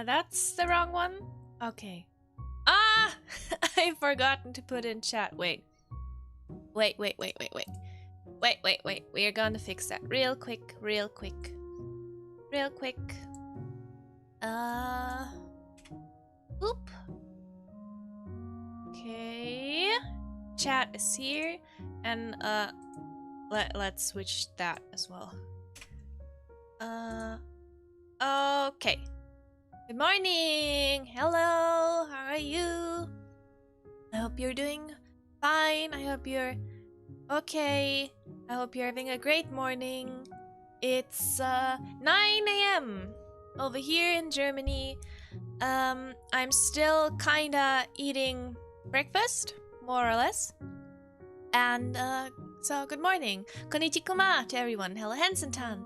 that's the wrong one? Okay. Ah! I've forgotten to put in chat. Wait. Wait. We are gonna fix that real quick. Oop. Okay. Chat is here. And, let's switch that as well. Okay. Good morning! Hello! How are you? I hope you're doing fine. I hope you're okay. I hope you're having a great morning. It's 9 AM over here in Germany. I'm still kinda eating breakfast, more or less. And so good morning. Konnichiwa to everyone. Hello Hansen-tan.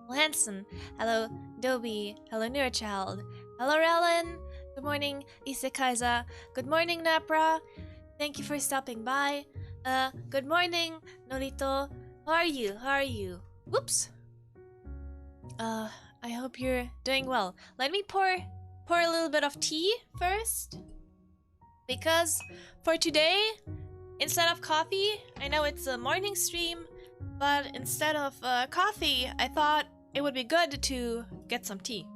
Hello Hansen. Hello Dobie. Hello Nurchild. Hello Rellen. Good morning Isekaiza. Good morning Napra. Thank you for stopping by. Good morning Norito. How are you? How are you? Whoops. I hope you're doing well. Let me pour a little bit of tea first. Because for today, instead of coffee, I know it's a morning stream, but instead of coffee, I thought it would be good to get some tea.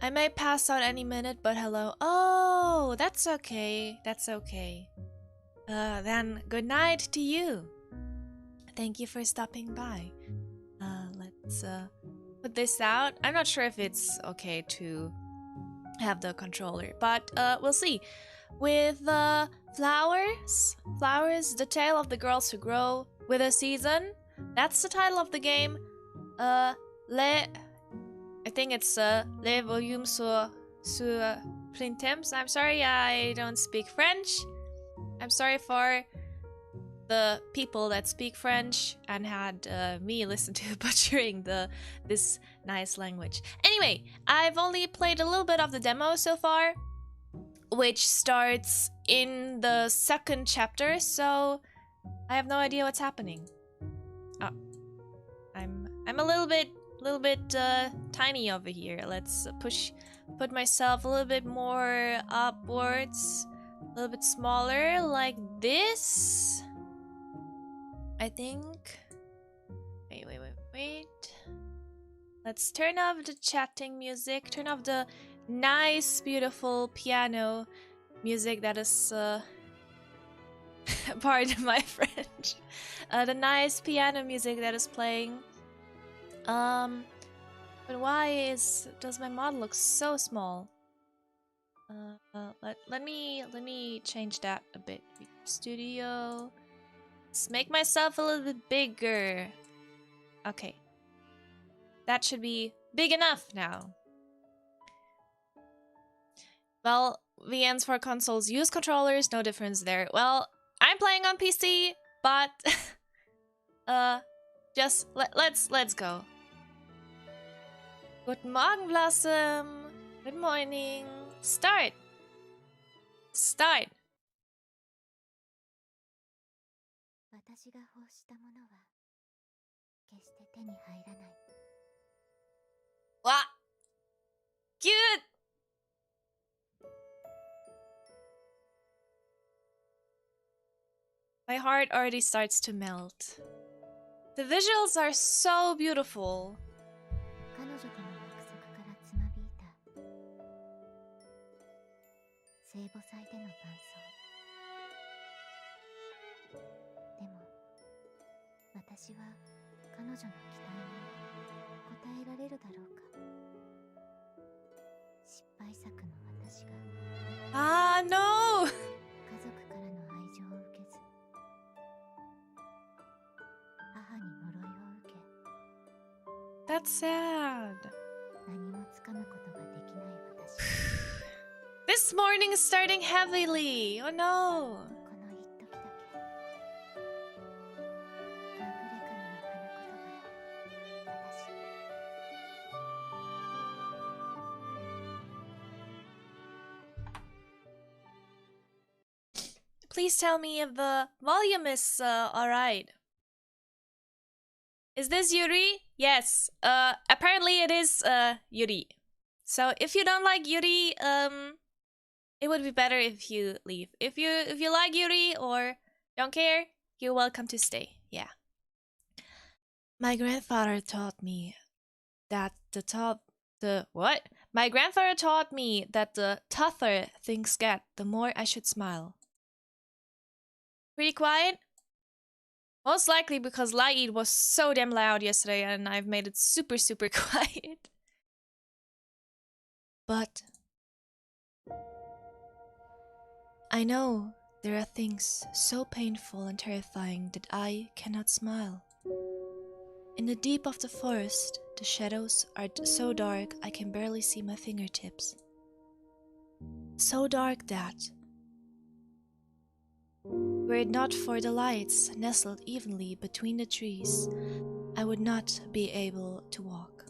I might pass out any minute, but hello. Oh, that's okay. That's okay. Then good night to you. Thank you for stopping by. Let's put this out. I'm not sure if it's okay to have the controller, but we'll see. With Flowers, the tale of the girls who grow with a season. That's the title of the game. I think it's Les Volumes sur Primtemps. I'm sorry, I don't speak French. I'm sorry for the people that speak French and had me listen to butchering this nice language. Anyway, I've only played a little bit of the demo so far, which starts in the second chapter, so I have no idea what's happening. Oh, I'm a little bit tiny over here. Let's put myself a little bit more upwards, a little bit smaller, like this. I think. Wait. Let's turn off the chatting music. Turn off the nice, beautiful piano music that is. Pardon my French. The nice piano music that is playing. But why does my model look so small? Let me change that a bit. Studio. Let's make myself a little bit bigger. Okay. That should be big enough now. Well, VNs for consoles use controllers, no difference there. Well, I'm playing on PC, but just let's go. Guten Morgen, Blossom. Good morning. Start. 私が欲したものは決して手に入らない。わ、cute. My heart already starts to melt. The visuals are so beautiful. 彼女との約束からつまびいた聖母祭での伴奏。でも私は彼女の期待に応えられるだろうか。失敗作の私が Ah, no! 家族からの愛情を受けず母に呪いを受け That's sad. 何もつかむことができない私。 This morning is starting heavily. Oh no. この一時だけアングレカムの花言葉よ私。 Please tell me if the volume is alright. Is this Yuri? Yes. Apparently it is Yuri. So if you don't like Yuri, it would be better if you leave. If you like Yuri or don't care, you're welcome to stay. Yeah. My grandfather taught me that My grandfather taught me that the tougher things get, the more I should smile. Pretty quiet? Most likely because Light was so damn loud yesterday and I've made it super, super quiet. But I know there are things so painful and terrifying that I cannot smile. In the deep of the forest, the shadows are so dark I can barely see my fingertips. So dark that, were it not for the lights nestled evenly between the trees, I would not be able to walk.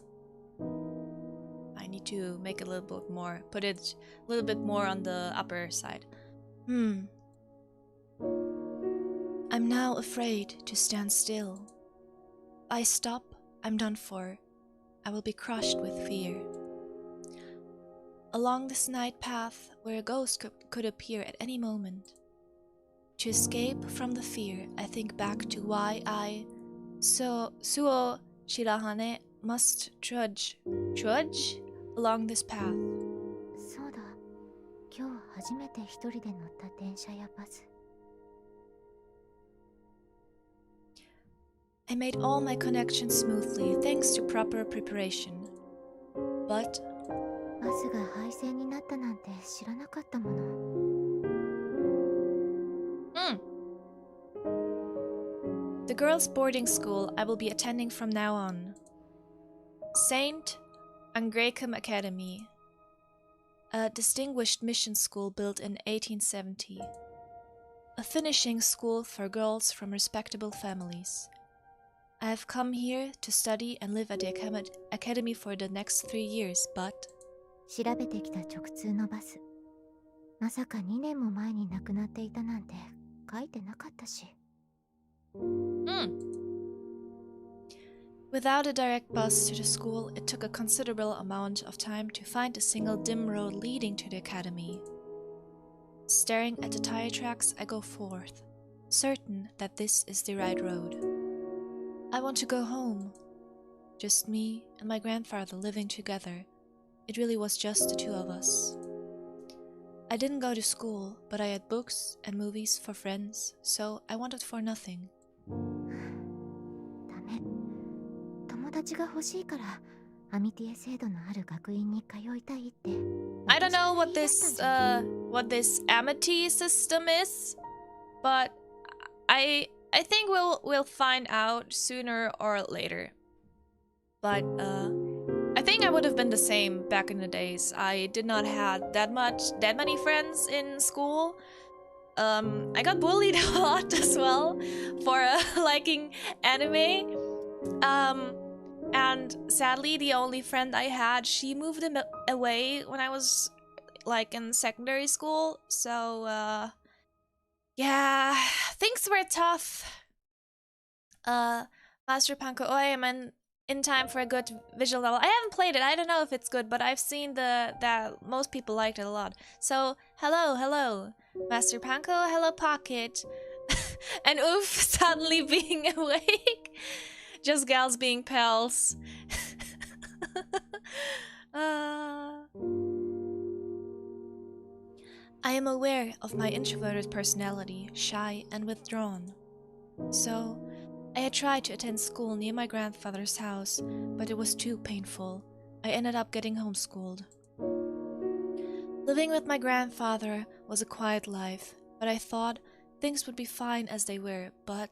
I need to make it a little bit more, put it a little bit more on the upper side. I'm now afraid to stand still. If I stop, I'm done for. I will be crushed with fear. Along this night path, where a ghost could appear at any moment. To escape from the fear, I think back to why I, Suo Shirahane, must trudge along this path. そうだ。今日初めて一人で乗った電車やバス。I made all my connections smoothly thanks to proper preparation. But バスが廃線になったなんて知らなかったもの。The girls' boarding school I will be attending from now on. Saint Angrecum Academy, a distinguished mission school built in 1870. A finishing school for girls from respectable families. I have come here to study and live at the academy for the next 3 years, but 調べてきた直通のバス。まさか2年も前に亡くなっていたなんて書いてなかったし。Without a direct bus to the school, it took a considerable amount of time to find a single dim road leading to the academy. Staring at the tire tracks, I go forth, certain that this is the right road. I want to go home. Just me and my grandfather living together. It really was just the two of us. I didn't go to school, but I had books and movies for friends, so I wanted for nothing. ダメ。友達が欲しいからアミティエ制度のある学院に通いたいって。I don't know what this Amity system is, but I think we'll find out sooner or later. But I think I would have been the same back in the days. I did not have that many friends in school. I got bullied a lot as well for liking anime. And sadly, the only friend I had, she moved away when I was like in secondary school. So yeah, things were tough. Master Panko Oi, I'm in time for a good visual novel. I haven't played it. I don't know if it's good, but I've seen that most people liked it a lot. So hello, Master Panko. Hello, Pocket. And Oof suddenly being awake. Just gals being pals. I am aware of my introverted personality, shy and withdrawn. So, I had tried to attend school near my grandfather's house, but it was too painful. I ended up getting homeschooled. Living with my grandfather was a quiet life, but I thought things would be fine as they were, but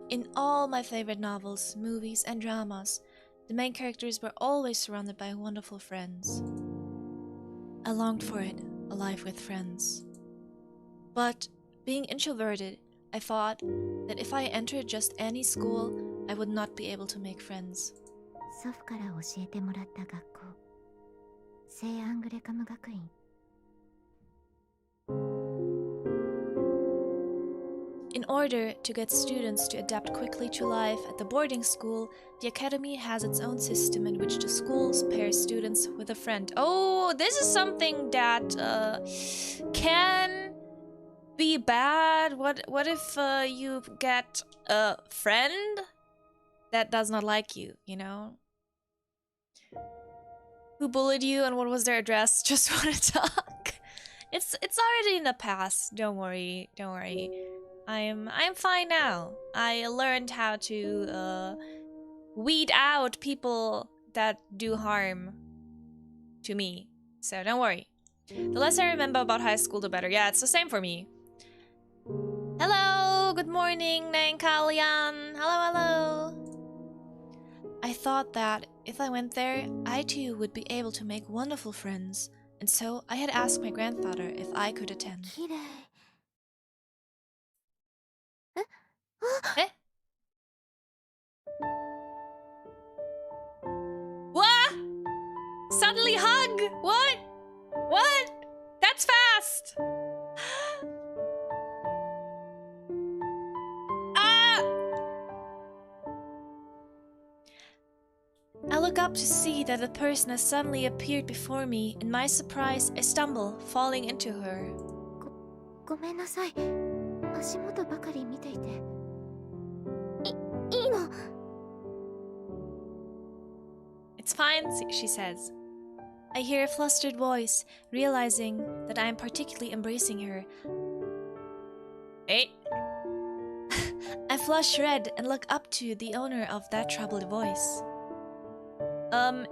in all my favorite novels, movies, and dramas, the main characters were always surrounded by wonderful friends. I longed for it, a life with friends. But being introverted, I thought that if I entered just any school, I would not be able to make friends. 祖父から教えてもらった学校、聖アングレカム学院。In In order to get students to adapt quickly to life at the boarding school, the academy has its own system in which the schools pair students with a friend. Oh, this is something that can be bad. What if you get a friend that does not like you, you know? Who bullied you and what was their address? Just want to talk. It's already in the past. Don't worry. Don't worry. I'm fine now. I learned how to weed out people that do harm to me. So don't worry. The less I remember about high school, the better. Yeah, it's the same for me. Hello, good morning, Nang Kalyan. Hello, hello. I thought that if I went there, I too would be able to make wonderful friends. And so I had asked my grandfather if I could attend. Eh? What? Suddenly hug? What? What? That's fast! Ah! I look up to see that the person has suddenly appeared before me. In my surprise, I stumble, falling into her. ごめんなさい。足元ばかり見ていて。いいの。It's fine, she says. I hear a flustered voice, realizing that I am particularly embracing her. Hey. I flush red and look up to the owner of that troubled voice.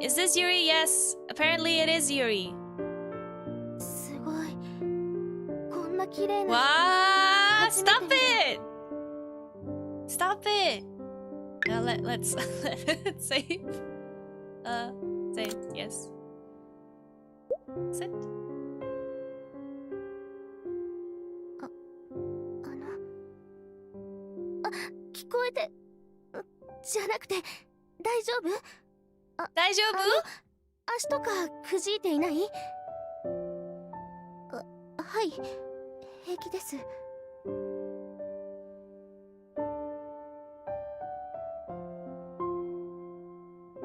Is this Yuri? Yes. Apparently it is Yuri. すごい。こんな綺麗な。What? Stop it! Stop it! Let's save. Save. Yes. Sit. 聞こえて。じゃなくて大丈夫？大丈夫？足とかくじいていない？はい、平気です。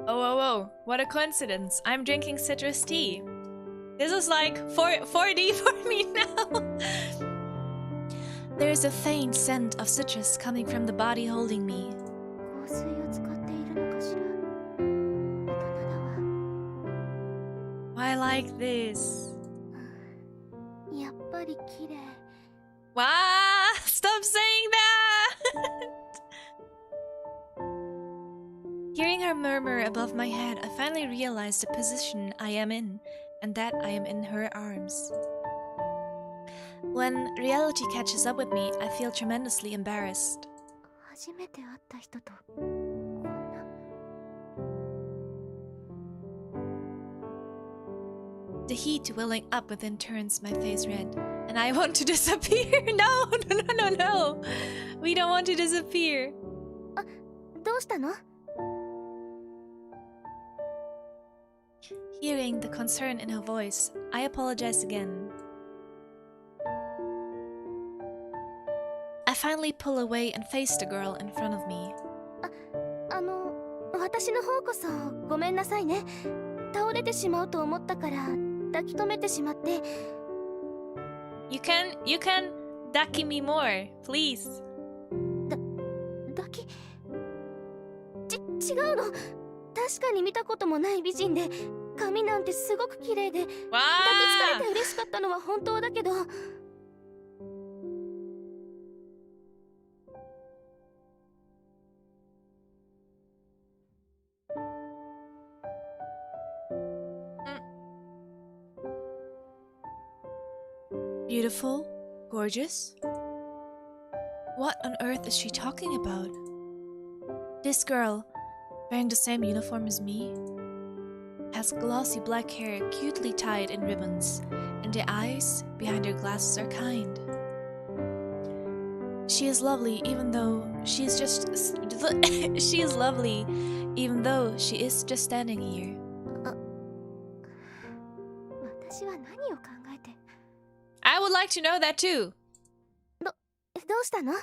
Oh, what a coincidence. I'm drinking citrus tea. This is like 4D for me now. There is a faint scent of citrus coming from the body holding me. 香水を使っているのかしら。大人だわ。I like this. やっぱり綺麗。Wow! Stop saying that! Hearing her murmur above my head, I finally realized the position I am in, and that I am in her arms. When reality catches up with me, I feel tremendously embarrassed. 初めて会った人とこんな。The heat welling up within turns my face red, and I want to disappear. No. We don't want to disappear. どうしたの？ Hearing the concern in her voice, I apologize again. I finally pull away and face the girl in front of me. 私の方こそごめんなさいね。倒れてしまうと思ったから抱き留めてしまって。You can ducky me more, please. 抱き？違うの。確かに見たこともない美人で、髪なんてすごく綺麗で、抱きつかれて嬉しかったのは本当だけど。Beautiful? Gorgeous? What on earth is she talking about? This girl, wearing the same uniform as me, has glossy black hair cutely tied in ribbons, and the eyes behind her glasses are kind. She is lovely even though she is just she is lovely even though she is just standing here. 私は何を考えて。I would like to know that too. どうしたの？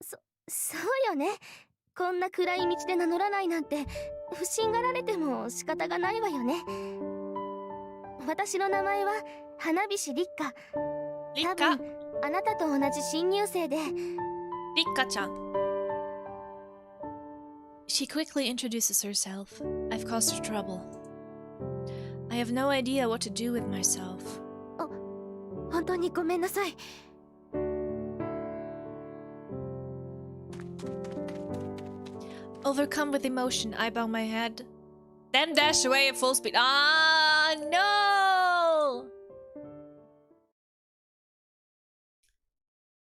そうよね。こんな暗い道で名乗らないなんて不審がられても仕方がないわよね。私の名前は花菱立花。多分あなたと同じ新入生で。立花ちゃん。She quickly introduces herself. I've caused her trouble. I have no idea what to do with myself. 本当にごめんなさい。Overcome with emotion, I bow my head, then dash away at full speed. Ah, no!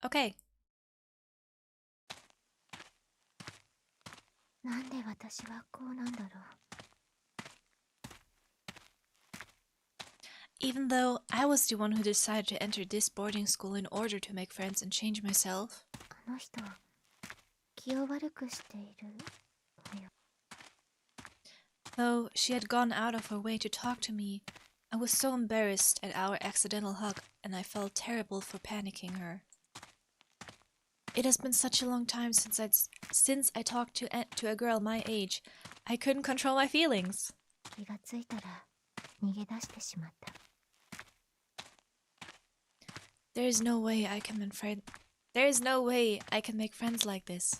Okay. なんで私はこうなんだろう。Even though I was the one who decided to enter this boarding school in order to make friends and change myself. あの人、気を悪くしているわよ。Though she had gone out of her way to talk to me, I was so embarrassed at our accidental hug, and I felt terrible for panicking her. It has been such a long time since I talked to a girl my age. I couldn't control my feelings. 気がついたら逃げ出してしまった。There is no way I can make friends like this.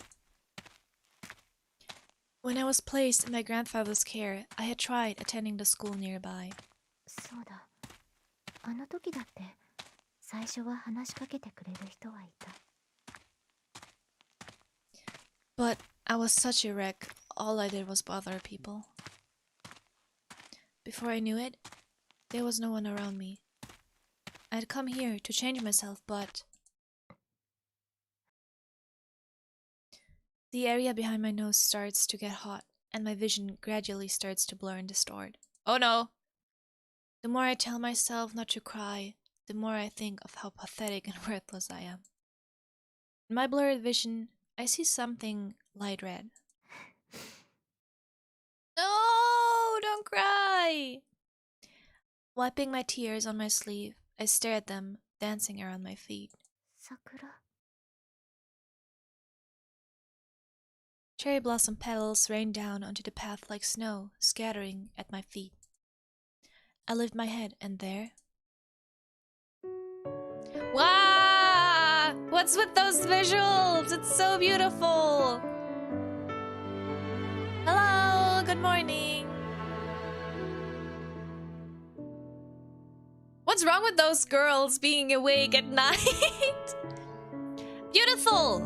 When I was placed in my grandfather's care, I had tried attending the school nearby. そうだ。あの時だって最初は話しかけてくれる人はいた。But I was such a wreck. All I did was bother people. Before I knew it, there was no one around me. I had come here to change myself, but the area behind my nose starts to get hot, and my vision gradually starts to blur and distort. Oh no! The more I tell myself not to cry, the more I think of how pathetic and worthless I am. In my blurred vision, I see something light red. No! Don't cry! Wiping my tears on my sleeve, I stare at them, dancing around my feet. 桜。Cherry blossom petals rain down onto the path like snow, scattering at my feet. I lift my head, and there... Wow! What's with those visuals? It's so beautiful! Hello! Good morning! What's wrong with those girls being awake at night? Beautiful!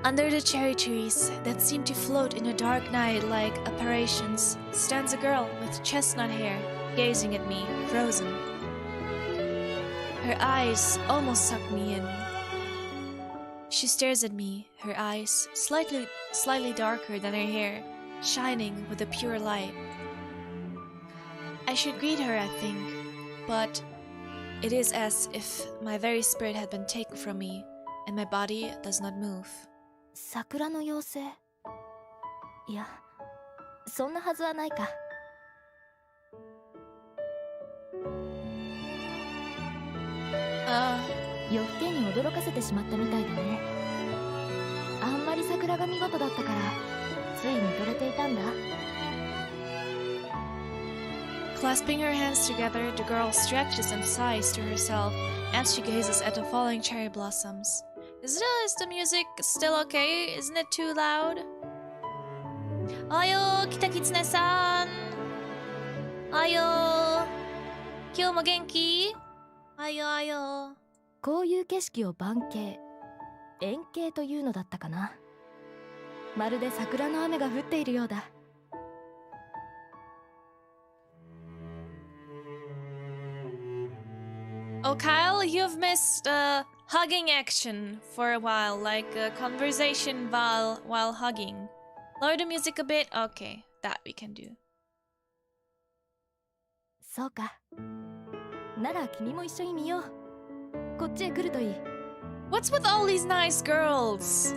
Under the cherry trees that seem to float in a dark night like apparitions stands a girl with chestnut hair, gazing at me, frozen. Her eyes almost suck me in. She stares at me, her eyes slightly darker than her hair, shining with a pure light. I should greet her, I think, but it is as if my very spirit had been taken from me, and my body does not move. 桜の妖精。いや、そんなはずはないか。夜更けに驚かせてしまったみたいだね。あんまり桜が見事だったからつい見とれていたんだ。Clasping her hands together, the girl stretches and sighs to herself as she gazes at the falling cherry blossoms. Is the music still okay? Isn't it too loud? Ayo, Kitakitsune san. Ayo. Kyou mo genki? Ayo, ayo. こういう景色を晩景、円景というのだったかな。まるで桜の雨が降っているようだ。Oh, Kyle, you've missed hugging action for a while, like a conversation while hugging. Lower the music a bit. Okay, that we can do. そうか。なら君も一緒に見よう。こっちへ来るといい。What's with all these nice girls?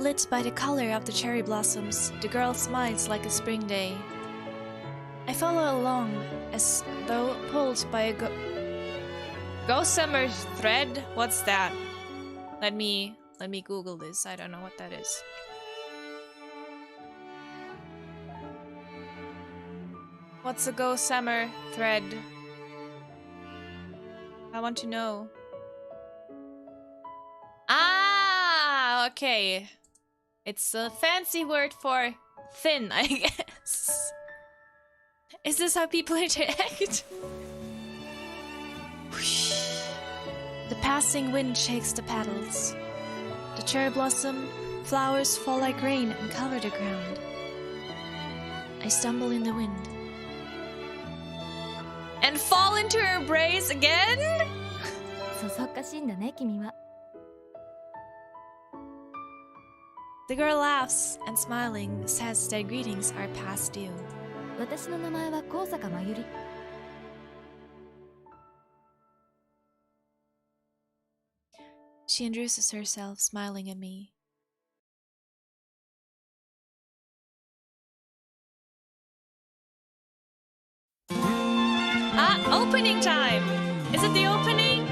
Lit by the color of the cherry blossoms, the girl smiles like a spring day. I follow along as though pulled by Gossamer thread? What's that? Let me Google this. I don't know what that is. What's a gossamer thread? I want to know. Ah, okay. It's a fancy word for thin, I guess. Is this how people interact? The passing wind shakes the petals. The cherry blossom flowers fall like rain and cover the ground. I stumble in the wind. And fall into her embrace again? The girl laughs and smiling says that greetings are past due. She introduces herself, smiling at me. Ah, opening time! Is it the opening?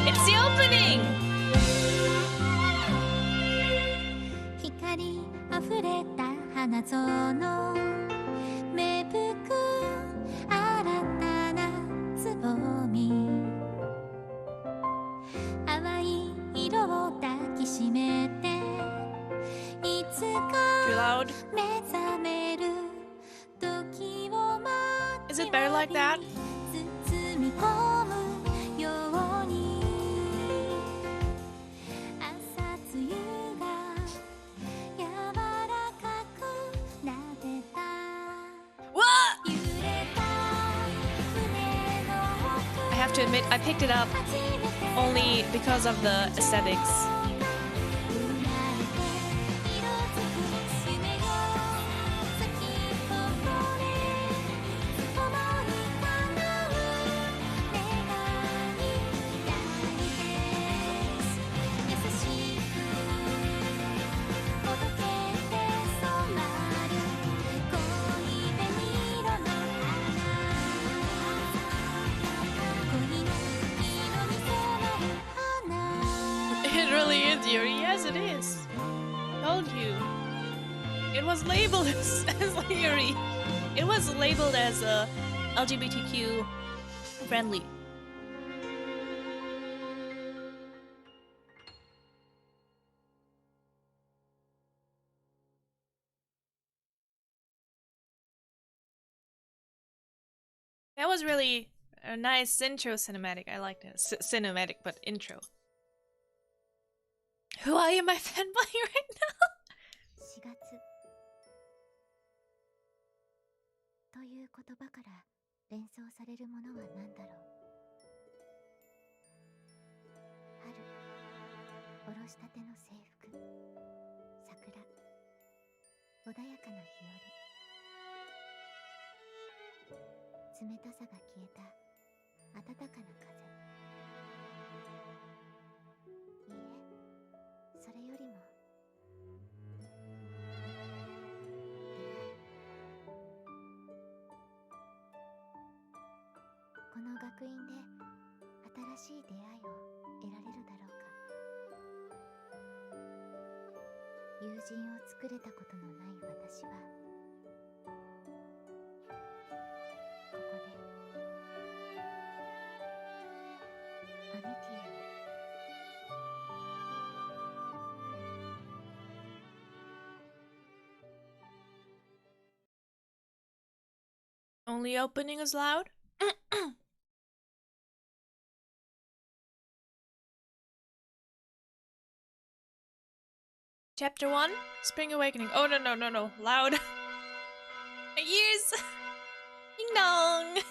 It's the opening! 光あふれた花園芽吹く新たなつぼみ淡い色を抱きしめていつか目覚める時を待って Is it better like that? 包み込むように朝露が柔らかくなでた What? 揺れた船の奥 I have to admit, I picked it up only because of the aesthetics. It really is, Yuri. Yes, it is. Told you. It was labeled as Yuri. It was labeled as LGBTQ friendly. That was really a nice intro cinematic. I liked it. Cinematic, but intro. Who are you, my fanboy, right now? 4月という言葉から連想されるものは何だろう春おろしたての制服桜穏やかな日和冷たさが消えた暖かな風いいえそれよりもこの学院で新しい出会いを得られるだろうか友人を作れたことのない私はここでアミティを Only opening is loud? Chapter 1? Spring Awakening. Oh, no. Loud. My ears! Ding dong!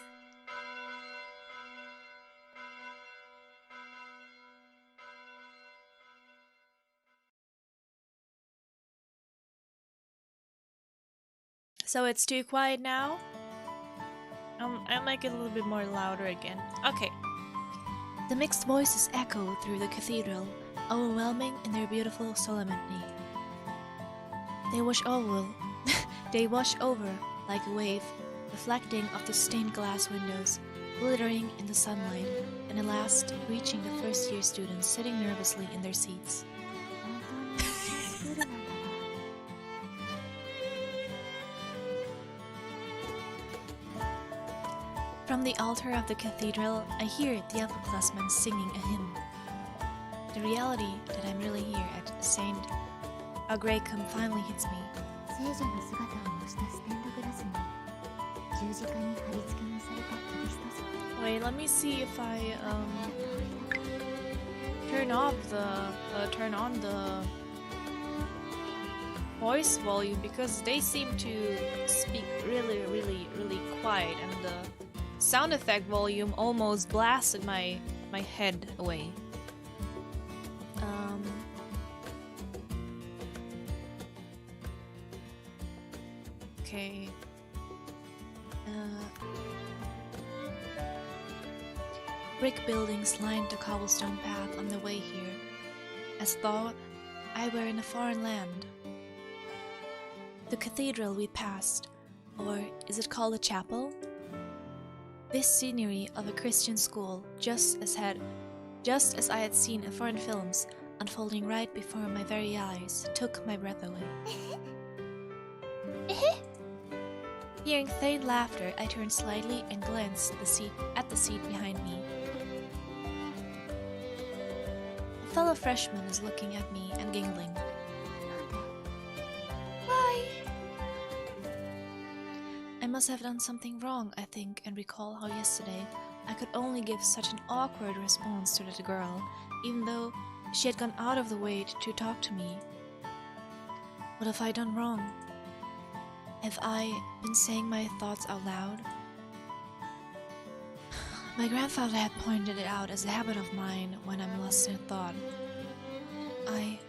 So it's too quiet now? I'll make it a little bit more louder again. Okay. The mixed voices echo through the cathedral, overwhelming in their beautiful solemnity. They wash over like a wave, reflecting off the stained glass windows glittering in the sunlight, and at last reaching the first-year students sitting nervously in their seats. From the altar of the cathedral, I hear the upperclassmen singing a hymn. The reality that I'm really here at St. Agracum finally hits me. Wait, let me see if I turn on the voice volume, because they seem to speak really quiet, and the sound effect volume almost blasted my head away. Okay. Brick buildings lined the cobblestone path on the way here, as though I were in a foreign land. The cathedral we passed, or is it called a chapel? This scenery of a Christian school, just as I had seen in foreign films, unfolding right before my very eyes, took my breath away. Hearing faint laughter, I turned slightly and glanced at the seat behind me. A fellow freshman is looking at me and giggling. Why? I must have done something wrong, I think, and recall how yesterday I could only give such an awkward response to that girl, even though she had gone out of the way to talk to me. What have I done wrong? Have I been saying my thoughts out loud? My grandfather had pointed it out as a habit of mine when I'm lost in thought. I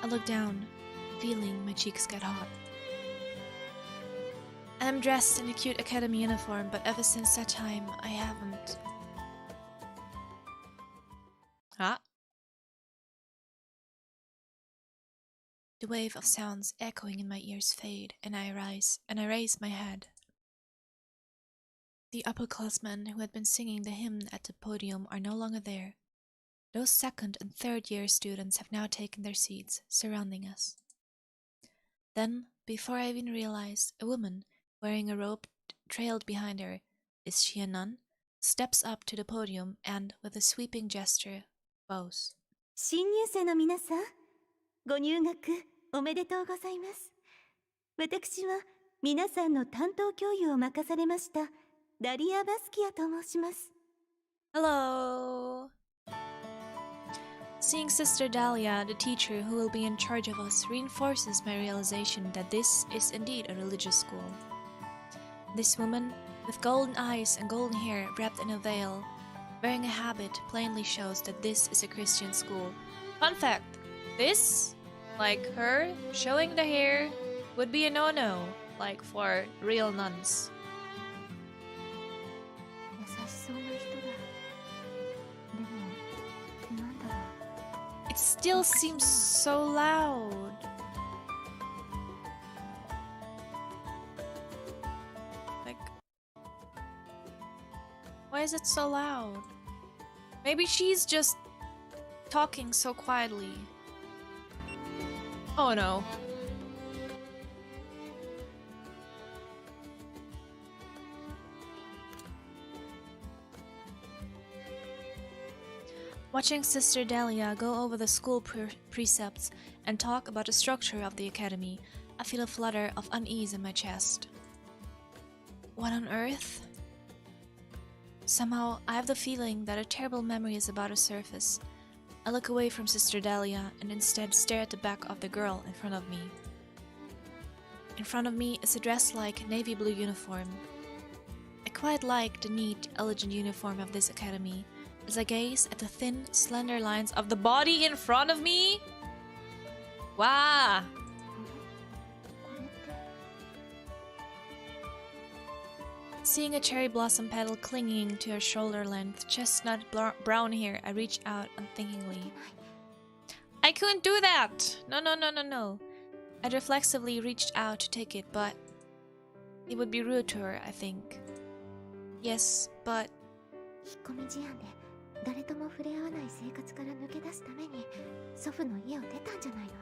look down, feeling my cheeks get hot. I'm dressed in a cute academy uniform, but ever since that time, I haven't... The wave of sounds echoing in my ears fade, and I raise my head. The upperclassmen who had been singing the hymn at the podium are no longer there. Those second and third year students have now taken their seats, surrounding us. Then, before I even realize, a woman, wearing a robe trailed behind her, is she a nun, steps up to the podium and, with a sweeping gesture, bows. 新入生の皆さん、ご入学おめでとうございます。私は皆さんの担当教諭を任されましたダリア・バスキアと申します。Hello! Seeing Sister Dahlia, the teacher who will be in charge of us, reinforces my realization that this is indeed a religious school. This woman, with golden eyes and golden hair wrapped in a veil, wearing a habit, plainly shows that this is a Christian school. Fun fact, this, like her, showing the hair, would be a no-no, like for real nuns. It still seems so loud. Like, why is it so loud? Maybe she's just talking so quietly. Oh no. Watching Sister Dahlia go over the school precepts and talk about the structure of the academy, I feel a flutter of unease in my chest. What on earth? Somehow, I have the feeling that a terrible memory is about to surface. I look away from Sister Dahlia and instead stare at the back of the girl in front of me. In front of me is a dress-like navy blue uniform. I quite like the neat, elegant uniform of this academy, as I gaze at the thin, slender lines of the body in front of me. Wow! Seeing a cherry blossom petal clinging to her shoulder-length, chestnut brown hair, I reach out unthinkingly. I couldn't do that! No. I reflexively reached out to take it, but... It would be rude to her, I think. Yes, but 引っ込み思案で誰とも触れ合わない生活から抜け出すために祖父の家を出たんじゃないの？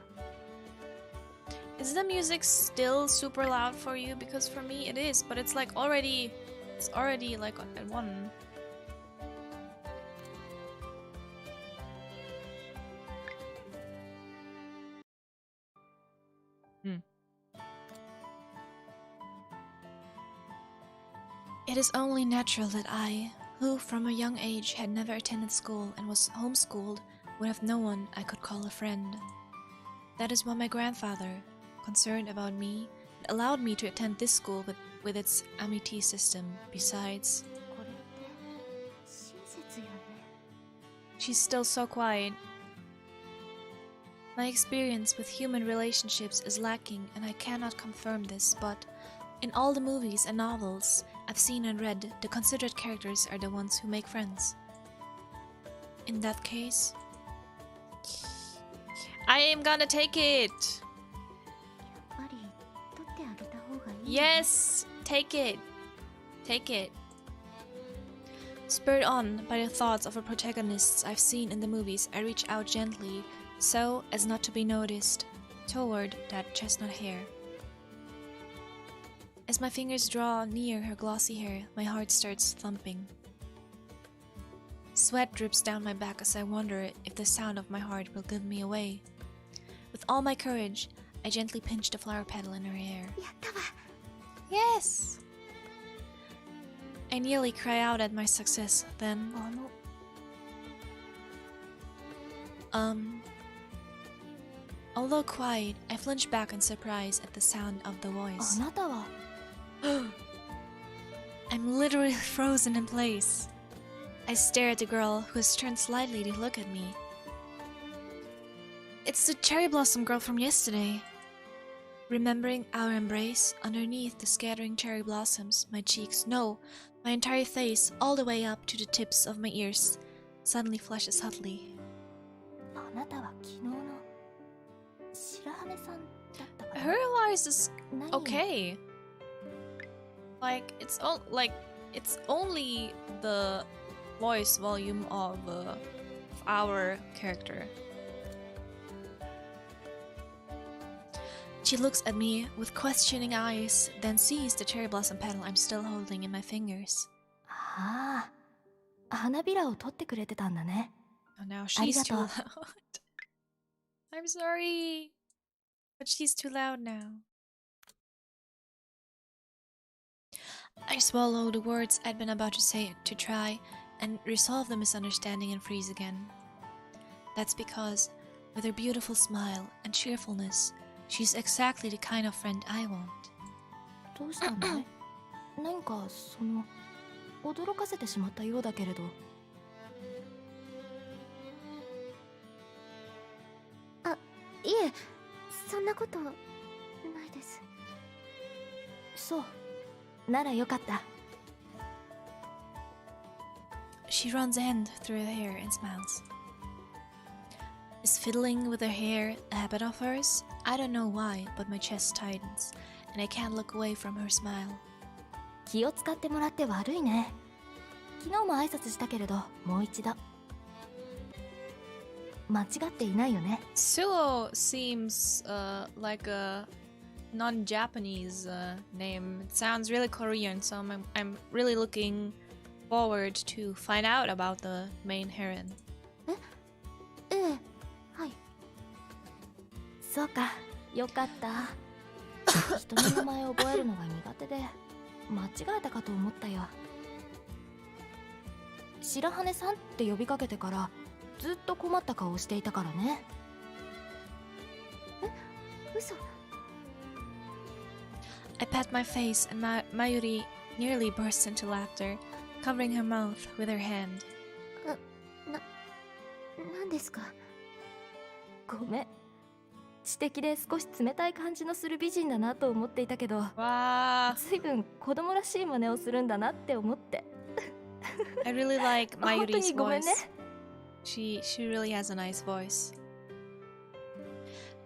is the music still super loud for you? Because for me it is, but it's already like at 1. It is only natural that I, who from a young age had never attended school and was homeschooled, would have no one I could call a friend. That is why my grandfather, concerned about me, allowed me to attend this school with its Amity system. Besides, これって親切よね。 she's still so quiet. My experience with human relationships is lacking and I cannot confirm this, but in all the movies and novels I've seen and read, the considerate characters are the ones who make friends. In that case, I am gonna take it! やっぱり取ってあげた方がいい。 Yes! Take it! Take it. Spurred on by the thoughts of the protagonists I've seen in the movies, I reach out gently, so as not to be noticed, toward that chestnut hair. As my fingers draw near her glossy hair, my heart starts thumping. Sweat drips down my back as I wonder if the sound of my heart will give me away. With all my courage, I gently pinch the flower petal in her hair. やったわ。 Yes! I nearly cry out at my success, then... Although quiet, I flinch back in surprise at the sound of the voice. あなたは I'm literally frozen in place. I stare at the girl who has turned slightly to look at me. It's the cherry blossom girl from yesterday. Remembering our embrace underneath the scattering cherry blossoms, my cheeks, no, my entire face, all the way up to the tips of my ears, suddenly flushes hotly. あなたは昨日の白羽さんだったかな。 Her voice is 何？ okay. It's only the voice volume of our character. She looks at me with questioning eyes, then sees the cherry blossom petal I'm still holding in my fingers. ああ、花びらを取ってくれてたんだね。 Oh, now she's too ありがとう。 loud. I'm sorry, but she's too loud now. I swallow the words I'd been about to say to try and resolve the misunderstanding and freeze again. That's because, with her beautiful smile and cheerfulness, she's exactly the kind of friend I want. どうしたの？何か驚かせてしまったようだけれど。あ、いえ、そんなことないです。そう。ならよかった。 She runs a hand through her hair and smiles. Is fiddling with her hair a habit of hers? I don't know why, but my chest tightens, and I can't look away from her smile. 気を使ってもらって悪いね。昨日も挨拶したけれど、もう一度。間違っていないよね。 Suo seems like a non-Japanese name. It sounds really Korean, so I'm really looking forward to find out about the main heroine. ええ、はい。そうか、よかった。人の名前を覚えるのが苦手で、間違えたかと思ったよ。白羽さんって呼びかけてから、ずっと困った顔をしていたからね。え、嘘。 I pat my face and Mayuri nearly bursts into laughter, covering her mouth with her hand. なんですか？ごめん。知的で少し冷たい感じのする美人だなと思っていたけど、ずいぶん子供らしい真似をするんだなって思って。I really like Mayuri's ごめんね。 She really has a nice voice.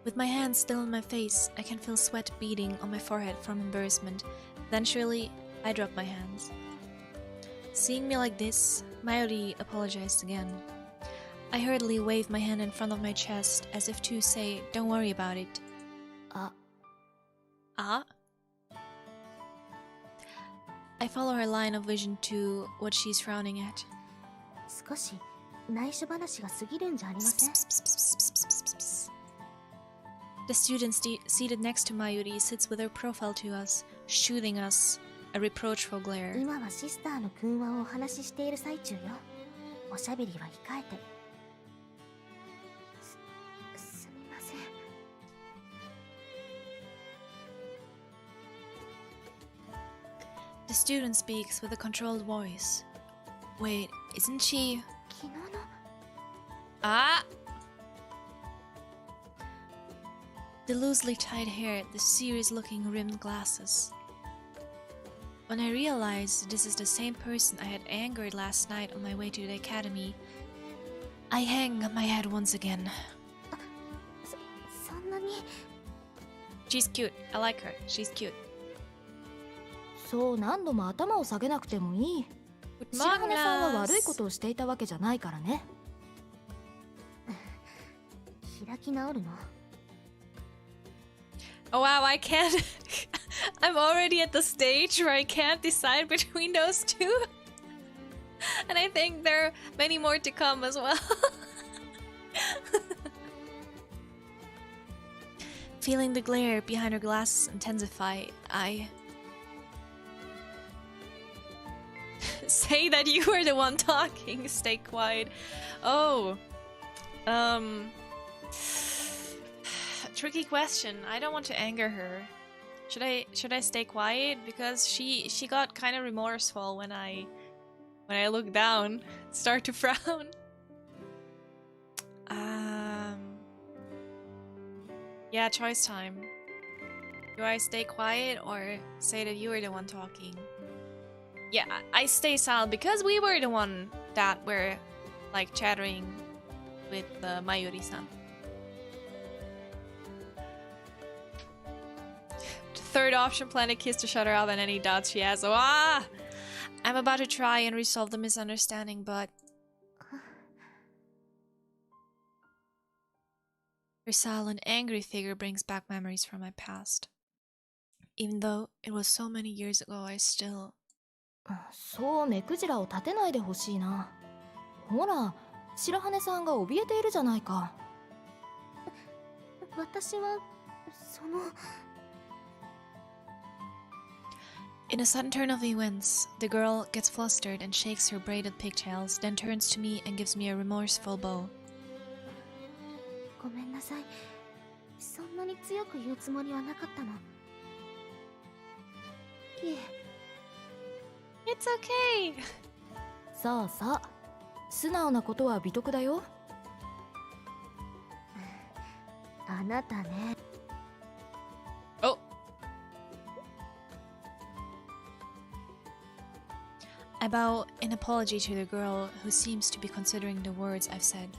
With my hands still on my face, I can feel sweat beading on my forehead from embarrassment, Then surely, I dropped my hands. Seeing me like this, Mayuri apologized again. I hurriedly waved my hand in front of my chest as if to say, don't worry about it. I follow her line of vision to what she's frowning at. 少し内緒話が過ぎるんじゃありません? The student seated next to Mayuri sits with her profile to us, shooting us a reproachful glare. 今はシスターの訓話をお話ししている最中よ。おしゃべりは控えて。すみません。The student speaks with a controlled voice. Wait, isn't she? 昨日の The loosely tied hair, the serious-looking rimmed glasses. When I realized this is the same person I had angered last night on my way to the academy, I hang my head once again. そんなに She's cute. I like her. She's cute. そう何度も頭を下げなくてもいい。白羽さんは悪いことをしていたわけじゃないからね。開き直るの Oh wow, I can't. I'm already at the stage where I can't decide between those two. And I think there are many more to come as well. Feeling the glare behind her glasses intensify, I say that you were the one talking. Stay quiet. Oh. Tricky question. I don't want to anger her. Should I stay quiet? Because she got kind of remorseful when I look down, start to frown. Yeah, choice time. Do I stay quiet or say that you were the one talking? Yeah, I stay silent because we were the one that were like chattering with Mayuri-san. Third option, plan a kiss to shut her up and any doubts she has. Oh, I'm about to try and resolve the misunderstanding, but her silent, angry figure brings back memories from my past. Even though it was so many years ago, I still... そう目くじらを立てないでほしいな。ほら、白羽さんが怯えているじゃないか。私はその In a sudden turn of events, the girl gets flustered and shakes her braided pigtails, then turns to me and gives me a remorseful bow. ごめんなさい。そんなに強く言うつもりはなかったの。いえ。It's okay. さあさあ、素直なことは美徳だよ。あなたね。Oh. I bow in apology to the girl who seems to be considering the words I've said.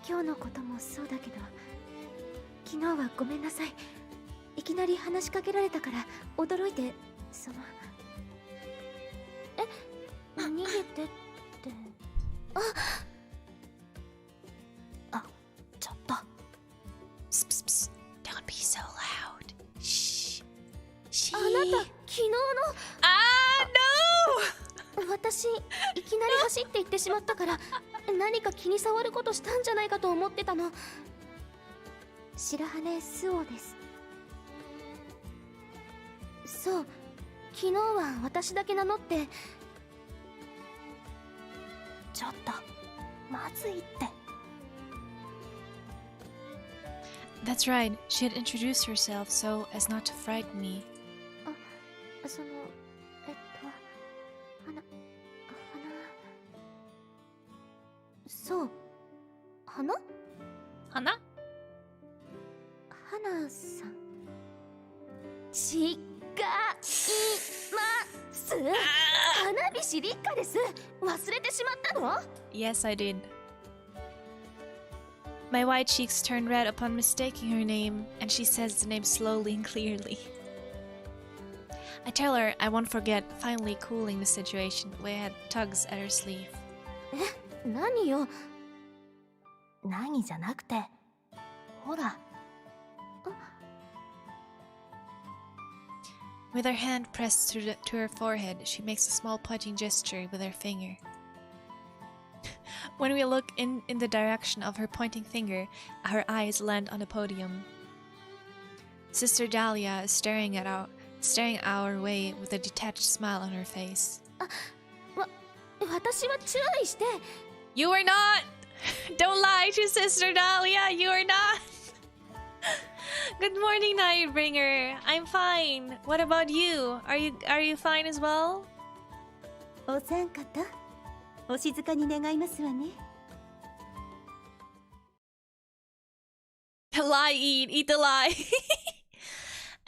今日のこともそうだけど、昨日はごめんなさい。いきなり話しかけられたから驚いて、その逃げてってちょっと Psst, psst, psst. Don't be so loud. Shh. あなた昨日の No! 私いきなり走って行ってしまったから何か気に障ることしたんじゃないかと思ってたの。白羽スオです。そう、昨日は私だけ名乗って。ちょっとまずいって。That's right. She had introduced herself so as not to frighten me. そのそう、花さん。違います花火師立花です。忘れてしまったの？ Yes, I did. My white cheeks turned red upon mistaking her name, and she says the name slowly and clearly. I tell her I won't forget finally cooling the situation where I had tugs at her sleeve. 何よ。何じゃなくて、ほら。With her hand pressed to her forehead, she makes a small pointing gesture with her finger. When we look in the direction of her pointing finger, our eyes land on the podium. Sister Dahlia is staring our way with a detached smile on her face. 私は注意して。You are not! Don't lie to Sister Dahlia, you are not! Good morning, Nightbringer. I'm fine. What about you? Are you fine as well? お三方、お静かに願いますわね。Lie, eat the lie.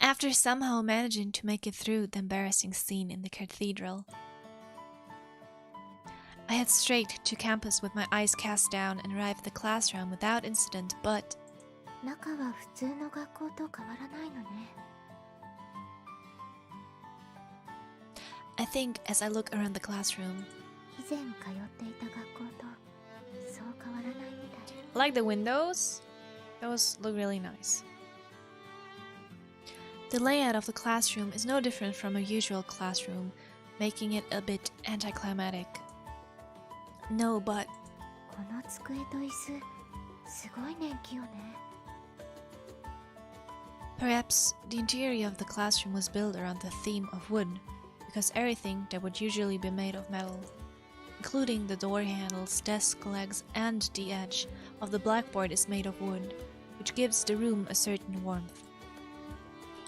After somehow managing to make it through the embarrassing scene in the cathedral, I head straight to campus with my eyes cast down and arrive at the classroom without incident, but 中は普通の学校と変わらないのね。I think as I look around the classroom, 以前通っていた学校とそう変わらないみたい。 like the windows, those look really nice. The layout of the classroom is no different from a usual classroom, making it a bit anticlimactic. No, but この机と椅子、すごい年季よね。perhaps the interior of the classroom was built around the theme of wood, because everything that would usually be made of metal, including the door handles, desk legs, and the edge of the blackboard is made of wood, which gives the room a certain warmth.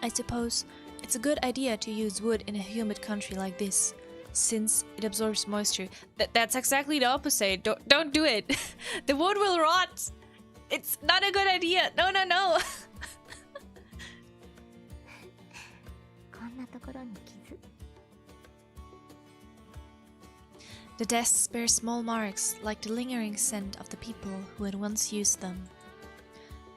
I suppose it's a good idea to use wood in a humid country like this, since it absorbs moisture. That's exactly the opposite. Don't do it. The wood will rot. It's not a good idea. No. こんなところに傷。 The desks bear small marks, like the lingering scent of the people who had once used them.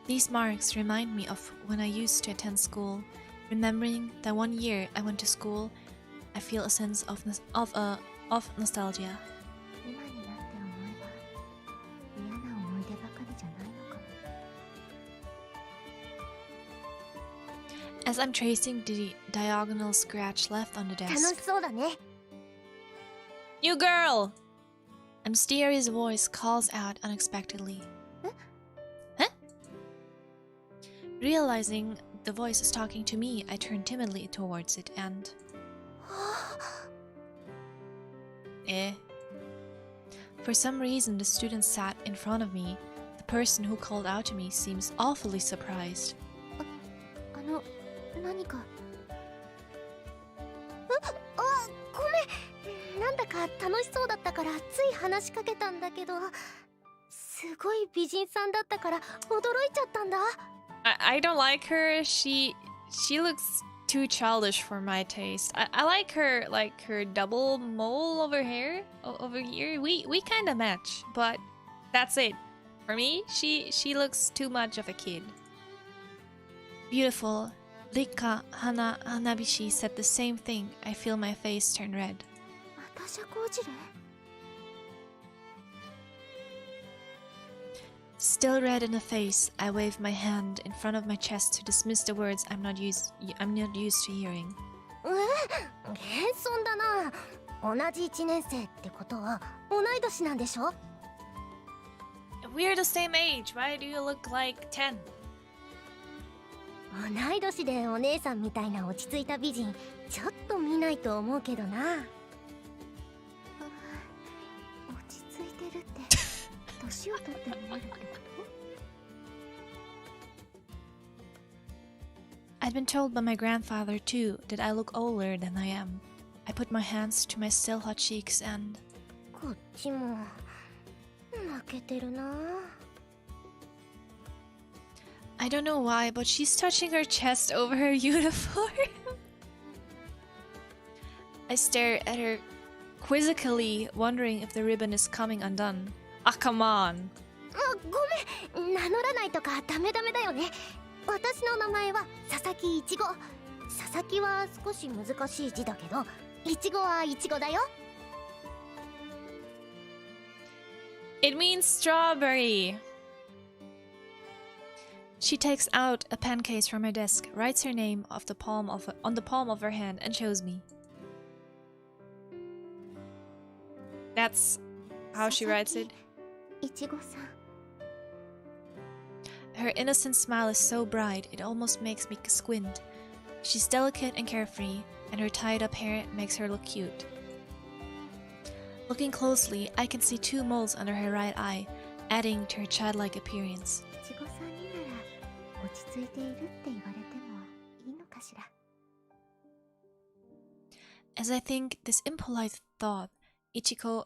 These marks remind me of when I used to attend school. Remembering that one year I went to school, I feel a sense of nostalgia. 今になって思えば嫌な思い出ばかりじゃないのかも。 As I'm tracing the diagonal scratch left on the 楽 desk, しそうだね。 You girl! A mysterious voice calls out unexpectedly. Huh? Realizing the voice is talking to me, I turn timidly towards it and... For some reason, the student sat in front of me. The person who called out to me seems awfully surprised. 何か。ごめん。なんだか楽しそうだったからつい話しかけたんだけど、すごい美人さんだったから驚いちゃったんだ。I don't like her. She looks too childish for my taste. I like her double mole over here. We kind of match, but that's it. For me, she looks too much of a kid. Beautiful. Rika Hanabishi said the same thing. I feel my face turn red. 私はこうじれ。 Still red in the face, I wave my hand in front of my chest to dismiss the words I'm not used to hearing. 謙遜だな。同じ1年生ってことは同い年なんでしょ？ We're the same age. Why do you look like 10? 同い年でお姉さんみたいな落ち着いた美人ちょっと見ないと思うけどな。落ち着いてるって年を取って見えるってこと？ I'd been told by my grandfather too that I look older than I am. I put my hands to my still hot cheeks and... こっちも負けてるな。 I don't know why, but she's touching her chest over her uniform. I stare at her quizzically, wondering if the ribbon is coming undone. Ah, come on. ごめん、名乗らないとかダメだよね。私の名前は佐々木いちご。佐々木は少し難しい字だけど、いちごはいちごだよ。It means strawberry. She takes out a pen case from her desk, writes her name on the palm of her hand, and shows me. That's how she writes it. いちごさん。 Her innocent smile is so bright, it almost makes me squint. She's delicate and carefree, and her tied-up hair makes her look cute. Looking closely, I can see 2 moles under her right eye, adding to her childlike appearance. いちごさんになら落ち着いているって言われてもいいのかしら。 As I think this impolite thought, Ichigo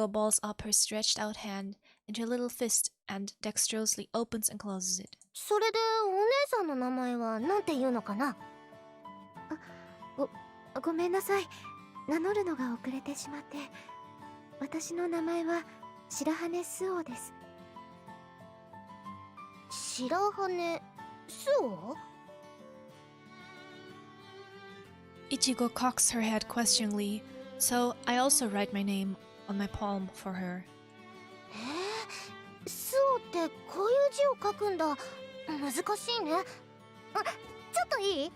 balls up her stretched out hand into a little fist and dexterously opens and closes it. それでお姉さんの名前はなんて言うのかな。ごめんなさい。名乗るのが遅れてしまって。私の名前は白羽スオです。白羽スオ？ Ichigo cocks her head questioningly, so I also write my name on my palm for her. スオってこういう字を書くんだ。難しいね。ちょっといい？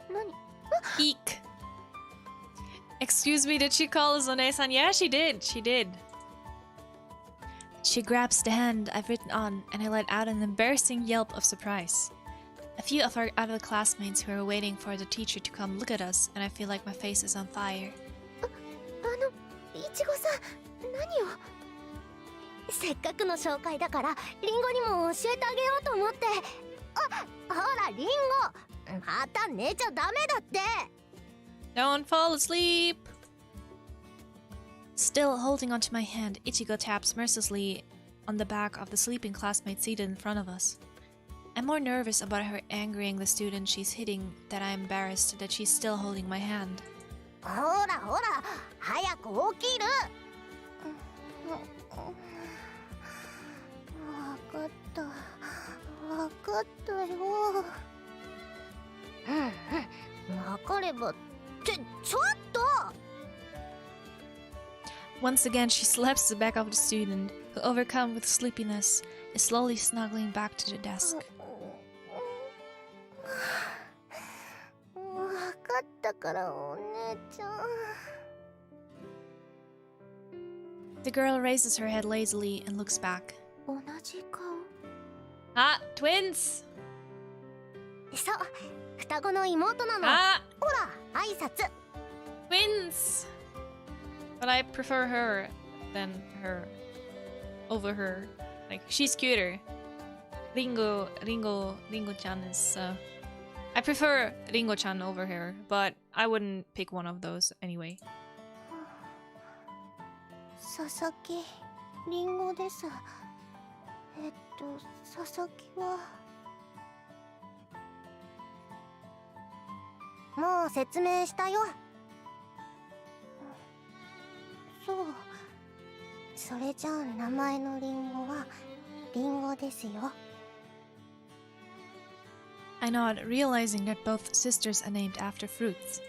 何Eek. Excuse me, did she call us One-san? Yeah, she did. She did. She grabs the hand I've written on, and I let out an embarrassing yelp of surprise. A few of our other classmates who are waiting for the teacher to come look at us, and I feel like my face is on fire. いちごさん、何を？せっかくの紹介だからリンゴにも教えてあげようと思って。ほらリンゴ、また寝ちゃダメだって。 Don't fall asleep! Still holding onto my hand, Ichigo taps mercilessly on the back of the sleeping classmate seated in front of us. I'm more nervous about her angering the student she's hitting than I'm embarrassed that she's still holding my hand. ほらほら、早く起きる。わかったよ。わかればってちょっと。 Once again, she slaps the back of the student, who, overcome with sleepiness, is slowly snuggling back to the desk. わかったからお姉ちゃん。 The girl raises her head lazily and looks back. 同じ顔。 Ah, twins! そう、双子の妹なの。 Ah, ほら、挨拶。 twins! But I prefer her than her. Over her. Like, she's cuter. Ringo-chan is, I prefer Ringo-chan over her, but I wouldn't pick one of those anyway. 佐々木、リンゴです。佐々木は。もう説明したよ。そう。それじゃあ名前のリンゴはリンゴですよ。I nod, realizing that both sisters are named after fruits.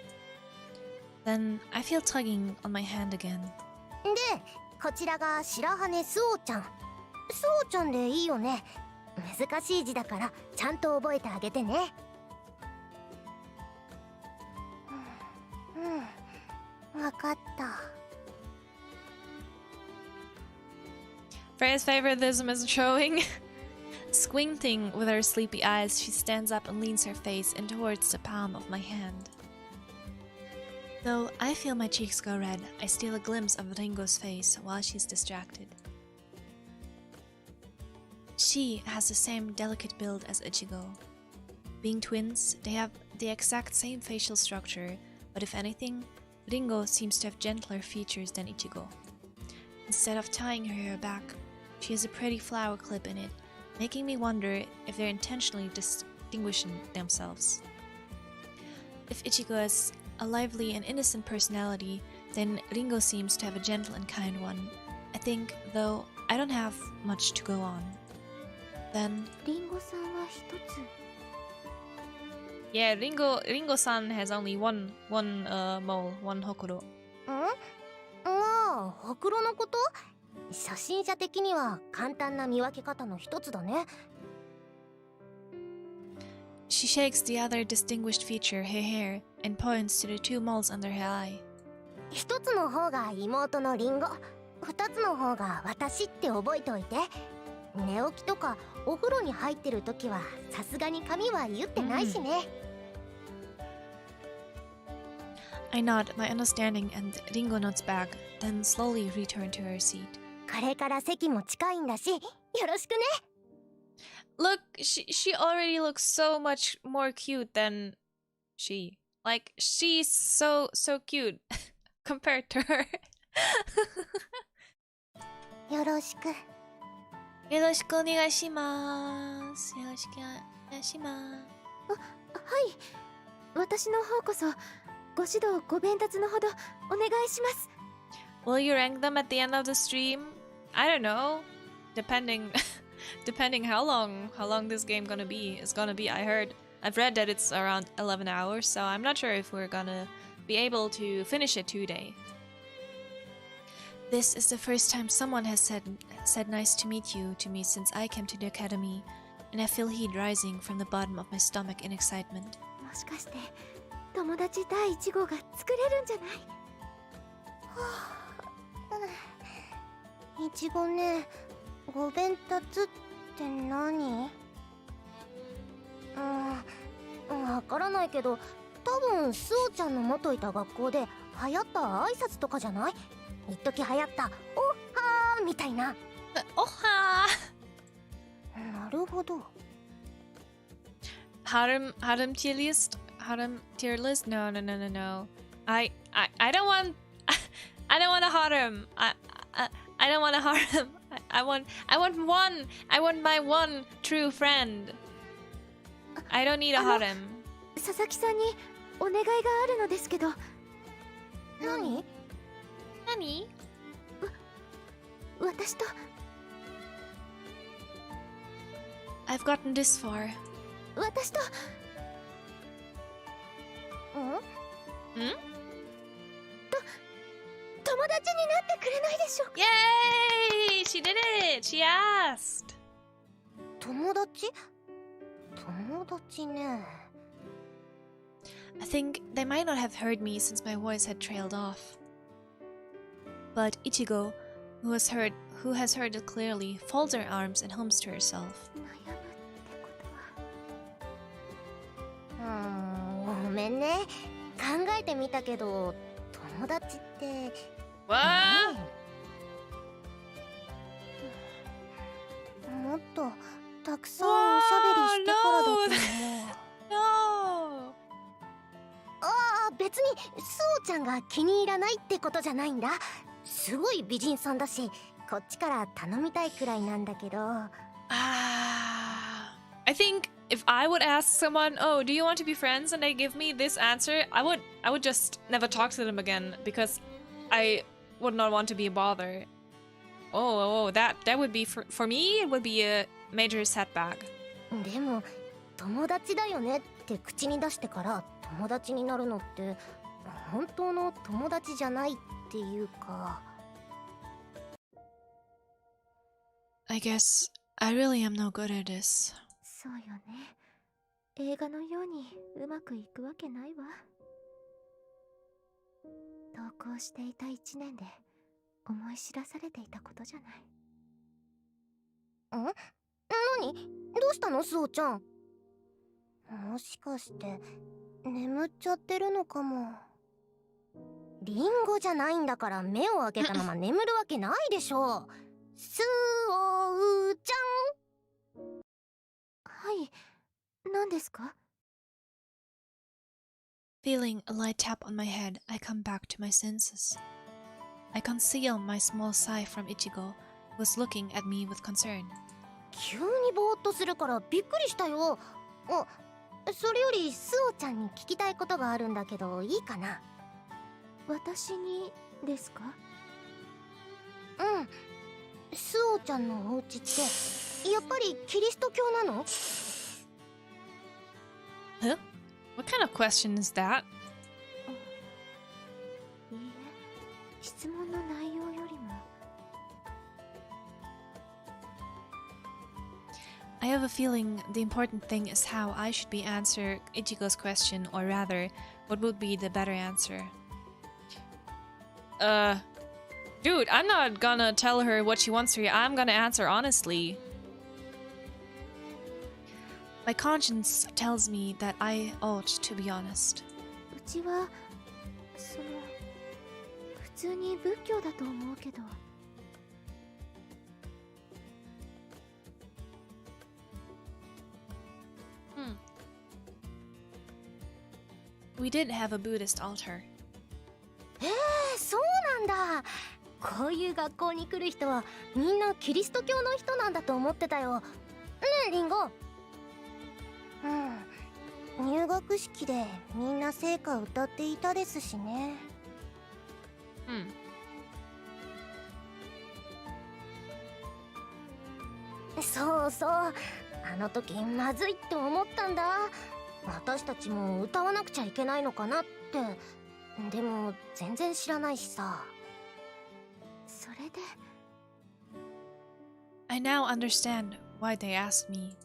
Then I feel tugging on my hand again. で、こちらが白羽スオちゃん。スオちゃんでいいよね。難しい字だからちゃんと覚えてあげてね。わかった。Freya's favoritism isn't showing. Squinting with her sleepy eyes, she stands up and leans her face in towards the palm of my hand. Though I feel my cheeks go red, I steal a glimpse of Ringo's face while she's distracted. She has the same delicate build as Ichigo. Being twins, they have the exact same facial structure, but if anything, Ringo seems to have gentler features than Ichigo. Instead of tying her hair back, she has a pretty flower clip in it, making me wonder if they're intentionally distinguishing themselves. If Ichigo has a lively and innocent personality, then Ringo seems to have a gentle and kind one. I think, though, I don't have much to go on. Then, リンゴさんは一つ Yeah, Ringo-san has only one mole, one hokuro. ああ、ほくろのこと？初心者的には簡単な見分け方の一つだね。She shakes the other distinguished feature, her hair, and points to the 2 moles under her eye. 一つの方が妹のリンゴ、二つの方が私って覚えておいて。寝起きとかお風呂に入ってる時はさすがに髪は言ってないしね。I nod my understanding and Ringo nods back, then slowly return to her seat. これから席も近いんだし、よろしくね。Look, she already looks so much more cute than she. Like, she's so cute compared to her. よろしく。よろしくお願いします。よろしくお願いします。はい。私の方こそご指導ご鞭達のほどお願いします。Will you rank them at the end of the stream? I don't know. Depending how long this game gonna be. I've read that it's around 11 hours, so I'm not sure if we're gonna be able to finish it today. This is the first time someone has said nice to meet you to me since I came to the academy, and I feel heat rising from the bottom of my stomach in excitement. もしかして友達第1号が作れるんじゃない？いちごね、ご鞭達って何？わからないけど、多分スオちゃんの元いた学校で流行った挨拶とかじゃない？一時流行った「おっはー」みたいな。おはー。なるほど。Harem tier list? Harem tier list? No. I don't want I don't want a harem. I don't want a harem. I want one. I want my one true friend. I don't need a harem. 佐々木さんにお願いがあるのですけど。何？私と。I've gotten this far. 私と。友達になってくれないでしょうか？ Yay! She did it! She asked! 友達ね。I think they might not have heard me since my voice had trailed off. But Ichigo, who has heard it clearly, folds her arms and hums to herself. ごめんね。考えてみたけど、友達って。What? もっとたくさんおしゃべりしてからだと思う。No! 別にスオちゃんが気に入らないってことじゃないんだ。すごい美人さんだし、こっちから頼みたいくらいなんだけど。I think if I would ask someone, "Oh, do you want to be friends?" and they give me this answer, I would just never talk to them again because I would not want to be a bother. Oh, that would be for me. It would be a major setback. でも友達だよねって口に出してから友達になるのって本当の友達じゃないっていうか。I guess I really am no good at this. そうよね。映画のようにうまくいくわけないわ。同行していた1年で思い知らされていたことじゃない。何？どうしたのスオちゃん？もしかして眠っちゃってるのかも。リンゴじゃないんだから目を開けたまま眠るわけないでしょ。スオちゃん。はい、何ですか？ Feeling a light tap on my head, I come back to my senses. I conceal my small sigh from Ichigo, who was looking at me with concern. 急にぼーっとするからびっくりしたよ。それよりスオちゃんに聞きたいことがあるんだけどいいかな？私にですか？スオちゃんのお家ってやっぱりキリスト教なの？ What kind of question is that? いいえ、質問の内容よりも。I have a feeling the important thing is how I should be answer Ichigo's question, or rather, what would be the better answer. Dude, I'm not gonna tell her what she wants to hear. I'm gonna answer honestly. My conscience tells me that I ought to be honest. うちは普通に仏教だと思うけど。We did have a Buddhist altar. そうなんだ。こういう学校に来る人はみんなキリスト教の人なんだと思ってたよ。ねえリンゴ。入学式でみんな聖歌歌っていたですしね。そうそう、あの時まずいって思ったんだ。私たちも歌わなくちゃいけないのかなって。でも全然知らないしさ。それで I now understand why they asked me.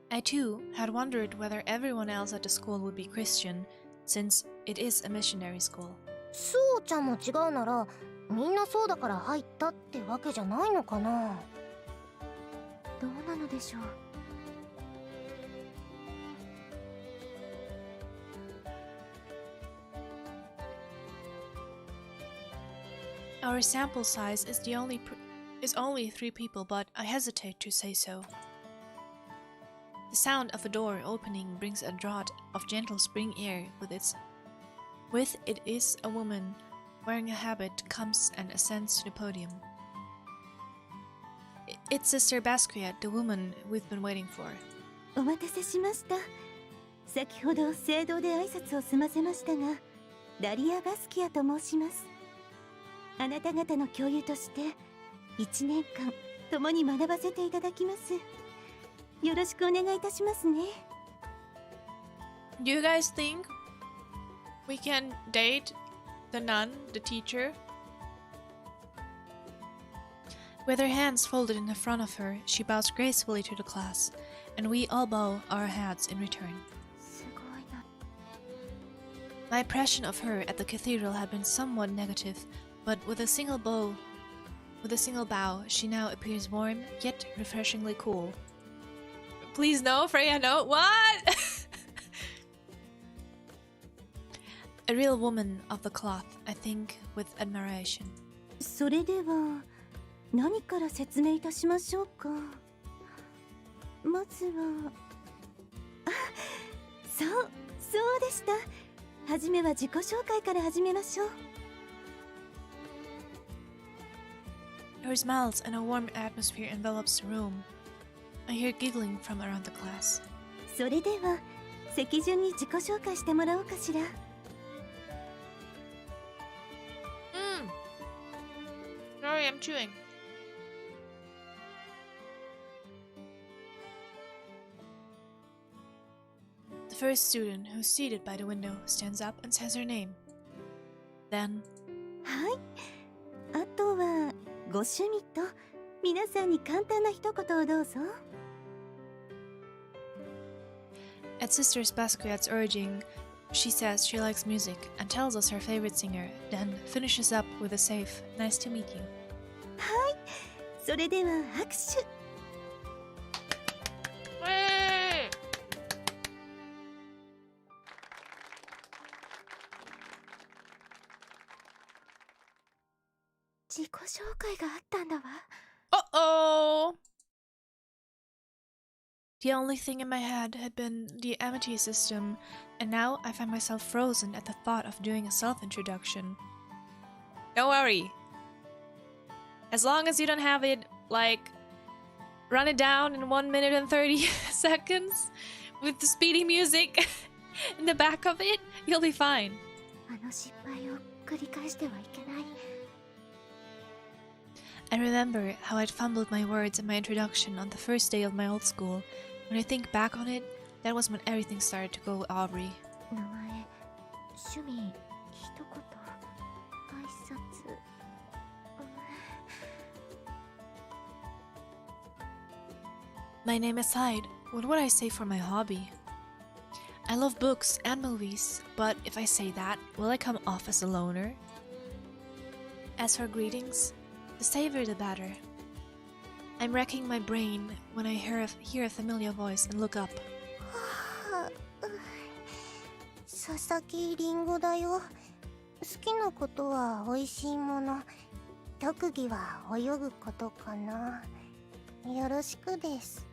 I too had wondered whether everyone else at the school would be Christian, since it is a missionary school. そうちゃんも違うならみんなそうだから入ったってわけじゃないのかな。どうなのでしょう。Our sample size is only 3 people, but I hesitate to say so. The sound of a door opening brings a draught of gentle spring air with it is a woman wearing a habit comes and ascends to the podium. It's Sister Basquiat, the woman we've been waiting for. お待たせしました。先ほど聖堂で挨拶を済ませましたが、ダリア・バスキアと申します。あなた方の教諭として1年間共に学ばせていただきます。よろしくお願いいたしますね。Do you guys think we can date the nun, the teacher? With her hands folded in the front of her, she bows gracefully to the class, and we all bow our heads in return. すごいな。My impression of her at the cathedral had been somewhat negative, but with a single bow, she now appears warm yet refreshingly cool. Please no, Freya, no. What? A real woman of the cloth, I think, with admiration. それでは何から説明いたしましょうか。まずはそうでした。はじめは自己紹介から始めましょう。There are smiles and a warm atmosphere envelops the room. I hear giggling from around the class. それでは席順に自己紹介してもらおうかしら。Sorry, I'm chewing. The first student, who's seated by the window, stands up and says her name. Then, はい。あとはご趣味と皆さんに簡単な一言をどうぞ。at Sister Basquiat's urging, she says she likes music and tells us her favorite singer, then finishes up with a safe, nice to meet you. はい。それでは拍手。自己紹介があったんだわ。Uh-oh! The only thing in my head had been the Amity system, and now I find myself frozen at the thought of doing a self-introduction. Don't worry. As long as you don't have it, like, run it down in 1 minute and 30 seconds with the speedy music in the back of it, you'll be fine. あの失敗を繰り返してはいけない。I remember how I'd fumbled my words in my introduction on the first day of my old school. When I think back on it, That was when everything started to go awry. 名前、趣味、一言、挨拶。My name aside, what would I say for my hobby? I love books and movies, but if I say that, will I come off as a loner? As for greetings, the savior the better. I'm racking my brain when I hear a familiar voice and look up. 佐々木りんごだよ。好きなことは美味しいもの。特技は泳ぐことかな。よろしくです。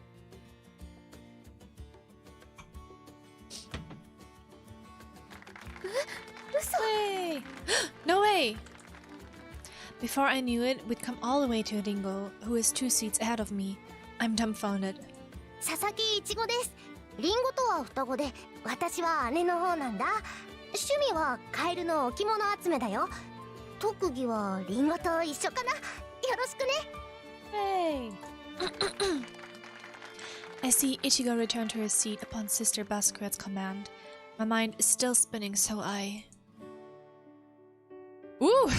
Way! No way! Before I knew it, we'd come all the way to Ringo, who is 2 seats ahead of me. I'm dumbfounded. 佐々木いちごです。りんごとは双子で、私は姉の方なんだ。趣味はカエルの置物集めだよ。特技はりんごと一緒かな。よろしくね。Hey! I see Ichigo return to his seat upon Sister Basquiat's command. My mind is still spinning, so I... Ooh!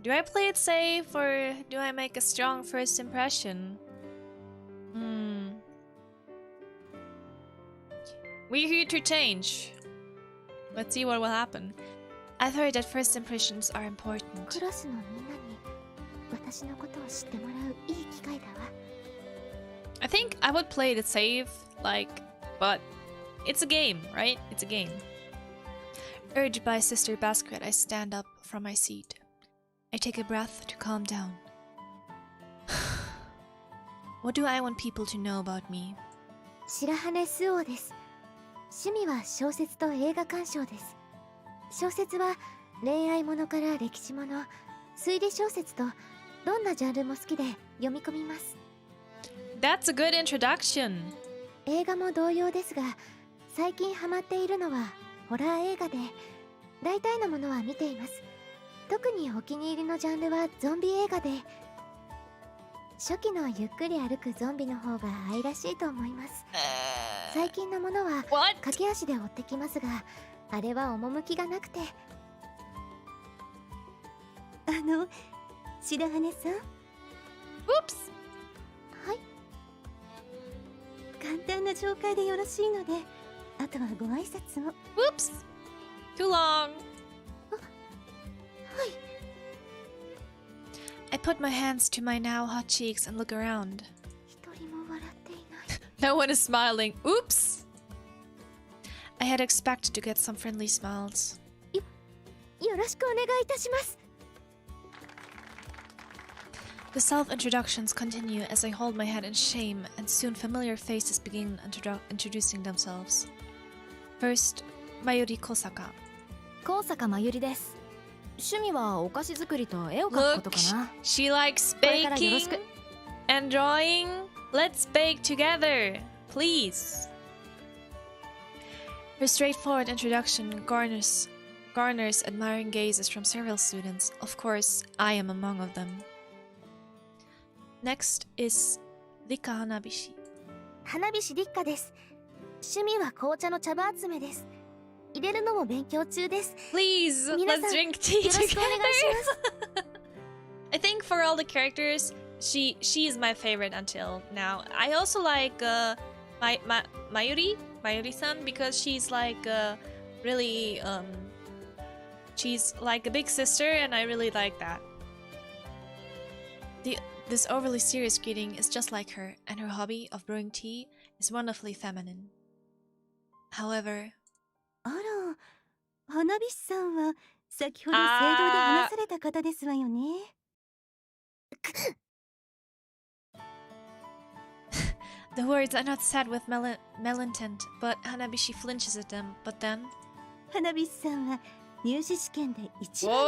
Do I play it safe or do I make a strong first impression? We're here to change. Let's see what will happen. I've heard that first impressions are important. クラスのみんなに私のことを知ってもらういい機会だわ。I think I would play it safe, like, but it's a game, right? It's a game. Urged by Sister Basquiat, I stand up from my seat. I take a breath to calm down. What do I want people to know about me? 白羽スオです。趣味は小説と映画鑑賞です。小説は恋愛ものから歴史もの、推理小説とどんなジャンルも好きで読み込みます。That's a good introduction. 映画も同様ですが、最近ハマっているのはホラー映画で、大体のものは見ています。特にお気に入りのジャンルはゾンビ映画で、初期のゆっくり歩くゾンビの方が愛らしいと思います。最近のものは駆け足で追ってきますが、あれは趣がなくて。白羽さん。Oops! はい。簡単な紹介でよろしいので、あとはご挨拶を。Whoops! Too long. はい。I put my hands to my now hot cheeks and look around. 一人も笑っていない。No one is smiling. Oops! I had expected to get some friendly smiles. よろしくお願いいたします。The self-introductions continue as I hold my head in shame, and soon familiar faces begin introducing themselves. First, Mayuri Kosaka. 高坂まゆりです。趣味はお菓子作りと絵を描くこと Look, かな。 she likes これからよろし baking く。 and drawing. Let's bake together, please. Her straightforward introduction garners admiring gazes from several students. Of course, I am among of them. Next is Rika Hanabishi. 花火師立花です。趣味は紅茶の茶葉集めです。入れるのも勉強中です。 Please, 皆 let's さん、 drink よ tea ろしくお願い together. します。I think for all the characters, she is my favorite until now. I also like Mayuri-san because she's like really she's like a big sister and I really like that. This overly serious greeting is just like her, and her hobby of brewing tea is wonderfully feminine. However, あら、花火師さんは先ほど聖堂で話された方ですわよね。the words are not said with malintent, but Hanabishi flinches at them. But then, 花火師さんは入試試験で一番の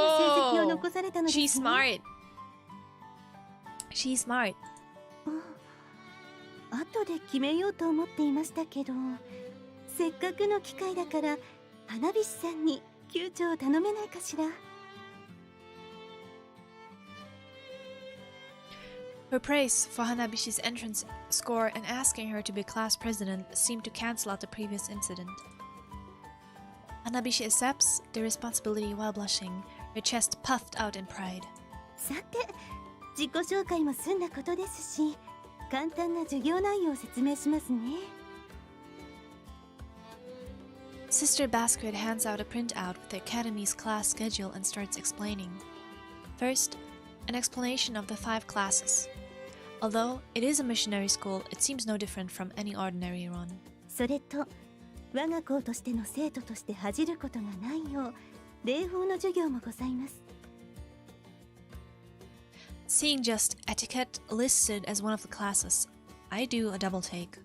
成績を残されたのですね。 she's smart. She's smart. 後で決めようと思っていましたけど、せっかくの機会だから花火師さんに級長を頼めないかしら。Her praise for Hanabishi's entrance score and asking her to be class president seemed to cancel out the previous incident. Hanabishi accepts the responsibility while blushing, her chest puffed out in pride. さて、自己紹介も済んだことですし、簡単な授業内容を説明しますね。Sister Basket hands out a printout with the Academy's class schedule and starts explaining. First, an explanation of the 5 classes. Although it is a missionary school, it seems no different from any ordinary one. それと、我が校としての生徒として恥じることがないよう、礼法の授業もございます。Seeing just etiquette listed as one of the classes, I do a double take.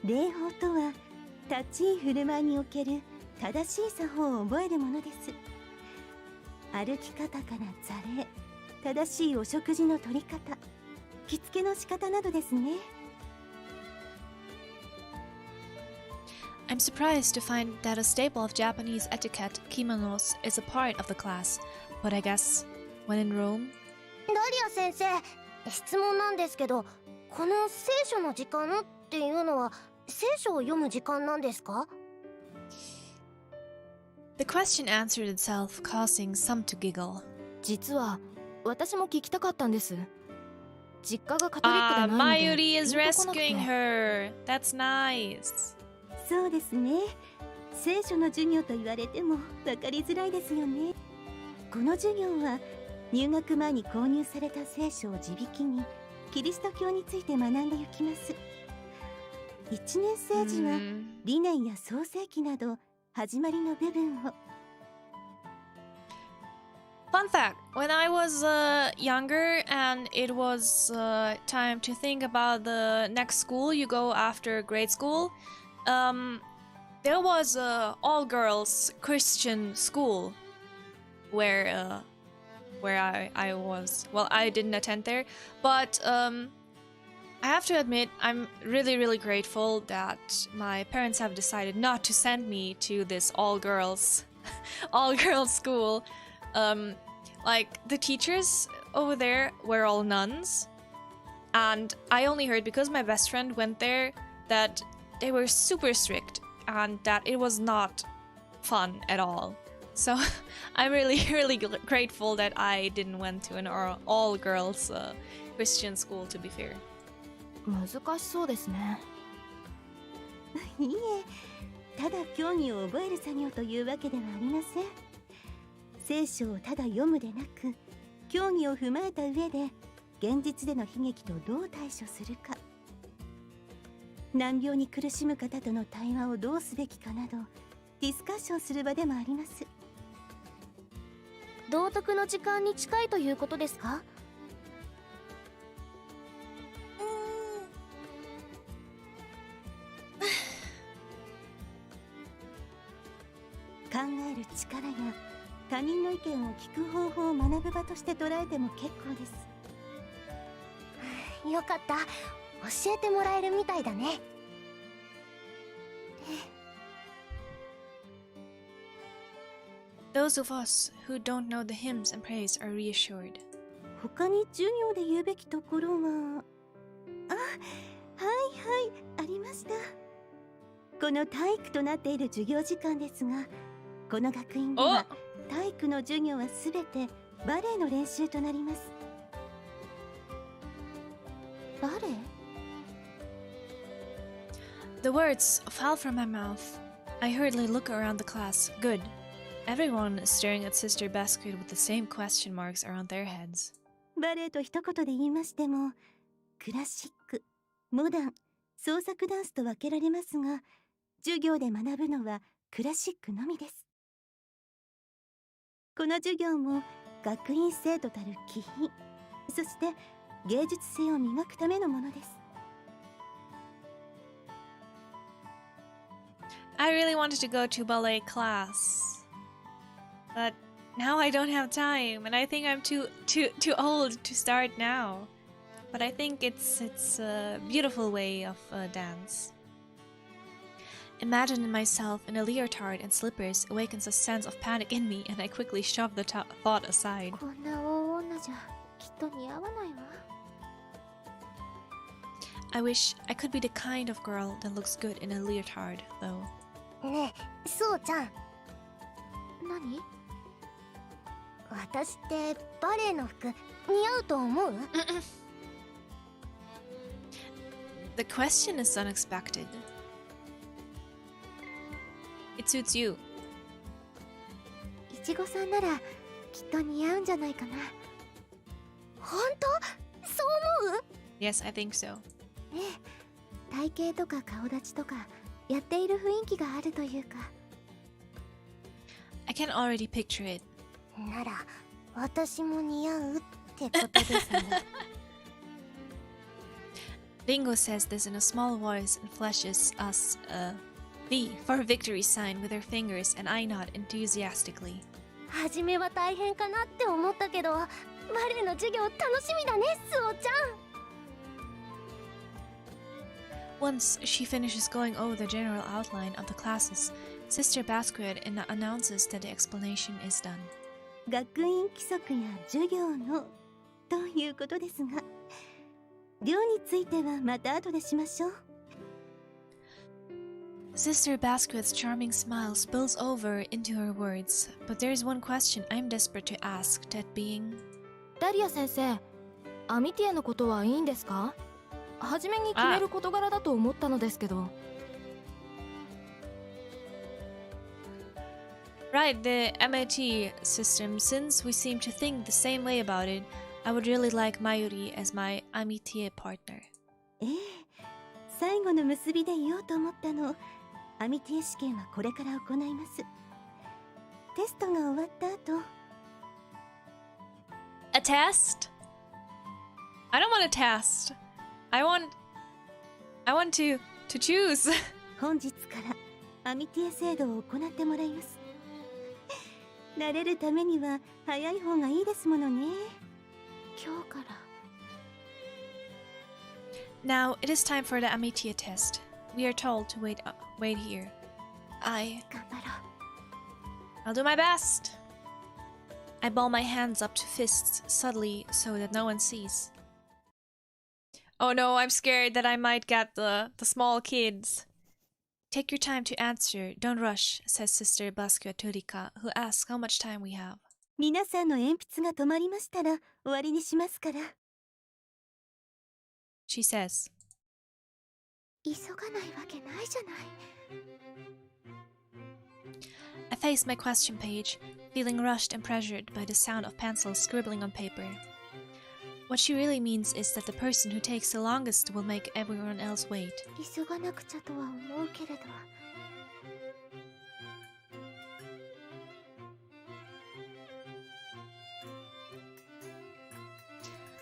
礼法とは、立ち居振る舞いにおける正しい作法を覚えるものです。歩き方から座礼、正しいお食事の取り方、着付けの仕方などですね。I'm surprised to find that a staple of Japanese etiquette, kimonos, is a part of the class, but I guess, when in Rome... ダリア先生、質問なんですけど、この聖書の時間っていうのは聖書を読む時間なんですか？ The question answered itself, causing some to giggle. 実は私も聞きたかったんです。実家がカトリックでないので Mayuri is rescuing her. That's nice. そうですね。聖書の授業と言われても分かりづらいですよね。この授業は入学前に購入された聖書を地引きにキリスト教について学んでいきます。1年生時は理念や創世記など始まりの部分を。Fun fact, when I was younger and it was time to think about the next school you go after grade school, there was a all-girls Christian school where I was. Well, I didn't attend there, but I have to admit I'm really grateful that my parents have decided not to send me to this all-girls school. Like the teachers over there were all nuns, and I only heard because my best friend went there that they were super strict and that it was not fun at all. So I'm really grateful that I didn't went to an all-girls Christian school, to be fair. 難しそうですね。いいえ、ただ教義を覚える作業というわけではありません。聖書をただ読むでなく、教義を踏まえた上で現実での悲劇とどう対処するか、難病に苦しむ方との対話をどうすべきかなどディスカッションする場でもあります。道徳の時間に近いということですか？考える力や他人の意見を聞く方法を学ぶ場として捉えても結構です。よかった、教えてもらえるみたいだね。Those of us who don't know the hymns and praise are reassured. 他に授業で言うべきところは、あ、はいありました。この体育となっている授業時間ですが、この学院では体育の授業はすべてバレエの練習となります。バレエ？ The words fell from my mouth. I hurriedly look around the class. Good. Everyone is staring at Sister Basket with the same question marks around their heads. バレエと一言で言いましても、クラシック、モダン、創作ダンスと分けられますが、授業で学ぶのはクラシックのみです。この授業も学院生徒たる気品、そして芸術性を磨くためのものです。I really wanted to go to ballet class, but now I don't have time, and I think I'm too old to start now. But I think it's a beautiful way of dance. Imagining myself in a leotard and slippers awakens a sense of panic in me, and I quickly shove the thought aside. こんな大女じゃきっと似合わないわ。I wish I could be the kind of girl that looks good in a leotard, though. ねえ、そうちゃん。何？私ってバレエの服似合うと思う？ The question is unexpected. It suits you. いちごさんならきっと似合うんじゃないかな。本当？そう思う？ Yes, I think so. ええ、体型とか顔立ちとかやっている雰囲気があるというか。I can already picture it. なら私も似合うってことですね。Ringo says this in a small voice and flashes us a V for victory sign with her fingers, and I nod enthusiastically. 初めは大変かなって思ったけど、バレエの授業楽しみだね、スオちゃん。Once she finishes going over the general outline of the classes, Sister Basquiat announces that the explanation is done. 学院規則や授業のということですが、量についてはまた後でしましょう。Sister Basquiat's charming smile spills over into her words, but there's one question I'm desperate to ask, that being... ダリア先生、アミティエのことはいいんですか？初めに決める事柄だと思ったのですけど。Right, the Amity system, since we seem to think the same way about it, I would really like Mayuri as my Amity partner. ええ、最後の結びで言おうと思ったの。アミティエ試験はこれから行います。テストが終わった後。A test? I don't want a test. I want to choose. 本日からアミティエ制度を行ってもらいます。慣れるためには早い方がいいですものね。今日から。Now it is time for the Amitia test. We are told to wait here. 頑張ろう。 I'll do my best. I ball my hands up to fists subtly so that no one sees. Oh no, I'm scared that I might get the small kids. Take your time to answer. Don't rush, says Sister Basquiat to Rika, who asks how much time we have. 皆さんの鉛筆が止まりましたら終わりにしますから。She says. 急がないわけないじゃない。I face my question page, feeling rushed and pressured by the sound of pencils scribbling on paper. What she really means is that the person who takes the longest will make everyone else wait. 急がなくちゃとは思うけれど。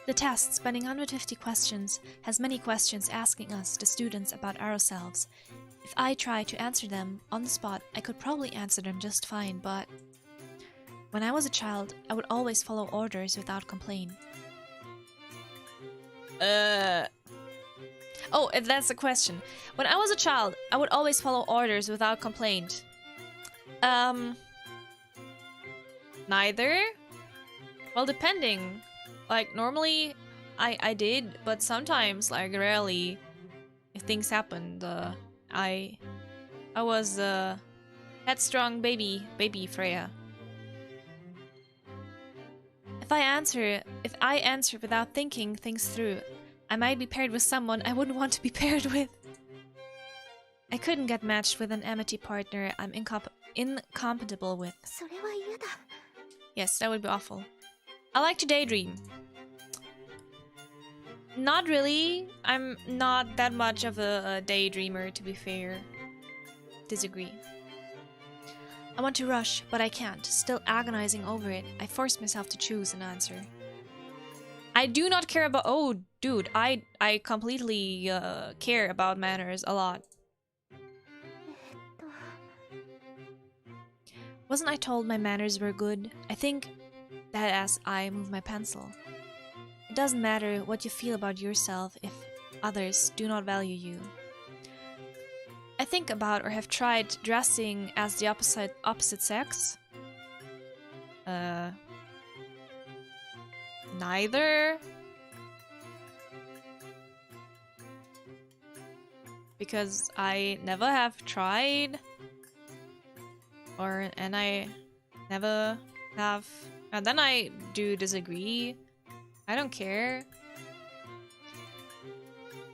The test, spanning 150 questions, has many questions asking us, the students, about ourselves. If I try to answer them on the spot, I could probably answer them just fine, but... When I was a child, I would always follow orders without complaint. Oh, that's the question. When I was a child, I would always follow orders without complaint. Neither? Well, depending. Like, normally, I did, but sometimes, like, rarely, if things happened, I was a headstrong baby Freya. If I answer without thinking things through, I might be paired with someone I wouldn't want to be paired with. I couldn't get matched with an Amity partner I'm incompatible with. それは嫌だ。 Yes, that would be awful. I like to daydream. Not really. I'm not that much of a daydreamer, to be fair. Disagree. I want to rush, but I can't. Still agonizing over it, I force myself to choose an answer. I do not care about... Oh, dude, I completely care about manners a lot. Wasn't I told my manners were good? I think that as I move my pencil. It doesn't matter what you feel about yourself if others do not value you. I think about or have tried dressing as the opposite sex. Neither. because I never have tried, and I never have, and then I do disagree. I don't care.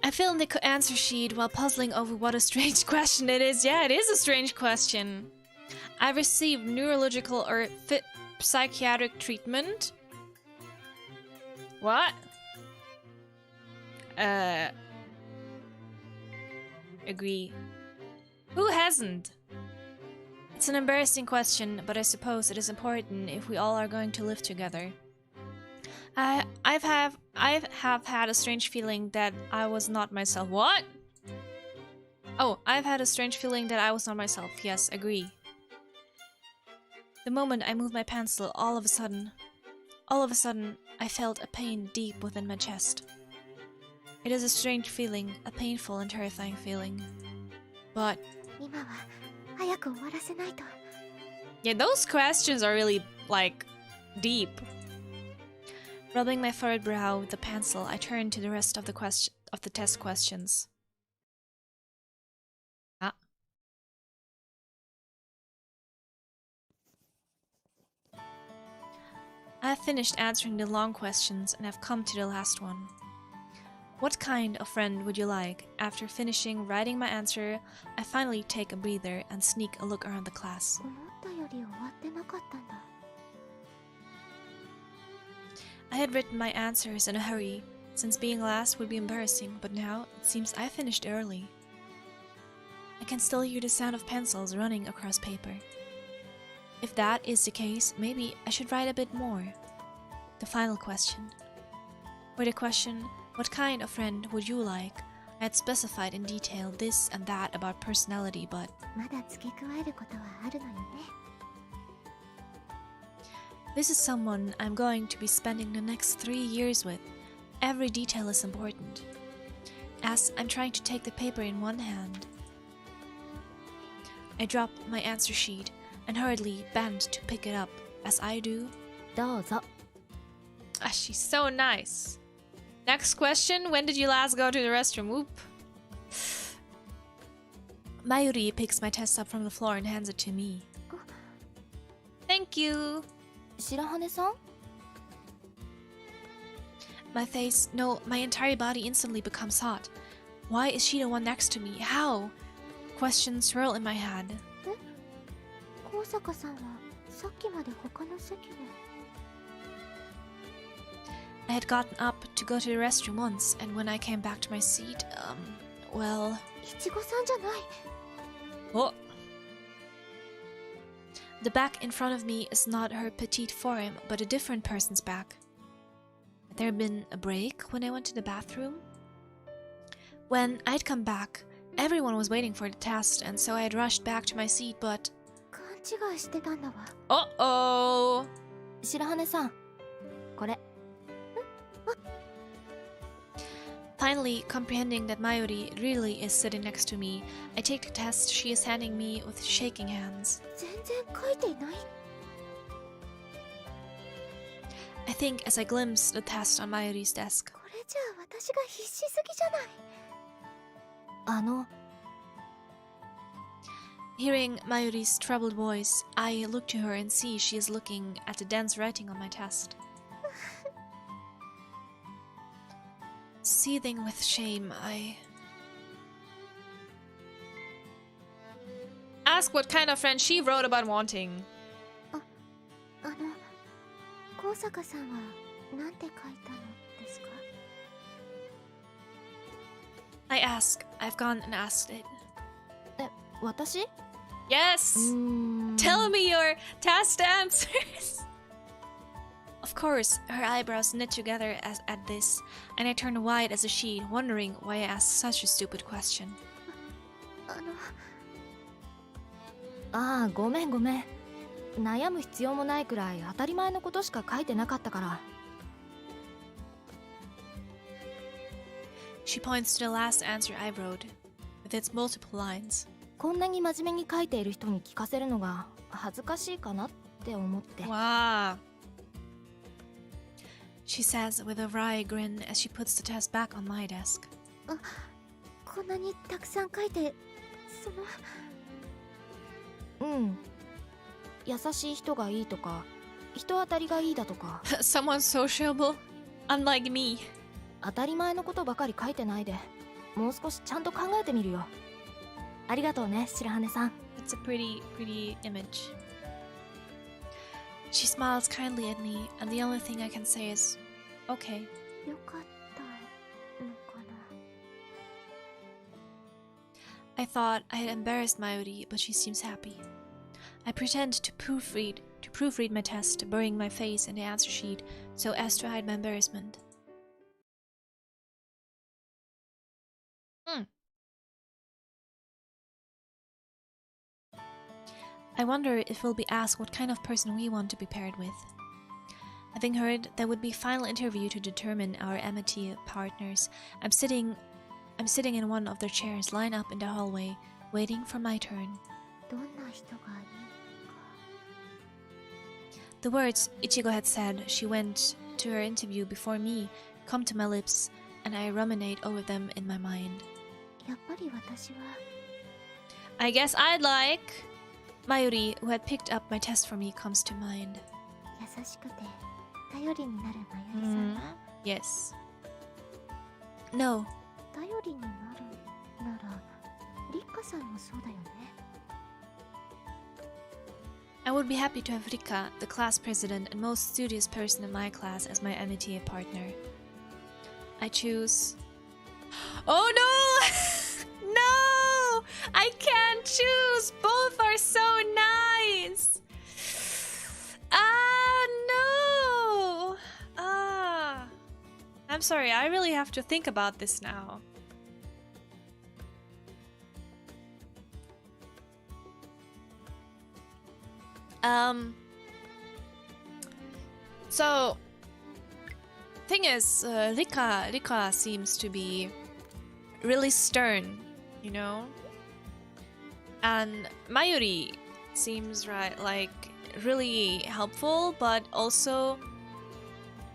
I filled in the answer sheet while puzzling over what a strange question it is. Yeah, it is a strange question. I received neurological or psychiatric treatment. What? Agree. Who hasn't? It's an embarrassing question, but I suppose it is important if we all are going to live together. I've had a strange feeling that I was not myself. What? Oh, I've had a strange feeling that I was not myself. Yes, agree. The moment I moved my pencil, all of a sudden, I felt a pain deep within my chest. It is a strange feeling, a painful and terrifying feeling. But yeah, those questions are really, like, deep. Rubbing my furrowed brow with the pencil, I turned to the rest of the test questions. I have finished answering the long questions and have come to the last one. What kind of friend would you like? After finishing writing my answer, I finally take a breather and sneak a look around the class. I had written my answers in a hurry, since being last would be embarrassing, but now it seems I finished early. I can still hear the sound of pencils running across paper. If that is the case, maybe I should write a bit more. The final question. For the question, what kind of friend would you like? I had specified in detail this and that about personality, but this is someone I'm going to be spending the next 3 years with. Every detail is important. As I'm trying to take the paper in one hand, I drop my answer sheet and hurriedly bend to pick it up. As I do, she's so nice. Next question, when did you last go to the restroom? Oop. Mayuri picks my test up from the floor and hands it to me. Thank you. My face, no, my entire body instantly becomes hot. Why is she the one next to me? How? Questions swirl in my head. I had gotten up to go to the restroom once, and when I came back to my seat, well... Oh. The back in front of me is not her petite form, but a different person's back. Had there been a break when I went to the bathroom? When I'd come back, everyone was waiting for the test, and so I had rushed back to my seat, but... Uh-oh! Finally, comprehending that Mayuri really is sitting next to me, I take the test she is handing me with shaking hands. I think as I glimpse the test on Mayuri's desk. Hearing Mayuri's troubled voice, I look to her and see she is looking at the dense writing on my test. Seething with shame, I ask what kind of friend she wrote about wanting. I ask. I've gone and asked it. Yes! Tell me your test answers! Of course, her eyebrows knit together at this, and I turned white as a sheet, wondering why I asked such a stupid question. ごめん。悩む必要もないくらい当たり前のことしか書いてなかったから。She points to the last answer I wrote, with its multiple lines. こんなに真面目に書いている人に聞かせるのが恥ずかしいかなって思って。Wow. She says with a wry grin as she puts the test back on my desk. ここんなにたくさん書いて、優しい人がいいとか、人当たりがいいだとか。Someone sociable, unlike me. 当たり前のことばかり書いてないで、もう少しちゃんと考えてみるよ。ありがとうね、白羽さん。It's a pretty image. She smiles kindly at me, and the only thing I can say is, okay. よかったのかな。I thought I had embarrassed Mayuri, but she seems happy. I pretend to proofread my test, burying my face in the answer sheet so as to hide my embarrassment. I wonder if we'll be asked what kind of person we want to be paired with. Having heard there would be final interview to determine our Amity partners, I'm sitting in one of their chairs, lined up in the hallway, waiting for my turn. どんな人がいいか。 The words Ichigo had said she went to her interview before me come to my lips, and I ruminate over them in my mind. やっぱり私は I guess I'd like... Mayuri, who had picked up my test for me, comes to mind. 優しくて頼りになるまゆりさん。 Yes. No. 頼りになるならリッカさんもそうだよね。 I would be happy to have Rika, the class president and most studious person in my class, as my Amity partner. I choose... Oh no! No! I can't choose! Both are so nice! No! I'm sorry, I really have to think about this now. So, thing is, Rika seems to be really stern, you know? And Mayuri seems like really helpful, but also,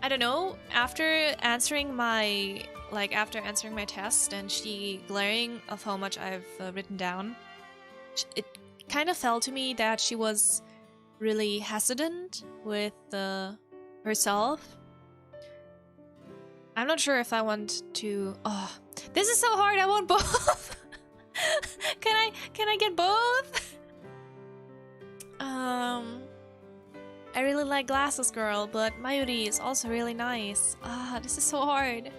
I don't know, after answering my test and she glaring of how much I've written down, it kind of felt to me that she was really hesitant with herself. I'm not sure if I want to... Oh, this is so hard. I want both. Can I get both? I really like Glasses Girl, but Mayuri is also really nice. This is so hard.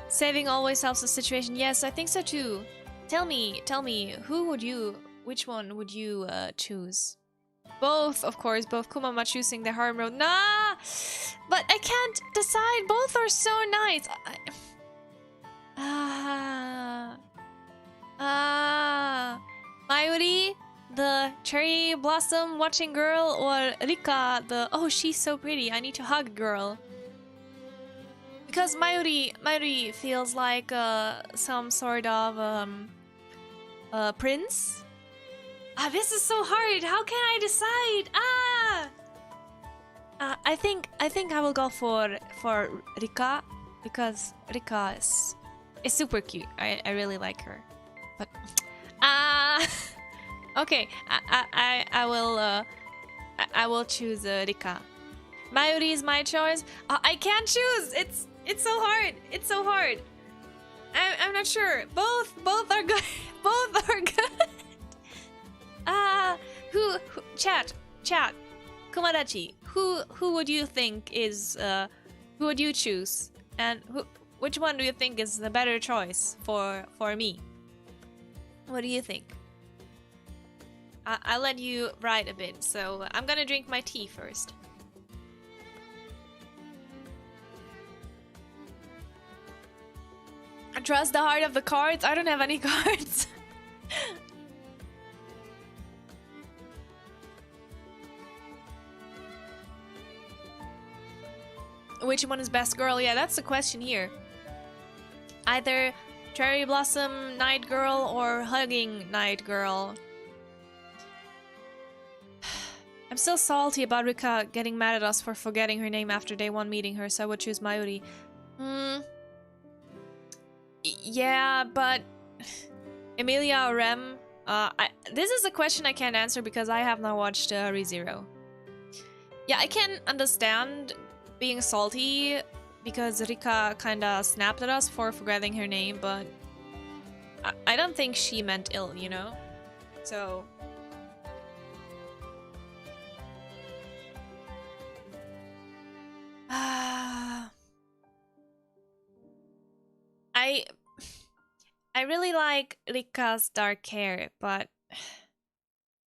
Saving always helps the situation. Yes, I think so too. Tell me, which one would you choose? Both, of course, both Kumama choosing the hard road. Nah! But I can't decide. Both are so nice. Mayuri, the cherry blossom watching girl, or Rika, the oh she's so pretty, I need to hug girl. Because Mayuri feels like some sort of prince. This is so hard. How can I decide? I think I will go for Rika, because Rika is super cute. I really like her. But okay, I will choose Rika. Mayuri is my choice. I can't choose. It's so hard. It's so hard. I'm not sure. Both are good. Both are good. Who chat Kumadachi, who would you think is who would you choose, and which one do you think is the better choice for me? What do you think? I'll let you write a bit, so I'm gonna drink my tea first. Trust the heart of the cards. I don't have any cards. Which one is best girl? Yeah, that's the question here. Either Cherry Blossom Night Girl or Hugging Night Girl. I'm still salty about Rika getting mad at us for forgetting her name after day 1 meeting her, so I would choose Mayuri. Yeah, but Emilia or Rem? This is a question I can't answer because I have not watched ReZero. Yeah, I can understand being salty because Rika kinda snapped at us for forgetting her name, but I don't think she meant ill, you know? So... I really like Rika's dark hair, but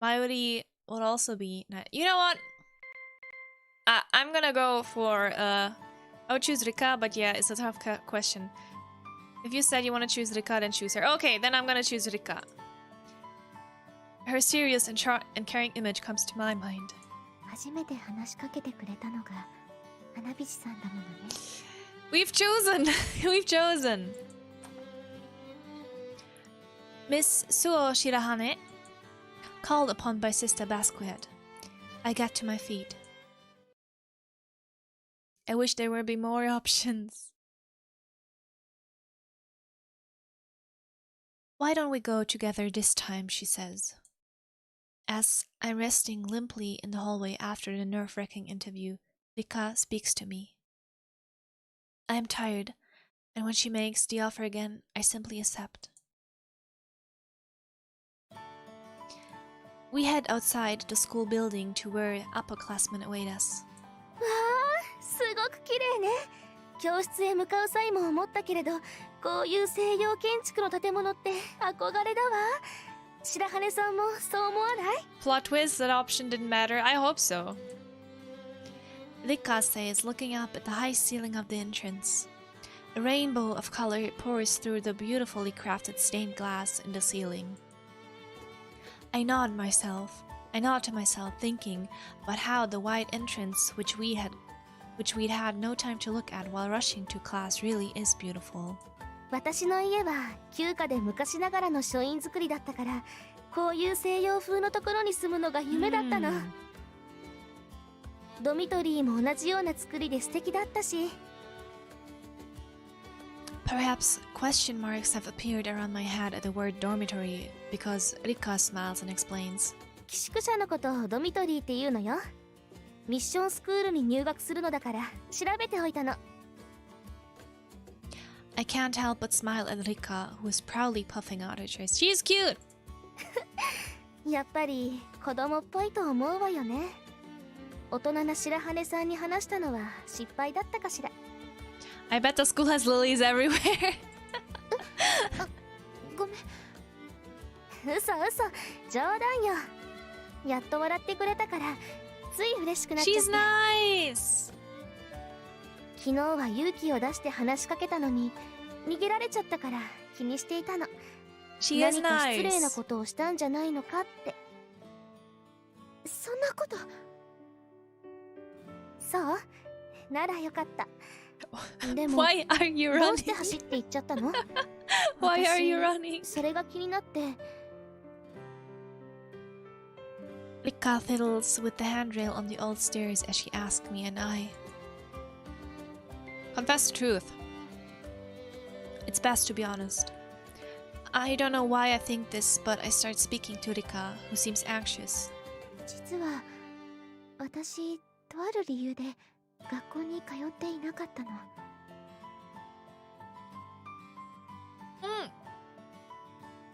Mayuri would also be nice. You know what? I'm gonna go for I would choose Rika, but yeah, it's a tough question. If you said you want to choose Rika, then choose her. Okay, then I'm gonna choose Rika. Her serious and caring image comes to my mind. We've chosen! We've chosen! Miss Suo Shirahane, called upon by Sister Basquiat. I get to my feet. I wish there would be more options. Why don't we go together this time, she says. As I'm resting limply in the hallway after the nerve-wracking interview, Rika speaks to me. I am tired, and when she makes the offer again, I simply accept. We head outside the school building to where upperclassmen await us. わあ、すごく綺麗ね。教室へ向かう際も思ったけれど、こういう西洋建築の建物って憧れだわ。白羽さんもそう思わない？ Plot twist, that option didn't matter. I hope so. Rika says, looking up at the high ceiling of the entrance. A rainbow of color pours through the beautifully crafted stained glass in the ceiling. I nod to myself, thinking about how the wide entrance which we'd had no time to look at while rushing to class really is beautiful. 私の家は旧家で昔ながらの書院造りだったから、こういう西洋風のところに住むのが夢だったの。ドミトリーも同じような作りで素敵だったし。Perhaps question marks have appeared around my head at the word dormitory because Rika smiles and explains. 寄宿舎のことをドミトリーって言うのよ。ミッションスクールに入学するのだから調べておいたの。I can't help but smile at Rika, who is proudly puffing out her chest. She's cute! やっぱり子供っぽいと思うわよね。大人な白羽さんに話したのは失敗だったかしら。I bet the school has lilies everywhere. ごめん。嘘嘘、冗談よ。やっと笑ってくれたからつい嬉しくなっちゃって。 She's nice! 昨日は勇気を出して話しかけたのに逃げられちゃったから気にしていたの。She is 何か失礼 nice. なことをしたんじゃないのかって。そんなこと。そうならよかった。でも Why are you どうして running? 走って行っちゃったの？ Why are you 私 running? それが気になって。Rika fiddles with the handrail on the old stairs as she asks me, and I confess the truth. It's best to be honest. I don't know why I think this, but I start speaking to Rika, who seems anxious. 実は私とある理由で学校に通っていなかったの。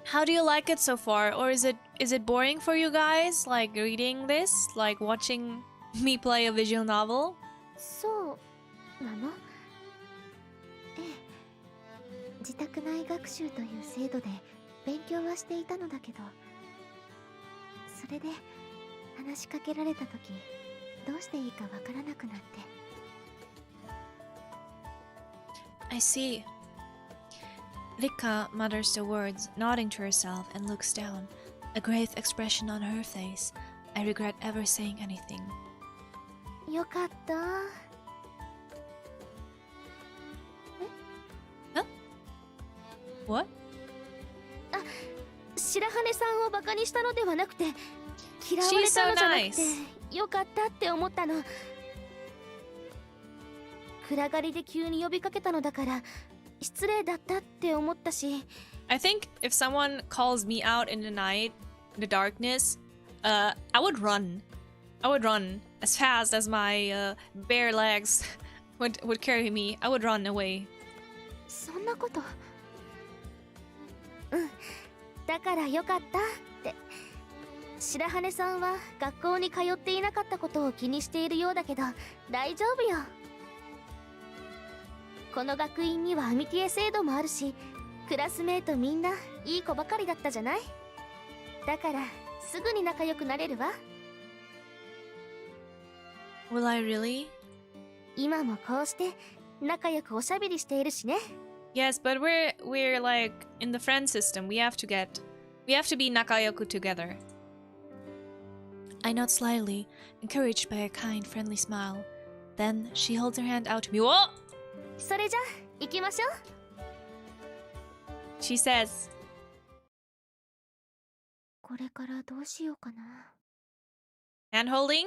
How do you like it so far? Or is it boring for you guys? Like reading this? Like watching me play a visual novel? そうなの？ええ。自宅内学習という制度で勉強はしていたのだけど、それで話しかけられた時どうしていいかわからなくなって。I see. Rika mutters the words, nodding to herself, and looks down, a grave expression on her face. I regret ever saying anything. よかった。What? あ、白羽さんをバカにしたのではなくて、嫌われたのじゃなくて、よかったって思ったの。暗がりで急に呼びかけたのだから失礼だったって思ったし。I think if someone calls me out in the night, in the darkness, I would run. I would run as fast as my bare legs would carry me. I would run away. そんなこと。うん。だからよかったって。白羽さんは学校に通っていなかったことを気にしているようだけど大丈夫よ。この学院にはアミティエ制度もあるし、クラスメートみんないい子ばかりだったじゃない。だからすぐに仲良くなれるわ。Will I really? 今もこうして仲良くおしゃべりしているしね。Yes, but we're like in the friend system. We have to be nakayoku together. I nod slightly, encouraged by a kind, friendly smile. Then she holds her hand out to me. Whoa! それじゃ行きましょう。She says, これからどうしようかな。hand holding?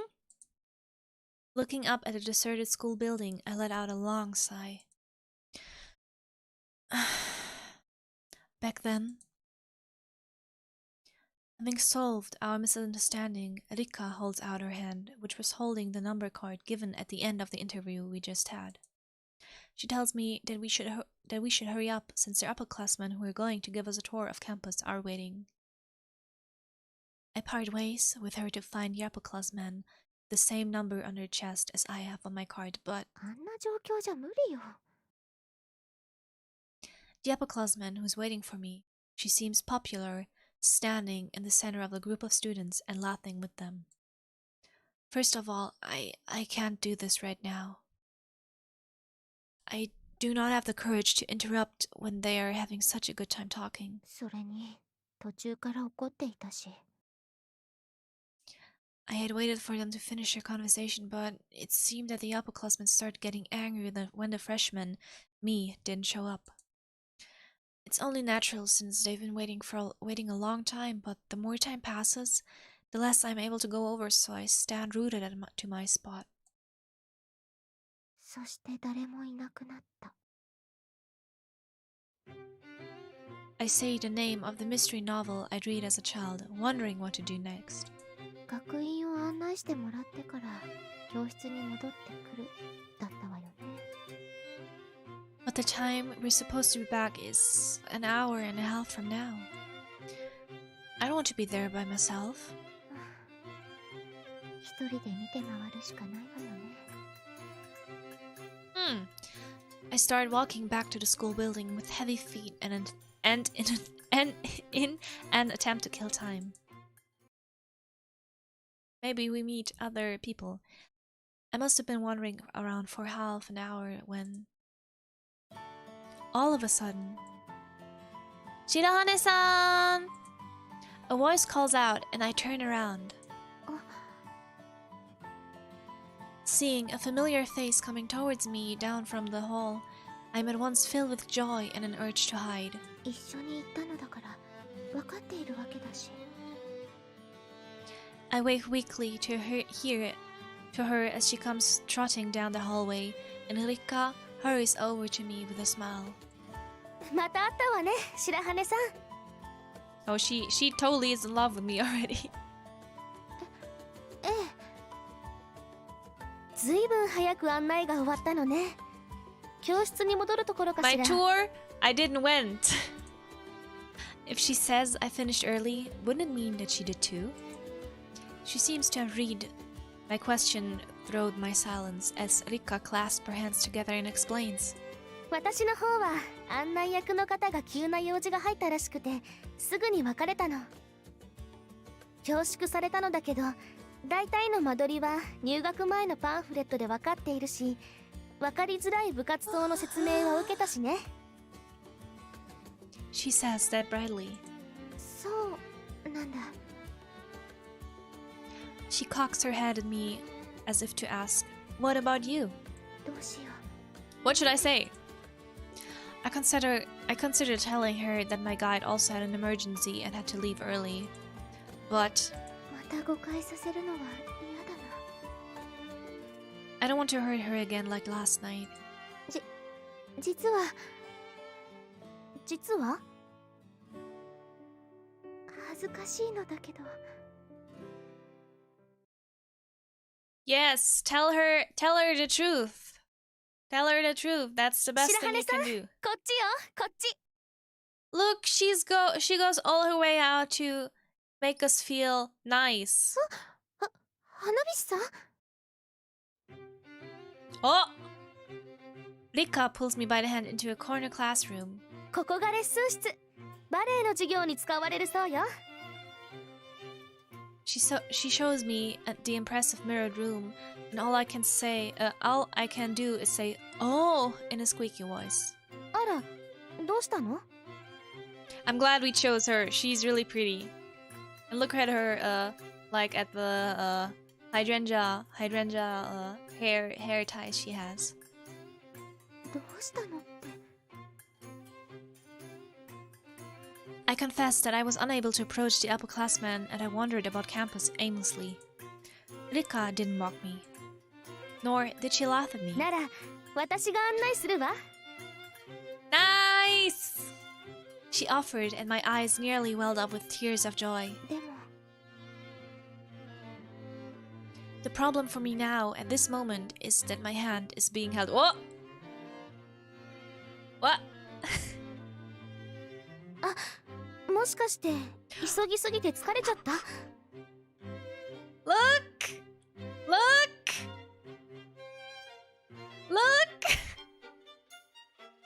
Looking up at the deserted school building, I let out a long sigh. Back then, having solved our misunderstanding, Rika holds out her hand, which was holding the number card given at the end of the interview we just had. She tells me that we should hurry up since the upperclassmen who are going to give us a tour of campus are waiting. I part ways with her to find the upperclassmen, the same number on her chest as I have on my card, but あんな状況じゃ無理よ。the upperclassman who's waiting for me, she seems popular, standing in the center of a group of students and laughing with them. First of all, I can't do this right now. I do not have the courage to interrupt when they are having such a good time talking. それに途中から怒っていたし。I had waited for them to finish their conversation, but it seemed that the upperclassmen started getting angry when the freshman, me, didn't show up. It's only natural since they've been waiting a long time, but the more time passes, the less I'm able to go over, so I stand rooted to my spot. そして誰もいなくなった。I say the name of the mystery novel I'd read as a child, wondering what to do next. 学院を案内してもらってから教室に戻ってくるだったわよね。But the time we're supposed to be back is an hour and a half from now. I don't want to be there by myself. 一人で見て回るしかないわよね。I started walking back to the school building with heavy feet and in an attempt to kill time. Maybe we meet other people. I must have been wandering around for half an hour when all of a sudden, Shirahane-san! A voice calls out and I turn around. Seeing a familiar face coming towards me down from the hall, I'm at once filled with joy and an urge to hide. 一緒に行ったのだから分かっているわけだし。I wake weakly to her as she comes trotting down the hallway, and Rika hurries over to me with a smile. また会ったわね、白羽さん。Oh, she totally is in love with me already. ええ。ずいぶん早く案内が終わったのね。教室に戻るところかしら。My tour? I didn't went. If she says I finished early, wouldn't it mean that she did too? She seems to have read my question through my silence as Rika clasps her hands together and explains. 私の方は案内役の方が急な用事が入ったらしくてすぐに別れたの。恐縮されたのだけど、大体の間取りは入学前のパンフレットで分かっているし、分かりづらい部活動の説明は受けたしね。She says that brightly. そうなんだ。She cocks her head at me as if to ask, "What about you?" どうしよう。 What should I say? I considered telling her that my guide also had an emergency and had to leave early. But また誤解させるのは嫌だな。I don't want to hurt her again like last night. 実は恥ずかしいのだけど。 Yes, tell her the truth. Tell her the truth. That's the best thing you can do. こっちよ、こっち。 Look, she goes all her way out to make us feel nice. 花火師さん。 Oh! Rika pulls me by the hand into a corner classroom. ここがレッスン室。バレエの授業に使われるそうよ。 She shows me the impressive mirrored room, and all I can do is say "Oh" in a squeaky voice. あら、どうしたの？ I'm glad we chose her. She's really pretty. And look at her, like at the hydrangea hair ties she has. どうしたのって。 I confessed that I was unable to approach the upperclassmen and I wandered about campus aimlessly. Rika didn't mock me. Nor did she laugh at me. なら、私が案内するわ。 Nice! She offered and my eyes nearly welled up with tears of joy. でも、 The problem for me now at this moment is that my hand is being held. What? What? もしかして急ぎすぎて疲れちゃった？ Look!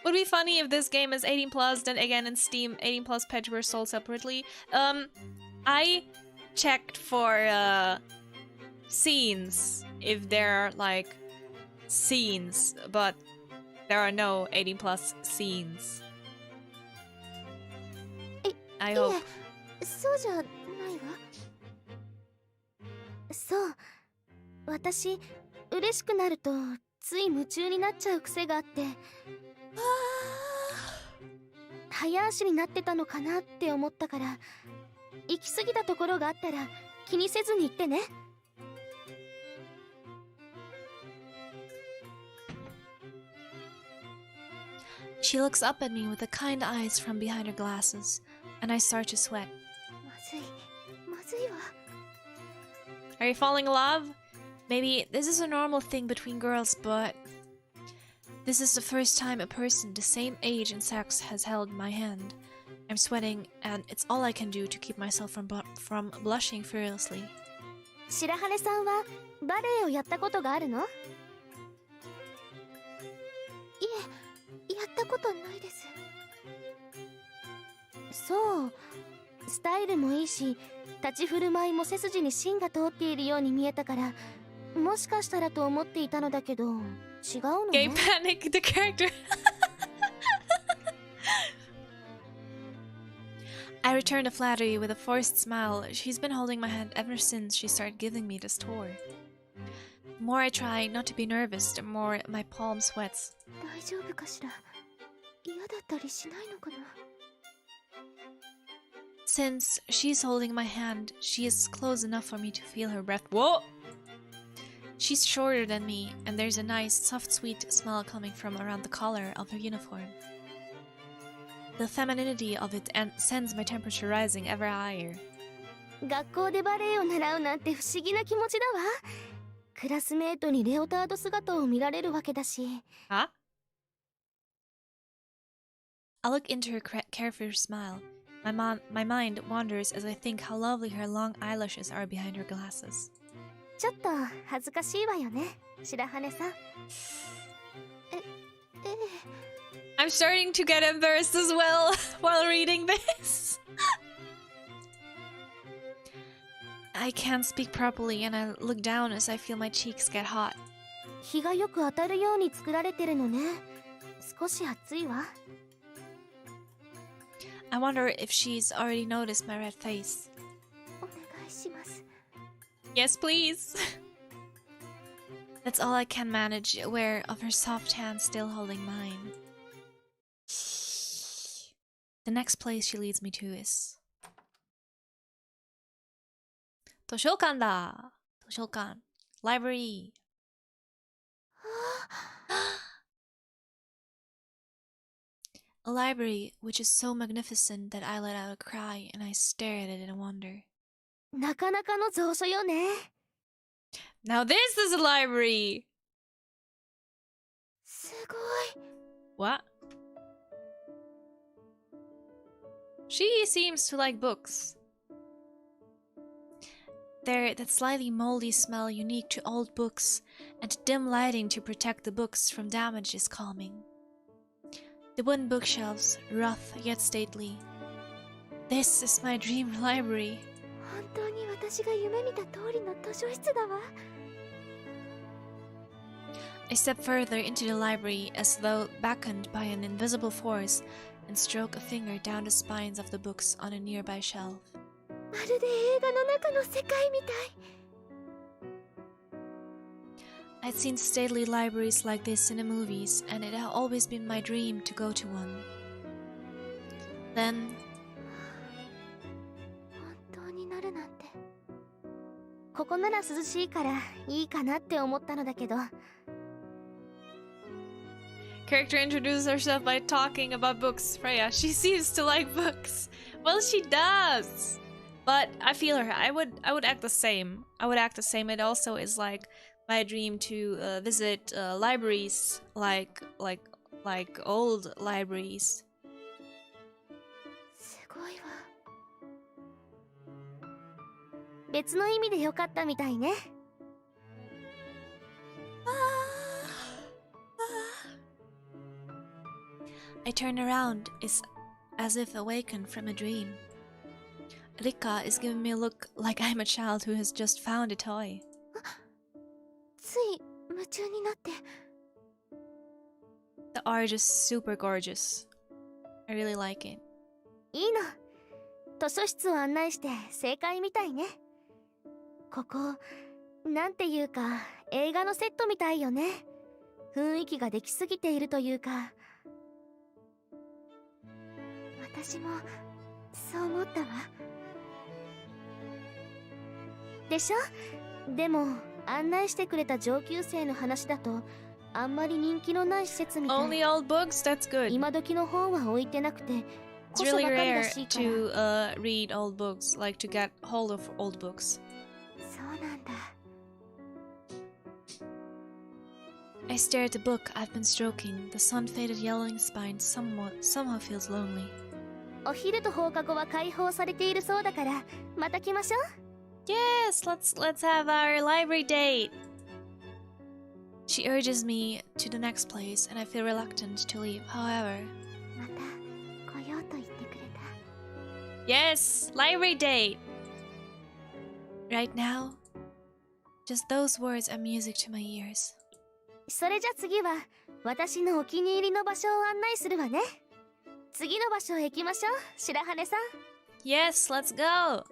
Would be funny if this game is 18 plus, then again in Steam 18 plus patch were sold separately. I checked for scenes, if there are like scenes, but there are no 18 plus scenes. I hope. そうじゃないわ。そう、私嬉しくなるとつい夢中になっちゃう癖があって、早足になってたのかなって思ったから、行き過ぎたところがあったら気にせずに言ってね。 She looks up at me with the kind eyes from behind her glasses, and I start to sweat. まずいわ。 Are you falling in love? Maybe this is a normal thing between girls, but this is the first time a person the same age and sex has held my hand. I'm sweating, and it's all I can do to keep myself from blushing furiously. 白羽さんはバレエをやったことがあるの？いえ、やったことないです。そう、スタイルもいいし、立ち振る舞いも背筋に芯が通っているように見えたから、もしかしたらと思っていたのだけど、違うのね。Gay panic, the character. I returned the flattery with a forced smile. She's been holding my hand ever since she started giving me this tour. The more I try not to be nervous, the more my palm sweats. 大丈夫かしら？嫌だったりしないのかな？ Since she's holding my hand, she is close enough for me to feel her breath. Whoa! She's shorter than me, and there's a nice, soft, sweet smell coming from around the collar of her uniform. The femininity of it sends my temperature rising ever higher. 学校でバレエを習うなんて不思議な気持ちだわ。クラスメートにレオタード姿を見られるわけだし。Huh? I look into her carefree smile. My mind wanders as I think how lovely her long eyelashes are behind her glasses. ちょっと恥ずかしいわよね、白羽さん。I'm starting to get embarrassed as well while reading this. I can't speak properly and I look down as I feel my cheeks get hot. 日がよく当たるように作られてるのね。少し暑いわ。I wonder if she's already noticed my red face. お願いします。 Yes, please. That's all I can manage, aware of her soft hand still holding mine. The next place she leads me to is 図書館だ。図書館 Library A library which is so magnificent that I let out a cry and I stare at it in wonder. なかなかの蔵書よね。 Now this is a library! すごい。 What? She seems to like books. There, that slightly moldy smell unique to old books and dim lighting to protect the books from damage is calming. The wooden bookshelves, rough yet stately. This is my dream library. 本当に私が夢見た通りの図書室だわ。 I step further into the library as though beckoned by an invisible force and stroke a finger down the spines of the books on a nearby shelf. まるで映画の中の世界みたい。 I'd seen stately libraries like this in the movies, and it had always been my dream to go to one. Then, 本当になるなんて。ここなら涼しいからいいかなって思ったのだけど。 character introduces herself by talking about books. Freya, she seems to like books. Well, she does. But I feel her. I would act the same. I would act the same. It also is like my dream to visit libraries, like old libraries. すごいわ。別の意味でよかったみたいね。 I turn around, as if awakened from a dream. Rika is giving me a look like I'm a child who has just found a toy. つい夢中になって。 The art is super gorgeous. I really like it. いいの。図書室を案内して正解みたいね。ここ、なんていうか映画のセットみたいよね。雰囲気ができすぎているというか。 私もそう思ったわ。でしょ？でも案内してくれた上級生の話だとあんまり人気のない施設みたい。 Only old books? That's good. 今時の本は置いてなくて、 It's really rare to read old books, like to get hold of old books. そうなんだ。 I stare at the book I've been stroking. The sun-faded yellowing spine somehow feels lonely. お昼と放課後は開放されているそうだから、また来ましょう。 Yes, let's have our library date. She urges me to the next place, and I feel reluctant to leave. However, また来ようと言ってくれた。 yes, library date. Right now, just those words are music to my ears. それじゃ次は私のお気に入りの場所を案内するわね。次の場所へ行きましょう、白羽さん。 Yes, let's go.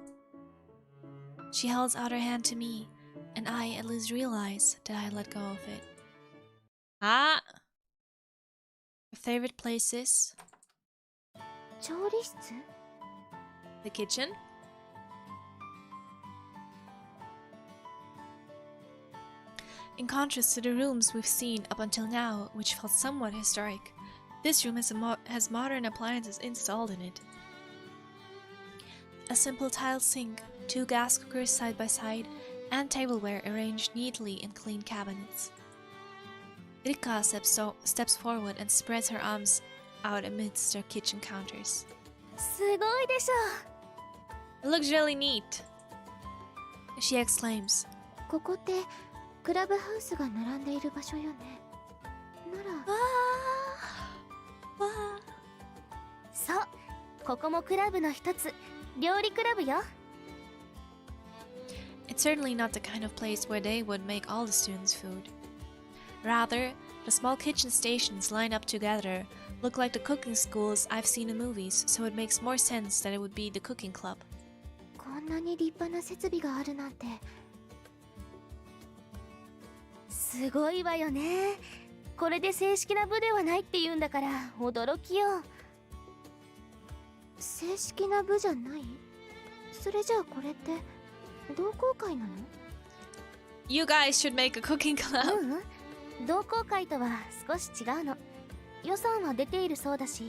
She holds out her hand to me, and I at least realize that I let go of it. Ah! Your favorite places? 調理室？ The kitchen? In contrast to the rooms we've seen up until now, which felt somewhat historic, this room has modern appliances installed in it. A simple tiled sink, 2 gas cookers side by side, and tableware arranged neatly in clean cabinets. Rika steps forward and spreads her arms out amidst their kitchen counters. すごいでしょ。 It looks really neat. She exclaims. ここってクラブハウスが並んでいる場所よね。なら。そう、ここもクラブの一つ、料理クラブよ。 It's certainly not the kind of place where they would make all the students' food. Rather, the small kitchen stations lined up together look like the cooking schools I've seen in movies, so it makes more sense that it would be the cooking club. こんなに立派な設備があるなんて。すごいわよね。これで正式な部ではないって言うんだから驚きよ。正式な部じゃない？それじゃあこれって同好会なの？ You guys should make a cooking club. 同好会とは少し違うの。予算は出ているそうだし。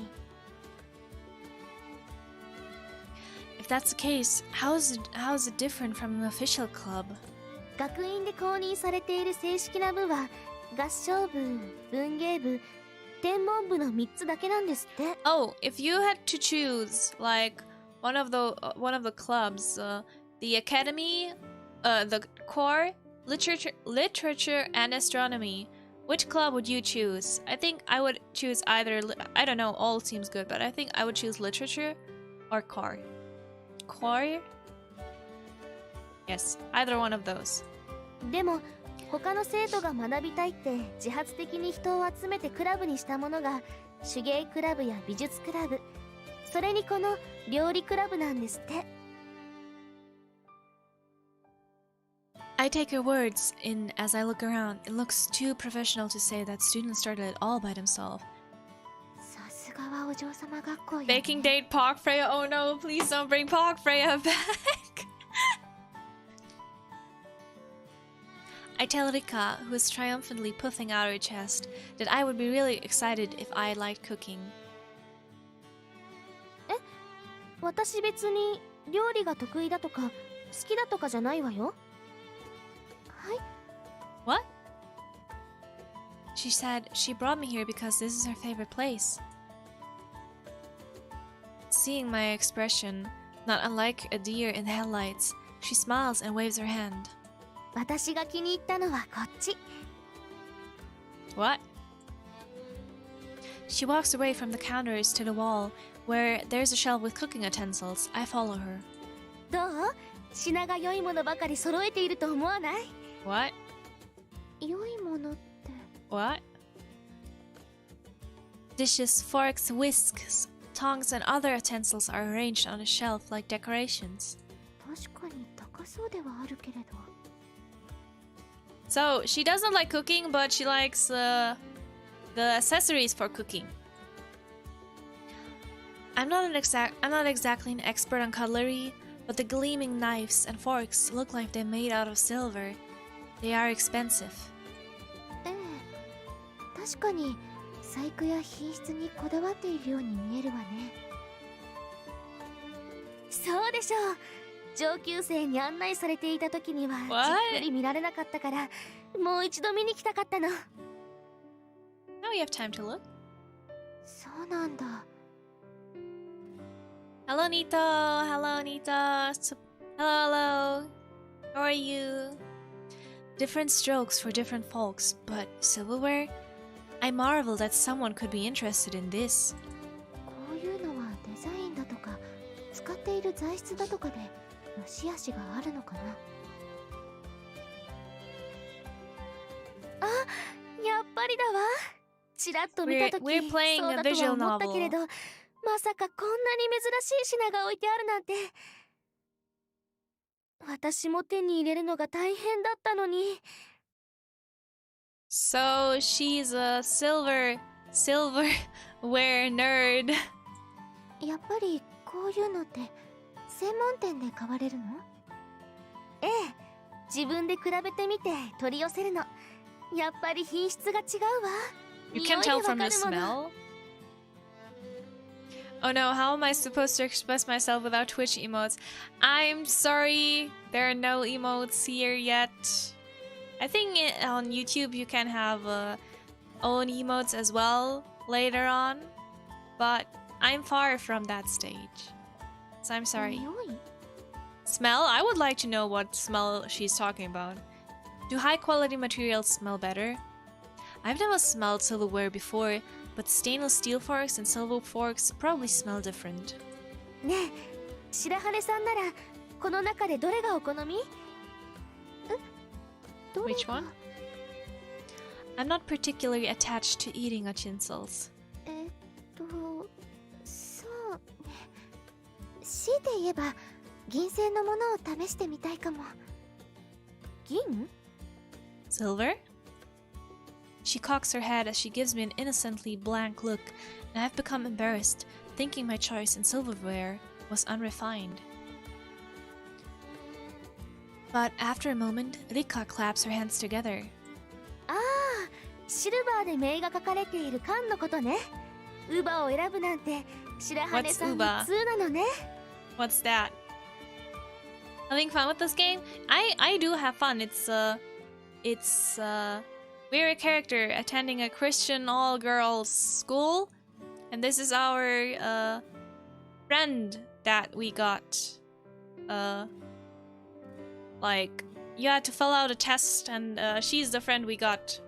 If that's the case, how is it different from an official club? 学院で公認されている正式な部は合唱部、文芸部、天文部の3つだけなんですって。Oh, if you had to choose like one of the clubs, the academy, the core, literature and astronomy, which club would you choose? I think I would choose either. I don't know, all seems good, but I think I would choose literature or core. Core? Yes, either one of those. でも他の生徒が学びたいって自発的に人を集めてクラブにしたものが手芸クラブや美術クラブ、それにこの料理クラブなんですって。I take your words in as I look around. It looks too professional to say that students started it all by themselves. さすがはお嬢様学校よね。 Baking date Park Freya. Oh no, please don't bring Park Freya back. I tell Rika, who is triumphantly puffing out her chest, that I would be really excited if I liked cooking. え、私別に料理が得意だとか好きだとかじゃないわよ。はい。 What? She said she brought me here because this is her favorite place. Seeing my expression, not unlike a deer in the headlights, she smiles and waves her hand. 私が気に入ったのはこっち。 What? She walks away from the counters to the wall, where there's a shelf with cooking utensils. I follow her. どう？品が良いものばかり揃えていると思わない？ What? 良いものって。What? Dishes, forks, whisks, tongs, and other utensils are arranged on a shelf like decorations. 確かに高そうではあるけれど。 So she doesn't like cooking, but she likes the accessories for cooking. I'm not exactly an expert on cutlery, but the gleaming knives and forks look like they're made out of silver. They are expensive. ええ、確かに細工や品質にこだわっているように見えるわね。そうでしょう。 上級生に案内されていた時にはじっくり見られなかったからもう一度見に来たかったの。 Now we have time to look. そうなんだ。 Hello, Nito. Hello, Nito. Hello. How are you? Different strokes for different folks, but silverware? I marvel that someone could be interested in this. こういうのはデザインだとか使っている材質だとかで 良し悪しがあるのかな。あ、やっぱりだわ。ちらっと見たとき、そうだとは思ったけれど、まさかこんなに珍しい品が置いてあるなんて。私も手に入れるのが大変だったのに。So she's a silverware nerd. やっぱりこういうのって 専門店で買われるの？ええ、自分で比べてみて取り寄せるの。やっぱり品質が違うわ。You can tell from the smell. Oh no, how am I supposed to express myself without Twitch emotes? I'm sorry, there are no emotes here yet. I think on YouTube you can have own emotes as well later on, but I'm far from that stage. So I'm sorry. Smell? I would like to know what smell she's talking about. Do high quality materials smell better? I've never smelled silverware before, but stainless steel forks and silver forks probably smell different. ねえ、白羽さんならこの中でどれがお好み？どれ Which one? I'm not particularly attached to eating utensils. そうね。強いて言えば銀製のものを試してみたいかも。銀？ Silver? She cocks her head as she gives me an innocently blank look, and I've become embarrassed, thinking my choice in silverware was unrefined. But after a moment, Rika claps her hands together. ああ、シルバーで名が書かれている缶のことね。ウバを選ぶなんて白羽さん普通なのね。 What's that? Having fun with this game? I do have fun. We're a character attending a Christian all-girls school, and this is our friend that we got. Like, you had to fill out a test, and she's the friend we got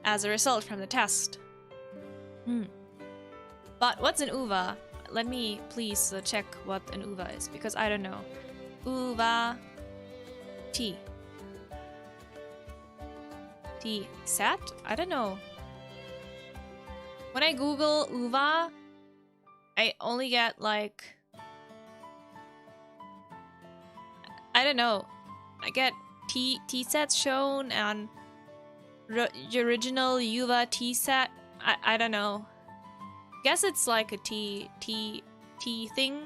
as a result from the test. But what's an uva? Let me please check what an uva is, because I don't know. Uva tea. Tea set? I don't know. When I Google uva, I only get like, I don't know. I get tea sets shown and original uva tea set. I don't know. Guess it's like a tea thing.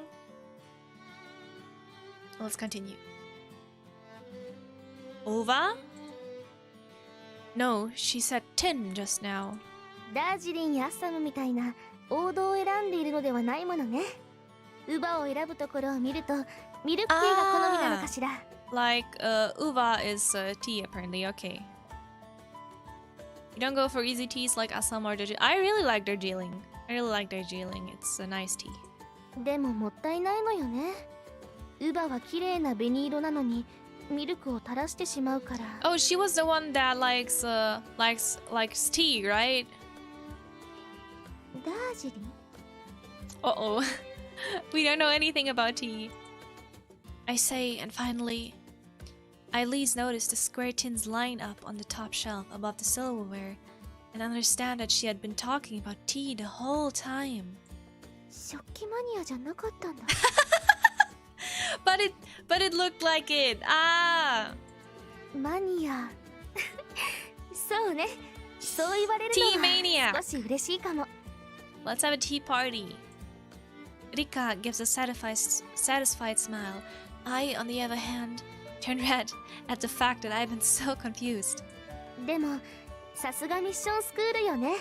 Let's continue. Uva? No, she said tin just now. ダージリンやアッサムみたいな王道を選んでいるのではないものね。ウバを選ぶところを見るとミルクティーが好みなのかしら。Like, uva is tea apparently, okay. You don't go for easy teas like Assam or Darjeeling. I really like Darjeeling. It's a nice tea. でももったいないのよね。ウバは綺麗な紅色なのにミルクを垂らしてしまうから。Oh, she was the one that likes tea, right? ダージリン? Uh-oh. We don't know anything about tea. I say, and finally, I least noticed the square tins line up on the top shelf above the silverware, and understand that she had been talking about tea the whole time. 食器マニアじゃなかったんだ。But it looked like it. Ah. マニア。そうね。そう言われるのは少し嬉しいかも。Let's have a tea party. Rika gives a satisfied smile. I, on the other hand, turn red at the fact that I've been so confused. でも、さすがミッションスクールよね。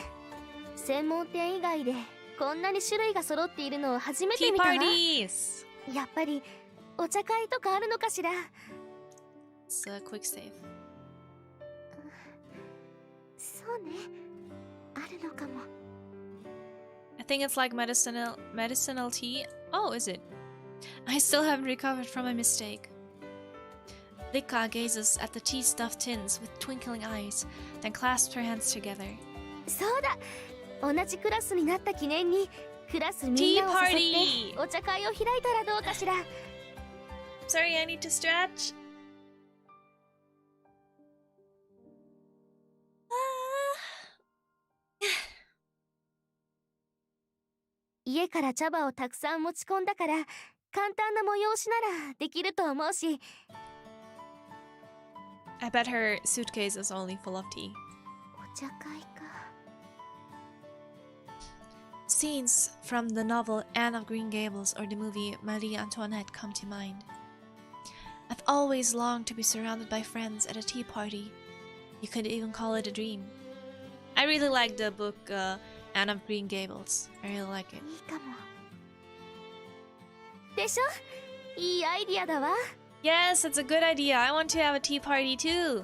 専門店以外でこんなに種類が揃っているのを初めて見たわ。Tea parties! やっぱりお茶会とかあるのかしら。It's a quick save. そうね。あるのかも。I think it's like medicinal tea. Oh, is it? I still haven't recovered from my mistake. Rika gazes at the tea-stuffed tins with twinkling eyes, then clasps her hands together. そうだ。同じクラスになった記念にクラスみんなを誘ってお茶会を開いたらどうかしら。Sorry, I need to stretch. 家から茶葉をたくさん持ち込んだから簡単な催しならできると思うし。I bet her suitcase is only full of tea. お茶会か。Scenes from the novel Anne of Green Gables or the movie Marie Antoinette come to mind. I've always longed to be surrounded by friends at a tea party. You could even call it a dream. I really like the book Anne of Green Gables. I really like it. いいかも。でしょ？いいアイディアだわ。Yes, it's a good idea. I want to have a tea party too.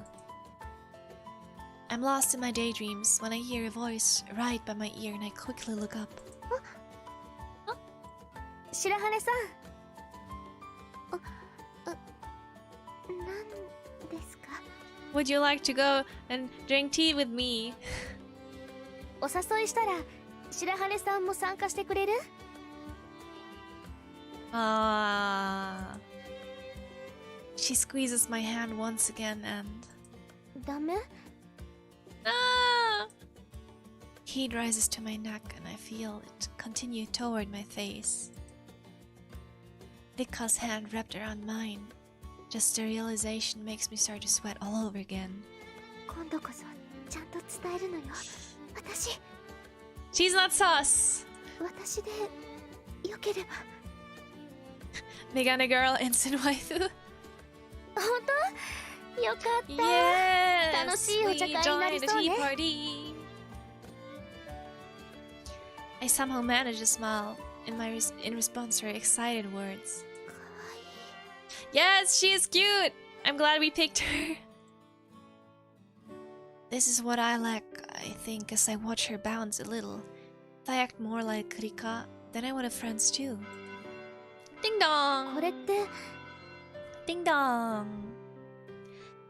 I'm lost in my daydreams when I hear a voice right by my ear and I quickly look up. 白羽さん。何ですか？ Would you like to go and drink tea with me? お誘いしたら白羽さんも参加してくれる？She squeezes my hand once again and... ダメ？ Heat rises to my neck and I feel it continue toward my face. Rika's hand wrapped around mine. Just the realization makes me start to sweat all over again. 今度こそちゃんと伝えるのよ。私。She's not sus! 私でよければ。Megane girl instant waifu. 本当？よかった。Yes! 楽しいお茶会になりそうね。I somehow managed a smile in response to her excited words. Yes, she is cute! I'm glad we picked her. This is what I lack, I think, as I watch her bounce a little. If I act more like Rika, then I would have friends too. Ding dong! これって Ding dong!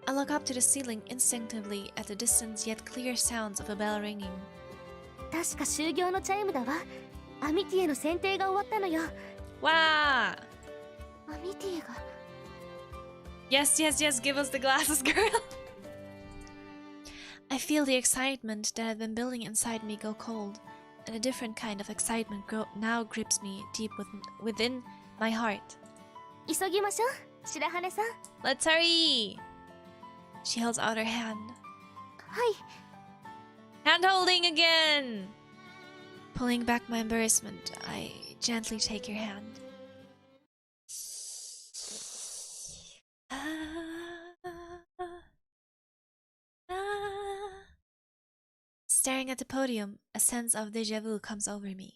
I look up to the ceiling instinctively at the distant yet clear sounds of a bell ringing. 確か就業のチャイムだわ。アミティへの選定が終わったのよ。Wow! アミティが Yes, yes, yes, give us the glasses, girl! I feel the excitement that had been building inside me go cold, and a different kind of excitement now grips me deep within my heart. 急ぎましょう、白羽さん。 Let's hurry! She holds out her hand. はい。 Hand holding again! Pulling back my embarrassment, I gently take your hand. Staring at the podium, a sense of déjà vu comes over me.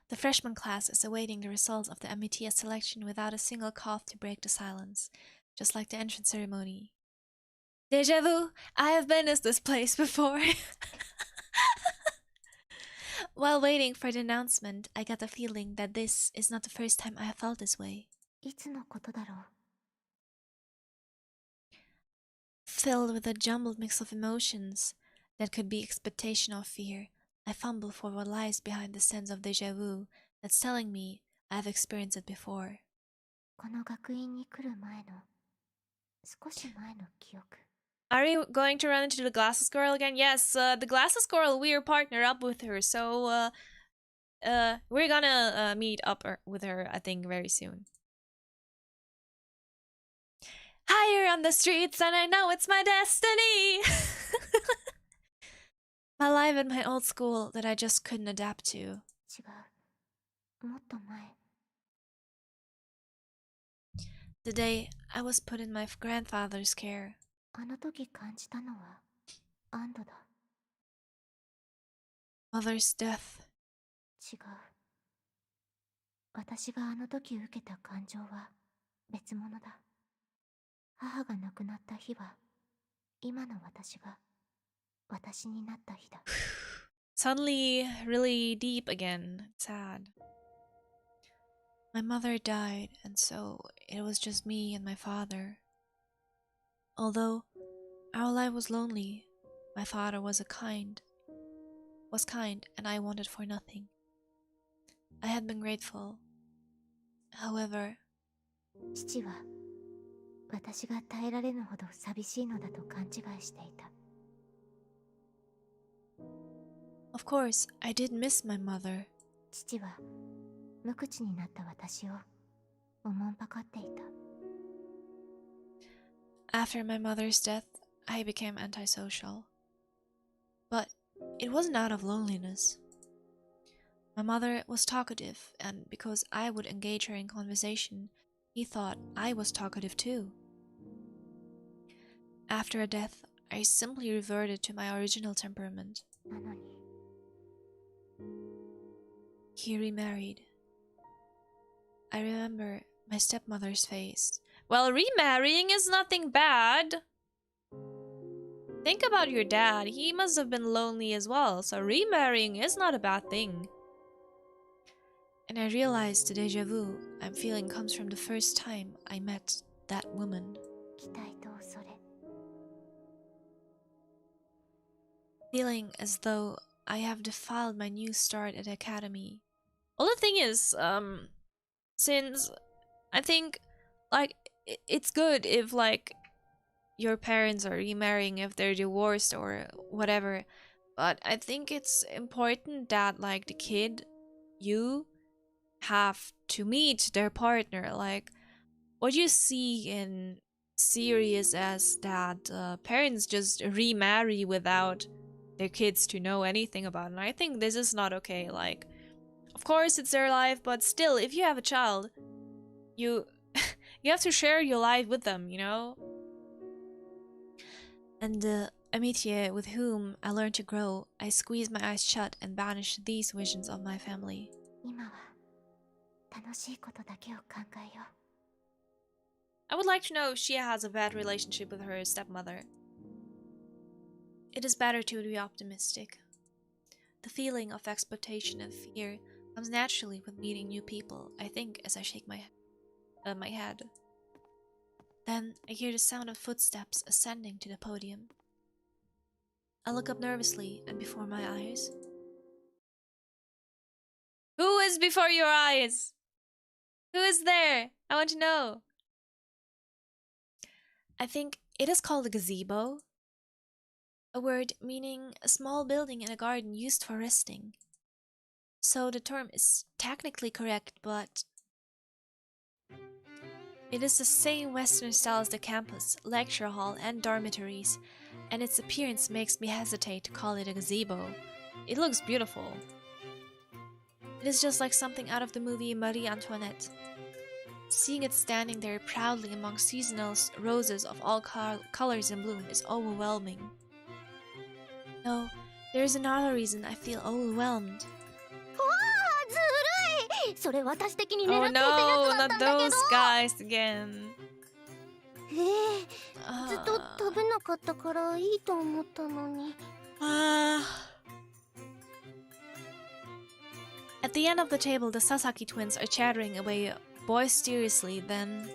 The freshman class is awaiting the results of the Amity selection without a single cough to break the silence, just like the entrance ceremony. Déjà vu! I have been at this place before. While waiting for the announcement, I got the feeling that this is not the first time I have felt this way. いつのことだろう。 Filled with a jumbled mix of emotions that could be expectation or fear, I fumble for what lies behind the sense of déjà vu that's telling me I have experienced it before. この学院に来る前の少し前の記憶。 Are you going to run into the glasses girl again? Yes, the glasses girl, we're partnered up with her, so we're gonna meet up with her, I think, very soon. Higher on the streets, and I know it's my destiny! My life at my old school that I just couldn't adapt to. 違う。もっと前。 The day I was put in my grandfather's care. あの時感じたのは安堵だ。 Mother's death. 違う。私があの時受けた感情は別物だ。母が亡くなった日は今の私が私になった日だ。 Suddenly really deep again. Sad. My mother died, and so it was just me and my father. Although our life was lonely, my father was kind, and I wanted for nothing. I had been grateful. However, 父は私が耐えられぬほど寂しいのだと勘違いしていた。 of course, I did miss my mother. 父は無口になった私をおもんぱかっていた。 After my mother's death, I became antisocial. But it wasn't out of loneliness. My mother was talkative, and because I would engage her in conversation, he thought I was talkative too. After her death, I simply reverted to my original temperament. なのに He remarried. I remember my stepmother's face. Well, remarrying is nothing bad. Think about your dad. He must have been lonely as well, so remarrying is not a bad thing. And I realized the déjà vu I'm feeling comes from the first time I met that woman. 期待と恐れ。 Feeling as though I have defiled my new start at the academy. Well, the thing is, since I think, like, it's good if, like, your parents are remarrying if they're divorced or whatever, but I think it's important that, like, the kid, you have to meet their partner. Like, what you see in series as that parents just remarry without their kids to know anything about it. And I think this is not okay. Like, of course it's their life, but still, if you have a child, you you have to share your life with them, you know? And Amity, with whom I learned to grow, I squeeze my eyes shut and banish these visions of my family. 今は楽しいことだけを考えよう。 I would like to know if Shia has a bad relationship with her stepmother. It is better to be optimistic. The feeling of expectation and fear comes naturally with meeting new people, I think, as I shake my head. Then I hear the sound of footsteps ascending to the podium. I look up nervously, and before my eyes... Who is before your eyes? Who is there? I want to know. I think it is called a gazebo. A word meaning a small building in a garden used for resting. So the term is technically correct, but it is the same Western style as the campus, lecture hall, and dormitories, and its appearance makes me hesitate to call it a gazebo. It looks beautiful. It is just like something out of the movie Marie Antoinette. Seeing it standing there proudly among seasonal roses of all colors in bloom is overwhelming. No, there is another reason I feel overwhelmed. Oh no, not those guys again. ずっと食べなかったからいいと思ったのに。At the end of the table, the Sasaki twins are chattering away boisterously, then...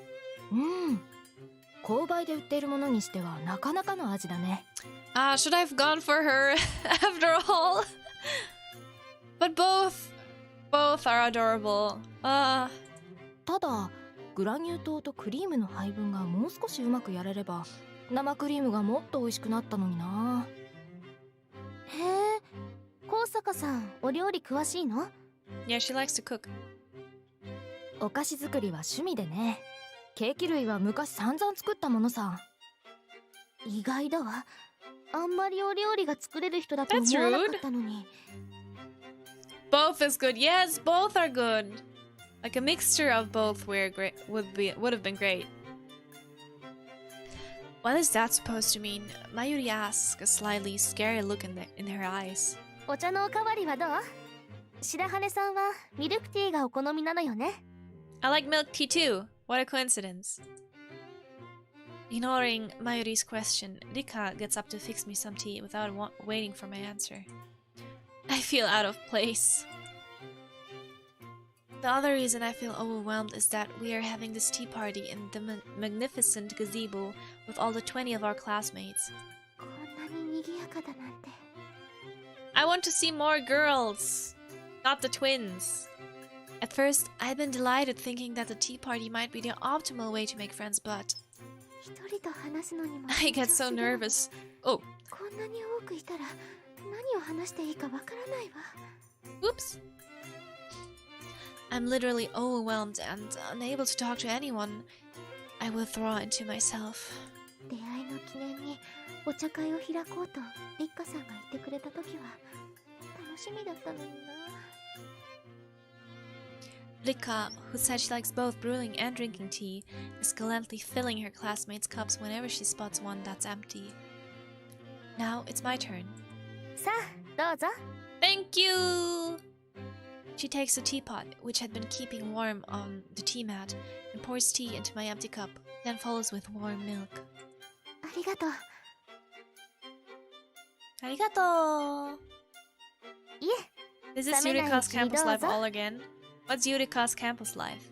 購買で売っているものにしてはなかなかの味だね。should I have gone for her after all? But both are adorable. ただ、グラニュー糖とクリームの配分がもう少しうまくやれれば、生クリームがもっと美味しくなったのにな。へえ、高坂さん、お料理詳しいの？ Yeah, she likes to cook. お菓子作りは趣味でね。ケーキ類は昔散々作ったものさ。意外だわ。あんまりお料理が作れる人だと思わなかったのに。Both is good. Yes, both are good. Like a mixture of both would have been great. What is that supposed to mean? Mayuri asks, a slightly scary look in her eyes. お茶のおかわりはどう？白羽さんはミルクティーがお好みなのよね。I like milk tea too. What a coincidence. Ignoring Mayuri's question, Rika gets up to fix me some tea without waiting for my answer. I feel out of place. The other reason I feel overwhelmed is that we are having this tea party in the magnificent gazebo with all the 20 of our classmates. こんなに賑やかだなんて。I want to see more girls, not the twins. At first, I'd been delighted thinking that the tea party might be the optimal way to make friends, but I get so nervous. Oh. こんなに多くいたら何を話していいかわからないわ。 Oops. I'm literally overwhelmed and unable to talk to anyone. I withdraw into myself. 出会いの記念にお茶会を開こうとリッカさんが言ってくれた時は楽しみだったのにな。 Rika, who said she likes both brewing and drinking tea, is gallantly filling her classmates' cups whenever she spots one that's empty. Now it's my turn. さあ、どうぞ。 Thank you! She takes the teapot, which had been keeping warm on the tea mat, and pours tea into my empty cup, then follows with warm milk. ありがとう。Arigato! いえ。 Is this Yurika's campus life all again? What's Yurika's campus life?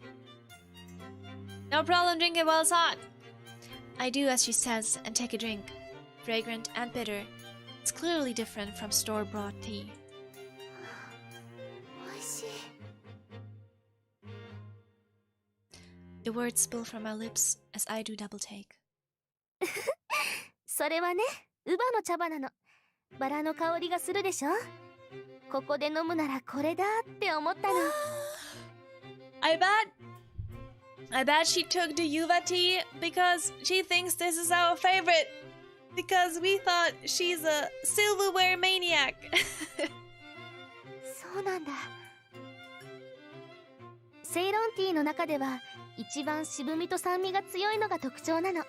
No problem, drink it while it's hot. I do as she says and take a drink. Fragrant and bitter. It's clearly different from store-bought tea. おいしい。 The words spill from my lips as I do double take. それはね、乳母の茶葉なの。バラの香りがするでしょ。ここで飲むならこれだって思ったの。I bet she took the Yuva tea because she thinks this is our favorite. Because we thought she's a silverware maniac. そうなんだ。セイロンティーの中では一番渋みと酸味が強いのが特徴なの。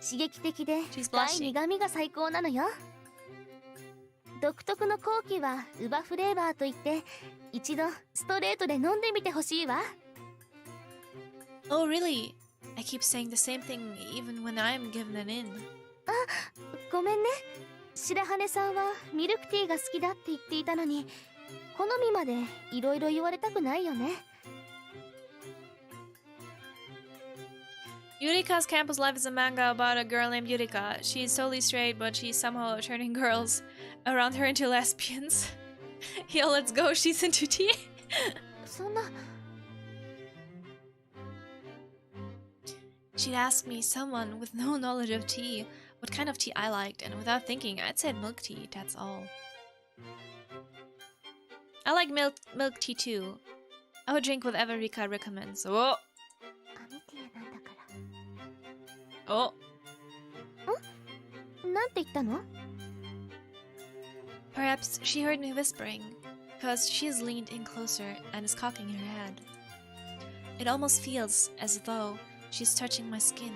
刺激的で She's 深い blushing. 苦味が最高なのよ。独特の後期はウバフレーバーといって、一度ストレートで飲んでみてほしいわ。 Oh, really? I keep saying the same thing even when I'm given it in. ごめんね。白羽さんはミルクティーが好きだって言っていたのに、好みまでいろいろ言われたくないよね。Yurika's campus life is a manga about a girl named Yurika. She's totally straight, but she's somehow turning girls around her into lesbians. Yo, let's go, she's into tea. そんな。 She'd ask me, someone with no knowledge of tea, what kind of tea I liked, and without thinking, I'd said milk tea, that's all. I like milk tea too. I would drink whatever Rika recommends. Oh! アミティアなんだから。 Oh! なんて言ったの？ Perhaps she heard me whispering, because she has leaned in closer and is cocking her head. It almost feels as though she's touching my skin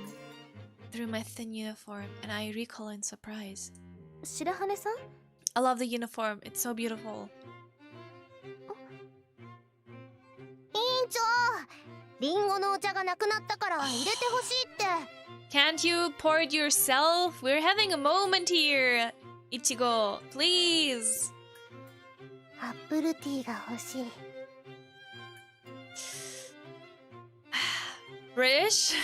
through my thin uniform, and I recoil in surprise. 白羽さん？ I love the uniform, it's so beautiful. 委員長、リンゴのお茶がなくなったから入れてほしいって。 Can't you pour it yourself? We're having a moment here! Ichigo, please! アップルティーが欲しい。 British?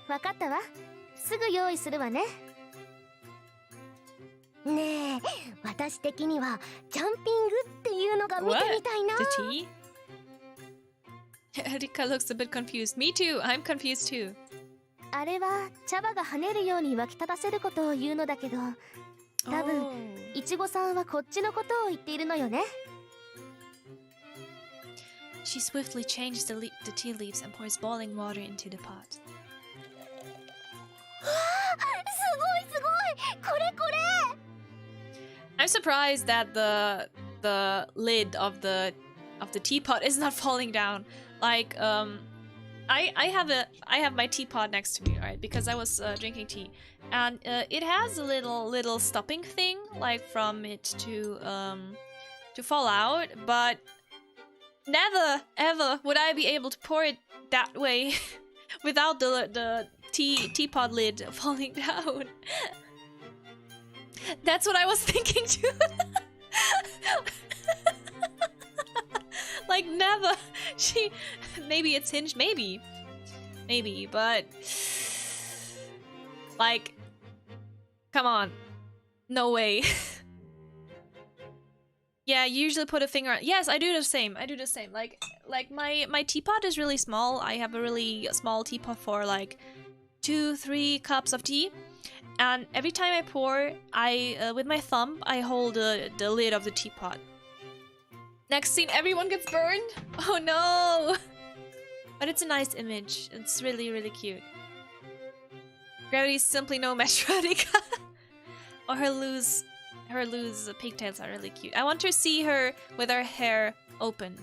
わかったわ。すぐ用意するわね。ねえ、私的にはジャンピングっていうのが見てみたいな。 The tea? Rika looks a bit confused. Me too, I'm confused too. あれは茶葉が跳ねるように沸き立たせることを言うのだけど、多分、いちごさんはこっちのことを言っているのよね。 She swiftly changes the tea leaves and pours boiling water into the pot. すごいすごい、これこれ。 I'm surprised that the lid of the teapot is not falling down. Like I have my teapot next to me, right? Because I was drinking tea, and it has a little stopping thing, like from it to fall out. But never ever would I be able to pour it that way without the teapot lid falling down. That's what I was thinking too. Like never. Maybe it's hinged, maybe, but like, come on, no way. Yeah, you usually put a finger on. Yes, I do the same. Like my teapot is really small. I have a really small teapot for like 2-3 cups of tea. And every time I pour, with my thumb, I hold the lid of the teapot. Next scene, everyone gets burned. Oh no! But it's a nice image. It's really, really cute. Gravity's simply no match for Rika. Oh, her loose pigtails are really cute. I want to see her with her hair open.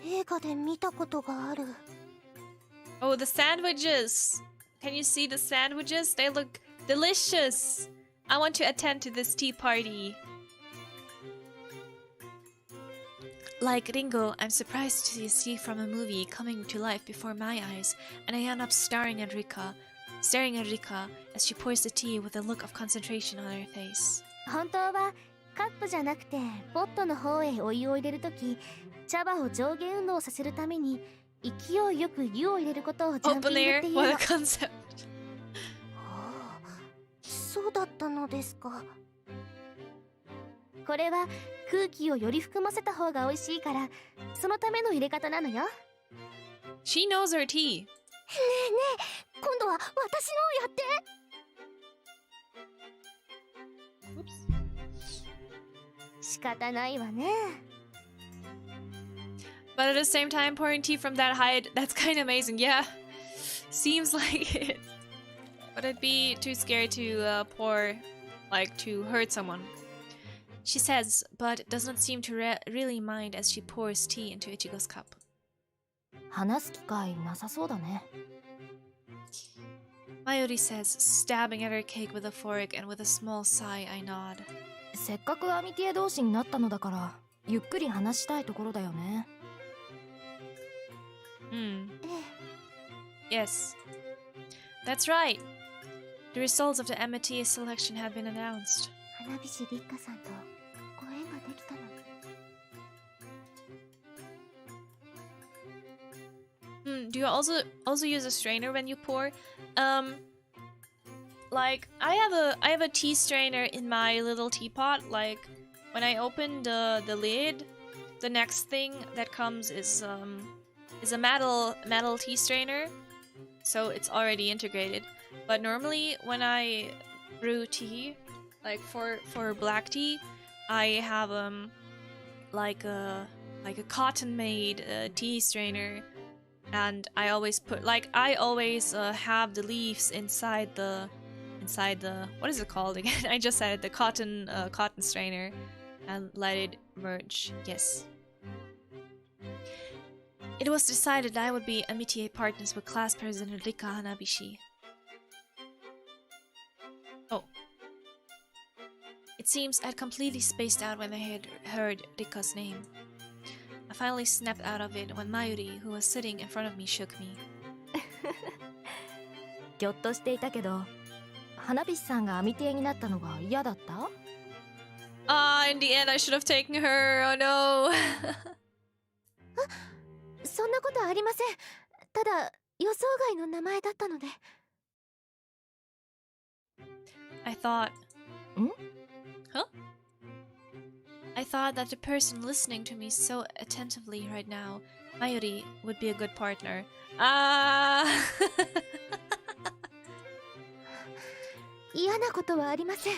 映画で見たことがある。 Oh, the sandwiches! Can you see the sandwiches? They look delicious! I want to attend to this tea party. Like Ringo, I'm surprised to see a scene from a movie coming to life before my eyes, and I end up staring at Rika as she pours the tea with a look of concentration on her face. 本当はカップじゃなくてポットの方へお湯を入れるとき、茶葉を上下運動させるために勢いよく湯を入れることをジャンピング Open って air? いう What の。 a concept. そうだったのですか。これは空気をより含ませた方が美味しいから、そのための入れ方なのよ。 She knows her tea. ねえねえ、今度は私のをやって。 仕方ないわね。 But at the same time, pouring tea from that height, that's kind of amazing. Yeah, seems like it. But I'd be too scared to pour, like, to hurt someone. She says, but does not seem to really mind as she pours tea into Ichigo's cup. 話す機会なさそうだね。Mayuri says, stabbing at her cake with a fork, and with a small sigh, I nod. せっかくアミティエ同士になったのだからゆっくり話したいところだよね。Yes. That's right. The results of the Amity selection have been announced. 花火師立花さんとご縁ができたの。Do you also use a strainer when you pour? Like I have a tea strainer in my little teapot. Like when I open the lid, the next thing that comes is a metal tea strainer. So it's already integrated. But normally when I brew tea, like for black tea, I have like a cotton made tea strainer. And I always put have the leaves inside the what is it called again? I just said it, the cotton strainer, and let it merge. Yes. It was decided I would be Amity partners with class president Rika Hanabishi. Oh. It seems I'd completely spaced out when I had heard Rika's name. I finally snapped out of it when Mayuri, who was sitting in front of me, shook me. ぎょっとしていたけど、花火師さんがアミティエになったのが嫌だった？ In the end I should have taken her. Oh no. そんなことありません。ただ予想外の名前だったので。I thought. Hmm? Huh? I thought that the person listening to me so attentively right now, Mayuri, would be a good partner. 嫌なことはありません。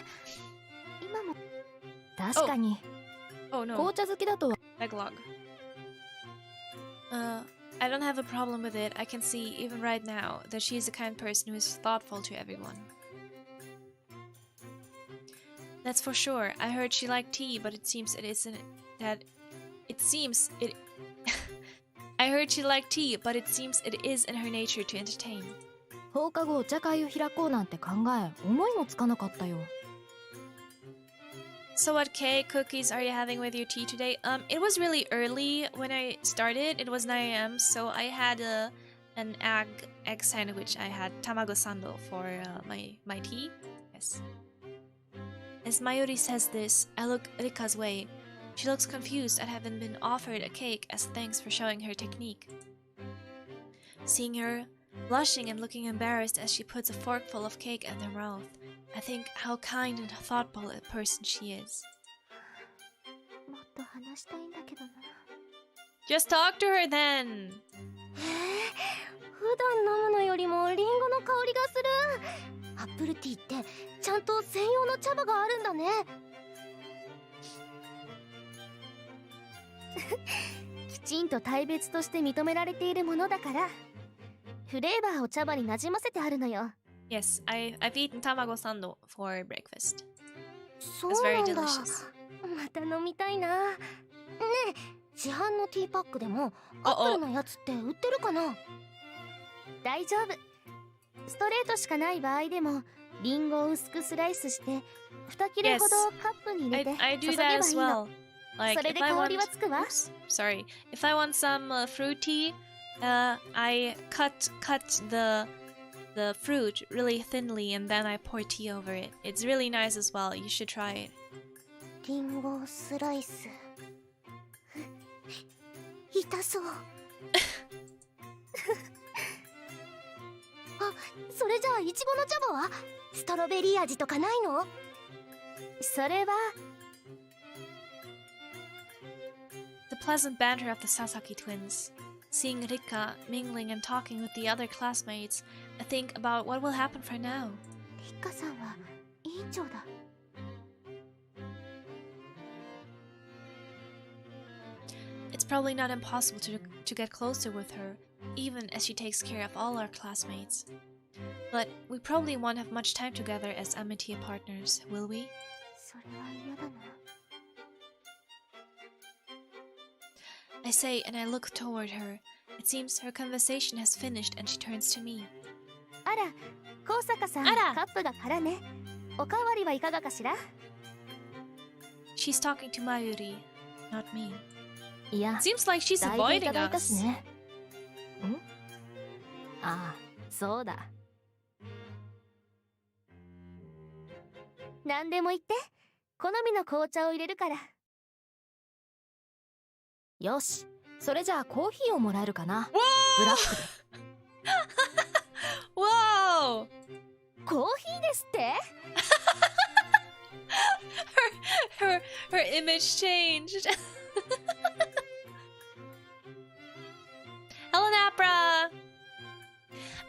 今も。確かに。Oh no. 紅茶好きだと。Backlog. I don't have a problem with it. I can see, even right now, that she is the kind of person who is thoughtful to everyone. That's for sure. I heard she liked tea, but it seems it isn't that... It seems it... I heard she liked tea, but it seems it is in her nature to entertain. 放課後お茶会を開こうなんて考え、思いもつかなかったよ。So what cake cookies are you having with your tea today? It was really early when I started. It was 9 AM, so I had an egg sandwich. I had tamago sando for my tea. Yes. As Mayuri says this, I look Rika's way. She looks confused at having been offered a cake as thanks for showing her technique. Seeing her, blushing and looking embarrassed as she puts a forkful of cake in her mouth, I think how kind and thoughtful a person she is. もっと話したいんだけどな。Just talk to her then! 普段飲むのよりもリンゴの香りがする。アップルティーってちゃんと専用の茶葉があるんだね。きちんと大別として認められているものだから、フレーバーを茶葉になじませてあるのよ。Yes, I've eaten tamago sando for breakfast. そう It's very なんだ。 delicious. また飲みたいな。ねえ、市販のティーパックでもアップルのやつって売ってるかな？大丈夫。ストレートしかない場合でもリンゴを薄くスライスして2切れほどカップに入れて I 注 do げば that いい as の。 well. Like それで if I 香り want, はつくわ。 oops, sorry. If I want some fruit tea, I cut the fruit really thinly and then I pour tea over it. It's really nice as well. You should try it. リンゴスライス。痛そう。あ、それじゃあイチゴの茶葉はストロベリー味とかないの？それは The pleasant banter of the Sasaki twins. Seeing Rika mingling and talking with the other classmates, I think about what will happen for now. リッカさんは委員長だ。It's probably not impossible to get closer with her, even as she takes care of all our classmates. But we probably won't have much time together as Amity partners, will we? それは嫌だな。I say and I look toward her. It seems her conversation has finished and she turns to me. あら、高坂さん、あら。カップが空ね。おかわりはいかがかしら？ She's talking to Mayuri, not me. いや、 Seems like she's 代でい avoiding ただいたし us. ね。ん？ああ、そうだ。何でも言って。好みの紅茶を入れるから。よし、それじゃあコーヒーをもらえるかな。 Whoa! ブラックで。Whoa! コーヒーですって？ her image changed. Hello, Napra!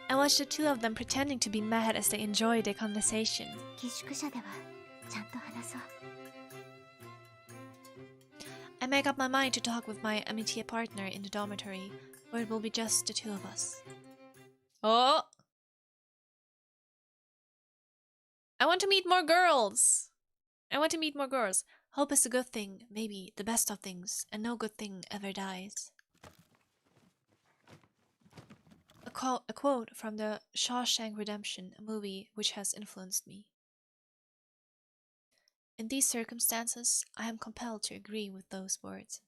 I watched the two of them pretending to be mad as they enjoyed their conversation. 寄宿舎ではちゃんと話そう。I make up my mind to talk with my Amity partner in the dormitory, where it will be just the two of us. Oh! I want to meet more girls! I want to meet more girls. Hope is a good thing, maybe the best of things, and no good thing ever dies. A quote from the Ch.熊 Redemption, a movie which has influenced me. In these circumstances, I am compelled to agree with those words.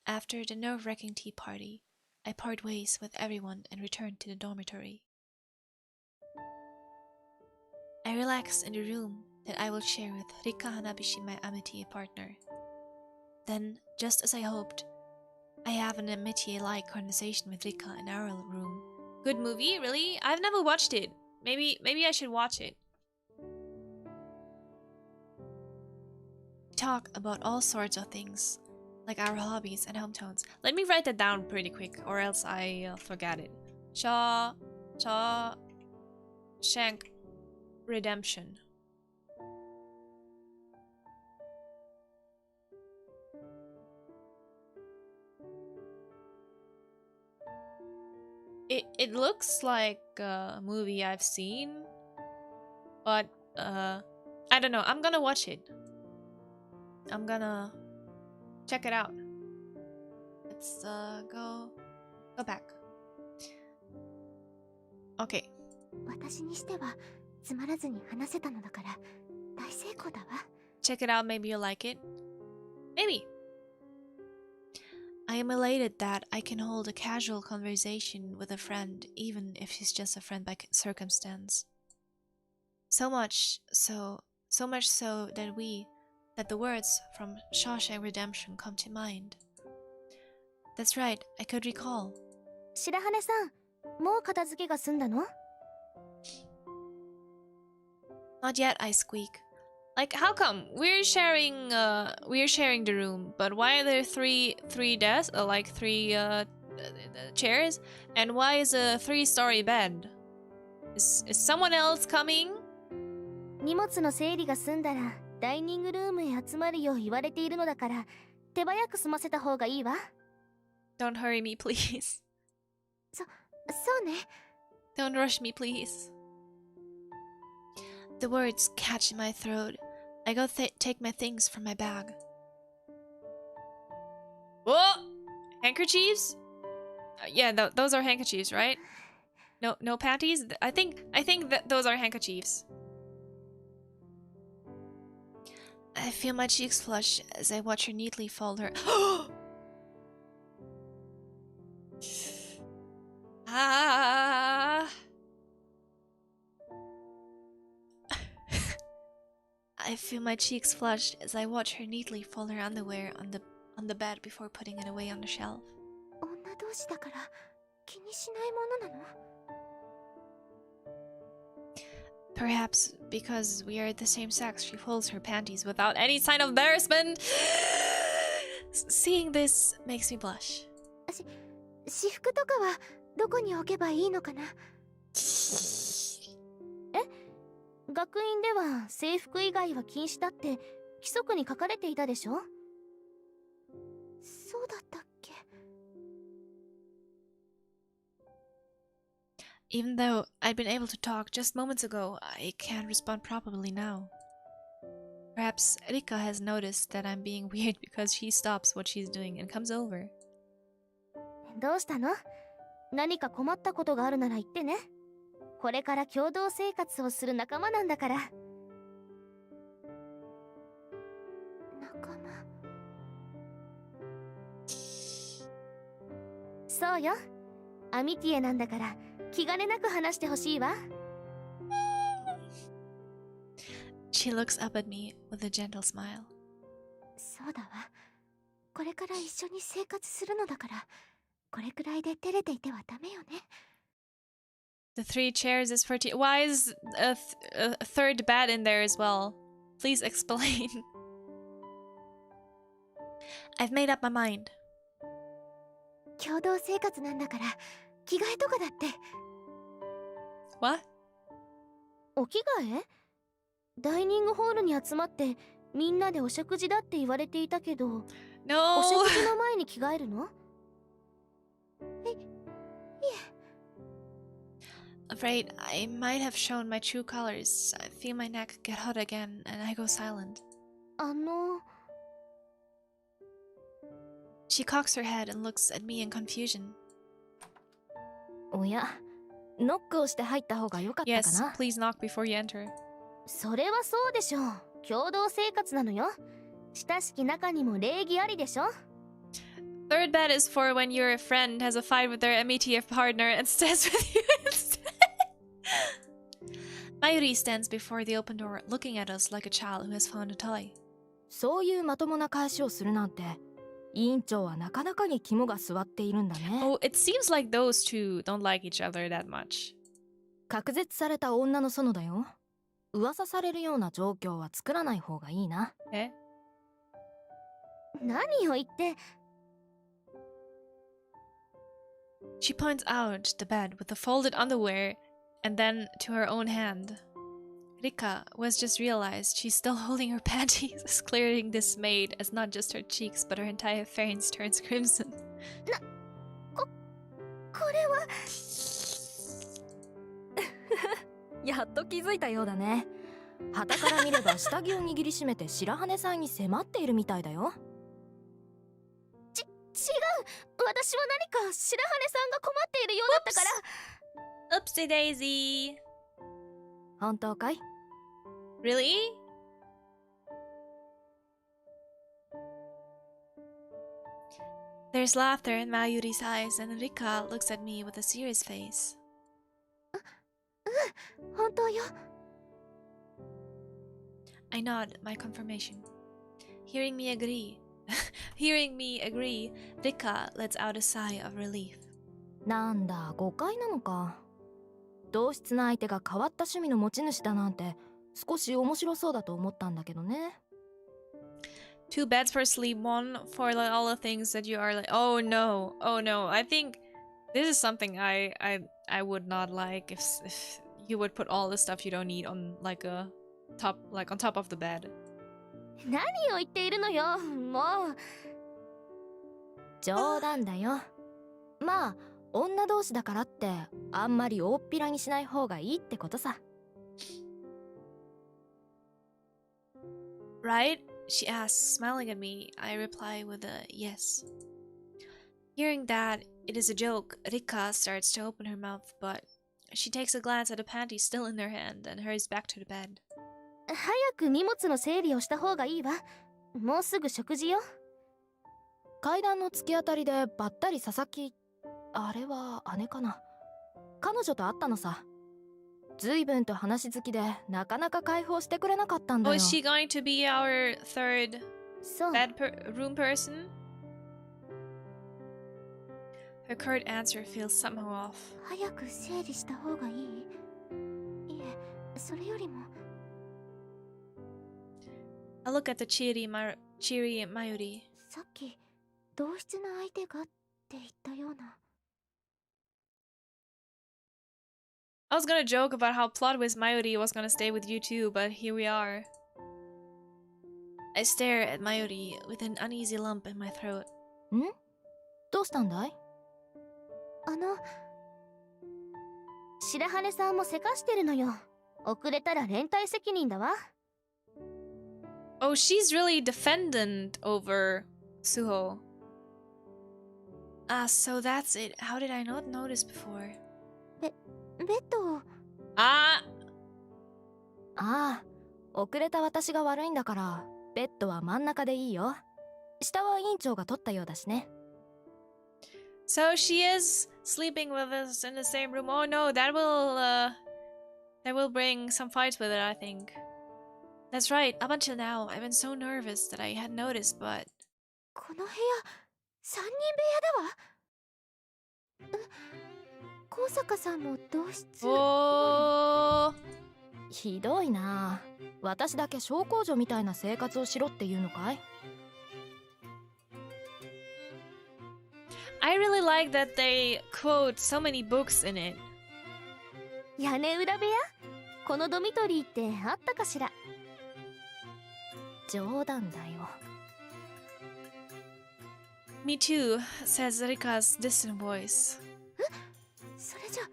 After the nerve-wracking tea party, I part ways with everyone and return to the dormitory. I relax in the room that I will share with Rika Hanabishi, my Amity partner. Then, just as I hoped, I have an Amity-like conversation with Rika in our room. Good movie, really? I've never watched it. Maybe I should watch it. We talk about all sorts of things, like our hobbies and hometowns. Let me write that down pretty quick, or else I'll forget it. Ch.熊 Redemption. It looks like a movie I've seen, but I don't know. I'm gonna watch it. I'm gonna check it out. Let's go back. Okay. 私にしてはつまらずに話せたのだから大成功だわ。Check it out, maybe you'll like it. Maybe. I am elated that I can hold a casual conversation with a friend, even if she's just a friend by circumstance. So much so that the words from Ch.熊 Redemption come to mind. That's right, I could recall. 白羽さん、もう片付けが済んだの？ Not yet, I squeak. Like, how come we're sharing the room, but why are there three desks, like three chairs, and why is a 3-story bed? Is someone else coming? 荷物の整理が済んだらダイニングルームへ集まるよう言われているのだから手早く済ませた方がいいわ。 Don't hurry me, please. そうね。 Don't rush me, please. The words catch in my throat. I go take my things from my bag. Whoa! Handkerchiefs? Yeah, those are handkerchiefs, right? No panties? I think that those are handkerchiefs. I feel my cheeks flush as I watch her neatly fold her. Ah! I feel my cheeks flush as I watch her neatly fold her underwear on the bed before putting it away on the shelf. 女同士だから気にしないものなの？ Perhaps because we are the same sex, she folds her panties without any sign of embarrassment. Seeing this makes me blush. 私服とかはどこに置けばいいのかな？学院では制服以外は禁止だって規則に書かれていたでしょ？そうだったっけ？ Even though I'd been able to talk just moments ago, I can't respond properly now. Perhaps Rika has noticed that I'm being weird because she stops what she's doing and comes over. どうしたの？何か困ったことがあるなら言ってね。これから共同生活をする仲間なんだから。仲間。そうよ。アミティエなんだから気兼ねなく話してほしいわ。She looks up at me with a gentle smile. そうだわ。これから一緒に生活するのだから、これくらいで照れていてはダメよね。The 3 chairs is for tea. Why is a third bed in there as well? Please explain. I've made up my mind. 共同生活なんだから着替えとかだって。What? お着替え？ダイニングホールに集まってみんなでお食事だって言われていたけど、No. お食事の前に着替えるの？いえ。Afraid I might have shown my true colors. I feel my neck get hot again and I go silent. She cocks her head and looks at me in confusion. おや、ノックをして入った方が良かったか Yes, な。 please knock before you enter. それはそうでしょう。共同生活なのよ。親しき中にも礼儀ありでしょ。Third bed is for when your friend has a fight with their Amity partner and stays with you instead. Mayuri stands before the open door, looking at us like a child who has found a toy. そういうまともな返しをするなんて、委員長はなかなかに肝が据わっているんだね。Oh, it seems like those two don't like each other that much. 隔絶された女の園だよ。噂されるような状況は作らない方がいいな。Eh? 何を言って。She points out the bed with the folded underwear and then to her own hand. Rika, who has just realized she's still holding her panties, is clearly dismayed as not just her cheeks but her entire face turns crimson. これは。やっと気づいたようだね。傍から見れば下着を握りしめて白羽さんに迫っているみたいだよ。違う。私は何か白羽さんが困っているようだったから。Oopsie daisy. 本当かい？ Really? There's laughter in Mayuri's eyes and Rika looks at me with a serious face. 本当よ。I nod my confirmation. Hearing me agree, Rika lets out a sigh of relief. なんだ、誤解なのか。同室の相手が変わった趣味の持ち主だなんて少し面白そうだと思ったんだけどね。 2 beds for sleep, 1 for like, all the things that you are like, oh no, I think this is something I would not like if you would put all the stuff you don't need on like a top, like on top of the bed. 何を言っているのよ。もう。冗談だよ。まあ女同士だからってあんまり大っぴらにしない方がいいってことさ。 Right? She asks, smiling at me. I reply with a yes. Hearing that it is a joke, Rika starts to open her mouth, but she takes a glance at the panty still in her hand and hurries back to the bed. 早く荷物の整理をした方がいいわ。もうすぐ食事よ。階段の突き当たりでばったり佐々木、あれは姉かな。彼女と会ったのさ。随分と話好きでなかなか解放してくれなかったんだ Oh, よ。 is she going to be our third そう。 room person? Her curt answer feels somehow off. 早く整理した方がいい？いえ、それよりも。I look at the cheery Mayuri. さっき同室の相手がって言ったような。I was gonna joke about how plot twist Mayuri was gonna stay with you too, but here we are. I stare at Mayuri with an uneasy lump in my throat. ん？どうしたんだい？白羽さんもせかしてるのよ。遅れたら連帯責任だわ。Oh, she's really defendant over Suho. Ah, so that's it. How did I not notice before? ベッドをああ、遅れた私が悪いんだから、ベッドは真ん中でいいよ。下は委員長が取ったようだしね。So she is sleeping with us in the same room. Oh no, that will bring some fights with it, I think. That's right. Up until now, I've been so nervous that I hadn't noticed, but この部屋3人部屋だわ。高坂さんも同室。oh, ひどいな。私だけ小公女みたいな生活をしろっていうのかい？ I really like that they quote so many books in it. 屋根裏部屋？このドミトリーってあったかしら？冗談だよ。Me too, says Rika's distant voice. それじゃ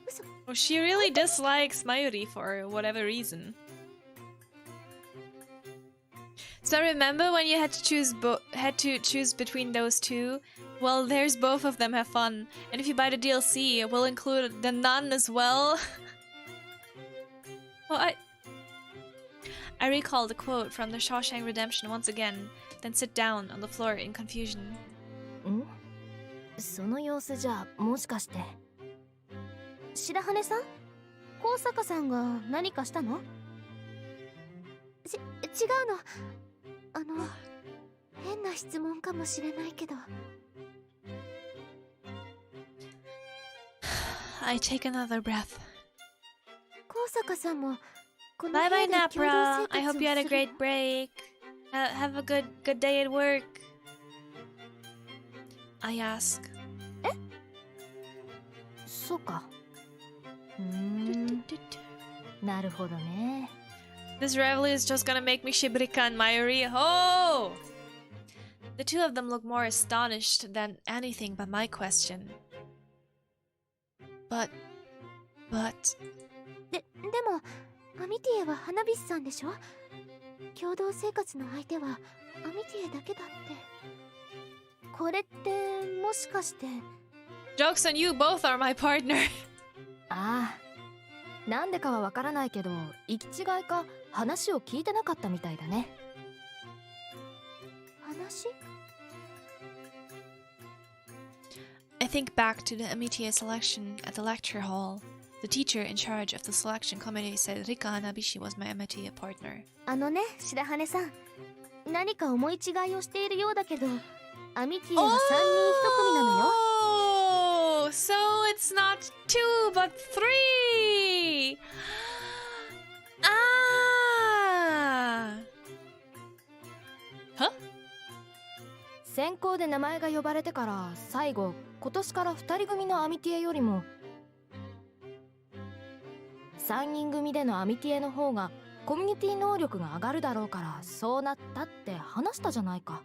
嘘。 Oh, she really dislikes Mayuri for whatever reason. So remember when you had to choose between those two? Well, there's both of them. Have fun. And if you buy the DLC, we'll include the nun as well. Well, I recall the quote from the Ch.熊 Redemption once again, then sit down on the floor in confusion. ん？その様子じゃ、もしかして。白羽さん？高坂さんが何かしたの？違うの。変な質問かもしれないけど。I take another breath. 高坂さんもこの部 Bye 屋 bye, で共同 Napra. 生 I 活 hope you had a をする great break. Have a good day at work. I ask. そうか。なるほどね。This reveille is just gonna make me Shibrika and Mayuri. Oh! The two of them look more astonished than anything but my question. But... でもアミティエは花火師さんでしょ？共同生活の相手はアミティエだけだって。これってもしかして。 Joke's on you, both are my partner. ああ、なんでかはわからないけど、行き違いか話を聞いてなかったみたいだね。話？ I think back to the Amity selection at the lecture hall. The teacher in charge of the selection committee said Rika Hanabishi was my Amity partner. ね、白羽さん。何か思い違いをしているようだけど、アミティエは3人1組なのよ。Oh, so it's not 2 but 3. Huh? 先行で名前が呼ばれてから最後、今年から2人組のアミティエよりも3人組でのアミティエの方がコミュニティ能力が上がるだろうからそうなったって話したじゃないか。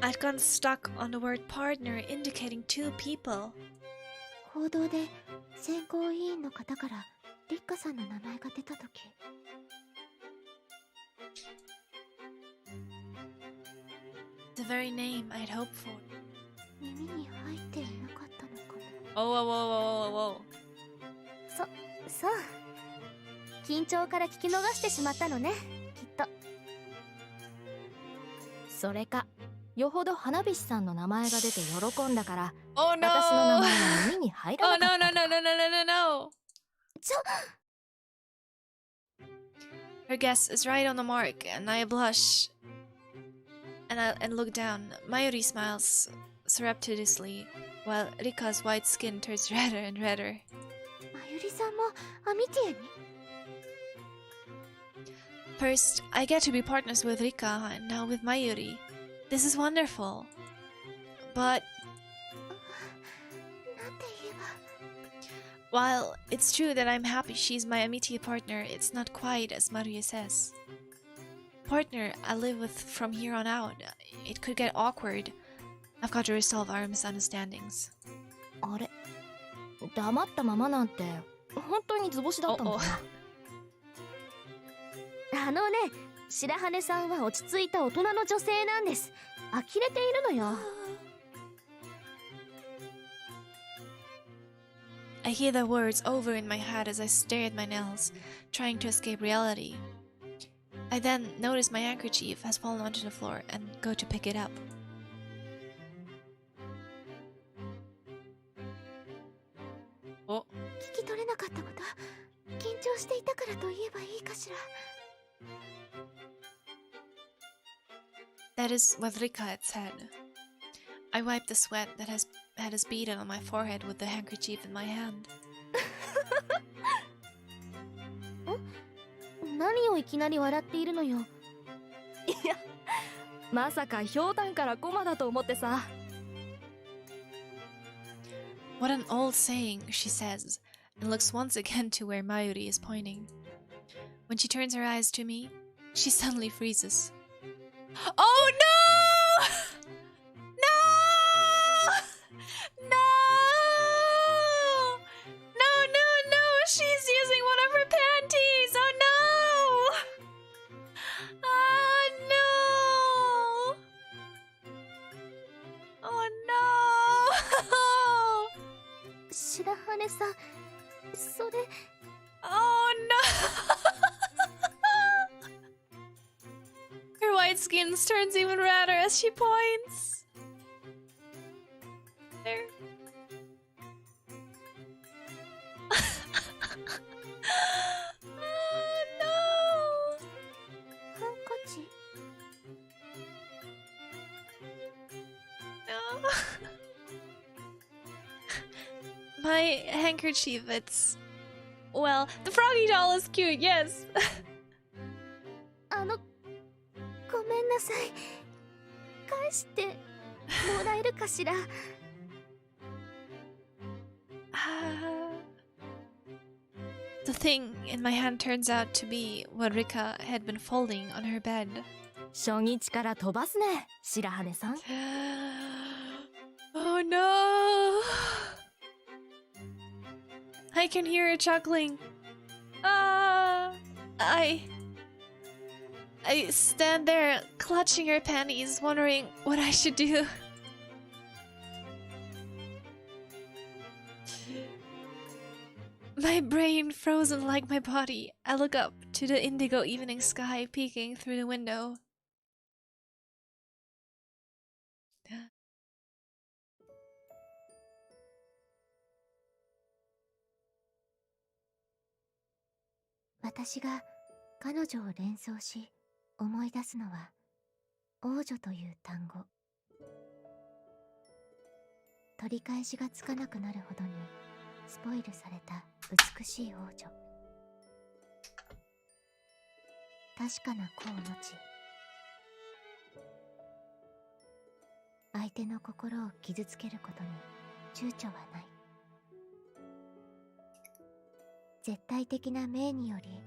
I'd gotten stuck on the word partner indicating 2 people. 報道で選考委員の方からリッカさんの名前が出たとき。The very name I'd hoped for. 耳に入っていなかったのかも。 Oh. そう。緊張から聞き逃してしまったのね、きっと。それか、よほど花火師さんの名前が出て喜んだから、 Oh no! 私の名前が耳に入ら Oh なか no った no のか。 no. Her guess is right on the mark, and I blush. And look down. Mayuri smiles surreptitiously, while Rika's white skin turns redder and redder. まゆりさんもアミティエに？ First, I get to be partners with Rika, and now with Mayuri. This is wonderful. But なんて言えば。 while it's true that I'm happy she's my Amity partner, it's not quite as Maria says. Partner I live with from here on out. It could get awkward. I've got to resolve our misunderstandings. あれ、黙ったままなんて本当に図星だったのかな。ね、白羽さんは落ち着いた大人の女性なんです。呆れているのよ。I hear the words over in my head as I stare at my nails, trying to escape reality. I then notice my handkerchief has fallen onto the floor and go to pick it up. Oh. 聞き取れなかったこと、緊張していたからと言えばいいかしら。That is what Rika had said. I wiped the sweat that has beaten on my forehead with the handkerchief in my hand. 何をいきなり笑っているのよ。いや、まさかひょうたんからコマだと思ってさ。What an old saying, she says, and looks once again to where Mayuri is pointing. When she turns her eyes to me, she suddenly freezes. Oh no! No! No! No, no, no! She's using one of her panties! Oh no! Oh no! Oh no! 白羽さん、それ。Oh no! Her white skin turns even redder as she points. There. Oh no! ハンカチ。No. My handkerchief, it's... Well, the froggy doll is cute, yes. ごめんなさい。返してもらえるかしら。The thing in my hand turns out to be what Rika had been folding on her bed. 初日から飛ばすね、白羽さん。Oh no! I can hear her chuckling. I stand there clutching her panties, wondering what I should do. My brain frozen like my body, I look up to the indigo evening sky peeking through the window. I 私が彼女を連想し思い出すのは王女という単語。取り返しがつかなくなるほどにスポイルされた美しい王女。確かな子を持ち、相手の心を傷つけることに躊躇はない。絶対的な命により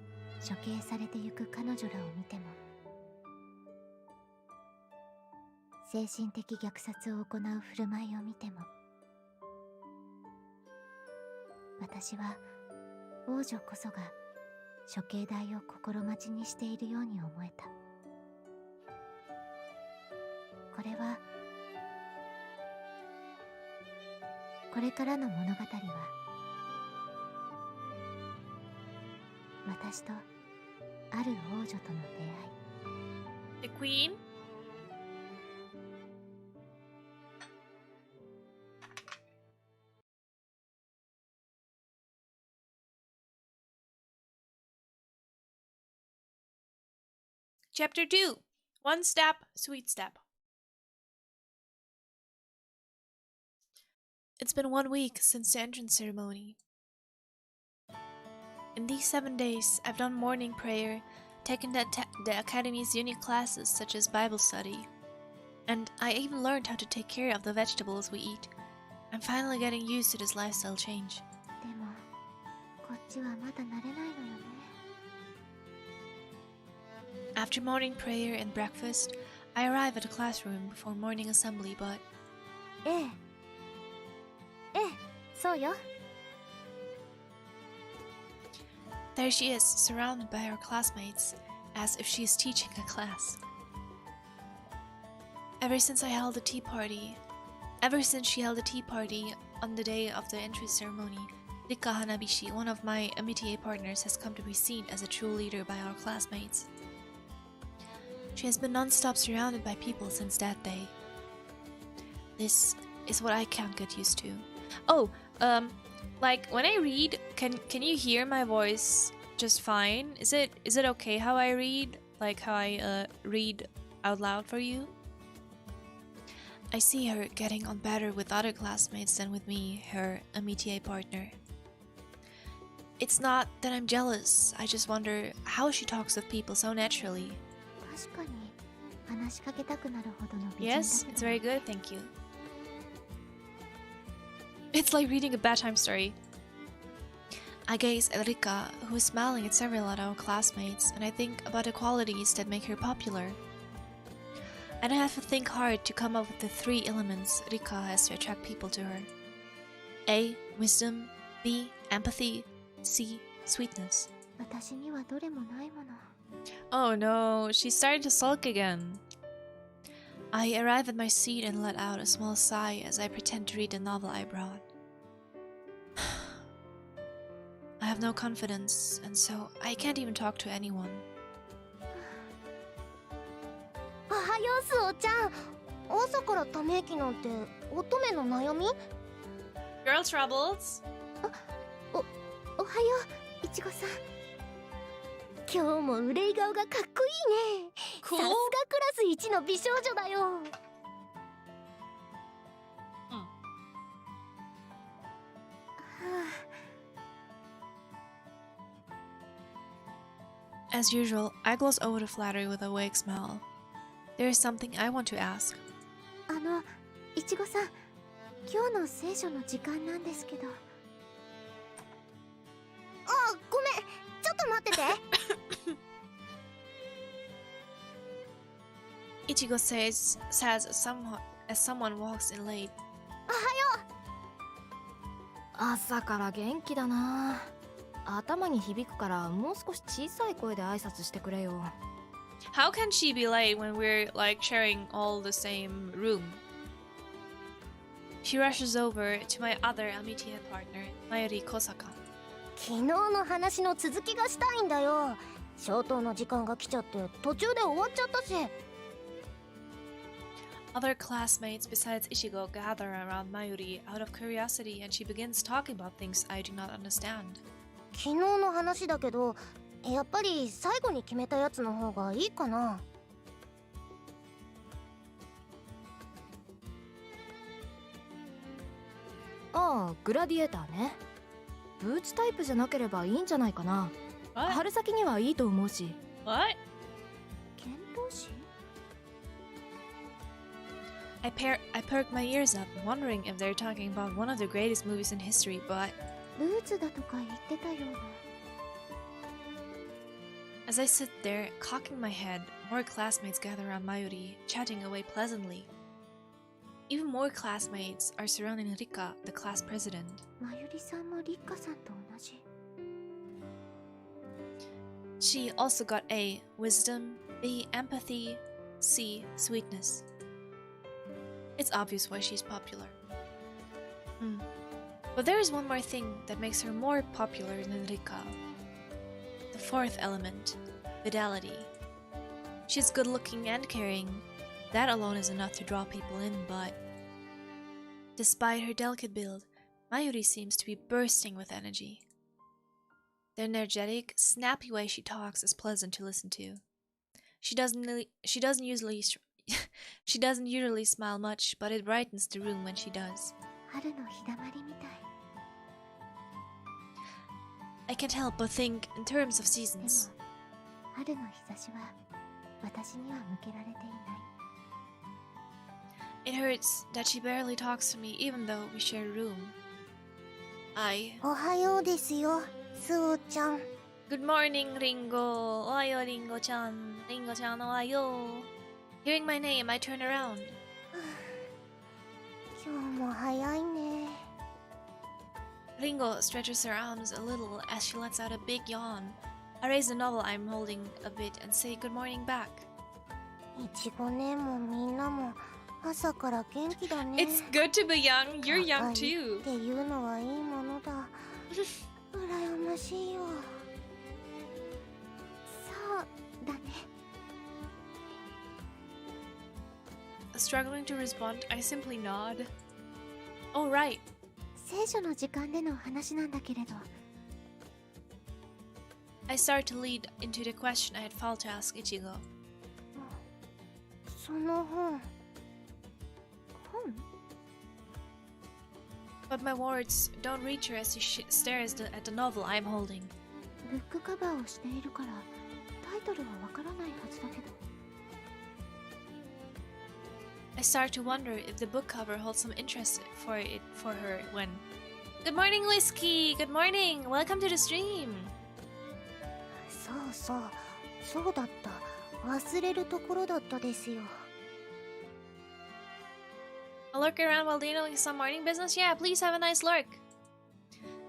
処刑されてゆく彼女らを見ても、精神的虐殺を行う振る舞いを見ても、私は王女こそが処刑台を心待ちにしているように思えた。これはこれからの物語は私とある王女との出会い。 The Queen? Chapter 2. One Step, Sweet Step. It's been 1 week since the entrance ceremony. In these 7 days, I've done morning prayer, taken the Academy's unique classes such as Bible study, and I even learned how to take care of the vegetables we eat. I'm finally getting used to this lifestyle change. でもこっちはまだ慣れないのよね。 After morning prayer and breakfast, I arrive at the classroom before morning assembly, but... ええ、そうよ。 There she is, surrounded by her classmates, as if she is teaching a class. Ever since she held a tea party on the day of the entrance ceremony, Rika Hanabishi, one of my Amity partners, has come to be seen as a true leader by our classmates. She has been non-stop surrounded by people since that day. This is what I can't get used to. Oh, like when I read, can you hear my voice just fine? Is it okay how I read? Like how I read out loud for you? I see her getting on better with other classmates than with me, her Amity partner. It's not that I'm jealous, I just wonder how she talks with people so naturally. Yes, it's very good, thank you. It's like reading a bedtime story. I gaze at Rika, who is smiling at several of our classmates, and I think about the qualities that make her popular. And I have to think hard to come up with the 3 elements Rika has to attract people to her. A. Wisdom. B. Empathy. C. Sweetness. Oh no, she's starting to sulk again. I arrive at my seat and let out a small sigh as I pretend to read the novel I brought. I have no confidence, and so I can't even talk to anyone. Girl troubles? おはよう、いちごさん。今日も憂い顔がかっこいいね。さすがクラス一の美少女だよ。As usual, I gloss over the flattery with a vague smile. There is something I want to ask. いちごさん、今日の聖書の時間なんですけど。あ、ごめん、ちょっと待ってて。Ichigo says as someone walks in late. おはよう。朝から元気だな。頭に響くからもう少し小さい声で挨拶してくれよ。How can she be late when we're like sharing all the same room? She rushes over to my other Amity partner, Mayuri Kosaka. 昨日の話の続きがしたいんだよ。消灯の時間が来ちゃって途中で終わっちゃったし。Other classmates besides Ichigo gather around Mayuri out of curiosity, and she begins talking about things I do not understand. 昨日の話だけど、やっぱり最後に決めたやつの方がいいかな。ああ、グラディエーターね。ブーツタイプじゃなければいいんじゃないかな。春先にはいいと思うし。What? 剣闘士？ I perk my ears up, wondering if they're talking about one of the greatest movies in history, but ブーツだとか言ってたような。As I sit there, cocking my head, more classmates gather around Mayuri, chatting away pleasantly. Even more classmates are surrounding Rika, the class president. マユリさんもリッカさんと同じ。She also got A. Wisdom, B. Empathy, C. Sweetness. It's obvious why she's popular. But there is one more thing that makes her more popular than Rika. The 4th element, fidelity. She's good looking and caring. That alone is enough to draw people in, but despite her delicate build, Mayuri seems to be bursting with energy. The energetic, snappy way she talks is pleasant to listen to. She doesn't usually smile much, but it brightens the room when she does. 春の日だまりみたい。I can't help but think in terms of seasons. でも、春の日差しは私には向けられていない。It hurts that she barely talks to me even though we share a room. おはようですよ、スオちゃん。Good morning, Ringo. おはよう、Ringo-chan. Ringo-chan, おはよう. Hearing my name, I turn around. 今日も早いね。Ringo stretches her arms a little as she lets out a big yawn. I raise the novel I'm holding a bit and say good morning back. いちごねもみんなも朝から元気だね。 It's good to be young. You're young 若い too. っていうのはいいものだ。羨ましいよ。そうだね。 Struggling to respond, I simply nod. Oh, right. 聖書の時間での話なんだけれど。 I start to lead into the question I had failed to ask Ichigo. その本。But my words don't reach her as she stares at the novel I'm holding. ブックカバーをしているからタイトルはわからないはずだけど。 I start to wonder if the book cover holds some interest for her when... Good morning, Whiskey! Good morning! Welcome to the stream! そうだった。忘れるところだったですよ。 I'll lurk around while dealing with some morning business? Yeah, please have a nice lurk.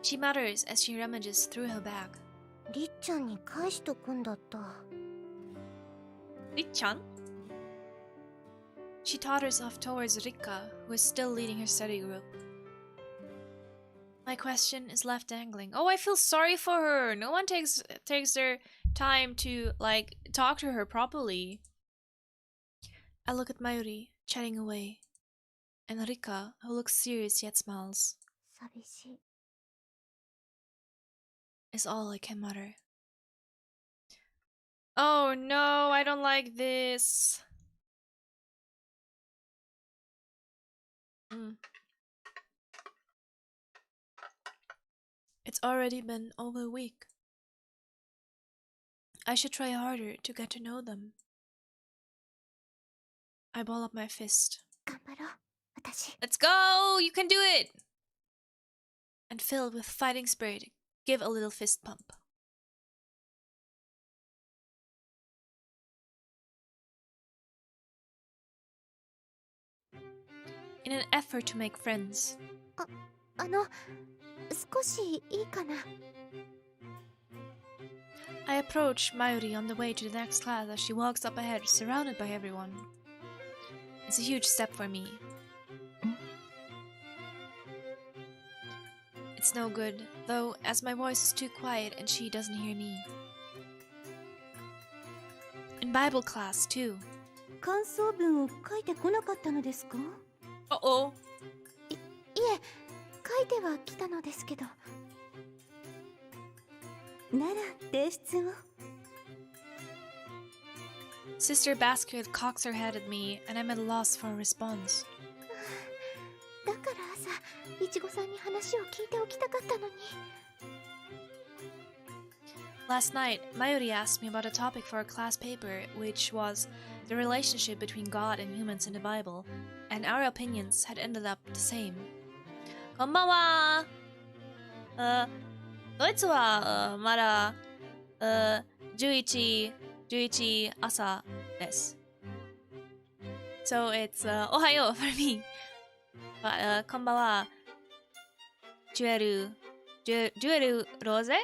She mutters as she rummages through her bag. りっちゃんに返しとくんだった。Ri-chan? She totters off towards Rika, who is still leading her study group. My question is left dangling. Oh, I feel sorry for her. No one takes their time to, like, talk to her properly. I look at Mayuri, chatting away, and Rika, who looks serious yet smiles. 寂しい。 Is all I can mutter. Oh no, I don't like this. It's already been over a week. I should try harder to get to know them. I ball up my fist. 頑張ろう、私。 Let's go! You can do it! And filled with fighting spirit, give a little fist pump. In an effort to make friends. 少しいいかな。 I approach Mayuri on the way to the next class as she walks up ahead, surrounded by everyone. It's a huge step for me. It's no good, though, as my voice is too quiet and she doesn't hear me. In Bible class, too. 感想文を書いてこなかったのですか？ Uh-oh. いえ、書いてはきたのですけど。なら提出を。 Sister Basket cocks her head at me, and I'm at a loss for a response. だから朝、いちごさんに話を聞いておきたかったのに。 Last night, Mayuri asked me about a topic for a class paper, which was the relationship between God and humans in the Bible, and our opinions had ended up the same. こんばんは。ドイツはまだ11朝です。So it's おはよう for me. But こんばんは。ジュエルローゼ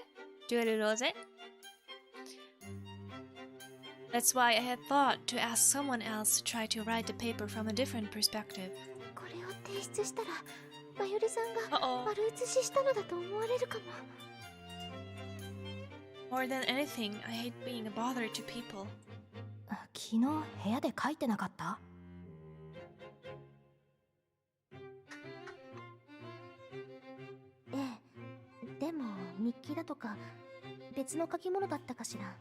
That's why I had thought to ask someone else to try to write the paper from a different perspective. これを提出したら、まゆりさんが丸写ししたのだと思われるかも。 More than anything, I hate being a bother to people. 昨日部屋で書いてなかった？ええ、でも日記だとか別の書き物だったかしら。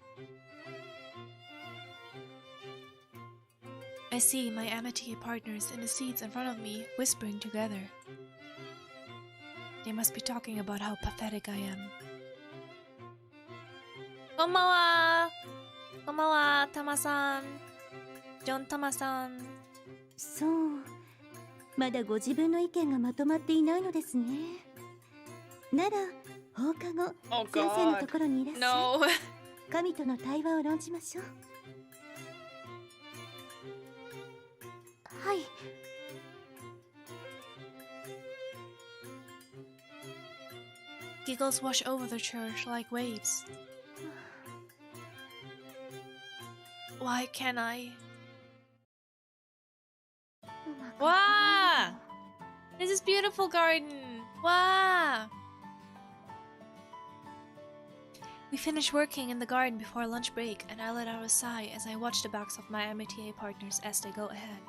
I see my Amity partners in the seats in front of me, whispering together. They must be talking about how pathetic I am. こんばんは。こんばんは、タマさん。ジョンタマさん。そう。まだご自分の意見がまとまっていないのですね。なら、放課後、先生のところにいらっしゃい。No. 神との対話を論じましょう。 はい。 Giggles wash over the church like waves. Why can't I? Wow! This is beautiful garden. Wow! We finished working in the garden before lunch break, and I let out a sigh as I watched the backs of my Amity partners as they go ahead.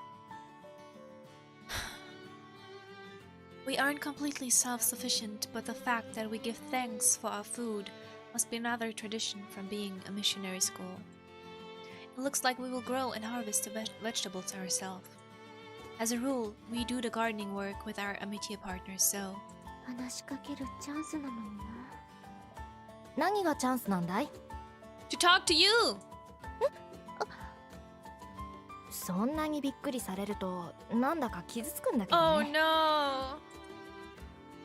We aren't completely self-sufficient, but the fact that we give thanks for our food must be another tradition from being a missionary school. It looks like we will grow and harvest the vegetables ourselves. As a rule, we do the gardening work with our Amity partners, so... 話しかけるチャンスなのにな。何がチャンスなんだい？ To talk to you! そんなにびっくりされるとなんだか傷つくんだけど Oh ね。 no!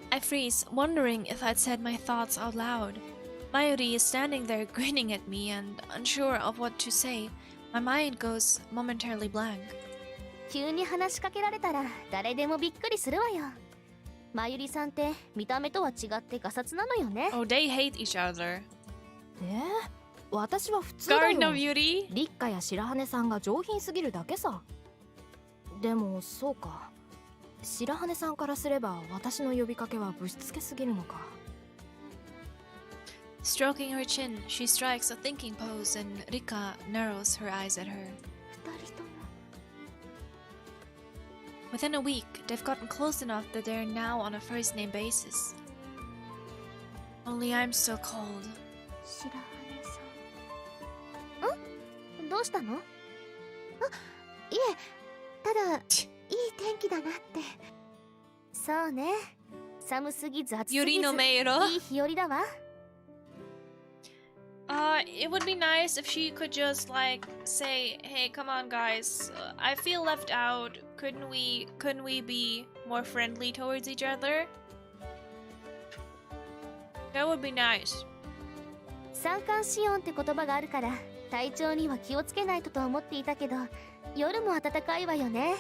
I freeze, wondering if I'd said my thoughts out loud. Mayuri is standing there grinning at me and unsure of what to say. My mind goes momentarily blank. 急に話しかけられたら誰でもびっくりするわよ。まゆりさんって見た目とは違ってガサツなのよね。Oh, they hate each other. 私は普通だよ。 Garden of Beauty? 立花や白羽さんが上品すぎるだけさ。でもそうか。白羽さんからすれば私の呼びかけはぶしつけすぎるのか。Stroking her chin, she strikes a thinking pose and Rika narrows her eyes at her. 二人とも。 Within a week, they've gotten close enough that they're now on a first-name basis. Only I'm still cold. 白羽さん。ん？どうしたの？あ、いえ、ただいい天気だなって。そうね。寒すぎず暑すぎず。 Yuri no Meiro? いい日和だわ。It would be nice if she could just like say, "Hey, come on, guys. I feel left out. Couldn't we be more friendly towards each other?" That would be nice. 三寒四温って言葉があるから体調には気をつけないとと思っていたけど、夜も暖かいわよね。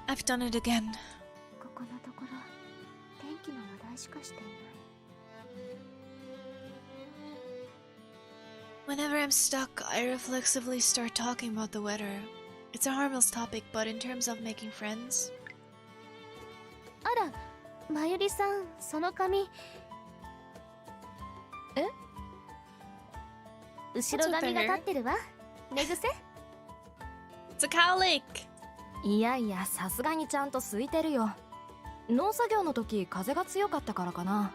I've done it again. ここのところ天気の話題しかしていない。 Whenever I'm stuck, I reflexively start talking about the weather. It's a harmless topic, but in terms of making friends... あら、まゆりさん、その髪。え？後ろ髪が立ってるわ。寝癖？ It's a cowlick! いやいや、さすがにちゃんと空いてるよ。農作業の時風が強かったからかな。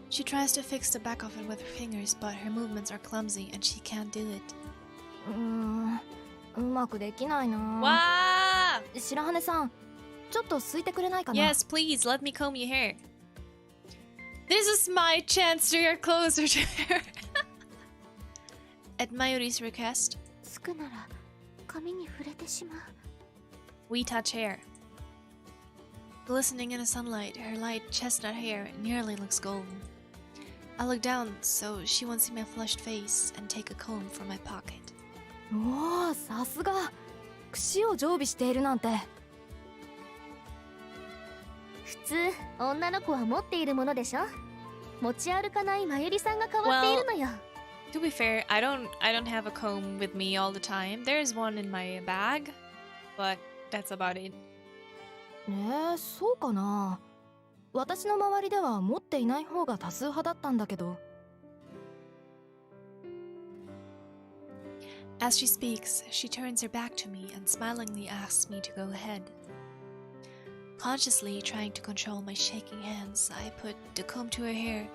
She tries to fix the back of it with her fingers, but her movements are clumsy and she can't do it. うまくできないな。わー! 白羽さん、ちょっと空いてくれないかな。 Yes, please, let me comb your hair. This is my chance to get closer to her. At Mayuri's request, つくなら髪に触れてしまう。 we touch hair. Glistening in the sunlight, her light chestnut hair nearly looks golden. I look down so she won't see my flushed face and take a comb from my pocket. おお、さすが。櫛を常備しているなんて。普通女の子は持っているものでしょ。持ち歩かないまゆりさんが変わっているのよ。 To be fair, I don't have a comb with me all the time. There's one in my bag, but that's about it. ねえ、そうかな。私の周りでは持っていない方が多数派だったんだけど。 As she speaks, she turns her back to me and smilingly asks me to go ahead. Consciously trying to control my shaking hands, I put the comb to her hair,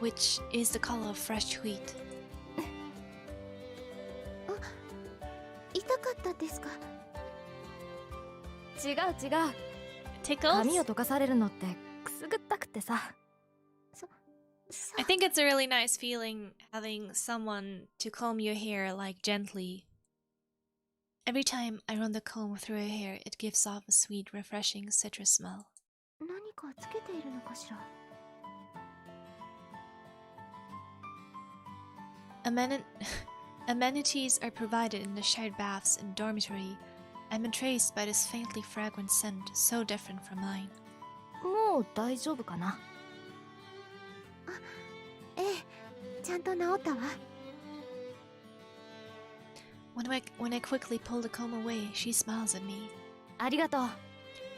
which is the color of fresh wheat. 痛かったですか？違う違う。 Tickles? 髪を溶かされるのってくすぐったくてさ。I think it's a really nice feeling having someone to comb your hair like gently. Every time I run the comb through her hair, it gives off a sweet, refreshing citrus smell. 何かつけているのかしら。 Amenities are provided in the shared baths in dormitory, I'm entranced by this faintly fragrant scent, so different from mine. もう大丈夫かな。ええ、ちゃんと治ったわ。When I quickly pull the comb away, she smiles at me. ありがとう。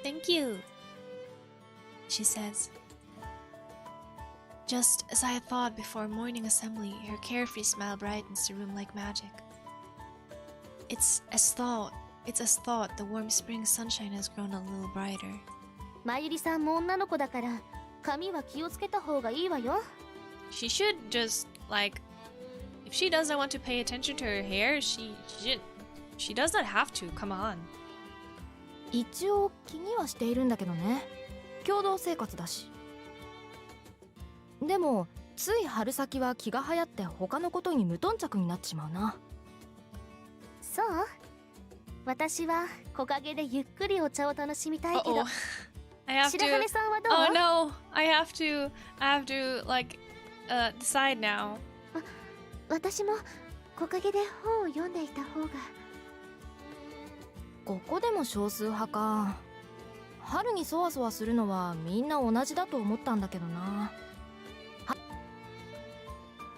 Thank you, she says. Just as I had thought before morning assembly, her carefree smile brightens the room like magic. It's as thought the warm spring sunshine has grown a little brighter. まゆりさんも女の子だから髪は気をつけた方がいいわよ。 She should just, like, if she doesn't want to pay attention to her hair, she does not have to. Come on. 一応気にはしているんだけどね。共同生活だし。でもつい春先は気が流行って他のことに無頓着になってしまうな。そう、私は木陰でゆっくりお茶を楽しみたいけど。白羽さんはどう？ Oh no, I have to like decide now. 私も木陰で本を読んでいた方が。ここでも少数派か。春にそわそわするのはみんな同じだと思ったんだけどな。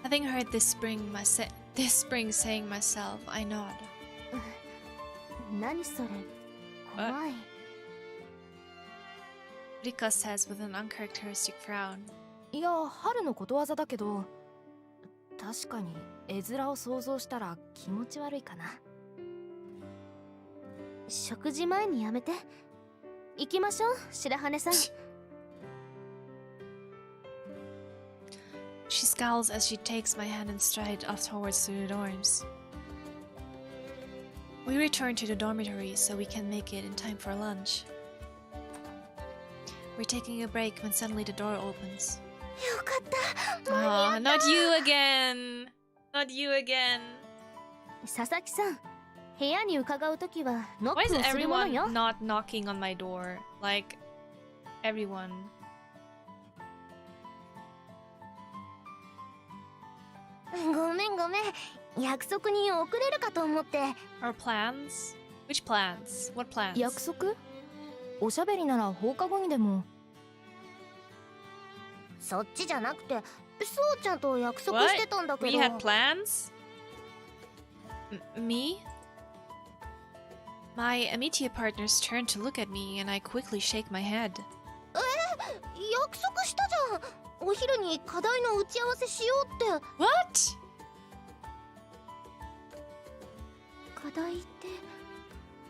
Having heard this spring saying myself, I nod. 何それ、怖い。Rika says with an uncharacteristic frown. いや、春のことわざだけど、確かに絵面を想像したら気持ち悪いかな。食事前にやめて。行きましょう、白羽さん。She scowls as she takes my hand and strides off towards the dorms. We return to the dormitory so we can make it in time for lunch. We're taking a break when suddenly the door opens. よかった。Oh, not you again! Not you again! 佐々木さん、部屋に伺うときはノッ Why ク is をするもの everyone よ。 not knocking on my door? Like, everyone. ごめんごめん。約束に遅れるかと思って。Our plans? Which plans? What plans? 約束？おしゃべりなら放課後にでも。そっちじゃなくて、そうちゃんと約束してたんだけ We ど。 had plans? Me? My Amity partners turn to look at me and I quickly shake my head. 約束したじゃん。お昼に課題の打ち合わせしようって。 What? 課題って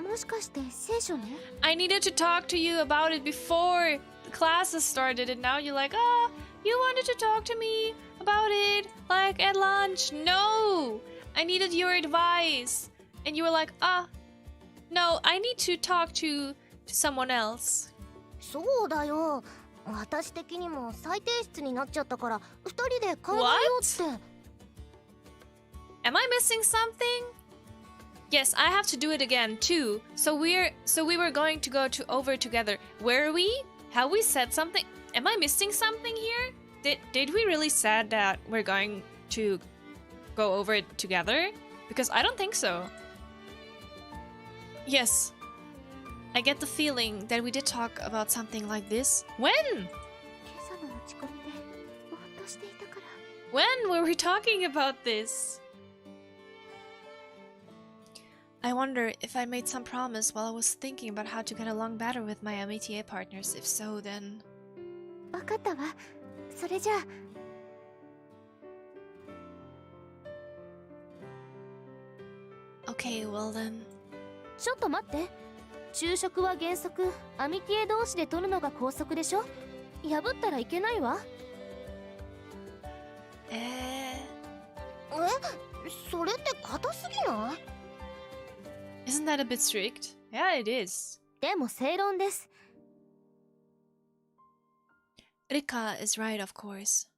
もしかして聖書ね。 I needed to talk to you about it before the classes started and now you're like, oh, you wanted to talk to me about it like at lunch. No! I needed your advice. And you were like, no, I need to talk to someone else. そうだよ。私的にも再提出になっちゃったから二人で考えようって。 Am I missing something? Yes, I have to do it again too. So we were going to go over together. Were we? Have we said something? Am I missing something here? Did we really said that we're going to go over it together? Because I don't think so. Yes. I get the feeling that we did talk about something like this. When? 今朝の落ち込みでぼーっとしていたから。 When were we talking about this? I wonder if I made some promise while I was thinking about how to get along better with my Amity partners. If so, then... わかったわ。それじゃあ。Okay, well then. ちょっと待って。昼食は原則アミティエ同士で取るのが校則でしょ。破ったらいけないわ。それって硬すぎない？ Isn't that a bit strict? Yeah, it is. でも正論です。Rika is right, of course.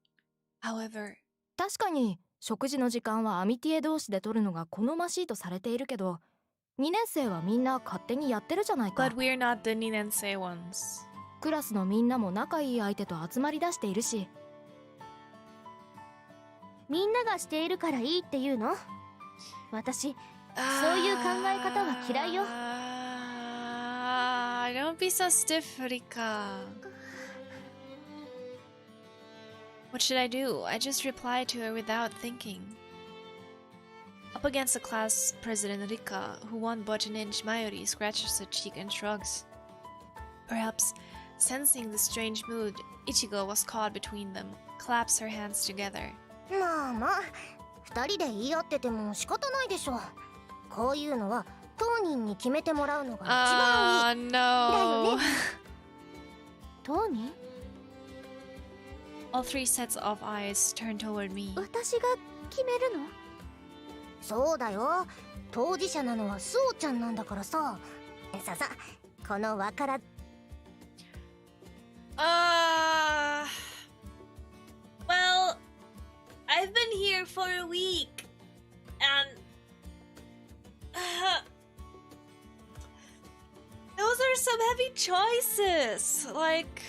However, 確かに食事の時間はアミティエ同士で取るのが好ましいとされているけど、2年生はみんな勝手にやってるじゃないか。 but we're not the Ninensei ones. クラスのみんなも仲いい相手と集まり出しているし。みんながしているからいいっていうの？私、そういう考え方は嫌いよ。don't be so stiff, Rika. What should I do? I just replied to her without thinking. Up against the class president Rika, who won but an inch, Mayuri scratches her cheek and shrugs. Perhaps, sensing the strange mood, Ichigo was caught between them, claps her hands together. まあまあ、二人で言い合ってても仕方ないでしょ。こういうのは当人に決めてもらうのが一番いい。だよね。当人？ All three sets of eyes turned toward me. 私が決めるの？そうだよ。当事者なのはスオちゃんなんだからさ。さ、このわから。Well, I've been here for a week, and those are some heavy choices. Like,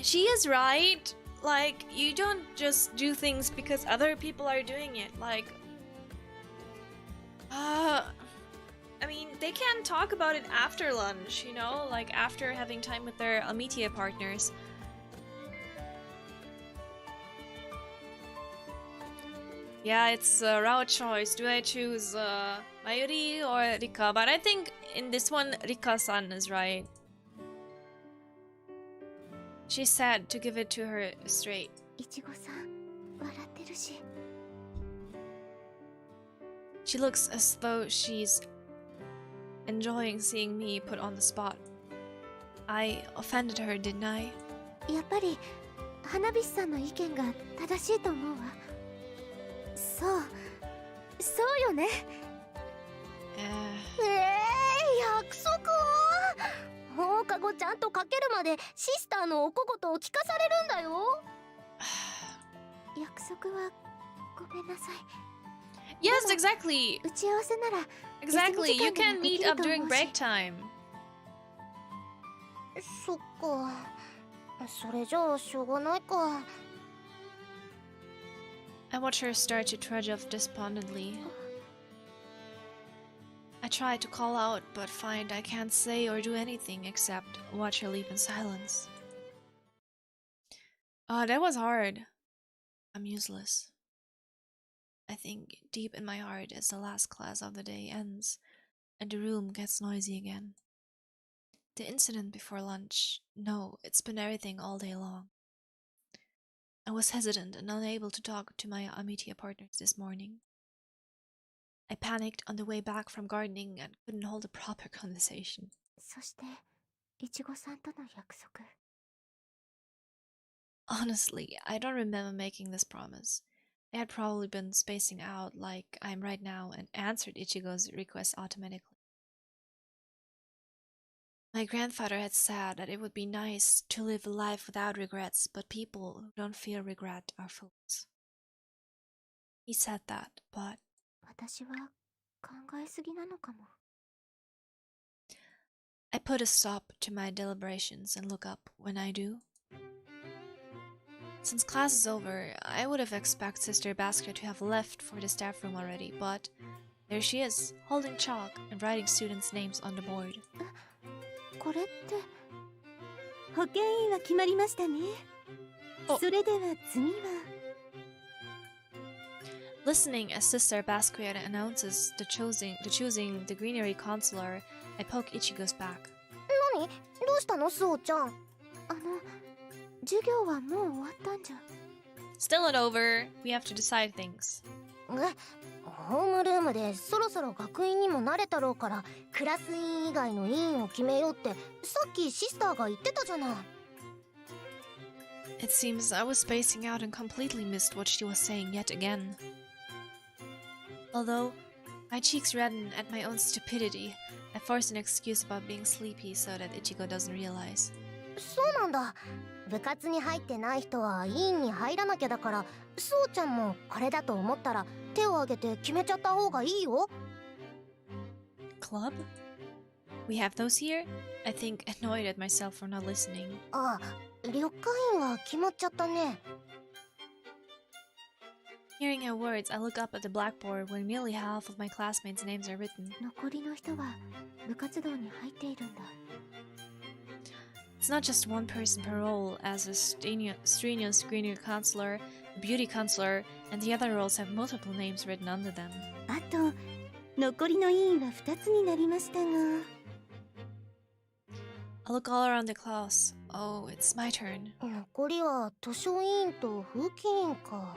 she is right. Like, you don't just do things because other people are doing it. Like, I mean, they can talk about it after lunch, you know? Like, after having time with their Amity partners. Yeah, it's a raw choice. Do I choose Mayuri or Rika? But I think in this one, Rika-san is right. She said to give it to her straight. いちごさん、笑ってるし。 She looks as though she's enjoying seeing me put on the spot. I offended her, didn't I? やっぱり花火師さんの意見が正しいと思うわ。そうよね。約束は放課後ちゃんとかけるまでシスターのお小言を聞かされるんだよ。約束はごめんなさい。 Yes, exactly. 打ち合わせなら Exactly. You can meet up during break time. そっか。それじゃあしょうがないか。 I watch her start to trudge off despondently. I try to call out, but find I can't say or do anything except watch her leave in silence. That was hard. I'm useless. I think deep in my heart as the last class of the day ends and the room gets noisy again. The incident before lunch, no, it's been everything all day long. I was hesitant and unable to talk to my Amity partners this morning. I panicked on the way back from gardening and couldn't hold a proper conversation. そしていちごさんとの約束。 Honestly, I don't remember making this promise. I had probably been spacing out like I am right now and answered Ichigo's request automatically. My grandfather had said that it would be nice to live a life without regrets, but people who don't feel regret are fools. He said that, but 私は考えすぎなのかも。 I put a stop to my deliberations and look up when I do. Since class is over, I would have expected Sister Basket to have left for the staff room already, but there she is, holding chalk and writing students' names on the board. これって。保健委員は決まりましたね。それでは次は。 Listening as Sister Basquiat announces the choosing the greenery counselor, I poke Ichigo's back. 何？どうしたの、スオちゃん？授業はもう終わったんじゃ。 Still not over. We have to decide things. ホームルームでそろそろ学院にも慣れたろうからクラス委員以外の委員を決めようってさっきシスターが言ってたじゃない。 It seems I was spacing out and completely missed what she was saying yet again. Although my cheeks redden at my own stupidity, I forced an excuse about being sleepy so that Ichigo doesn't realize. そうなんだ。部活に入ってない人は委員に入らなきゃだから、スオちゃんもこれだと思ったら手を挙げて決めちゃった方がいいよ。 Club? We have those here? I think annoyed at myself for not listening. あ、緑化員は決まっちゃったね。Hearing her words, I look up at the blackboard where nearly half of my classmates' names are written. 残りの人は部活動に入っているんだ。 It's not just one person per role, as a strenuous screener counselor, a beauty counselor, and the other roles have multiple names written under them. あと残りの委員は2つになりましたが。 I look all around the class. Oh, it's my turn. 残りは図書委員と風紀委員か。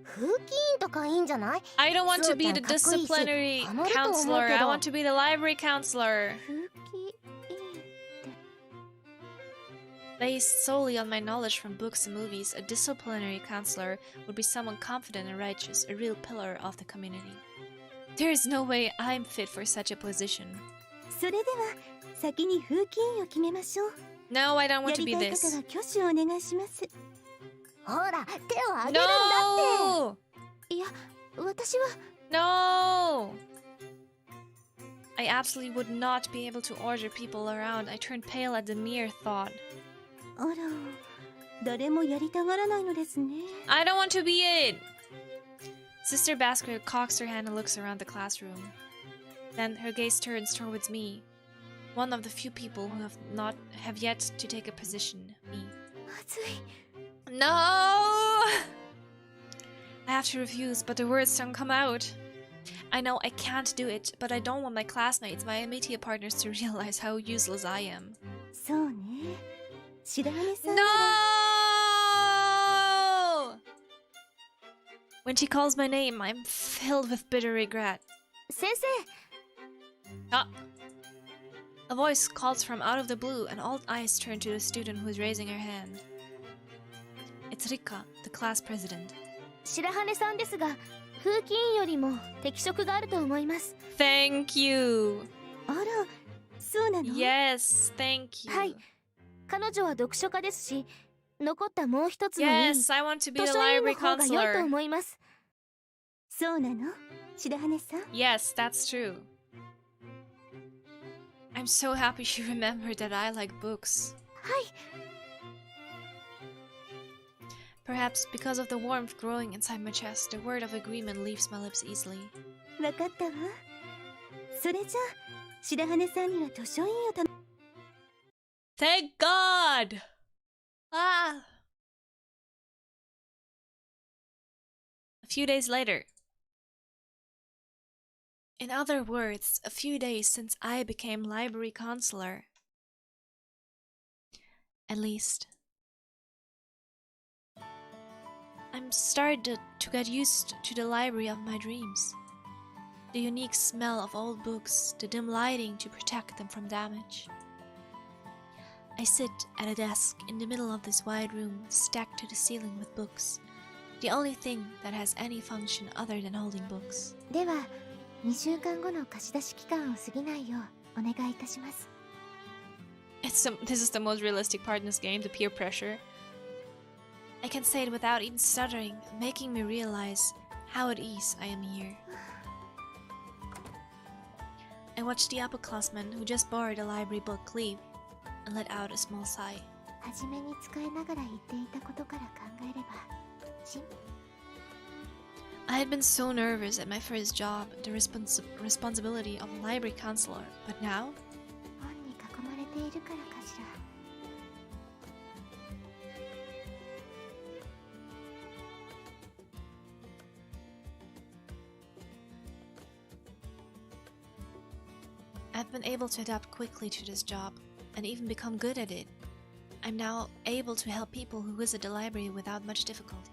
風紀委員とかいいんじゃない？ I don't want to be the disciplinary counselor. I want to be the library counselor. 風紀委員って。 Based solely on my knowledge from books and movies, a disciplinary counselor would be someone confident and righteous, a real pillar of the community. There is no way I'm fit for such a position. それでは先に風紀委員を決めましょう。 No, I don't want や to り be たい this. 方は挙手をお願いします。ほら、手を挙げるんだっ No! いや、私は No! I absolutely would not be able to order people around. I turned pale at the mere thought. あら、誰もやりたがらないのですね。 I don't want to be it! Sister Basket cocks her hand and looks around the classroom. Then her gaze turns towards me, one of the few people who have yet to take a position. Me. まずい。 No! I have to refuse, but the words don't come out. I know I can't do it, but I don't want my classmates, my Amity partners to realize how useless I am. そうね。白羽さん。 No! When she calls my name, I'm filled with bitter regret. 先生。 Ah! A voice calls from out of the blue, and all eyes turn to the student who is raising her hand. It's Rika, the class president. 白羽さんですが、風紀委員よりも適職があると思います。 Thank you! あら、そうなの？ Yes, thank you. はい。彼女は読書家ですし、残ったもう一つの委員、 Yes, I want to be 図 the 書委員の library 方が良いと counselor. 思います。そうなの？白羽さん。 Yes, that's true. I'm so happy she remembered that I like books. はい。 Perhaps because of the warmth growing inside my chest, the word of agreement leaves my lips easily. わかったわ。それじゃあ、白羽さんには図書委員を頼む。 Thank God! Ah! A few days later. In other words, a few days since I became library counselor. At least. I'm started to get used to the library of my dreams. The unique smell of old books, the dim lighting to protect them from damage. I sit at a desk in the middle of this wide room, stacked to the ceiling with books. The only thing that has any function other than holding books. では、2週間後の貸し出し期間を過ぎないようお願いいたします。 This is the most realistic part in this game, the peer pressure. I can say it without even stuttering, making me realize how at ease I am here. I watched the upperclassman who just borrowed a library book leave and let out a small sigh. 初めに使いながら言っていたことから考えれば、I had been so nervous at my first job, the responsibility of a library counselor, but now? 本に囲まれているからかしら。 I've been able to adapt quickly to this job, and even become good at it. I'm now able to help people who visit the library without much difficulty.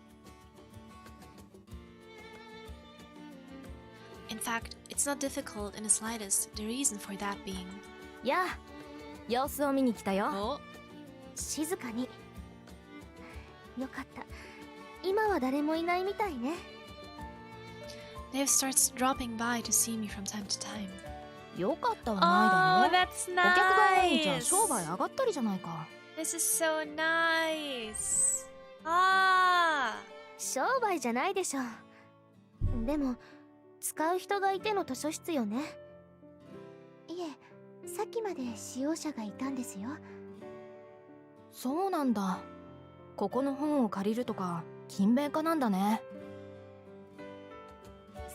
In fact, it's not difficult in the slightest, the reason for that being... やあ、様子を見に来たよ。 Oh? 静かに。よかった。今は誰もいないみたいね。 They've started dropping by to see me from time to time. よかったはないだろ。 that's お客が多いんじゃ nice! 商売上がったりじゃないか。 This is so nice! Ah! 商売じゃないでしょ。でも、使う人がいての図書室よね。いえ、さっきまで使用者がいたんですよ。そうなんだ。ここの本を借りるとか勤勉家なんだね。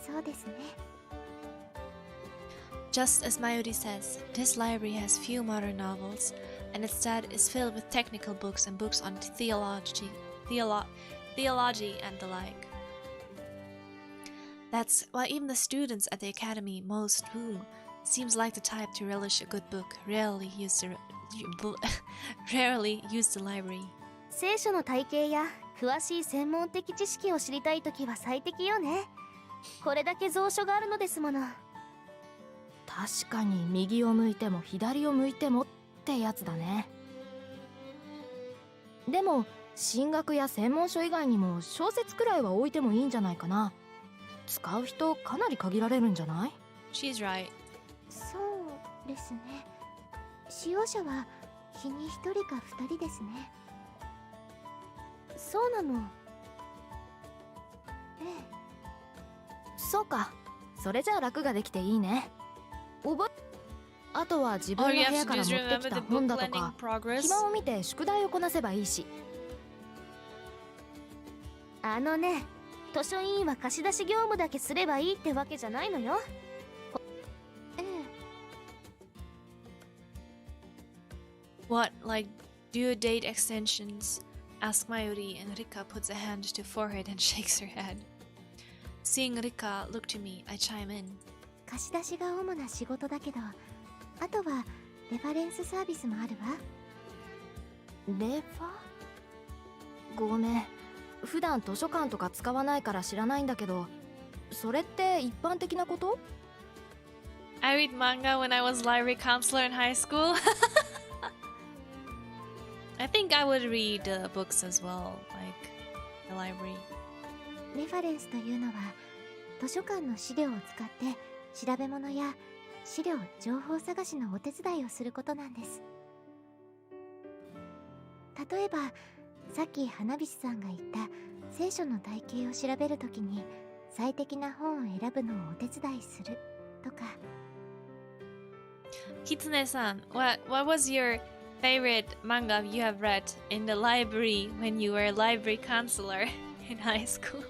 そうですね。Just as Mayuri says, this library has few modern novels, and instead is filled with technical books and books on theology and the like. That's why even the students at the academy, most whom seems like the type to relish a good book, rarely use the library. 聖書の体系や詳しい専門的知識を知りたいときは最適よね。これだけ蔵書があるのですもの。確かに右を向いても左を向いてもってやつだね。でも神学や専門書以外にも小説くらいは置いてもいいんじゃないかな。使う人かなり限られるんじゃない？ She's right. そうですね。使用者は日に1人か2人ですね。そうなの。ええ。そうか。それじゃあ楽ができていいね。あとは自分の部屋から持ってきた本だとか暇を見て宿題をこなせばいいし。あのね、図書委員は貸し出し業務だけすればいいってわけじゃないのよ。ええ。What, like due date extensions? Asks Mayuri, and Rika puts a hand to forehead and shakes her head. Seeing Rika look to me, I chime in. 貸し出しが主な仕事だけど、あとはレファレンスサービスもあるわ。レファ？ごめん。普段図書館とか使わないから知らないんだけど、それって一般的なこと？ I read manga when I was library counselor in high school. I think I would read books as well, like the library. レファレンスというのは、図書館の資料を使って調べ物や資料・情報探しのお手伝いをすることなんです。例えば、さっき花火師さんが言った聖書の体系を調べるときに最適な本を選ぶのをお手伝いするとか。Kitsune-san, what was your favorite manga you have read in the library when you were a library counselor in high school?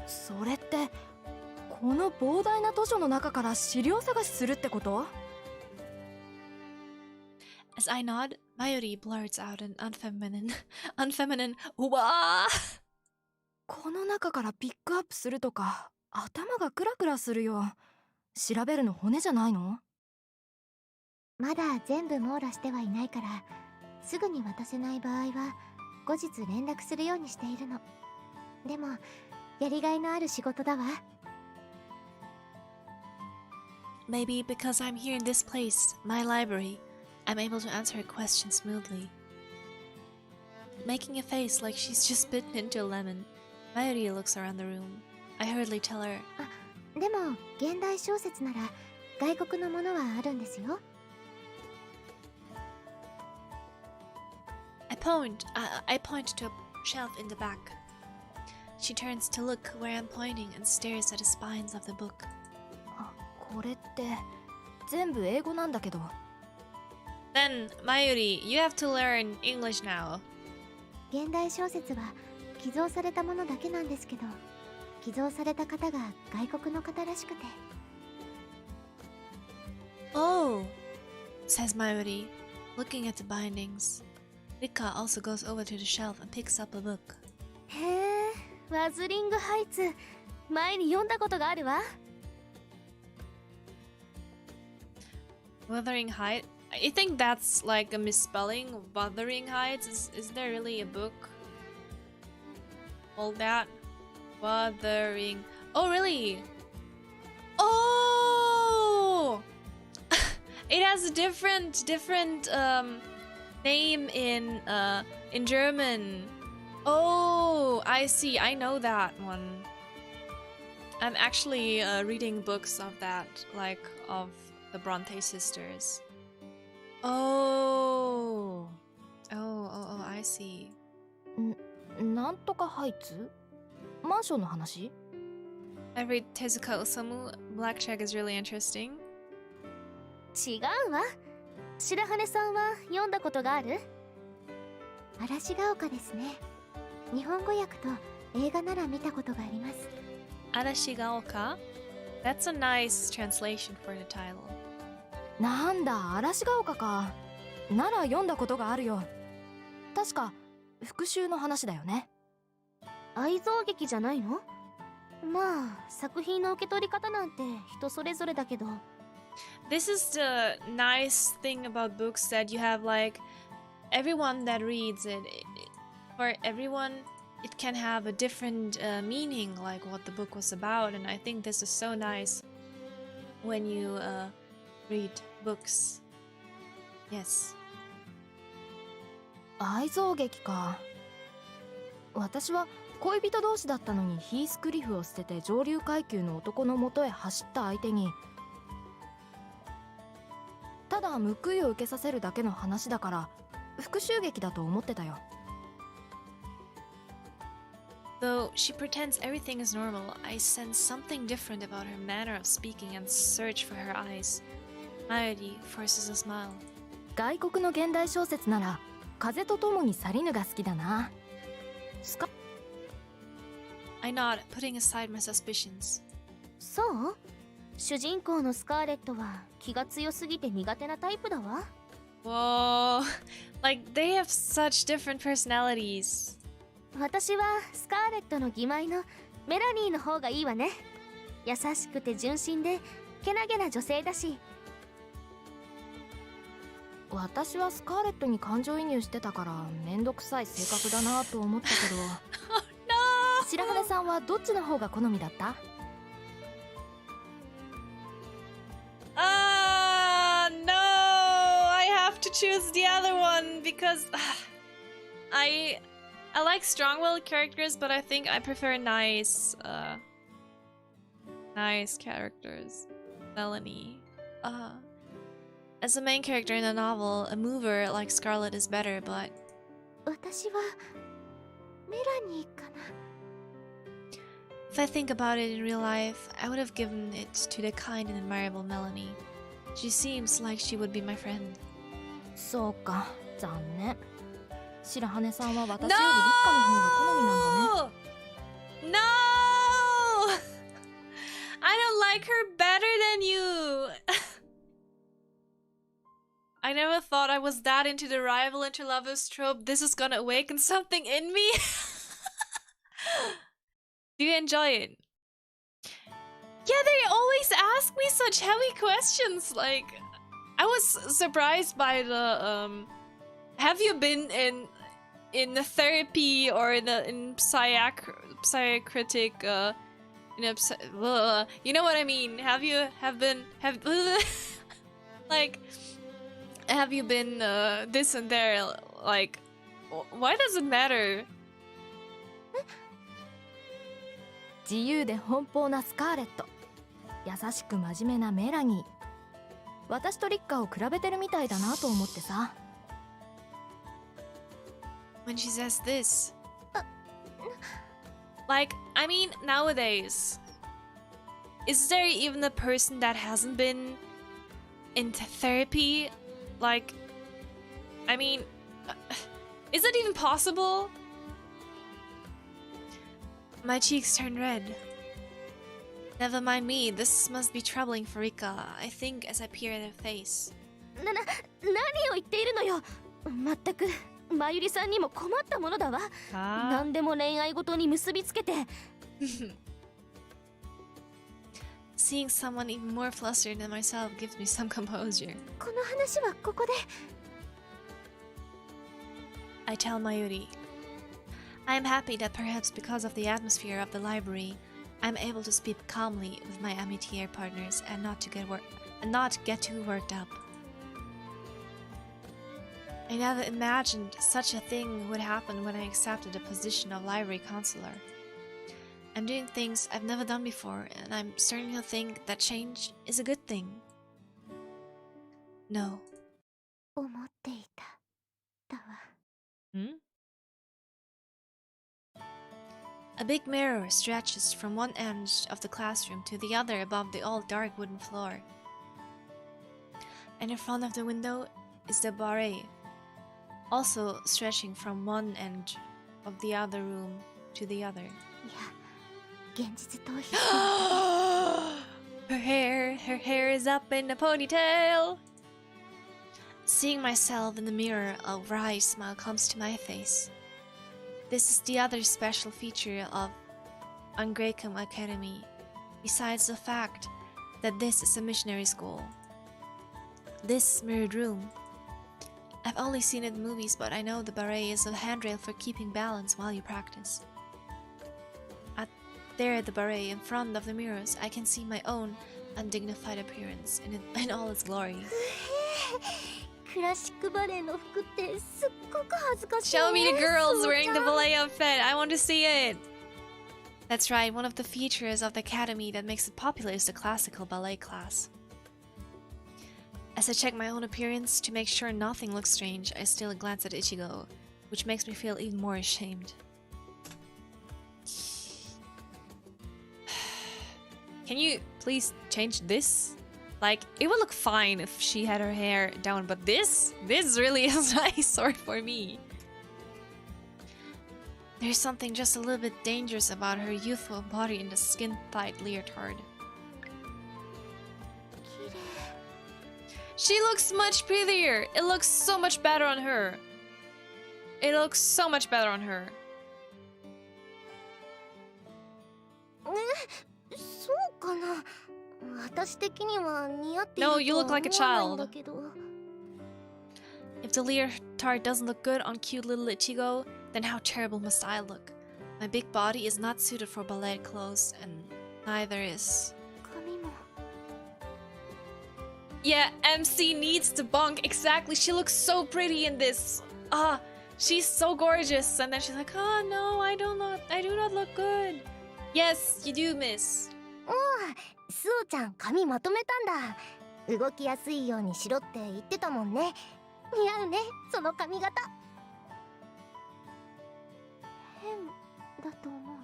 それってこの膨大な図書の中から資料探しするってこと？ As I nod, Mayuri blurts out an unfeminine "Wah!" この中からピックアップするとか頭がクラクラするよ。調べるの骨じゃないの？まだ全部網羅してはいないから、すぐに渡せない場合は後日連絡するようにしているの。でもやりがいのある仕事だわ。Maybe because I'm here in this place, my library, I'm able to answer her question smoothly. Making a face like she's just bitten into a lemon, Mayuri looks around the room. I hurriedly tell her, でも現代小説なら外国のものはあるんですよ。I point to a shelf in the back. She turns to look where I'm pointing and stares at the spines of the book. これって全部英語なんだけど。Then, Mayuri, you have to learn English now. 現代小説は寄贈されたものだけなんですけど、寄贈された方が外国の方らしくて。Oh, says Mayuri, looking at the bindings. Rika also goes over to the shelf and picks up a book. へえ、ワズリングハイツ、前に読んだことがあるわ。Wuthering Heights? I think that's like a misspelling. Wuthering Heights? Is there really a book called that? Wuthering. Oh, really? Oh! It has a different name in German. Oh, I see. I know that one. I'm actually reading books of that, like of the Bronte sisters. Oh, I see. なんとかハイツ？マンションの話？ I read Tezuka Osamu. Black Shack is really interesting. 違うわ。白羽さんは読んだことがある？嵐が丘ですね。日本語訳と映画なら見たことがあります。Arashigaoka? That's a nice translation for the title. なんだ、嵐が丘か。なら読んだことがあるよ。確か復讐の話だよね。愛憎劇じゃないの？まあ作品の受け取り方なんて人それぞれだけど。This is the nice thing about books that you have like everyone that reads it, for everyone it can have a different meaning, like what the book was about, and I think this is so nice when you read books. Yes. 愛憎劇か。私は恋人同士だったのにヒースクリフを捨てて上流階級の男のもとへ走った相手にただ報いを受けさせるだけの話だから復讐劇だと思ってたよ。Though she pretends everything is normal, I sense something different about her manner of speaking and search for her eyes. Amity forces a smile. 外国の現代小説なら風と共に去りぬが好きだな。I nod, putting aside my suspicions. そう？主人公のスカーレットは気が強すぎて苦手なタイプだわ。Whoa, like they have such different personalities. 私はスカーレットの義妹のメラニーの方がいいわね。優しくて純真でけなげな女性だし。私はスカーレットに感情移入してたからめんどくさい性格だなと思ったけど白羽さんはどっちの方が好みだった？ No, I have to choose the other one because I like strong-willed characters, but I think I prefer nice characters. Melanie. As a main character in a novel, a mover like Scarlet is better, but 私はメラニーかな。if I think about it in real life, I would have given it to the kind and admirable Melanie. She seems like she would be my friend. そうか、残念。白羽さんは私より立花の方が好みなんだね。No! I don't like her better than you! I never thought I was that into the rival into lovers trope. This is gonna awaken something in me. Do you enjoy it? Yeah, they always ask me such heavy questions. Like, I was surprised by the have you been in the therapy or in psychiatric you know what I mean? Have like have you been this and there? Like, why does it matter? 自由で奔放なスカーレット、優しく真面目なメラニー。私とリッカを比べてるみたいだなと思ってさ。When she says this, like, I mean, nowadays, is there even a person that hasn't been into therapy? Like, I mean, is it even possible? My cheeks turn red. Never mind me, this must be troubling for Rika, I think, as I peer at her face. 何を言っているのよ。まったく、まゆりさんにも困ったものだわ。何でも恋愛ごとに結びつけて。Seeing someone even more flustered than myself gives me some composure. この話はここで。I tell Mayuri. I am happy that perhaps because of the atmosphere of the library, I am able to speak calmly with my Amity partners and not get too worked up. I never imagined such a thing would happen when I accepted the position of library counselor. I'm doing things I've never done before, and I'm starting to think that change is a good thing. No. 思っていた。だわ。A big mirror stretches from one end of the classroom to the other above the all dark wooden floor. And in front of the window is the barre, also stretching from one end of the other room to the other. いや、現実逃避。Her hair is up in a ponytail. Seeing myself in the mirror, a wry smile comes to my face. This is the other special feature of Ungrekum Academy, besides the fact that this is a missionary school. This mirrored room. I've only seen it in movies, but I know the beret is a handrail for keeping balance while you practice. There at the beret, in front of the mirrors, I can see my own undignified appearance in all its glory. クラシックバレエの服ってすっごく恥ずかしいね。 Show me the girls wearing the ballet outfit. I want to see it. That's right, one of the features of the academy that makes it popular is the classical ballet class. As I check my own appearance to make sure nothing looks strange, I steal a glance at Ichigo, which makes me feel even more ashamed. Can you please change this? Like, it would look fine if she had her hair down, but this really is nice, sorry for me. There's something just a little bit dangerous about her youthful body in the skin-tight leotard. She looks much prettier! It looks so much better on her. It looks so much better on her. そうかな。私的には似合っている No, と you は look like a 思わないん child. だけど。If the leotard doesn't look good on cute little Ichigo, then how terrible must I look? My big body is not suited for ballet clothes, and neither is... 髪も。 Yeah, MC needs to bunk. Exactly, she looks so pretty in this. She's so gorgeous. And then she's like, oh no, I do not look good. Yes, you do, miss. おう、スオちゃん髪まとめたんだ。動きやすいようにしろって言ってたもんね。似合うね、その髪型。変だと思う。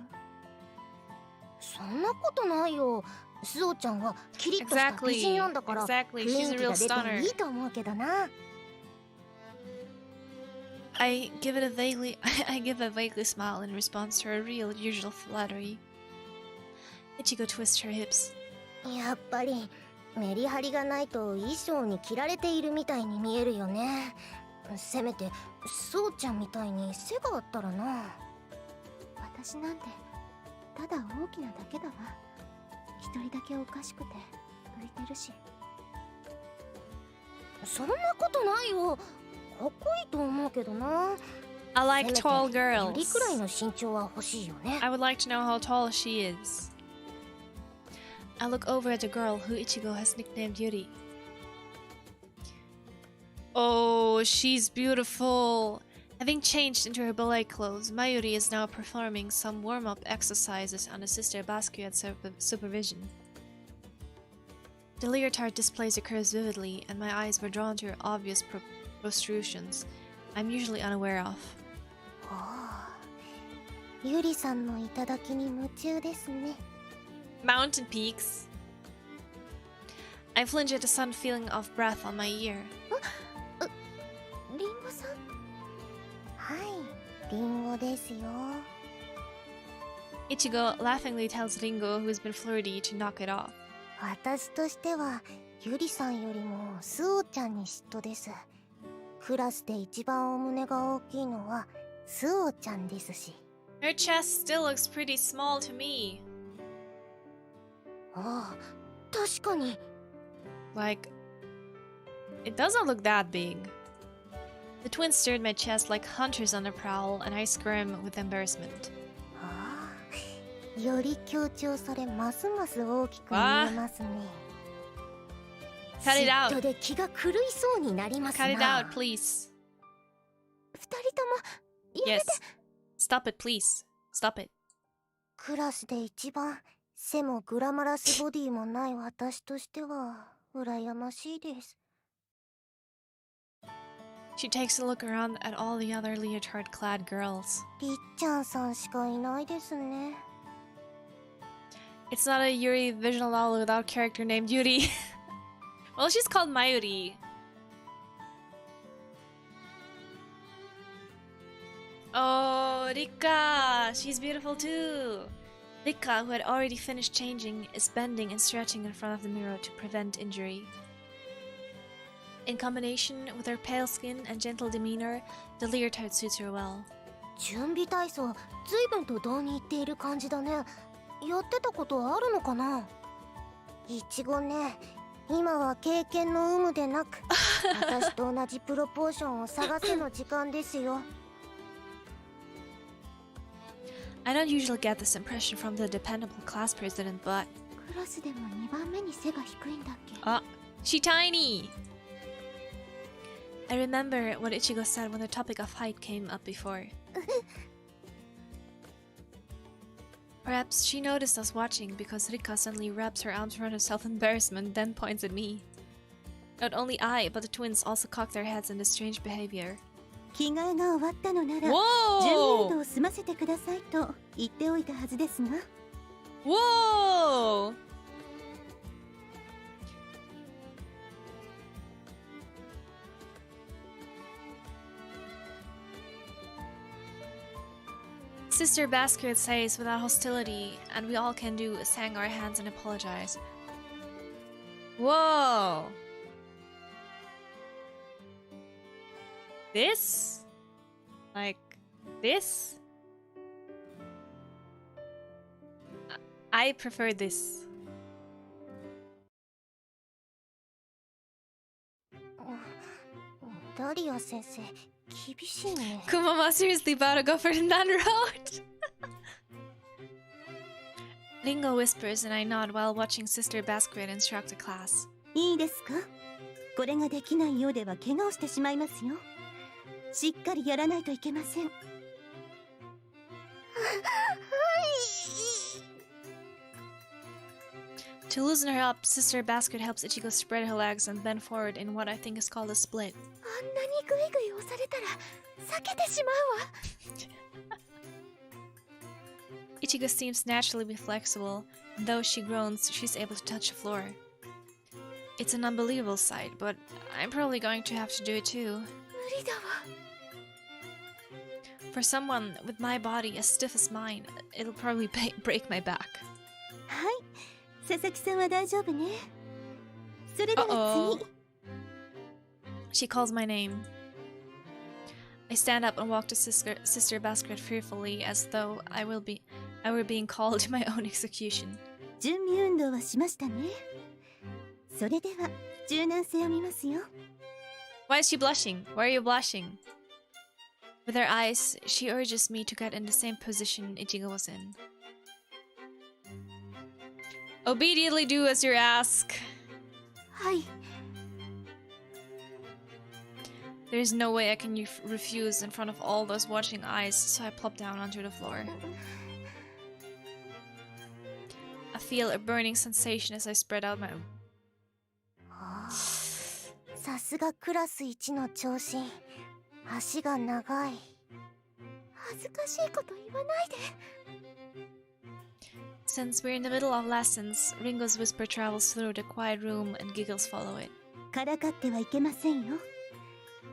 そんなことないよ。スオちゃんはキリッとした美人なんだから、雰囲気が出ていいと思うけどな。I give a vaguely smile in response to her real usual flattery. Ichigo twists her hips. やっぱりメリハリがないと衣装に着られているみたいに見えるよね。せめてそうちゃんみたいに背があったらな。私なんてただ大きなだけだわ。一人だけおかしくて浮いてるし。そんなことないよ。かっこいいと思うけどな。 I like tall よ girls. りくらいの身長は欲しいよね。 I would like to know how tall she is. I look over at the girl who Ichigo has nicknamed Yuri. Oh, she's beautiful. Having changed into her ballet clothes, Mayuri is now performing some warm-up exercises under Sister Basquiat's supervision. The leotard displays occurs vividly, and my eyes were drawn to her obvious protrusions I'm usually unaware of. ゆりさんの頂に夢中ですね。 Mountain peaks. I flinch at the sudden feeling of breath on my ear. リンゴさん。はい、リンゴですよ。 Ichigo laughingly tells Ringo, who's been flirty, to knock it off. 私としてはゆりさんよりもスオちゃんに嫉妬です。クラスで一番お胸が大きいのはスオちゃんですし。 Her chest still looks pretty small to me. ああ、確かに。 Like, it doesn't look that big. The twins stare at my chest like hunters on the prowl, and I squirm with embarrassment. ああ、より強調されますます大きく見えますね。Cut it 嫉 out. 妬で気が狂いそうになりますな。 Cut it out, please. 二人ともやめ Yes. て。 Stop it, please. Stop it. クラスで一番背もグラマラスボディもない私としては羨ましいです。 She takes a look around at all the other leotard-clad girls. りっちゃんさんしかいないですね。 It's not a Yuri visual novel without character named Yuri. Well, she's called Mayuri. Oh, Rika! She's beautiful too! Rika, who had already finished changing, is bending and stretching in front of the mirror to prevent injury. In combination with her pale skin and gentle demeanor, the leotard suits her well. 準備体操、随分と堂に行っている感じだね。やってたことあるのかな？いちごね、今は経験の有無でなく、私と同じプロポーションを探せの時間ですよ。I don't usually get this impression from the dependable class president, but... クラスでも2番目に背が低いんだっけ？ She tiny! I remember what Ichigo said when the topic of height came up before. Perhaps she noticed us watching because Rika suddenly wraps her arms around herself in embarrassment, then points at me. Not only I, but the twins also cock their heads in this strange behavior. 着替えが終わったのなら準備運動を済ませてくださいと言っておいたはずですが。Whoa! Sister Basket says without hostility, and we all can do is hang our hands and apologize. Whoa! This? Like, this? I prefer this. ダリア先生、厳しいね。Kumama seriously about to go for the non-road? Ringo whispers and I nod while watching Sister Basket instruct the class. いいですか？これができないようでは怪我をしてしまいますよ。しっかりやらないといけません。To loosen her up, Sister Basket helps Ichigo spread her legs and bend forward in what I think is called a split. あんなにグイグイ押されたら避けてしまうわ。Ichigo seems naturally be flexible, and though she groans, she's able to touch the floor. It's an unbelievable sight, but I'm probably going to have to do it too. 無理だわ。For someone with my body as stiff as mine, it'll probably break my back. はい、佐々木さんは大丈夫ね。それでは次。She calls my name. I stand up and walk to Sister Basket fearfully, as though I were being called to my own execution. 準備運動はしましたね。それでは柔軟性を見ますよ。Why is she blushing? Why are you blushing? With her eyes, she urges me to get in the same position Ichigo was in. Obediently do as you're asked. はい。There's no way I can refuse in front of all those watching eyes, so I plop down onto the floor. I feel a burning sensation as I spread out my... さすがクラス1の長身。足が長い。恥ずかしいこと言わないで。Since we're in the middle of lessons, Ringo's whisper travels through the quiet room and giggles follow it. からかってはいけませんよ。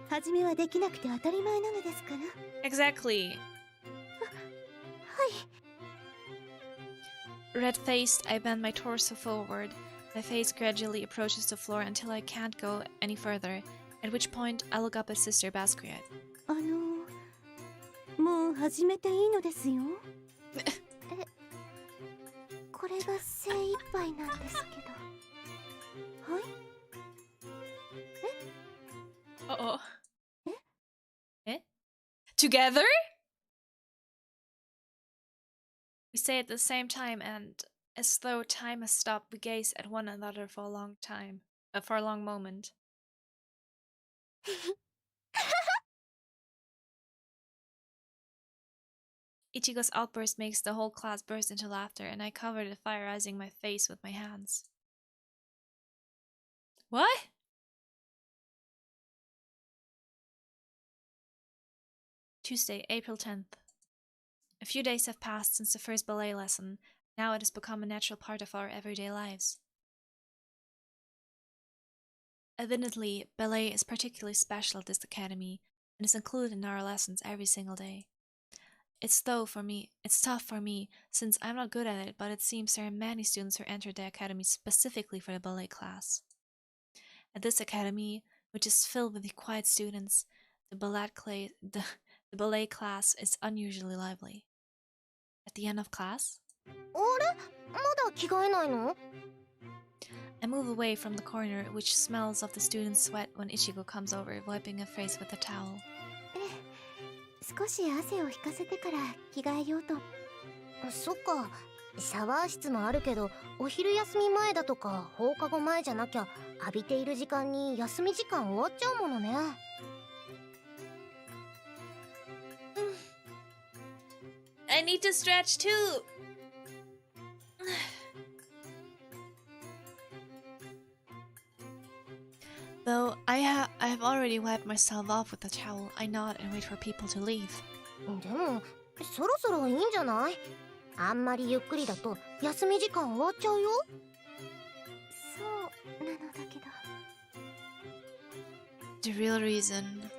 初めはできなくて当たり前なのですから。Exactly. はい。Red-faced, I bend my torso forward. My face gradually approaches the floor until I can't go any further, at which point I look up at Sister Basquiat. もう始めていいのですよ。これが精一杯なんですけど。はい。Uh-oh. Eh? Together? We say at the same time, and as though time has stopped, we gaze at one another for a long time. For a long moment. Ichigo's outburst makes the whole class burst into laughter, and I cover the fire-rising my face with my hands. What? Tuesday, April 10th. A few days have passed since the first ballet lesson. Now it has become a natural part of our everyday lives. Evidently, ballet is particularly special at this academy and is included in our lessons every single day. It's tough for me since I'm not good at it, but it seems there are many students who entered the academy specifically for the ballet class. At this academy, which is filled with quiet students, the ballet class is unusually lively. At the end of class, あれまだ着替えないの I move away from the corner, which smells of the student's sweat when Ichigo comes over, wiping her face with a towel. 少し汗を引かせてから着替えようと。そっか。シャワー室もあるけど、お昼休み前だとか放課後前じゃなきゃ浴びている時間に休み時間終わっちゃうものね。I need to stretch too! Though I have already wiped myself off with a towel, I nod and wait for people to leave. でも、そろそろいいんじゃない？あんまりゆっくりだと休み時間終わっちゃうよ。そうなのだけど。The real reason.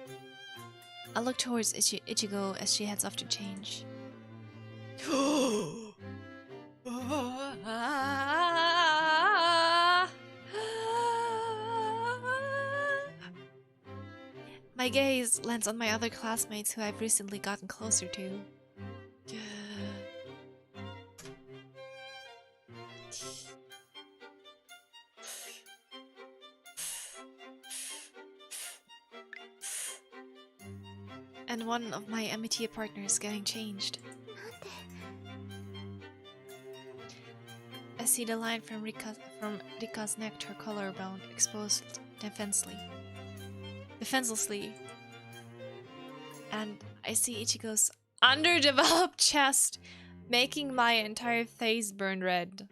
I look towards Ichigo as she heads off to change. My gaze lands on my other classmates who I've recently gotten closer to. And one of my Amity partners getting changed. I see the line from Rika's neck to her collarbone exposed defenselessly. And I see Ichigo's underdeveloped chest, making my entire face burn red.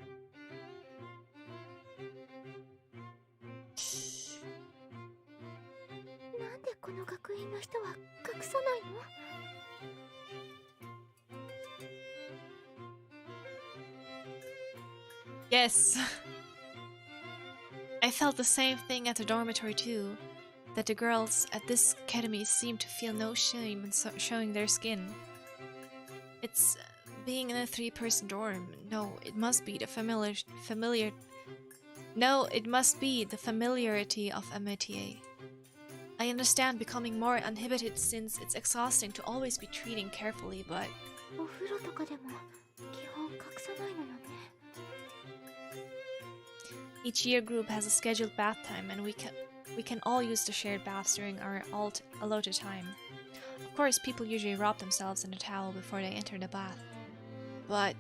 Yes. I felt the same thing at the dormitory too, that the girls at this academy seem to feel no shame in showing their skin. It's being in a 3-person dorm. No, it must be the familiarity of Amity. I understand becoming more uninhibited since it's exhausting to always be treating carefully, but each year group has a scheduled bath time, and we can all use the shared baths during our allotted time. Of course, people usually wrap themselves in a towel before they enter the bath. But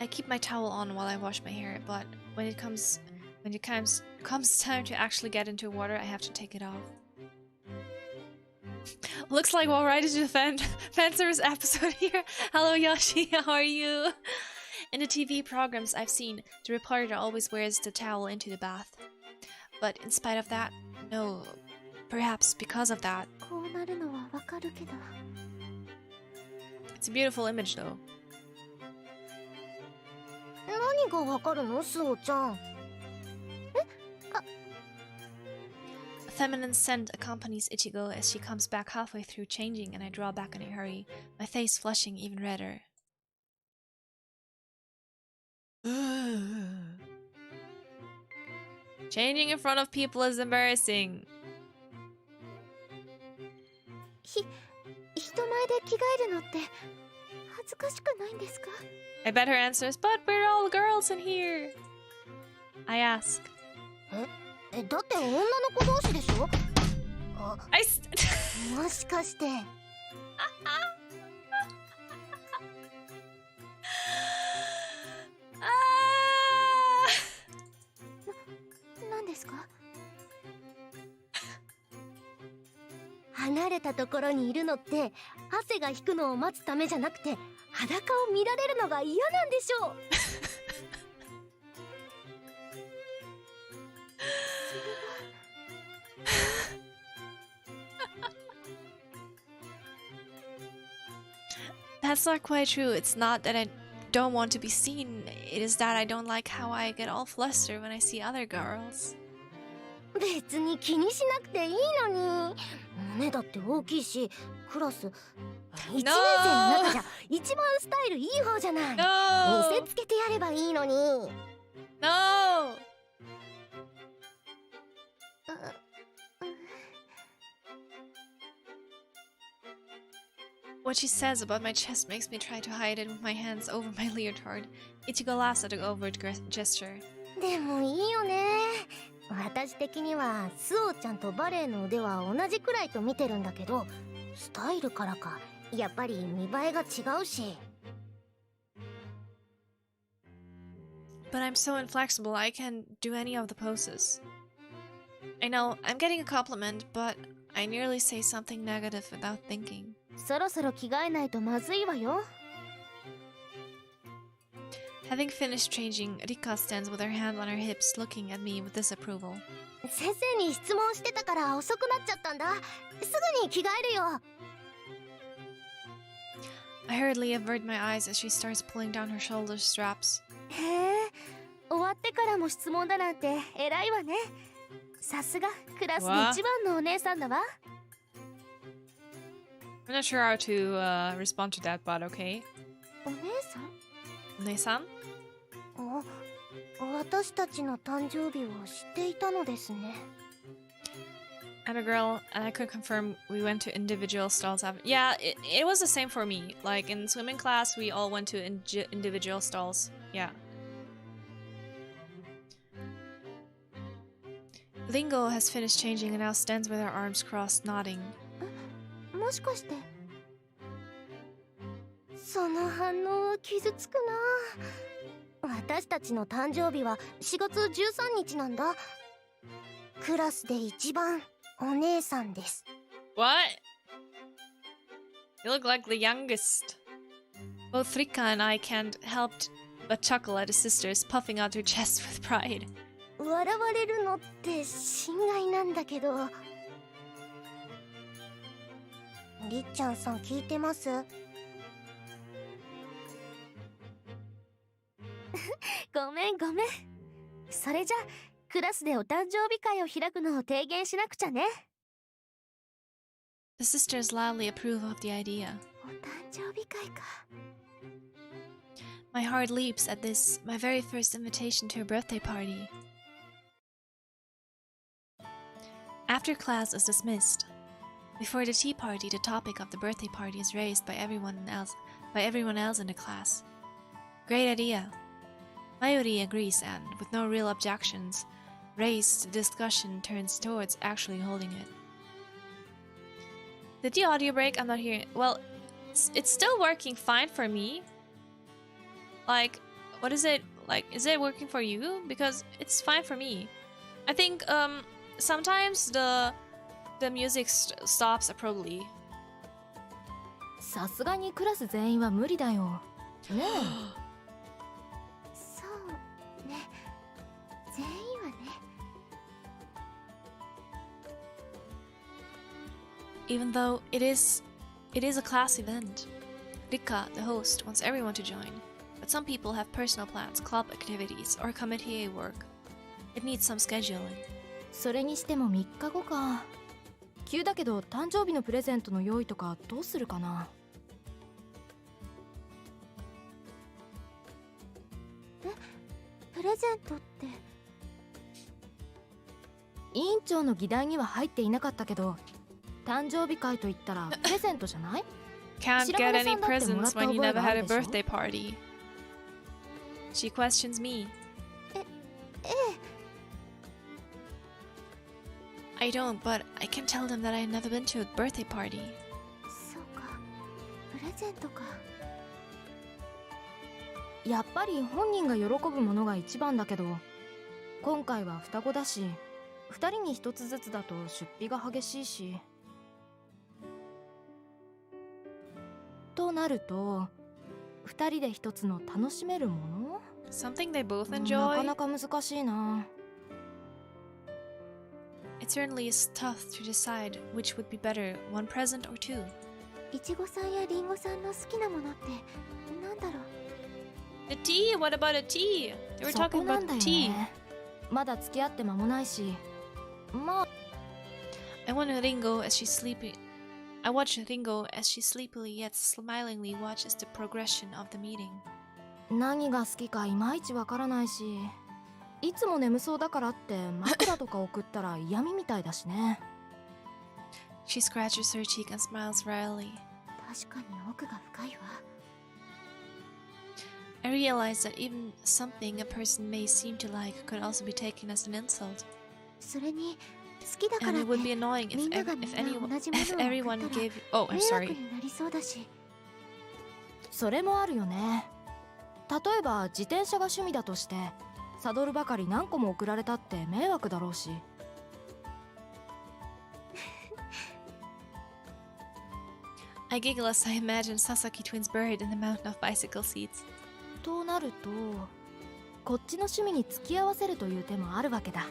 I keep my towel on while I wash my hair, but when it comes time to actually get into water, I have to take it off. Looks like we're right into the fan service episode here. Hello Yoshi, how are you? In the TV programs I've seen, the reporter always wears the towel into the bath. But in spite of that, no, perhaps because of that. It's a beautiful image though. 何がわかるの、スオちゃん。 A feminine scent accompanies Ichigo as she comes back halfway through changing, and I draw back in a hurry, my face flushing even redder. Changing in front of people is embarrassing. 人前で着替えるのって恥ずかしくないんですか? I bet her answer is, but we're all girls in here. I ask. だって女の子同士でしょ? I もしかして。何ですか? 離れたところにいるのって汗が引くのを待つためじゃなくて裸を見られるのが嫌なんでしょう。That's not quite true. It's not that I don't want to be seen. It is that I don't like how I get all flustered when I see other girls. 別に気にしなくていいのに。目だって大きいし、クラス1年生の中じゃ一番スタイルいい方じゃない。見せつけてやればいいのに。No! What she says about my chest makes me try to hide it with my hands over my leotard. Ichigo laughs at the overt gesture. でもいいよね。私的にはスオちゃんとバレエの腕は同じくらいと見てるんだけど、スタイルからかやっぱり見栄えが違うし。But I'm so inflexible, I can't do any of the poses. I know, I'm getting a compliment, but I nearly say something negative without thinking. そろそろ着替えないとまずいわよ。Having finished changing, Rika stands with her hand on her hips, looking at me with disapproval. 先生に質問してたから遅くなっちゃったんだ。すぐに着替えるよ。I hurriedly avert my eyes as she starts pulling down her shoulder straps. へえ、終わってからも質問だなんて偉いわね。さすがクラスで一番のお姉さんだわ。I'm not sure how to respond to that, but okay. お姉さん？お姉さん？私たちの誕生日を知っていたのですね。I'm a girl, and I could confirm we went to individual stalls after. Yeah, it was the same for me. Like in swimming class, we all went to individual stalls. Yeah. Lingo has finished changing and now stands with her arms crossed, nodding. もしかしてその反応は傷つくな。私たちの誕生日は4月13日なんだ。クラスで一番お姉さんです。What? You look like the youngest. Both Rika and I can't help but chuckle at his sisters, puffing out their chests with pride. 笑われるのって心外なんだけど。りっちゃんさん聞いてます？ごめんごめん。それじゃクラスでお誕生日会を開くのを提言しなくちゃね。The sisters loudly approve of the idea. お誕生日会か。My heart leaps at this, my very first invitation to a birthday party. After class is dismissed. Before the tea party, the topic of the birthday party is raised by everyone else in the class. Great idea. Mayuri agrees and, with no real objections, raised, the discussion turns towards actually holding it. Did the audio break? I'm not hearing it. Well, it's still working fine for me. Like, what is it? Like, is it working for you? Because it's fine for me. I think, sometimes the music stops abruptly. さすがにクラス全員は無理だよ。ねえ。そうね。全員はね。Even though it is a class event, Rika, the host, wants everyone to join. But some people have personal plans, club activities, or committee work. It needs some scheduling. それにしても3日後か。急だけど誕生日のプレゼントの用意とかどうするかな。プレゼントって。委員長の議題には入っていなかったけど、誕生日会といったらプレゼントじゃない？ Can't get any presents when you never had a birthday party. She questions me. I don't, but I can tell them that I've never been to a birthday party. そうか、プレゼントか。やっぱり本人が喜ぶものが一番だけど、今回は双子だし、2人に1つずつだと出費が激しいし。となると、2人で1つの楽しめるもの？ Something they both な enjoy? かなか難しいな。It certainly is tough to decide which would be better, one present or two. いちごさんやりんごさんの好きなものってなんだろう。 The tea? What about a tea? They were そ talking こな about んだよ tea. ね。まだ付き合って間もないし、まあ I watch Ringo as she sleepily yet smilingly watches the progression of the meeting. 何が好きかいまいちわからないし、いつも眠そうだからって枕とか送ったら嫌味みたいだしね。She scratches her cheek and smiles wryly. 確かに奥が深いわ。I realize that even something a person may seem to like could also be taken as an insult. それに好きだから And っ it would て be annoying みんながみんな if 同じものを everyone 送ったら gave. Oh, I'm 迷 sorry. 惑になりそうだし。それもあるよね。例えば自転車が趣味だとしてサドルばかり何個も送られたって迷惑だろうし。I giggle as I imagine Sasaki twins buried in the mountain of bicycle seats. となるとこっちの趣味に付き合わせるという手もあるわけだ。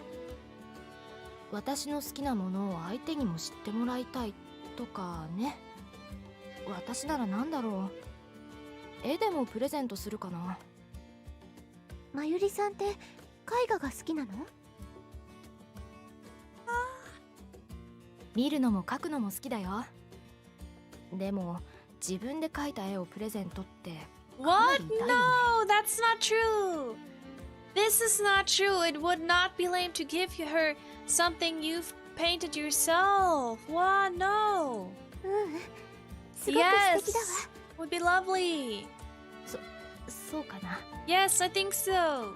私の好きなものを相手にも知ってもらいたいとかね。私なら何だろう。絵でもプレゼントするかな。まゆりさんって絵画が好きなの？見るのも描くのも好きだよ。でも自分で描いた絵をプレゼントって What? No, that's not true. This is not true. It would not be lame to give her something you've painted yourself. What? No. すごく素敵だわ。 Yes, would be lovely. そうかな。 Yes, I think so.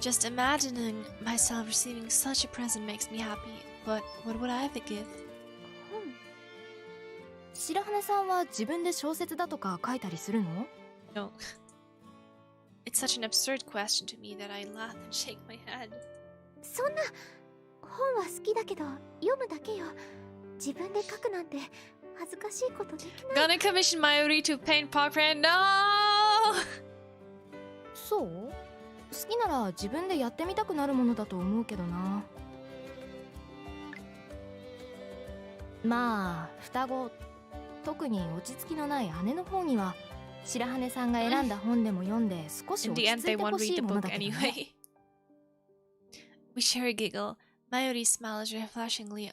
Just imagining myself receiving such a present makes me happy. But what would I have to give? 白羽さんは自分で小説だとか書いたりするの？ No. It's such an absurd question to me that I laugh and shake my head. そんな本は好きだけど読むだけよ。自分で書くなんて恥ずかしいことできない。 Gonna commission Mayuri to paint paw print? No! そう？好きなら自分でやってみたくなるものだと思うけどな。まあ双子、特に落ち着きのない姉の方には白羽さんが選んだ本でも読んで少し In 落 the ち end, 着い they て won't ほし read い the もの book だけどね。 anyway. We share a giggle. Mayuri smiles flashingly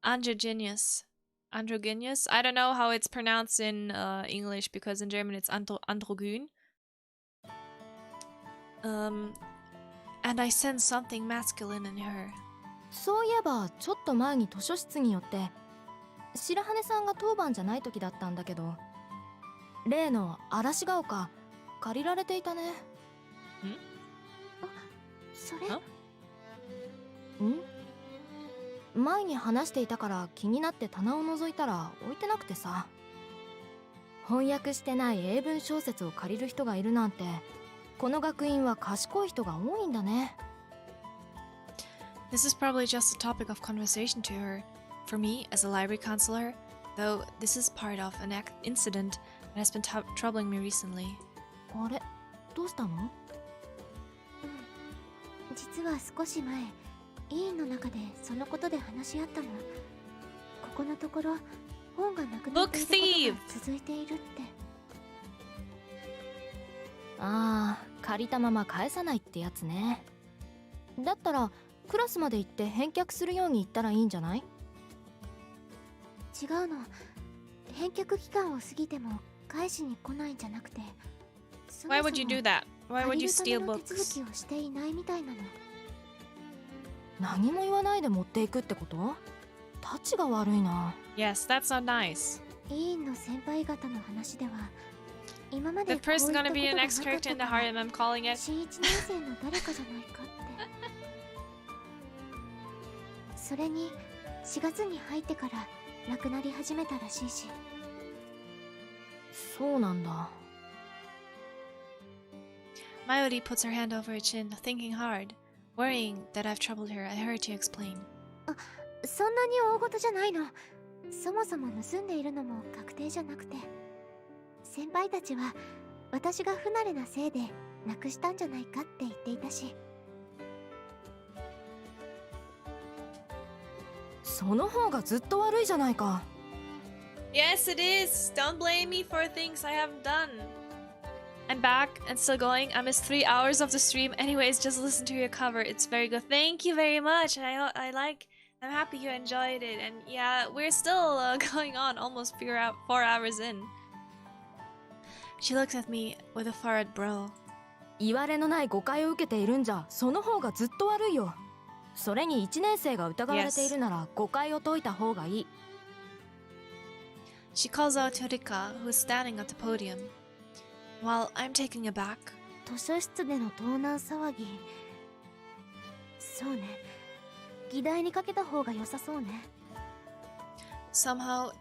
androgynous. Androgynous? I don't know how it's pronounced in English because in German it's androgyn. And I sense something masculine in her. そういえばちょっと前に図書室によって白羽さんが当番じゃない時だったんだけど、例の嵐が丘借りられていたね。それ？前に話していたから気になって棚を覗いたら置いてなくてさ。翻訳してない英文小説を借りる人がいるなんて、この学院は賢い人が多いんだね。This is probably just a topic of conversation to her. For me, as a library counselor, though, this is part of an incident that has been troubling me recently. あれ、どうしたの？実は少し前、委員の中でそのことで話し合ったの。ここのところ本がなくなっていることが続いているって。ああ、借りたまま返さないってやつね。だったらクラスまで行って返却するように言ったらいいんじゃない？違うの。返却期間を過ぎても返しに来ないんじゃなくて、そも Why そも would you do that? Why would you 借り steal るための手続 books? きをしていないみたいなの。何も言わないで持っていくってこと？タチが悪いな。 Yes, that's not nice. 委員の先輩方の話では、今まで That こういった person ことが gonna な be か an った ex か character in the ら、 heart, and I'm calling it. 新一年生の誰かじゃないかって。それに4月に入ってから亡くなり始めたらしいし。そうなんだ。Mayuri puts her hand over her chin, thinking hard. Worrying that I've troubled her, I hurry to explain. そんなに大事じゃないの。そもそも盗んでいるのも確定じゃなくて、先輩たちは私が不慣れなせいでなくしたんじゃないかって言っていたし。その方がずっと悪いじゃないか。Yes, it is. Don't blame me for things I haven't done. I'm back and still going. I missed 3 hours of the stream. Anyways, just listen to your cover. It's very good. Thank you very much. I'm happy you enjoyed it. And yeah, we're still going on almost 4 hours in. She looks at me with a furrowed brow. 言われのない誤解を受けているんじゃ、その方がずっと悪いよ。それに1年生が疑われているなら誤解を解いた方がいい。She calls out to Rika, who is standing at the podium. While I'm taking a back. 図書室での盗難騒ぎ。そうね。議題にかけた方が良さそうね。Somehow,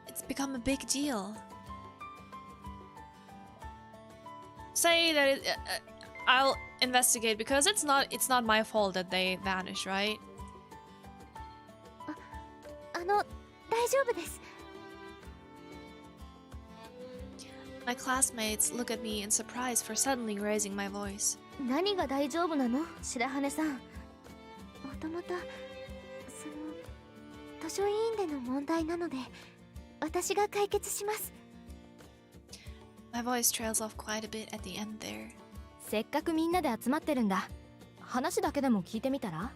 it's become a big deal. Say that I'll investigate because it's not my fault that they vanish, right? 大丈夫です。My classmates look at me in surprise for suddenly raising my voice. 何が大丈夫なの、白羽さん。もともと図書委員での問題なので、私が解決します。My voice trails off quite a bit at the end there. せっかくみんなで集まってるんだ。話だけでも聞いてみたら？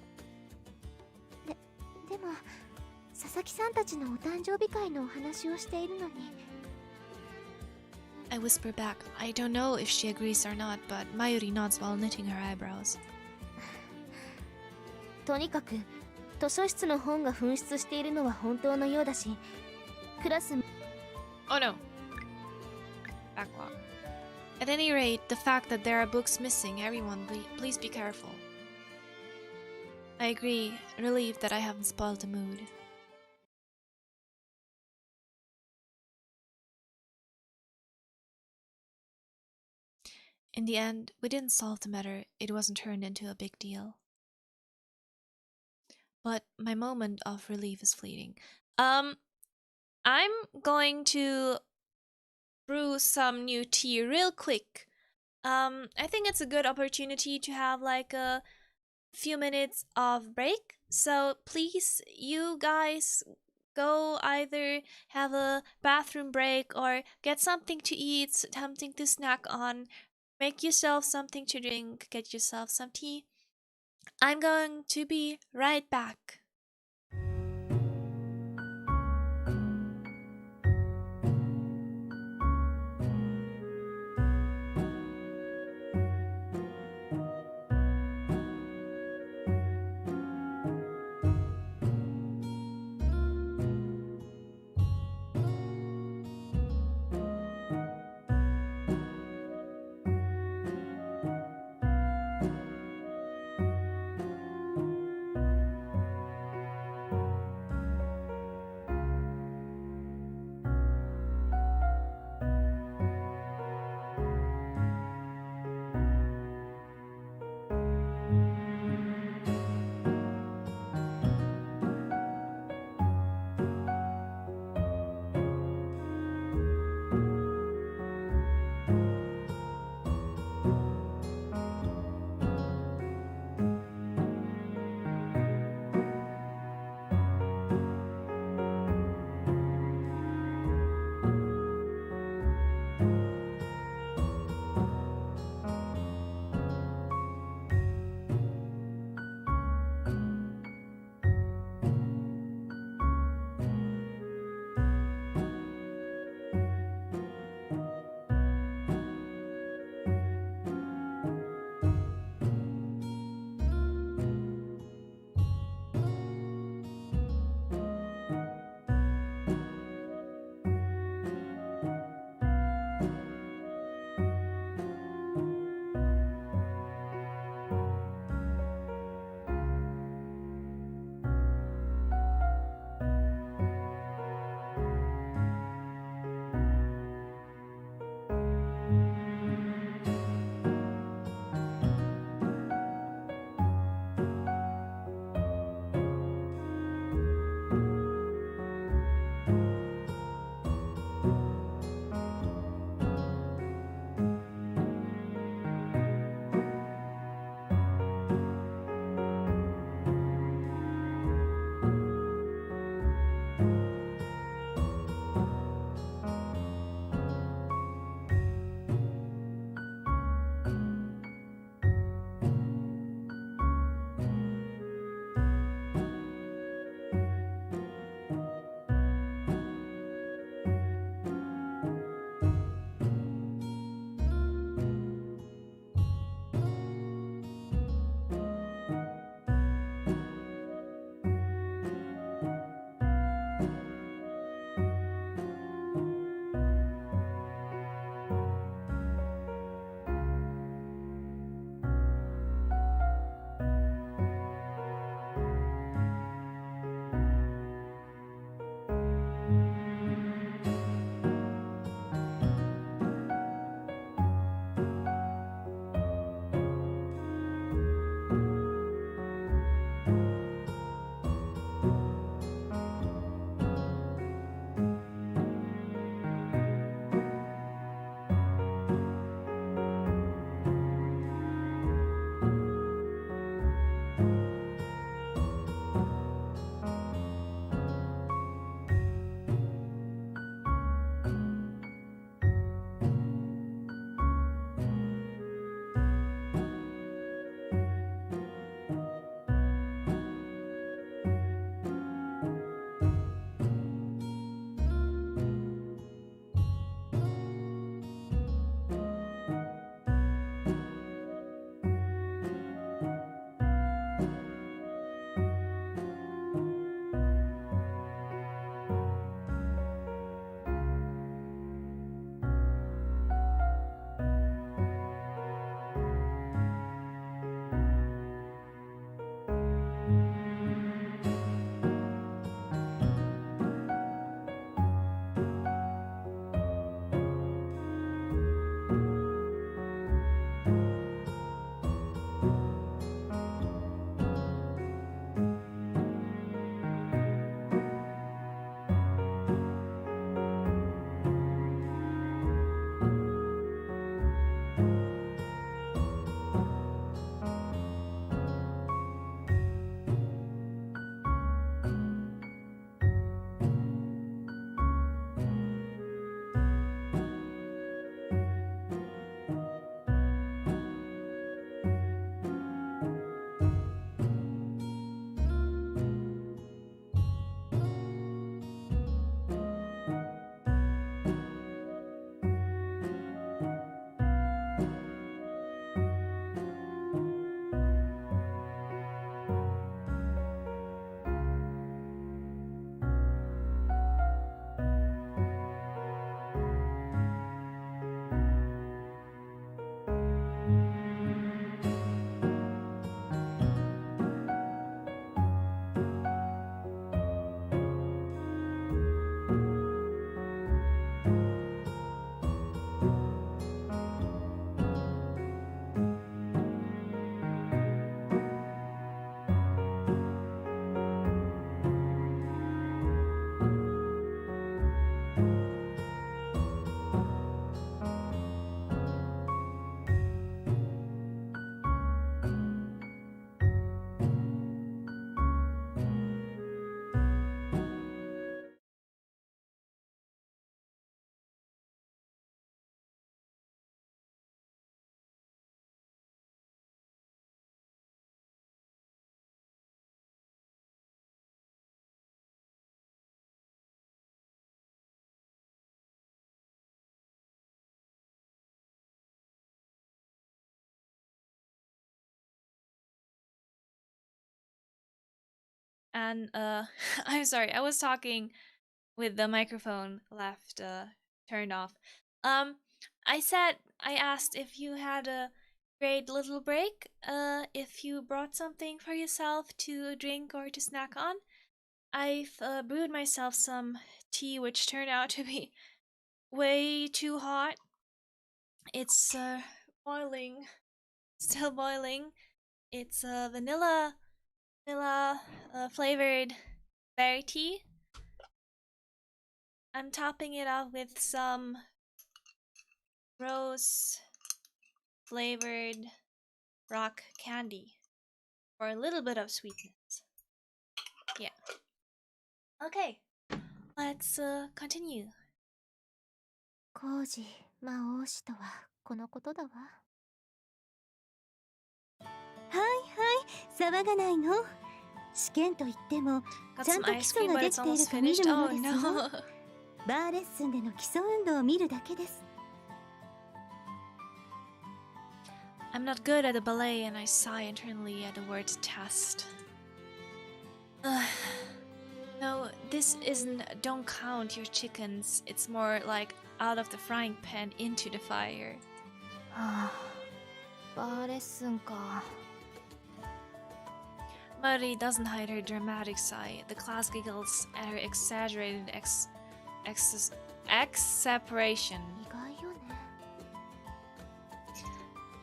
でも佐々木さんたちのお誕生日会のお話をしているのに。I whisper back. I don't know if she agrees or not, but Mayuri nods while knitting her eyebrows. とにかく図書室の本が紛失しているのは本当のようだし、クラス。Oh no. Backlog. At any rate, the fact that there are books missing, everyone, please be careful. I agree, relieved that I haven't spoiled the mood. In the end, we didn't solve the matter. It wasn't turned into a big deal. But my moment of relief is fleeting. I'm going to brew some new tea real quick. I think it's a good opportunity to have like a few minutes of break. So please, you guys, go either have a bathroom break or get something to eat, something to snack on. Make yourself something to drink, get yourself some tea. I'm going to be right back. And I'm sorry, I was talking with the microphone left turned off. I asked if you had a great little break, if you brought something for yourself to drink or to snack on. I've brewed myself some tea, which turned out to be way too hot. It's boiling, still boiling. It's vanilla flavored berry tea. I'm topping it off with some rose flavored rock candy for a little bit of sweetness. Yeah. Okay, let's continue. 工事魔王子とはこのことだわ。はいはい、騒がないの。試験といっても Got ちゃん some と基 ice 礎 cream, が but で it's きている almost か見 finished. るも Oh のですよ。 no. バーレッスンでの基礎運動を見るだけです。I'm not good at the ballet, and I sigh internally at the word test. No, this isn't don't count your chickens. It's more like out of the frying pan into the fire. はあ、バーレッスンか。Muddy doesn't hide her dramatic sigh. The class giggles at her exaggerated exasperation. 意外よね。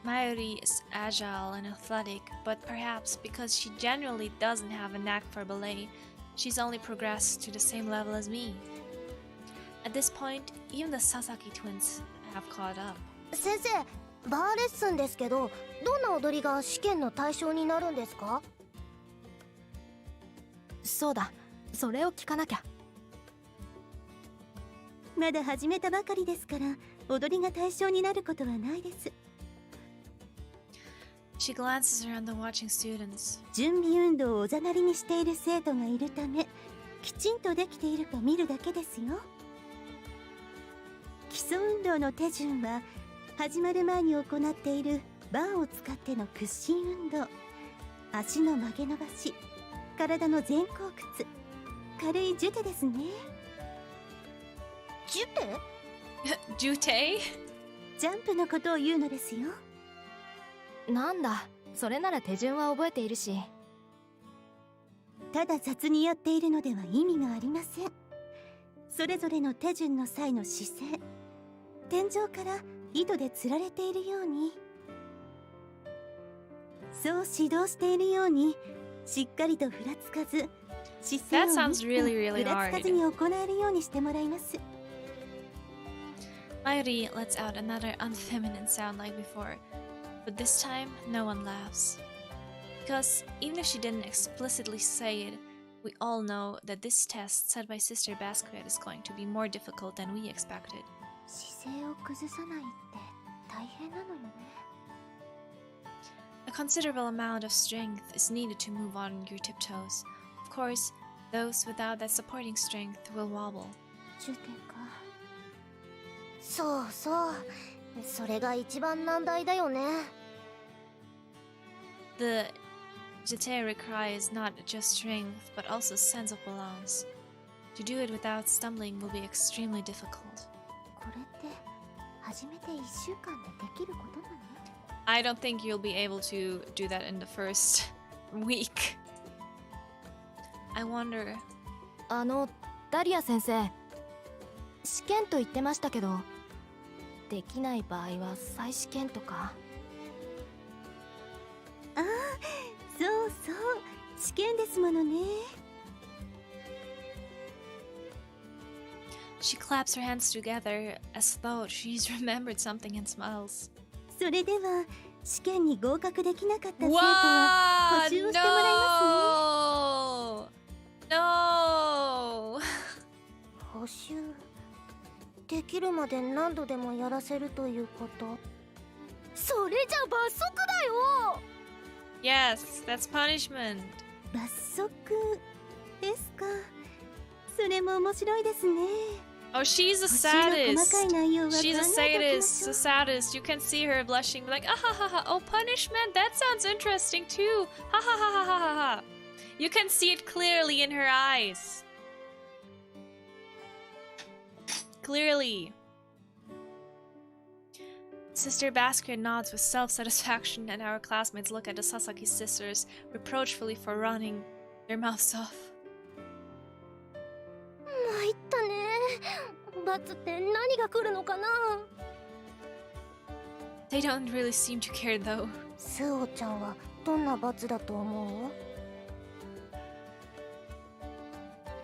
Mayuri is agile and athletic, but perhaps because she genuinely doesn't have a knack for ballet, she's only progressed to the same level as me. At this point, even the Sasaki twins have caught up. 先生、バーレッスンですけど、どんな踊りが試験の対象になるんですか？そうだ、それを聞かなきゃ。まだ始めたばかりですから、踊りが対象になることはないです。She glances around the watching students. 準備運動をおざなりにしている生徒がいるため、きちんとできているか見るだけですよ。基礎運動の手順は、始まる前に行っているバーを使っての屈伸運動、足の曲げ伸ばし、体の前後屈、軽いジュテですね。ジュテJute? ジャンプのことを言うのですよ。なんだ、それなら手順は覚えているし。ただ雑にやっているのでは意味がありません。それぞれの手順の際の姿勢、天井から糸でつられているように、そう指導しているように、しっかりとふらつかず、姿勢を That sounds really, really ふらつかず hard. に行えるようにしてもらいます。Mayuri lets out another unfeminine sound like before, but this time no one laughs. Because even if she didn't explicitly say it, we all know that this test set by Sister Basquiat is going to be more difficult than we expected. 姿勢を崩さないって大変なのよね。A considerable amount of strength is needed to move on your tiptoes. Of course, those without that supporting strength will wobble. ジュテか。そうそう、それが一番難題だよね。The jete requires not just strength, but also sense of balance. To do it without stumbling will be extremely difficult. これって初めて1週間でできることなの？ I don't think you'll be able to do that in the first week. I wonder. ダリア先生、試験と言ってましたけど、できない場合は再試験とか。ああ、そうそう、試験ですものね。She claps her hands together as though she's remembered something and smiles. それでは試験に合格できなかった生徒は補習をしてもらいますね。No! 補習できるまで何度でもやらせるということ？それじゃ罰則だよ。 Yes, that's punishment. 罰則ですか。それも面白いですね。 Oh, she's a 補習の細 sadist. かい内容は考 She's a えておきま sadist, しょ a う。 sadist. You can see her blushing, like, ah ha ha ha. Oh, punishment? That sounds interesting too. Ha ha ha ha ha ha ha. You can see it clearly in her eyes. Clearly. Sister Basket nods with self-satisfaction, and our classmates look at the Sasaki sisters reproachfully for running their mouths off. 参ったね。罰って何が来るのかな。 They don't really seem to care though. スオちゃんはどんな罰だと思う？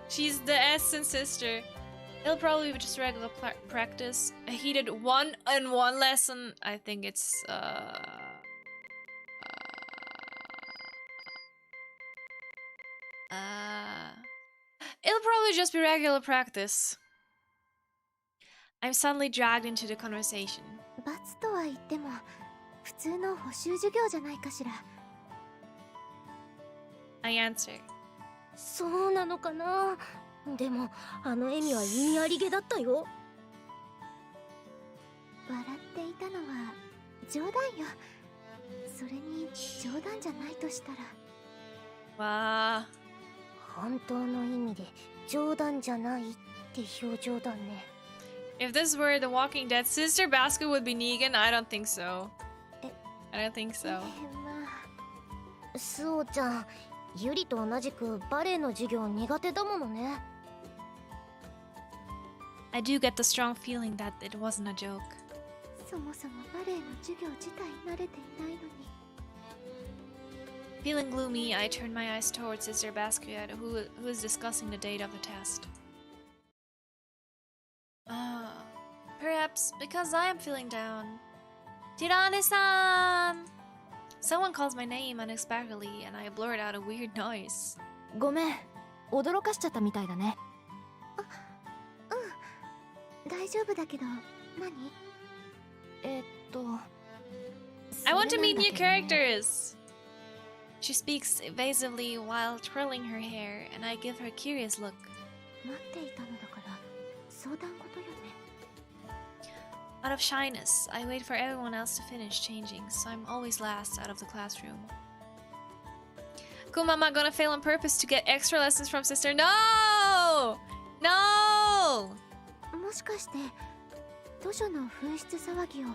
She's the essence sister. It'll probably be just regular practice. A heated one-on-one lesson. I think it's it'll probably just be regular practice. I'm suddenly dragged into the conversation. 罰とは言っても普通の補習授業じゃないかしら。 I answer. そうなのかな。でもあの笑みは意味ありげだったよ。笑っていたのは冗談よ。それに冗談じゃないとしたら。わー。本当の意味で冗談じゃないって表情だね。 If this were The Walking Dead, Sister Basket would be Negan? I don't think so. I don't think so. まあ。スオちゃん、ユリと同じくバレエの授業苦手だものね。 I do get the strong feeling that it wasn't a joke. そもそもバレエの授業自体慣れていないのに。 Feeling gloomy, I turn my eyes towards Sister Basquiat, who is discussing the date of the test. Perhaps because I am feeling down. Tirane-san! Someone calls my name unexpectedly, and I blurt out a weird noise. ごめん、驚かしちゃったみたいだね。大丈夫だけど、何？I want to meet new characters! She speaks evasively while twirling her hair, and I give her a curious look. 待っていたのだから相談事よね。 Out of shyness, I wait for everyone else to finish changing, so I'm always last out of the classroom. Kumama gonna fail on purpose to get extra lessons from sister? No! No! もしかして図書の紛失騒ぎを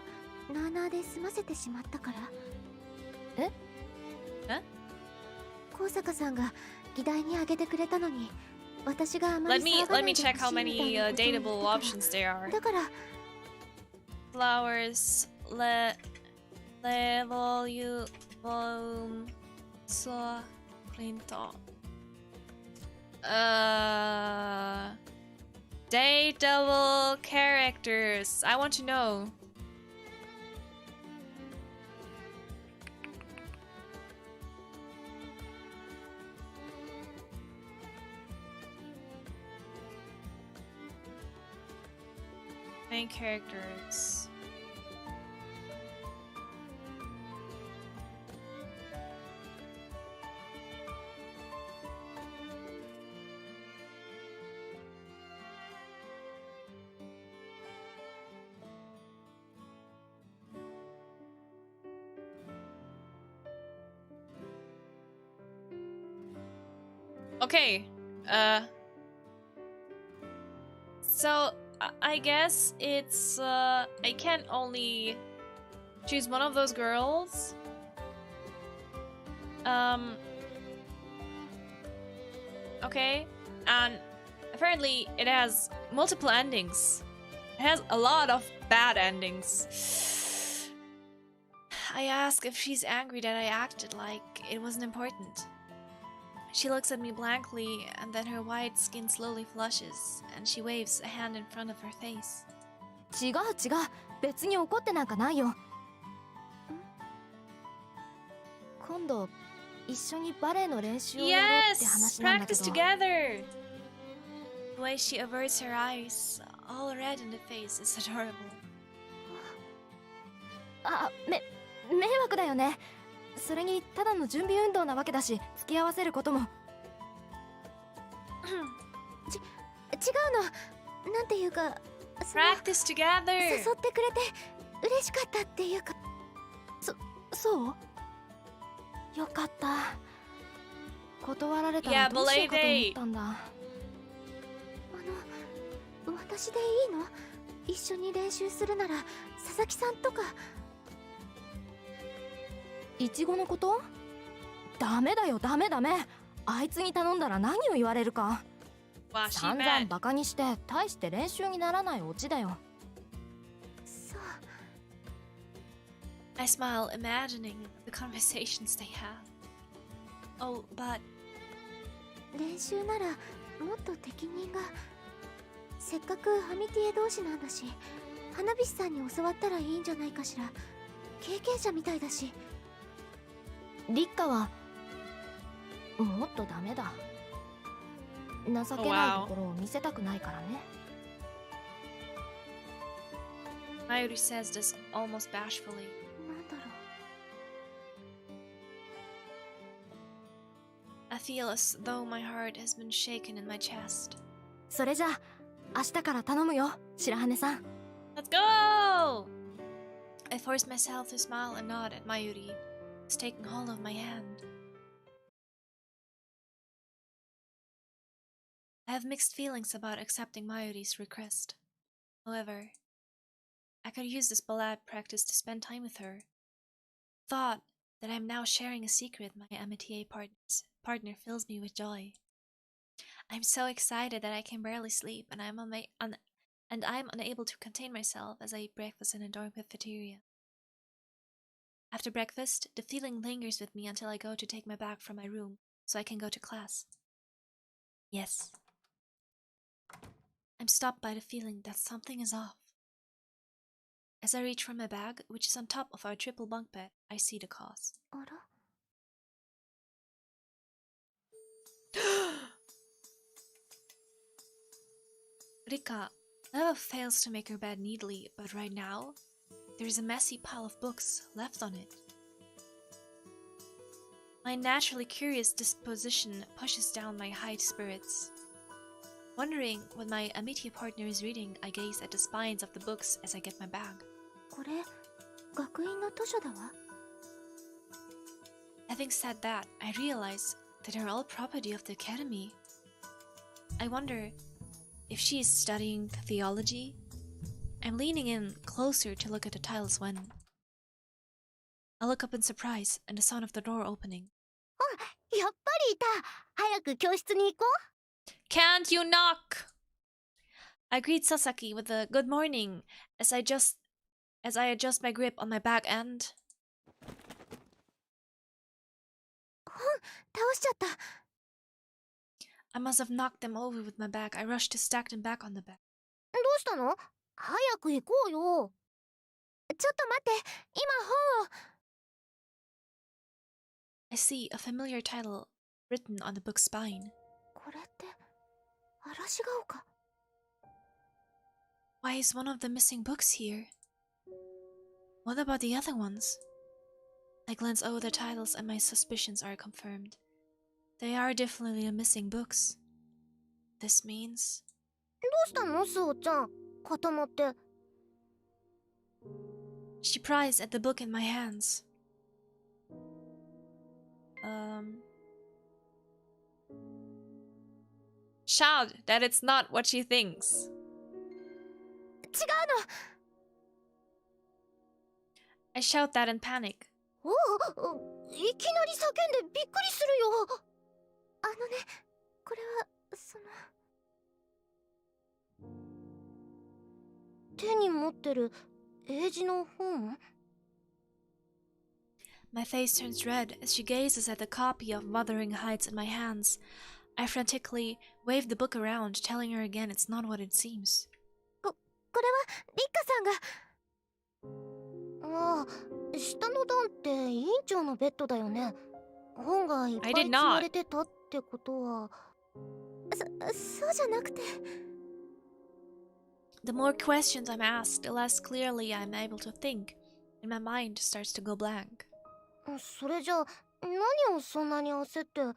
なあなあで済ませてしまったから？え？高坂さんが議題に挙げてくれたのに、私があまり騒が Let ない me で check ほ how しいみたい many なことを言って dateable た options there から。 are. だから Flowers, volume, so printo. Dateable characters. I want to know. Main characters. Okay. So I guess it's I can only choose one of those girls. Okay. And apparently it has multiple endings. It has a lot of bad endings. I ask if she's angry that I acted like it wasn't important. She looks at me blankly, and then her white skin slowly flushes, and she waves a hand in front of her face. 違う違う、別に怒ってなんかないよ。今度一緒にバレエの練習をやろうって Yes! 話なんだけ Practice ど。 together! The way she averts her eyes, all red in the face, is adorable. あ、迷惑だよね。それにただの準備運動なわけだし、付き合わせることも。違うの。なんていうか、Practice together! 誘ってくれて嬉しかったっていうか。そう？よかった。断られたらどうしようかと思ったんだ。私でいいの？一緒に練習するなら佐々木さんとか。イチゴのこと？ダメだよ、ダメダメ。あいつに頼んだら何を言われるか。散々バカにして大して練習にならないオチだよ。そう。I smile, imagining the conversations they have. Oh, but 練習ならもっと適任が。せっかくアミティエ同士なんだし、花火師さんに教わったらいいんじゃないかしら。経験者みたいだし。立花はもっとダメだ。情けないところを見せたくないからね。Mayuri says this almost bashfully. なんだろう。I feel as though my heart has been shaken in my chest. それじゃあ明日から頼むよ、白羽さん。Let's go! I force myself to smile and nod at Mayuri, who's taking hold of my hand. I have mixed feelings about accepting Mayuri's request. However, I could use this ballad practice to spend time with her. Thought that I am now sharing a secret with my Amity partner fills me with joy. I'm so excited that I can barely sleep, and I'm unable to contain myself as I eat breakfast in a dorm cafeteria. After breakfast, the feeling lingers with me until I go to take my bag from my room so I can go to class. Yes. I'm stopped by the feeling that something is off. As I reach for my bag, which is on top of our triple bunk bed, I see the cause. あら？Rika never fails to make her bed neatly, but right now, there is a messy pile of books left on it. My naturally curious disposition pushes down my high spirits. Wondering what my Amity partner is reading, I gaze at the spines of the books as I get my bag. これ学院の図書だわ。Having said that, I realize that they're all property of the academy. I wonder if she is studying theology. I'm leaning in closer to look at the titles when I look up in surprise and the sound of the door opening. やっぱりいた。早く教室に行こう。Can't you knock? I greet Sasaki with a good morning as I adjust my grip on my bag and 倒しちゃった。I must have knocked them over with my bag. I rushed to stack them back on the bed. どうしたの？早く行こうよ。ちょっと待って、今本を。I see a familiar title written on the book's spine. これって嵐が丘。Why is one of the missing books here? What about the other ones? I glance over the titles and my suspicions are confirmed. They are definitely the missing books. This means... どうしたの、スオちゃん。固まって。She pries at the book in my hands. Shout that it's not what she thinks. 違うの。I shout that in panic. おお、いきなり叫んでびっくりするよ。あのね、これはその。手に持ってる英字の本？ My face turns red as she gazes at the copy of Wuthering Heights in my hands. I frantically wave the book around, telling her again it's not what it seems. これはリッカさんが。ああ、下の段って委員長のベッドだよね。本がいっぱい積まれてたってことは。そうじゃなくて。The more questions I'm asked, the less clearly I'm able to think, and my mind starts to go blank. それじゃあ、何をそんなに焦って。焦っ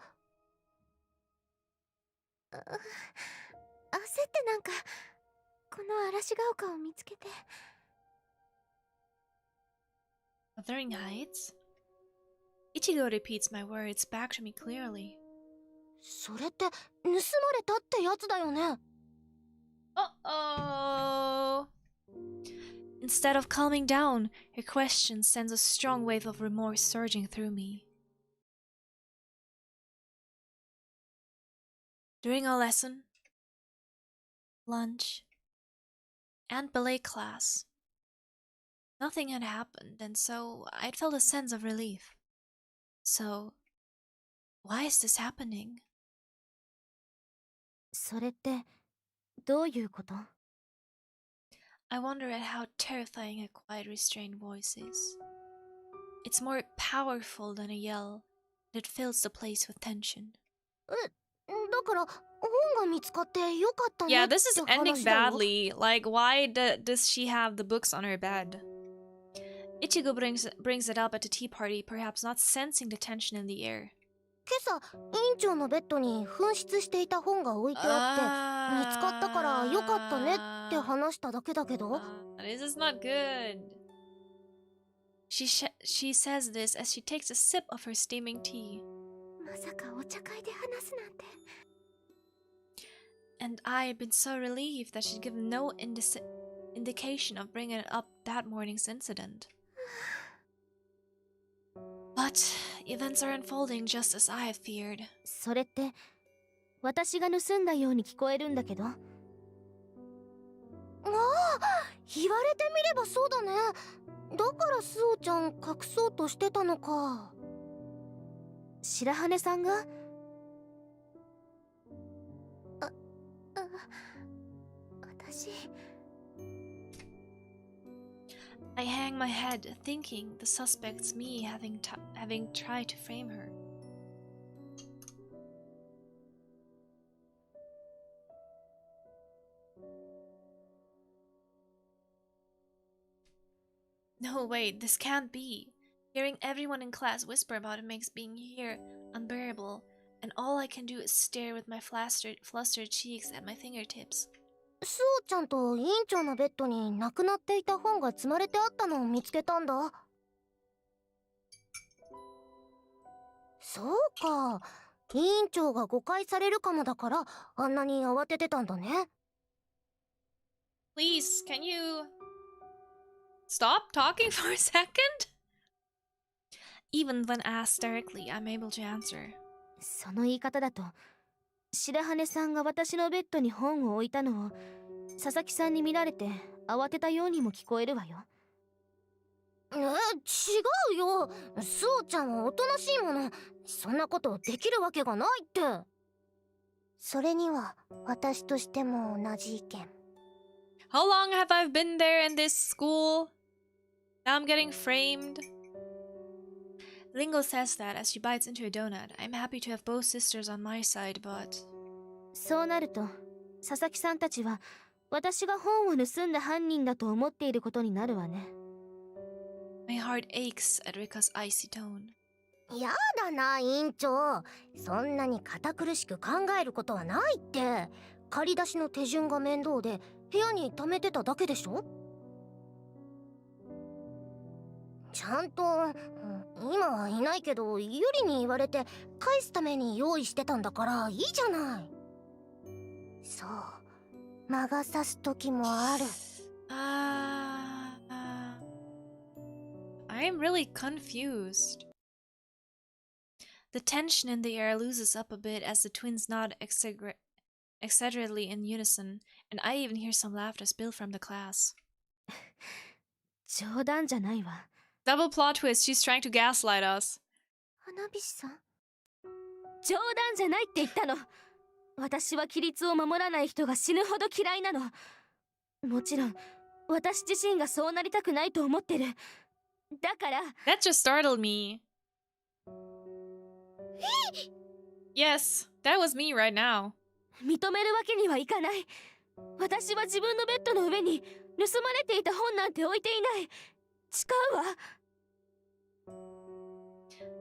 てなんか、この嵐が丘を見つけて。Wuthering Heights? Ichigo repeats my words back to me clearly. それって盗まれたってやつだよね。Uh-oh. Instead of calming down, her question sends a strong wave of remorse surging through me. During our lesson, lunch, and ballet class, nothing had happened, and so I'd felt a sense of relief. So, why is this happening? それってどういうこと？ I wonder at how terrifying a quiet, restrained voice is. It's more powerful than a yell, and it fills the place with tension. だから本が見つかってよかったね Yeah, って this is ending 話だよ。 badly. Like, why does she have the books on her bed? Ichigo brings it up at the tea party, perhaps not sensing the tension in the air. 今朝院長のベッドに紛失していた本が置いてあって見つかったからよかったねって話しただけだけど。 This is not good. She says this as she takes a sip of her steaming tea. まさかお茶会で話すなんて。 And I had been so relieved that she'd given no indication of bringing it up that morning's incident. But events are unfolding just as I have feared. それって私が盗んだように聞こえるんだけど。ああ、言われてみればそうだね。だからスオちゃん隠そうとしてたのか。白羽さんが？私。 I hang my head, thinking the suspect's me having tried to frame her. No, wait, this can't be. Hearing everyone in class whisper about it makes being here unbearable, and all I can do is stare with my flustered cheeks at my fingertips. スオちゃんと院長のベッドになくなっていた本が積まれてあったのを見つけたんだ。そうか、委員長が誤解されるかもだからあんなに慌ててたんだね。 Please, can you stop talking for a second? Even when asked directly, I'm able to answer. その言い方だと白羽さんが私のベッドに本を置いたのを佐々木さんに見られて慌てたようにも聞こえるわよ。違うよ。スオちゃんはおとなしいもの。そんなことできるわけがないって。それには私としても同じ意見。 How long have I been there in this school? Now I'm getting framed. Ringo says that as she bites into a donut. I'm happy to have both sisters on my side, but... そうなると佐々木さんたちは私が本を盗んだ犯人だと思っていることになるわね。 My heart aches at Rika's icy tone. やだな、委員長。そんなに堅苦しく考えることはないって。借り出しの手順が面倒で部屋に溜めてただけでしょ。ちゃんと、今はいないけどユリに言われて返すために用意してたんだからいいじゃない。そう、魔が差す時もある。I'm really confused. The tension in the air loosens up a bit as the twins nod exaggeratedly in unison, and I even hear some laughter spill from the class. 冗談じゃないわ。 Double plot twist, she's trying to gaslight us. 花火師さん？冗談じゃないって言ったの。私は規律を守らない人が死ぬほど嫌いなの。もちろん私自身がそうなりたくないと思ってる。だから。 That just startled me. Yes, that was me right now. 認めるわけにはいかない。私は自分のベッドの上に盗まれていた本なんて置いていない。誓うわ。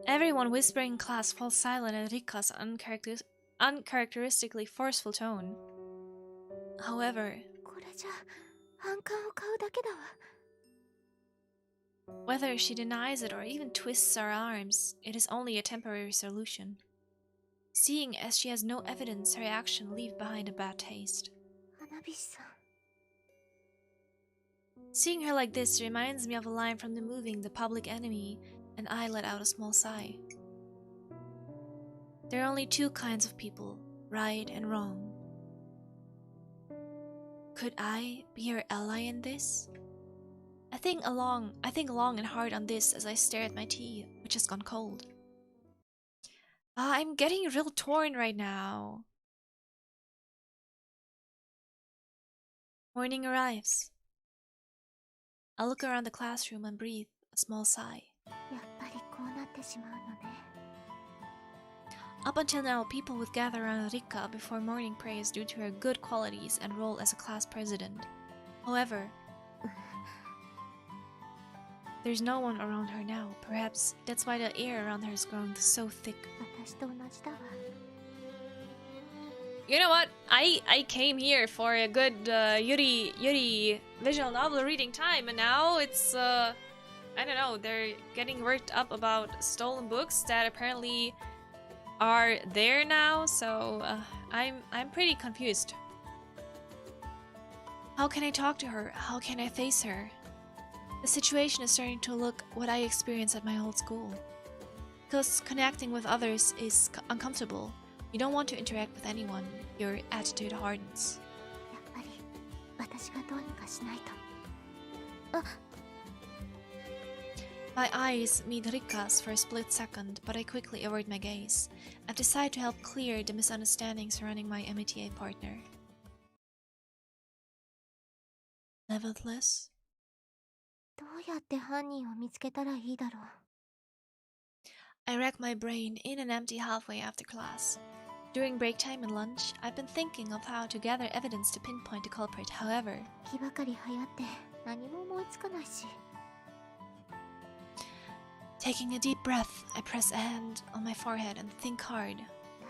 Everyone whispering in class falls silent at Rika's uncharacteristically forceful tone. However, これじゃ反感を買うだけだわ。 whether she denies it or even twists her arms, it is only a temporary solution. seeing as she has no evidence her action leave behind a bad taste. 花火師さん Seeing her like this reminds me of a line from the movie The Public Enemy, and I let out a small sigh. There are only two kinds of people, right and wrong. Could I be her ally in this? I think long and hard on this as I stare at my tea, which has gone cold. I'm getting real torn right now. Morning arrives. I look around the classroom and breathe a small sigh. やっぱりこうなってしまうのね Up until now, people would gather around Rika before morning prayers due to her good qualities and role as a class president. However, there's no one around her now. Perhaps that's why the air around her is growing so thick. 私と同じだわ You know what? I came here for a good Yuri visual novel reading time, and now it's I don't know, they're getting worked up about stolen books that apparently are there now, so I'm pretty confused. How can I talk to her? How can I face her? The situation is starting to look what I experienced at my old school. Because connecting with others is uncomfortable. You don't want to interact with anyone. Your attitude hardens. やっぱり私がどうにかしないとあ My eyes meet Rika's for a split second, but I quickly avert my gaze. I decide to help clear the misunderstanding surrounding my Amity partner. Nevertheless, どうやって犯人を見つけたらいいだろう I rack my brain in and empty halfway after class. During break time and lunch, I've been thinking of how to gather evidence to pinpoint the culprit. However, 気ばかり流行って何も思いつかないし taking a deep breath, I press a hand on my forehead and think hard.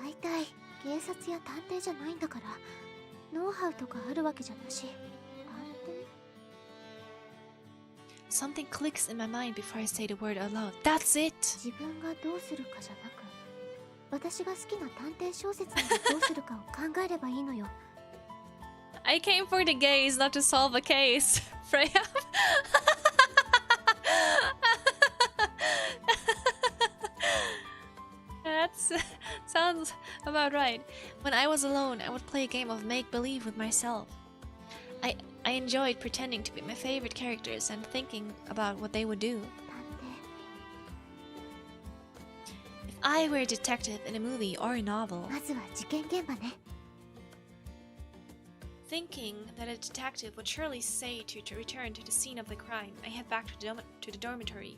大体警察や探偵じゃないんだからノウハウとかあるわけじゃなし探偵 Something clicks in my mind before I say the word out loud. That's it! 自分がどうするかじゃなく私が好きな探偵小説ならどうするかを考えればいいのよ I came for the gaze, not to solve a case. Freya? That sounds about right. When I was alone, I would play a game of make-believe with myself. I enjoyed pretending to be my favorite characters and thinking about what they would do. 探偵 If I were a detective in a movie or a novel, まずは事件現場ね thinking that a detective would surely say to return to the scene of the crime, I head back to the dormitory.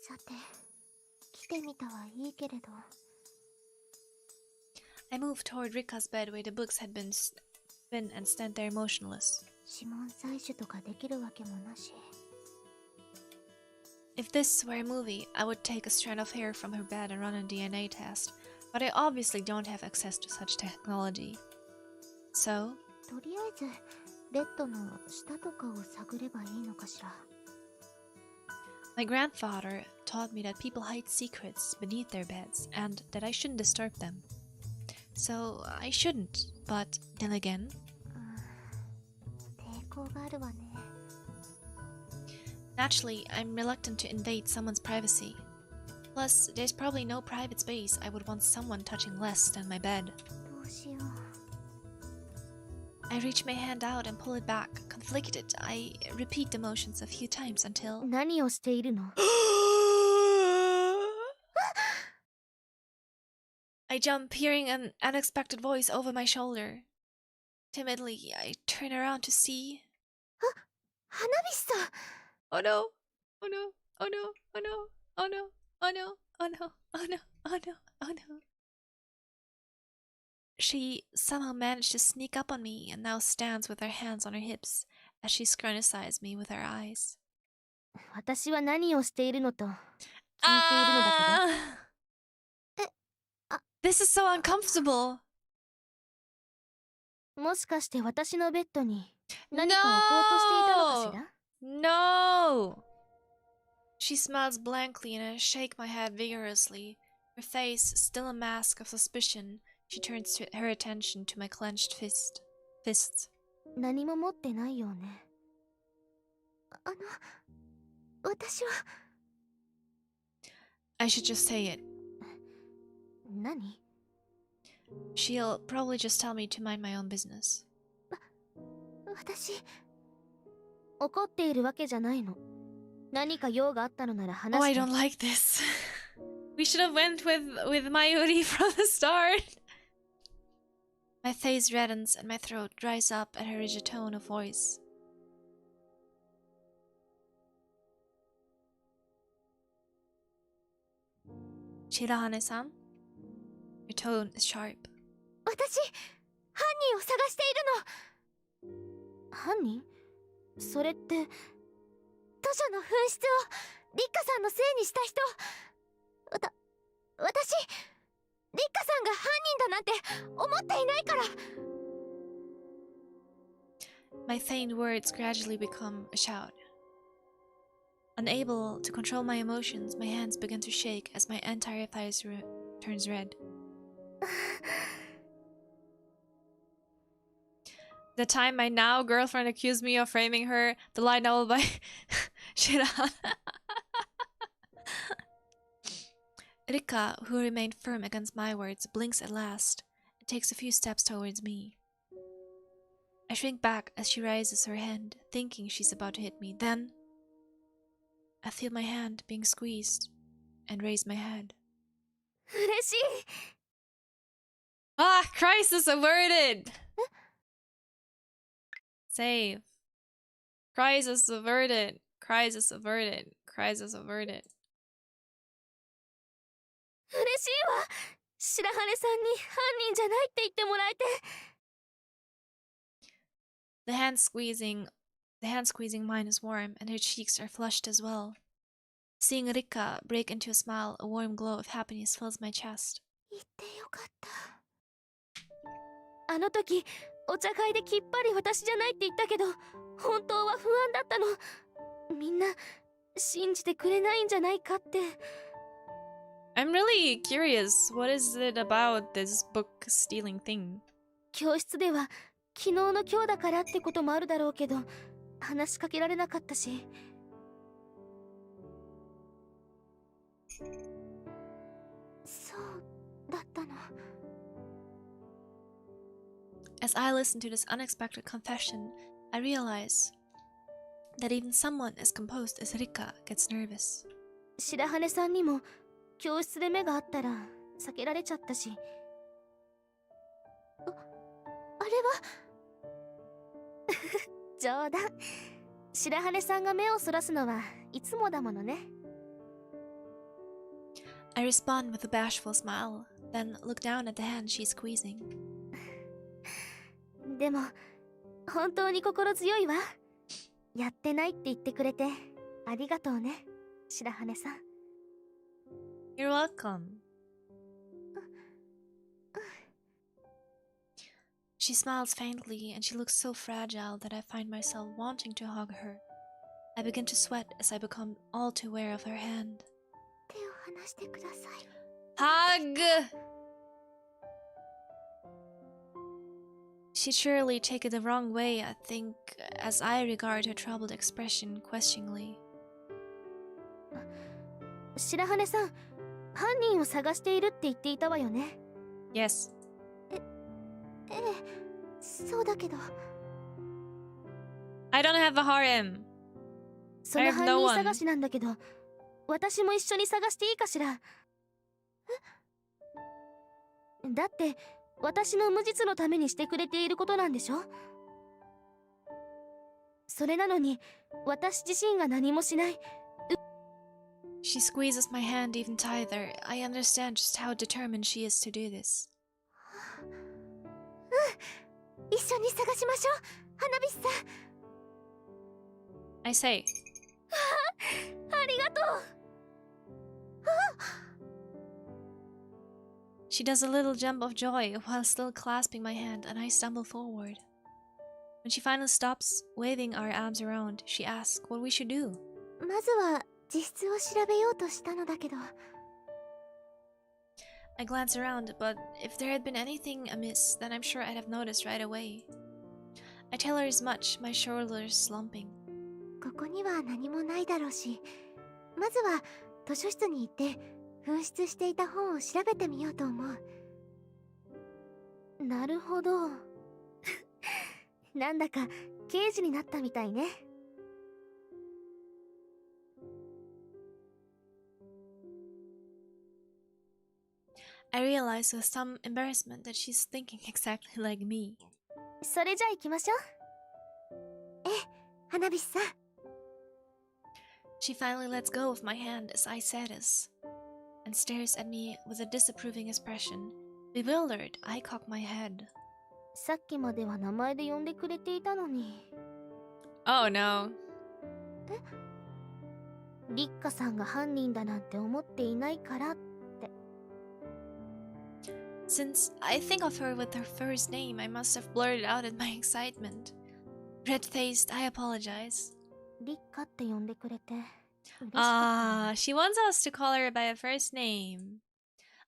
さて来てみたはいいけれど I move toward Rika's bed where the books had been and stand there motionless. 指紋採取とかできるわけもなし If this were a movie, I would take a strand of hair from her bed and run a DNA test, but I obviously don't have access to such technology. So, とりあえずベッドの下とかを探ればいいのかしら my grandfather taught me that people hide secrets beneath their beds and that I shouldn't disturb them. So, I shouldn't, but then again, 抵抗があるわね naturally, I'm reluctant to invade someone's privacy. Plus, there's probably no private space I would want someone touching less than my bed. どうしよう I reach my hand out and pull it back. Conflicted, I repeat the motions a few times until... 何をしているの I jump, hearing an unexpected voice over my shoulder. Timidly, I turn around to see... 花火師さん Oh no! Oh no! Oh no! Oh no! Oh no! Oh no! Oh no! Oh no! Oh no! Oh no! She somehow managed to sneak up on me and now stands with her hands on her hips as she scrutinizes me with her eyes. 私は何をしているのと聞いているのだけど This is so uncomfortable! もしかして私のベッドに何か置こうとしていたのかしら No! She smiles blankly and I shake my head vigorously. Her face still a mask of suspicion. She turns her attention to my clenched fists. 何も持ってないよね。私は。I should just say it. 何？ She'll probably just tell me to mind my own business. 私、怒っているわけじゃないの。何か用があったのなら話 Oh, I して。don't like this. We should have went with Mayuri from the start. My face reddens and my throat dries up at her rigid tone of voice. Shirahane-san? Your tone is sharp. 私、犯人を探しているの。犯人？それって、図書の紛失をリッカさんのせいにした人。私、リッカさんが犯人だなんて思っていないから。My feigned words gradually become a shout. Unable to control my emotions, my hands begin to shake as my entire thighs turns red. The time my now girlfriend accused me of framing her, the light novel by Shirahane. Rika, who remained firm against my words, blinks at last and takes a few steps towards me. I shrink back as she raises her hand, thinking she's about to hit me. Then, I feel my hand being squeezed and raise my head. 嬉しい。Ah, crisis averted! Save. Crisis averted. Crisis averted. Crisis averted. 嬉しいわ。白羽さんに犯人じゃないって言ってもらえて。The hand squeezing mine is warm, and her cheeks are flushed as well. Seeing Rika break into a smile, a warm glow of happiness fills my chest. 言ってよかった。あの時、お茶会できっぱり私じゃないって言ったけど、本当は不安だったの。みんな信じてくれないんじゃないかって。I'm really curious. What is it about this book stealing thing? 教室では昨日の今日だからってこともあるだろうけど、話しかけられなかったし。そうだったの。As I listen to this unexpected confession, I realize that even someone as composed as Rika gets nervous. 白羽さんにも教室で目があったら避けられちゃったし。あれは冗談。白羽さんが目をそらすのはいつもだものね。I respond with a bashful smile, then look down at the hand she's squeezing. でも本当に心強いわ。やってないって言ってくれてありがとうね、白羽さん。You're welcome. She smiles faintly and she looks so fragile that I find myself wanting to hug her. I begin to sweat as I become all too aware of her hand. 手を離してください。 Hug! She'd surely take it the wrong way, I think, as I regard her troubled expression questioningly. 白羽さん、犯人を探しているって言っていたわよね。 Yes. ええ、そうだけど。I don't have a harem. その犯人探しなんだけど、私も一緒に探していいかしら。だって私の無実のためにしてくれていることなんでしょ。それなのに私自身が何もしない。She squeezes my hand even tighter. I understand just how determined she is to do this. 一緒に探しましょう、花火師さん。I say. ありがとう。She does a little jump of joy while still clasping my hand, and I stumble forward. When she finally stops, waving our arms around, she asks what we should do. まずは自筆を調べようとしたのだけど。I glance around, but if there had been anything amiss, then I'm sure I'd have noticed right away. I tell her as much, my shoulders slumping. ここには何もないだろうし、まずは図書室に行って紛失していた本を調べてみようと思う。なるほど。なんだか刑事になったみたいね。I realize with some embarrassment that she's thinking exactly like me. それじゃあ行きましょう。ええ、花火師さん。She finally lets go of my hand as I says, and stares at me with a disapproving expression. Bewildered, I cock my head. さっきまでは名前で呼んでくれていたのに。Oh no. リッカさんが犯人だなんて思っていないからって。Since I think of her with her first name, I must have blurted out in my excitement. Red-faced, I apologize. リッカって呼んでくれて嬉しかった。Ah, she wants us to call her by a first name.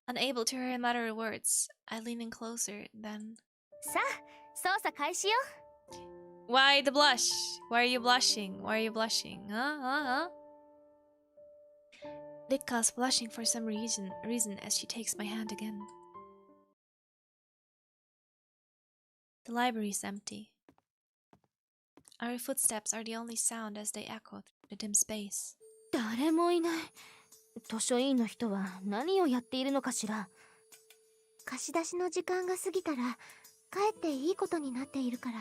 Unable to hear her mutter words, I lean in closer, then... さあ、捜査開始よ。Why the blush? Why are you blushing? Why are you blushing? Rikka's blushing for some reason as she takes my hand again. The library is empty. Our footsteps are the only sound as they echo through the dim space. 誰もいない。図書委員の人は何をやっているのかしら。貸し出しの時間が過ぎたら帰っていいことになっているから。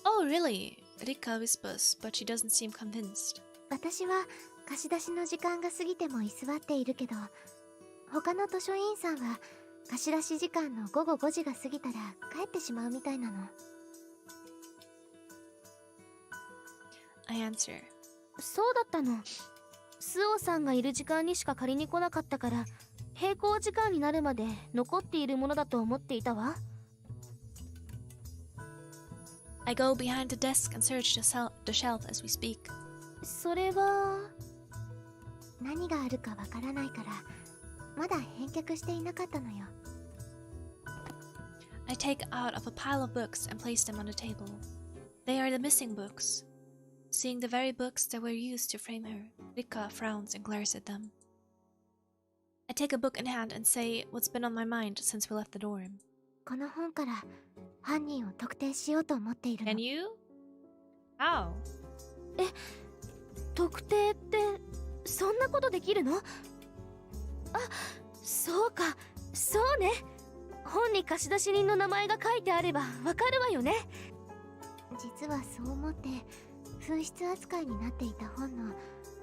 Oh, really? Rikka whispers, but she doesn't seem convinced. 私は貸し出しの時間が過ぎても居座っているけど、他の図書委員さんは貸し出し時間の午後5時が過ぎたら帰ってしまうみたいなの。I answer. そうだったの。スオさんがいる時間にしか借りに来なかったから、閉校時間になるまで残っているものだと思っていたわ。I go behind the desk and search the shelf as we speak. それは何があるかわからないからまだ返却していなかったのよ。I take out of a pile of books and place them on the table. They are the missing books. Seeing the very books that were used to frame her, Rikka frowns and glares at them. I take a book in hand and say what's been on my mind since we left the dorm. この本から犯人を特定しようと思っているの。 Can you? How? 特定ってそんなことできるの？あ、そうか、そうね。本に貸し出し人の名前が書いてあればわかるわよね。実はそう思って紛失扱いになっていた本の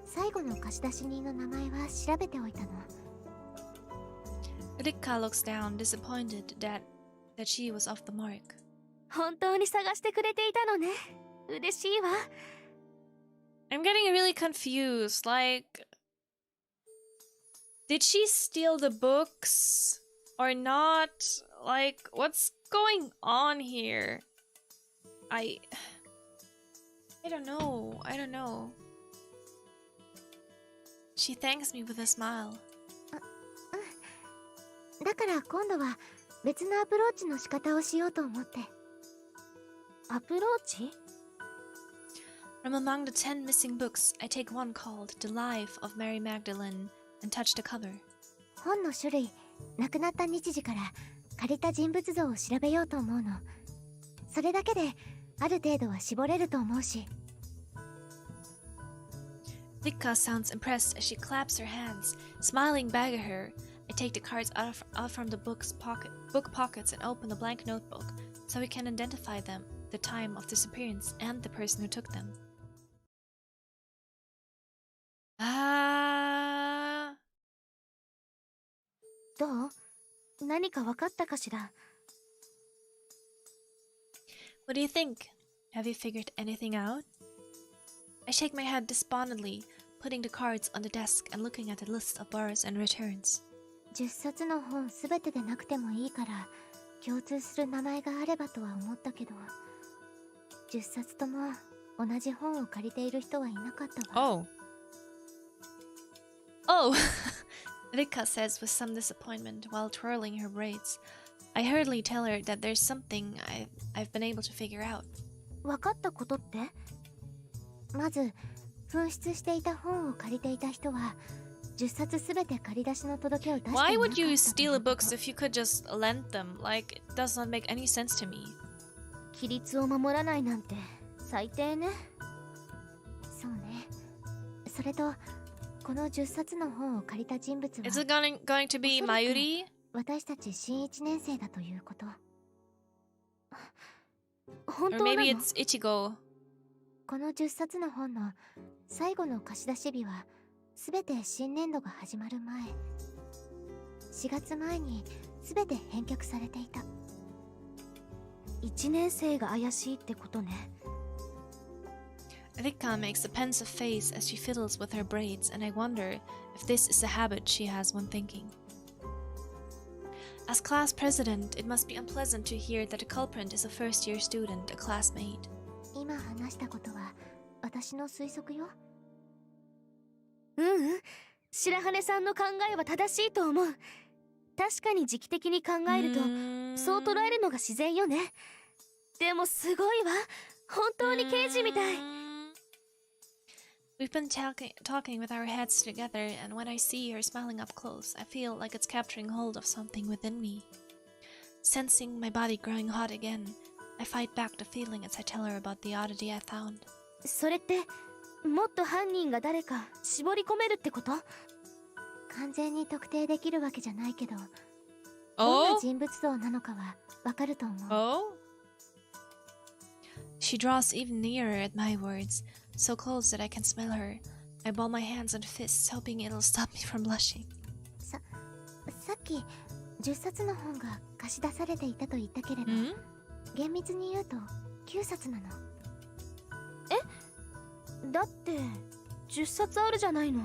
最後の貸し出し人の名前は調べておいたの。Rikka looks down, disappointed that she was off the mark. 本当に探してくれていたのね。嬉しいわ。I'm getting really confused. Like, did she steal the books or not? Like, what's going on here? I don't know. I don't know. She thanks me with a smile. だから今度は別のアプローチの仕方をしようと思って。アプローチ？ From among the 10 missing books, I take one called The Life of Mary Magdalene and touch the cover. 本の種類、亡くなった日時から借りた人物像を調べようと思うの。それだけである程度は絞れると思うし。Rikka sounds impressed as she claps her hands, smiling back at her. I take the cards out from the book pockets and open the blank notebook so we can identify them, the time of disappearance, and the person who took them. Ah. どう？何かわかったかしら？ What do you think? Have you figured anything out? I shake my head despondently, putting the cards on the desk and looking at the list of borrows and returns. 10冊の本すべてでなくてもいいから共通する名前があればとは思ったけど、10冊とも同じ本を借りている人はいなかったわ。Oh. Rika says with some disappointment while twirling her braids. I hurriedly tell her that there's something I've been able to figure out. 分かったことって？まず、紛失していた本を借りていた人は10冊すべて借り出しの届けを出していなかった。 Why would you steal books if you could just lend them? Like, it does not make any sense to me. 規律を守らないなんて最低ね。そうね。それと、この10冊の本を借りた人物は Is it going to be Mayuri? 私たち新1年生だということ。本当 Or なの？ maybe it's Ichigo. この10冊の本の最後の貸し出し日はすべて新年度が始まる前、4月前にすべて返却されていた。1年生が怪しいってことね。Rika makes a pensive face as she fiddles with her braids, and I wonder if this is a habit she has when thinking. As class president, it must be unpleasant to hear that the culprit is a first-year student, a classmate. 今話したことは私の推測よ。白羽さんの考えは正しいと思う。確かに時期的に考えるとそう捉えるのが自然よね。でもすごいわ。本当に刑事みたい。We've been talking with our heads together, and when I see her smiling up close, I feel like it's capturing hold of something within me. Sensing my body growing hot again, I fight back the feeling as I tell her about the oddity I found. それってもっと犯人が誰か絞り込めるってこと？完全に特定できるわけじゃないけど、どんな人物像なのかはわかると思う。She draws even nearer at my words, so close that I can smell her. I ball my hands and fists, hoping it'll stop me from blushing. さっき10冊の本が貸し出されていたと言ったけれど、厳密に言うと9冊なの。だって10冊あるじゃないの。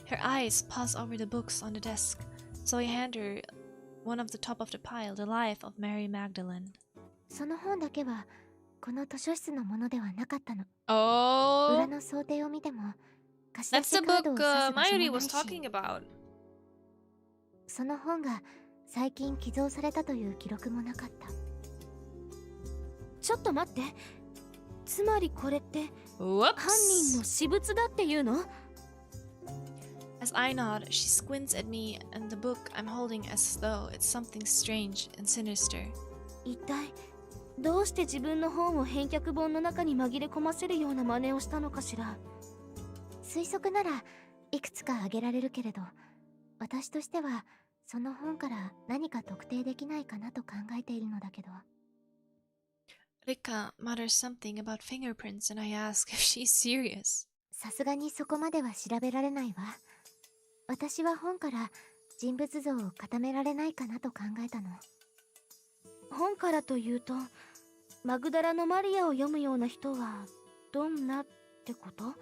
Her eyes pause over the books on the desk, so I hand her one of the top of the pile, The Life of Mary Magdalene. その本だけはこの図書室のものではなかったの。裏の想定を見ても貸し出しカードを指す場所もないし、Mayuri was talking about. その本が最近寄贈されたという記録もなかった。ちょっと待って。つまりこれって犯人の私物だっていうの？ As I nod, she squints at me and the book I'm holding as though it's something strange and sinister. 一体どうして自分の本を返却本の中に紛れ込ませるような真似をしたのかしら。推測ならいくつか挙げられるけれど、私としてはその本から何か特定できないかなと考えているのだけど。Rika mutters something about fingerprints and I ask if she's serious. さすがにそこまでは調べられないわ。私は本から人物像を固められないかなと考えたの。本からというと、マグダラのマリアを読むような人はどんなってこと？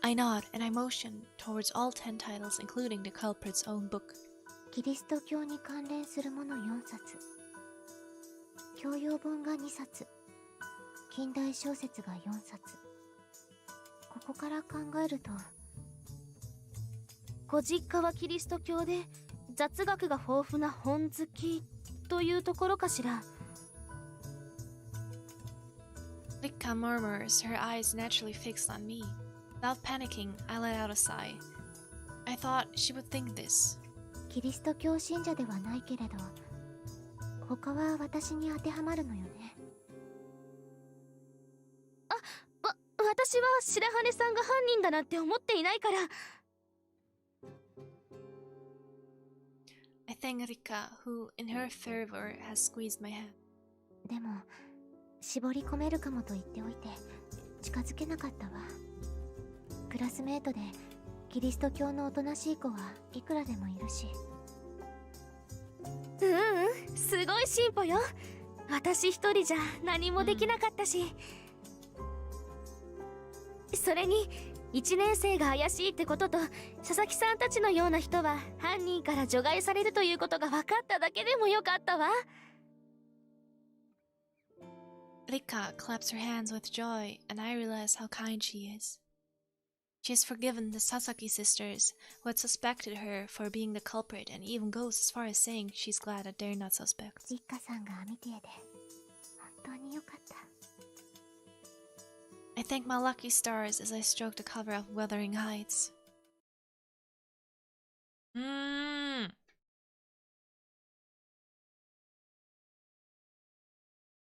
I nod and I motion towards all 10 titles, including the culprit's own book. キリスト教に関連するもの4冊、教養本が2冊、近代小説が4冊。ここから考えると、ご実家はキリスト教で雑学が豊富な本好きというところかしら。Rika murmurs, her eyes naturally fixed on me. Without panicking, I let out a sigh. I thought she would think this. キリスト教信者ではないけれど、他は私に当てはまるのよね。私は白羽さんが犯人だなんて思っていないから。I thank Rika, who, in her fervor, has squeezed my hand. でも、絞り込めるかもと言っておいて、近づけなかったわ。クラスメートで、キリスト教のおとなしい子はいくらでもいるし。すごい進歩よ。私一人じゃ何もできなかったし。それに1年生が怪しいってことと、佐々木さんたちのような人は犯人から除外されるということが分かっただけでもよかったわ。Rika claps her hands with joy, and I realize how kind she is. She has forgiven the Sasaki sisters, who had suspected her for being the culprit, and even goes as far as saying she's glad that they're not suspects. リッカさんがアミティエで本当に良かった。 I thank my lucky stars as I stroke the cover of Wuthering Heights.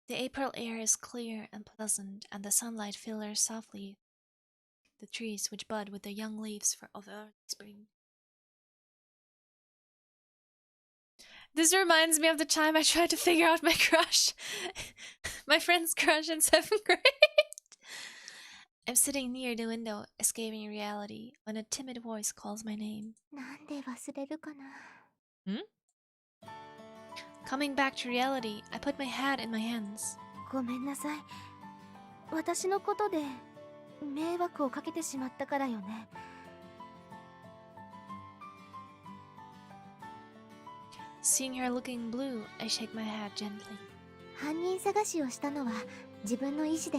The April air is clear and pleasant, and the sunlight filters softly the trees which bud with the young leaves of early spring. This reminds me of the time I tried to figure out my crush. My friend's crush in 7th grade. I'm sitting near the window, escaping reality, when a timid voice calls my name. なんで忘れるかな。Coming back to reality, I put my hat in my hands. ごめんなさい。私のことで迷惑をかけてしまったからよね。Seeing her looking blue, I shake my head gently. 犯人探しをしたのは自分の意思で、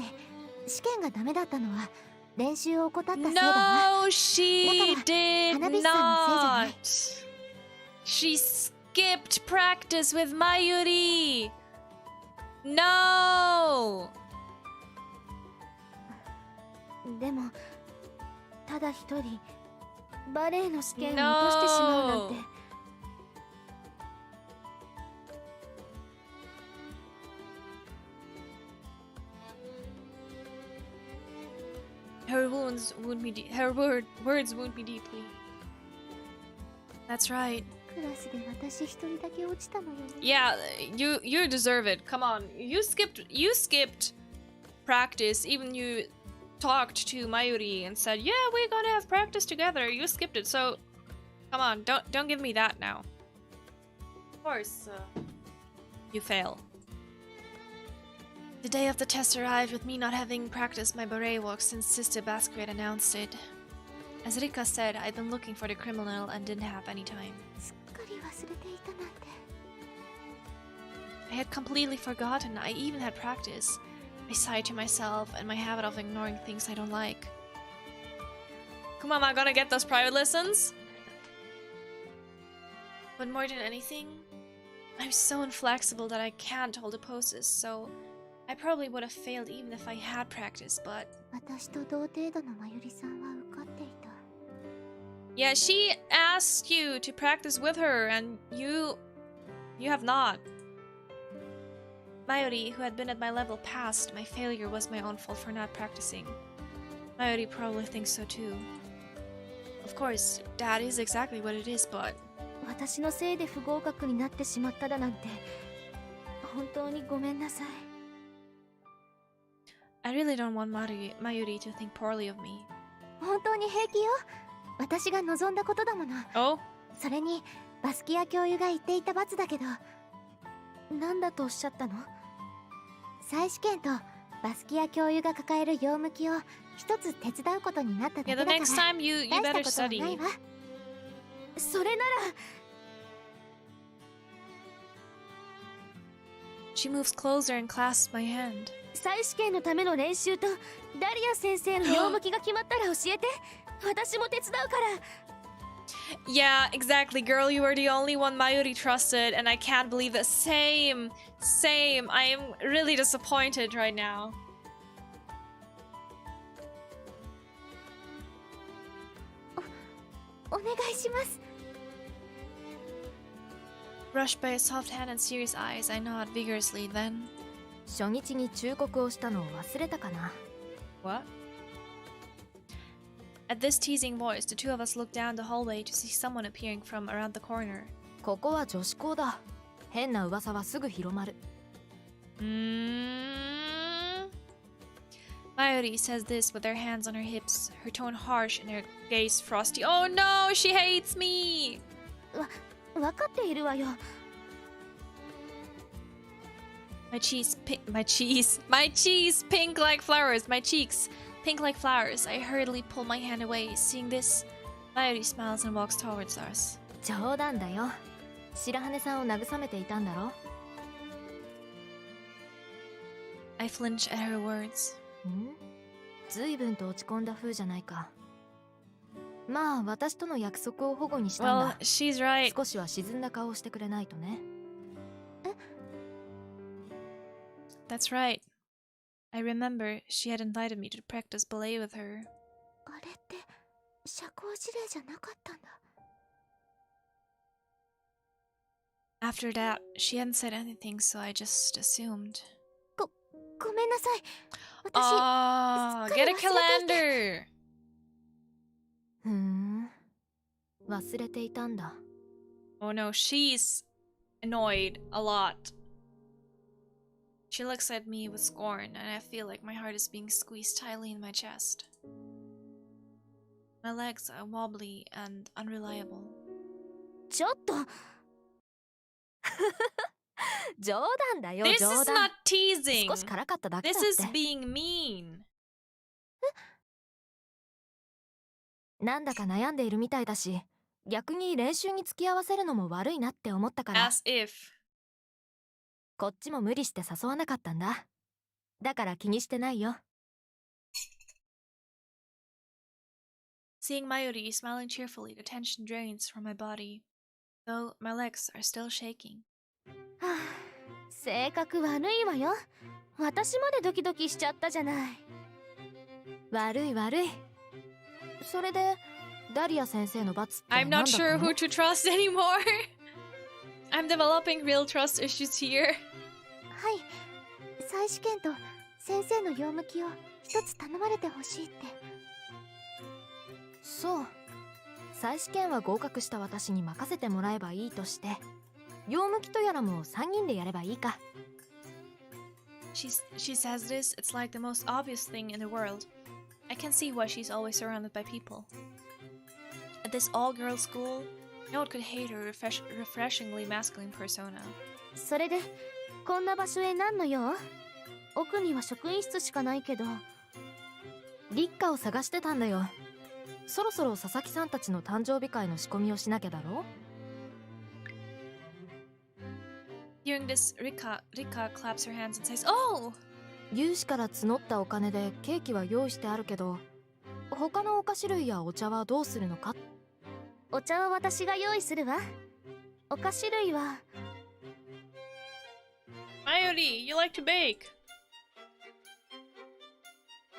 試験がダメだったのは練習を怠ったせいだわ。 No, she did not. She skipped practice with Mayuri. No. でもただ一人バレエの試験を落としてしまうなんて。Her words wound me deeply. That's right. クラスで私一人だけ落ちたのよね。 Yeah, you deserve it. Come on, you skipped practice. Even you talked to Mayuri and said, "Yeah, we're gonna have practice together." You skipped it, so come on, don't give me that now. Of course, you fail. The day of the test arrived with me not having practiced my beret walk since Sister Basquiat announced it. As Rika said, I'd been looking for the criminal and didn't have any time. すっかり忘れていたなんて。 I had completely forgotten I even had practice. I sighed to myself and my habit of ignoring things I don't like. Come on, am I gonna get those private lessons? But more than anything, I'm so inflexible that I can't hold the poses, so I probably would have failed even if I had practice, but... 私と同程度のまゆりさんは受かっていた。 Yeah, she asked you to practice with her, and you have not. Mayuri, who had been at my level, passed. My failure was my own fault for not practicing. Mayuri probably thinks so too. Of course, that is exactly what it is, but... 私のせいで不合格になってしまっただなんて本当にごめんなさい。 I really don't want Mayuri to think poorly of me. 本当に平気よ。私が望んだことだもの。 Oh? それにバスキア教諭が言っていた罰だけど、なんだとおっしゃったの？再試験とバスキア教諭が抱える用向きを一つ手伝うことになっただけ Yeah, だ the から、 next time you 大 better したことはない study. わ。それなら She moves closer and clasps my hand. 再試験のための練習とダリア先生の用向きが決まったら教えて。私も手伝うから。 Yeah, exactly, girl. You were the only one Mayuri trusted, and I can't believe that. Same. I am really disappointed right now.お願いします。 Brushed by a soft hand and serious eyes, I nod vigorously. Then, 初日に忠告をしたのを忘れたかな。 what? At this teasing voice, the two of us look down the hallway to see someone appearing from around the corner. ここは女子校だ。変な噂はすぐ広まる。Mayuri says this with her hands on her hips, her tone harsh and her gaze frosty. Oh no, she hates me! わかっているわよ。 My cheeks pink like flowers. My cheeks pink like flowers. I hurriedly pull my hand away. Seeing this, Mayuri smiles and walks towards us. 冗談だよ。白羽さんを慰めていたんだろ。I flinched at her words. 随分と落ち込んだ風じゃないか。まあ私との約束を保護にしたんだ。Well, she's right. 少しは沈んだ顔をしてくれないとね。That's right. I remember she had invited me to practice ballet with her. あれって社交辞令じゃなかったんだ。After that, she hadn't said anything, so I just assumed. ごめんなさい。Oh, get a calendar! 忘れていたんだ。Oh no, she's annoyed a lot. She looks at me with scorn, and I feel like my heart is being squeezed tightly in my chest. My legs are wobbly and unreliable. ちょっと冗談だよ、 This 冗 is 談。 not teasing! 少し辛かっただけ This だって。 is being mean! なんだか悩んでいるみたいだし、逆に練習に付き合わせるのも悪いなって思ったから、 As if. こっちも無理して誘わなかったんだ。だから気にしてないよ。Seeing Mayuri smiling cheerfully, the tension drains from my body, though my legs are still shaking. はあ、性格悪いわよ。私までドキドキしちゃったじゃない。悪い悪い。それでダリア先生の罰って I'm 何 not だった sure の？ who to trust anymore. I'm developing real trust issues here. はい、再試験と先生の用向きを一つ頼まれてほしいって。そう。再試験は合格した私に任せてもらえばいいとして、用向きとやらも3人でやればいいか。She says this, it's like the most obvious thing in the world. I can see why she's always surrounded by people. At this all-girls school, no one could hate her refreshingly masculine persona. それでこんな場所へ何の用？奥には職員室しかないけど。立花を探してたんだよ。そろそろ佐々木さんたちの誕生日会の仕込みをしなきゃだろ。Hearing this, Rika claps her hands and says, "Oh!" 有志から募ったお金でケーキは用意してあるけど、他のお菓子類やお茶はどうするのか？お茶は私が用意するわ。お菓子類は。Mayuri, you like to bake.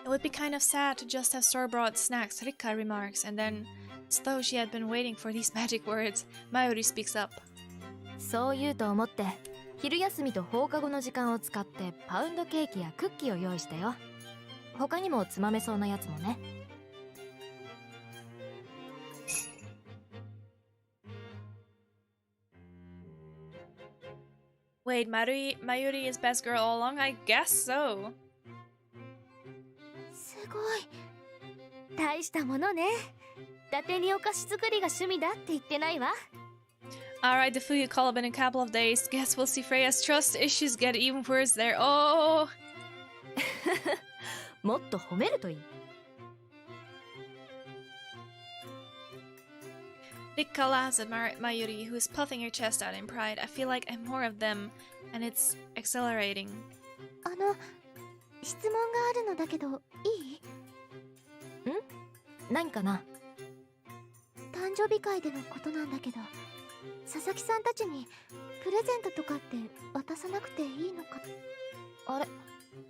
It would be kind of sad to just have store-bought snacks, Rika remarks, and then, as though she had been waiting for these magic words, Mayuri speaks up. そう言うと思って、昼休みと放課後の時間を使ってパウンドケーキやクッキーを用意したよ。他にもつまめそうなやつもね。Wait, Mayuri is best girl all along? I guess so. すごい。大したものね。伊達にお菓子作りが趣味だって言ってないわ。Alright, the food you call up in a couple of days. Guess we'll see Freya's trust issues get even worse there. Oh! もっと褒めるといい。Rika laughs at Mayuri, who is puffing her chest out in pride. I feel like I'm more of them, and it's accelerating. 質問があるのだけど、いい？何かな？誕生日会でのことなんだけど、佐々木さんたちにプレゼントとかって渡さなくていいのか？あれ、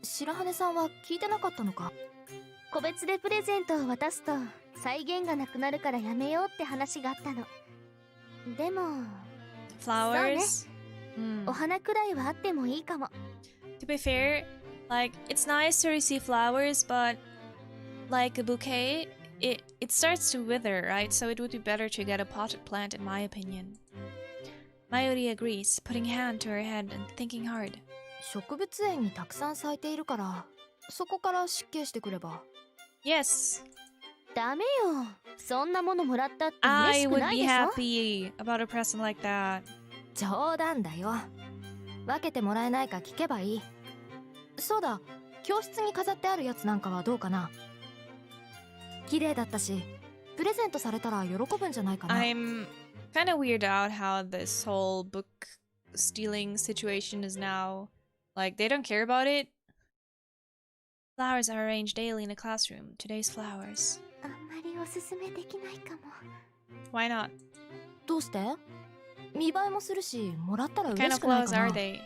白羽さんは聞いてなかったのか？個別でプレゼントを渡すと再現がなくなるからやめようって話があったの。でも Flowers? お花くらいはあってもいいかも。To be fair, like, it's nice to receive flowers, but like a bouquet, it starts to wither, right? So it would be better to get a potted plant, in my opinion. Mayuri agrees, putting a hand to her head and thinking hard. 植物園にたくさん咲いているから、そこから失敬してくれば。Yes, ダメよ。そんなものもらったって嬉 I しく would ない be でしょ。 happy about a present like that. 冗談だよ。分けてもらえないか聞けばいい。そうだ、教室に飾ってあるやつなんかはどうかな。綺麗だったし、プレゼントされたら喜ぶんじゃないかな。I'm kind of weirded out how this whole book stealing situation is now. Like, they don't care about it. Flowers are arranged daily in a classroom. Today's flowers. あんまりおすすめできないかも。 Why not? どうして？見栄えもするし、もらったら What 嬉 kind し of くないか flowers な。 are they?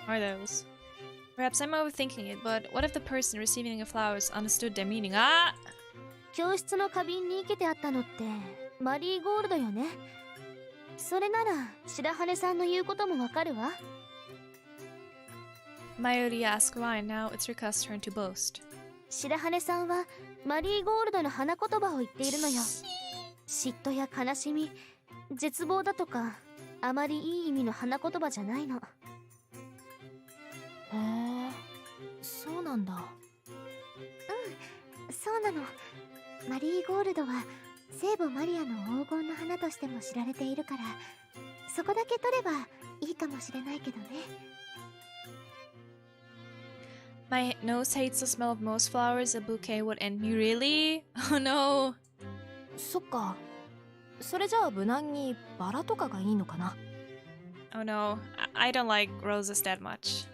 Are those? Perhaps I'm overthinking it, but what if the person receiving the flowers understood their meaning? Ah! 教室の花瓶に生けてあったのってマリーゴールドよね。それなら白羽さんの言うこともわかるわ。Mayuri asked why, and now it's Rika's turn to boast. 白羽さんはマリーゴールドの花言葉を言っているのよ。嫉妬や悲しみ、絶望だとか、あまりいい意味の花言葉じゃないの。へえ、そうなんだ。そうなの。マリーゴールドは聖母マリアの黄金の花としても知られているから、そこだけ取ればいいかもしれないけどね。My nose hates the smell of most flowers. A bouquet would end me. Really? Oh no. そっか。それじゃあ無難にバラとかがいいのかな。Oh no. I don't like roses that much.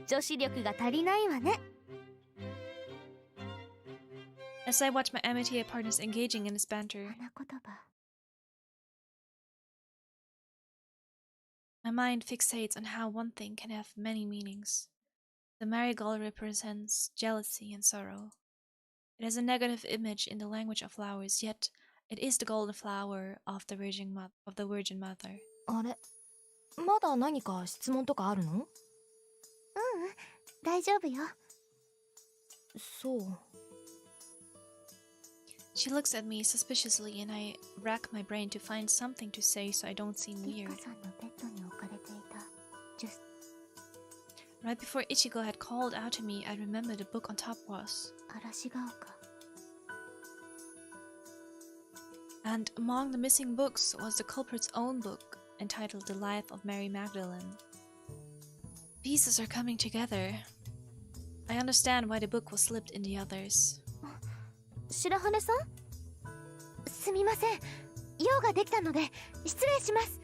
女子力が足りないわね。As I watch my Amity partners engaging in this banter, 花言葉。 my mind fixates on how one thing can have many meanings. The marigold represents jealousy and sorrow. It has a negative image in the language of flowers, yet it is the golden flower of the Virgin Mother. あれ、まだ何か質問とかあるの？大丈夫よ。そう。She looks at me suspiciously, and I rack my brain to find something to say so I don't seem リ weird. カさんのベッドに置かれていた。Right before Ichigo had called out to me, I remembered the book on top was. 嵐が丘。 And among the missing books was the culprit's own book, entitled The Life of Mary Magdalene. Pieces are coming together. I understand why the book was slipped in the others. 白羽さん？すみません。用ができたので失礼します。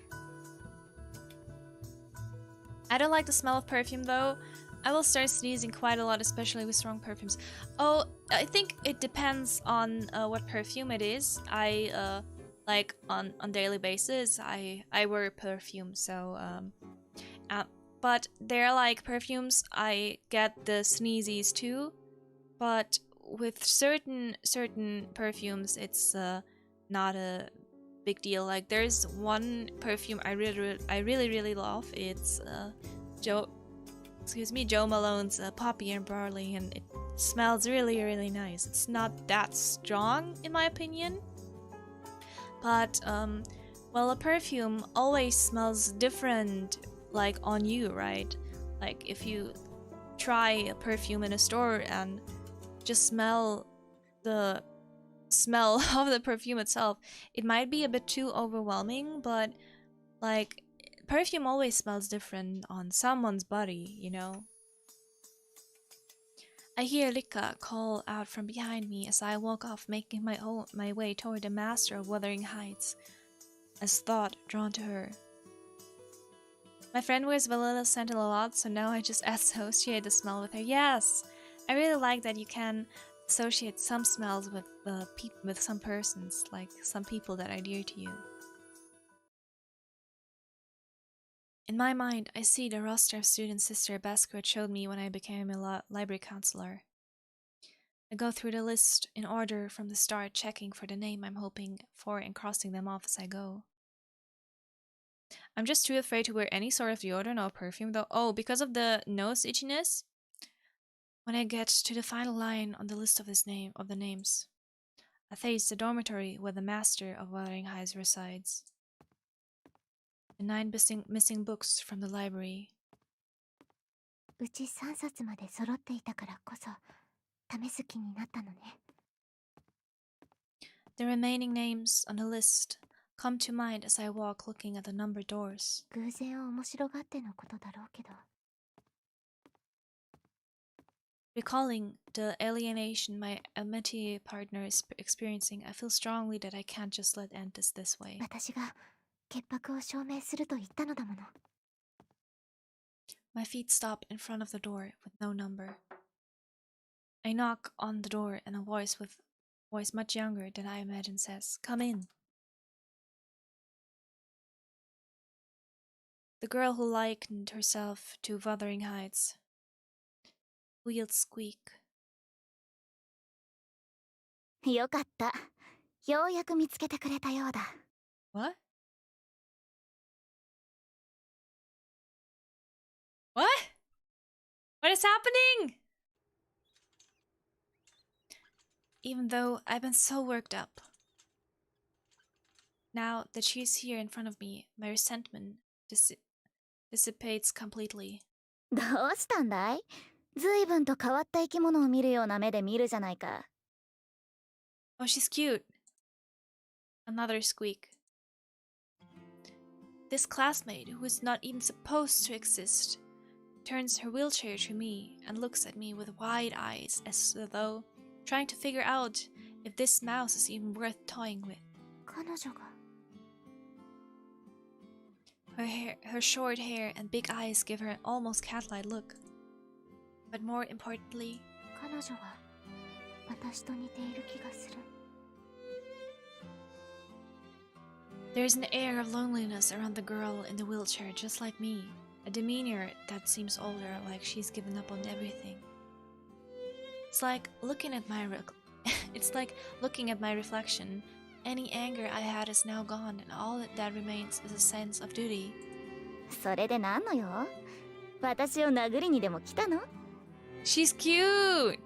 I don't like the smell of perfume though. I will start sneezing quite a lot, especially with strong perfumes. Oh, I think it depends on what perfume it is. I like on daily basis I wear perfume, so but they're like perfumes I get the sneezies too. But with certain perfumes it's not a big deal. Like there's one perfume I really love. It's Joe Malone's Poppy and Barley, and it smells really nice. It's not that strong in my opinion, but well, a perfume always smells different, like on you, right? Like if you try a perfume in a store and just smell the smell of the perfume itself, it might be a bit too overwhelming, but like perfume always smells different on someone's body, you know? I hear Rika call out from behind me as I walk off, making my way toward the master of Wuthering Heights, as thought drawn to her. My friend wears vanilla scent a lot, so now I just associate the smell with her. Yes! I really like that you can associate some smells with some persons, like some people that are dear to you. In my mind, I see the roster of students Sister Basquiat showed me when I became a library counselor. I go through the list in order from the start, checking for the name I'm hoping for and crossing them off as I go. I'm just too afraid to wear any sort of deodorant or perfume though. Oh, because of the nose itchiness? When I get to the final line on the list of the names, I face the dormitory where the master of Wuthering Heights resides. The 9 missing books from the library. うち3冊まで揃っていたからこそ試す気になったのね。 The remaining names on the list come to mind as I walk looking at the numbered doors. 偶然を面白がってのことだろうけど。 Recalling the alienation my Amity partner is experiencing, I feel strongly that I can't just let end this way. 私が潔白を証明すると言ったのだもの。 My feet stop in front of the door with no number. I knock on the door and a voice much younger than I imagine says, "Come in." The girl who likened herself to Wuthering Heights. Wheels squeak. よかった。ようやく見つけてくれたようだ。What? What? What is happening? Even though I've been so worked up. Now that she's here in front of me, my resentment dissipates completely. どうしたんだい？ずいぶんと変わった生き物を見るような目で見るじゃないか。Oh, she's cute. Another squeak. This classmate, who is not even supposed to exist, turns her wheelchair to me and looks at me with wide eyes as though trying to figure out if this mouse is even worth toying with. 彼女が。Her short hair and big eyes give her an almost cat-like look. But more importantly, 彼女は私と似ている気がする。there's an air of loneliness around the girl in the wheelchair, just like me. A demeanor that seems older, like she's given up on everything. It's like looking at my reflection. Any anger I had is now gone, and all that remains is a sense of duty. それで何の用？私を殴りにでも来たの？ She's cute!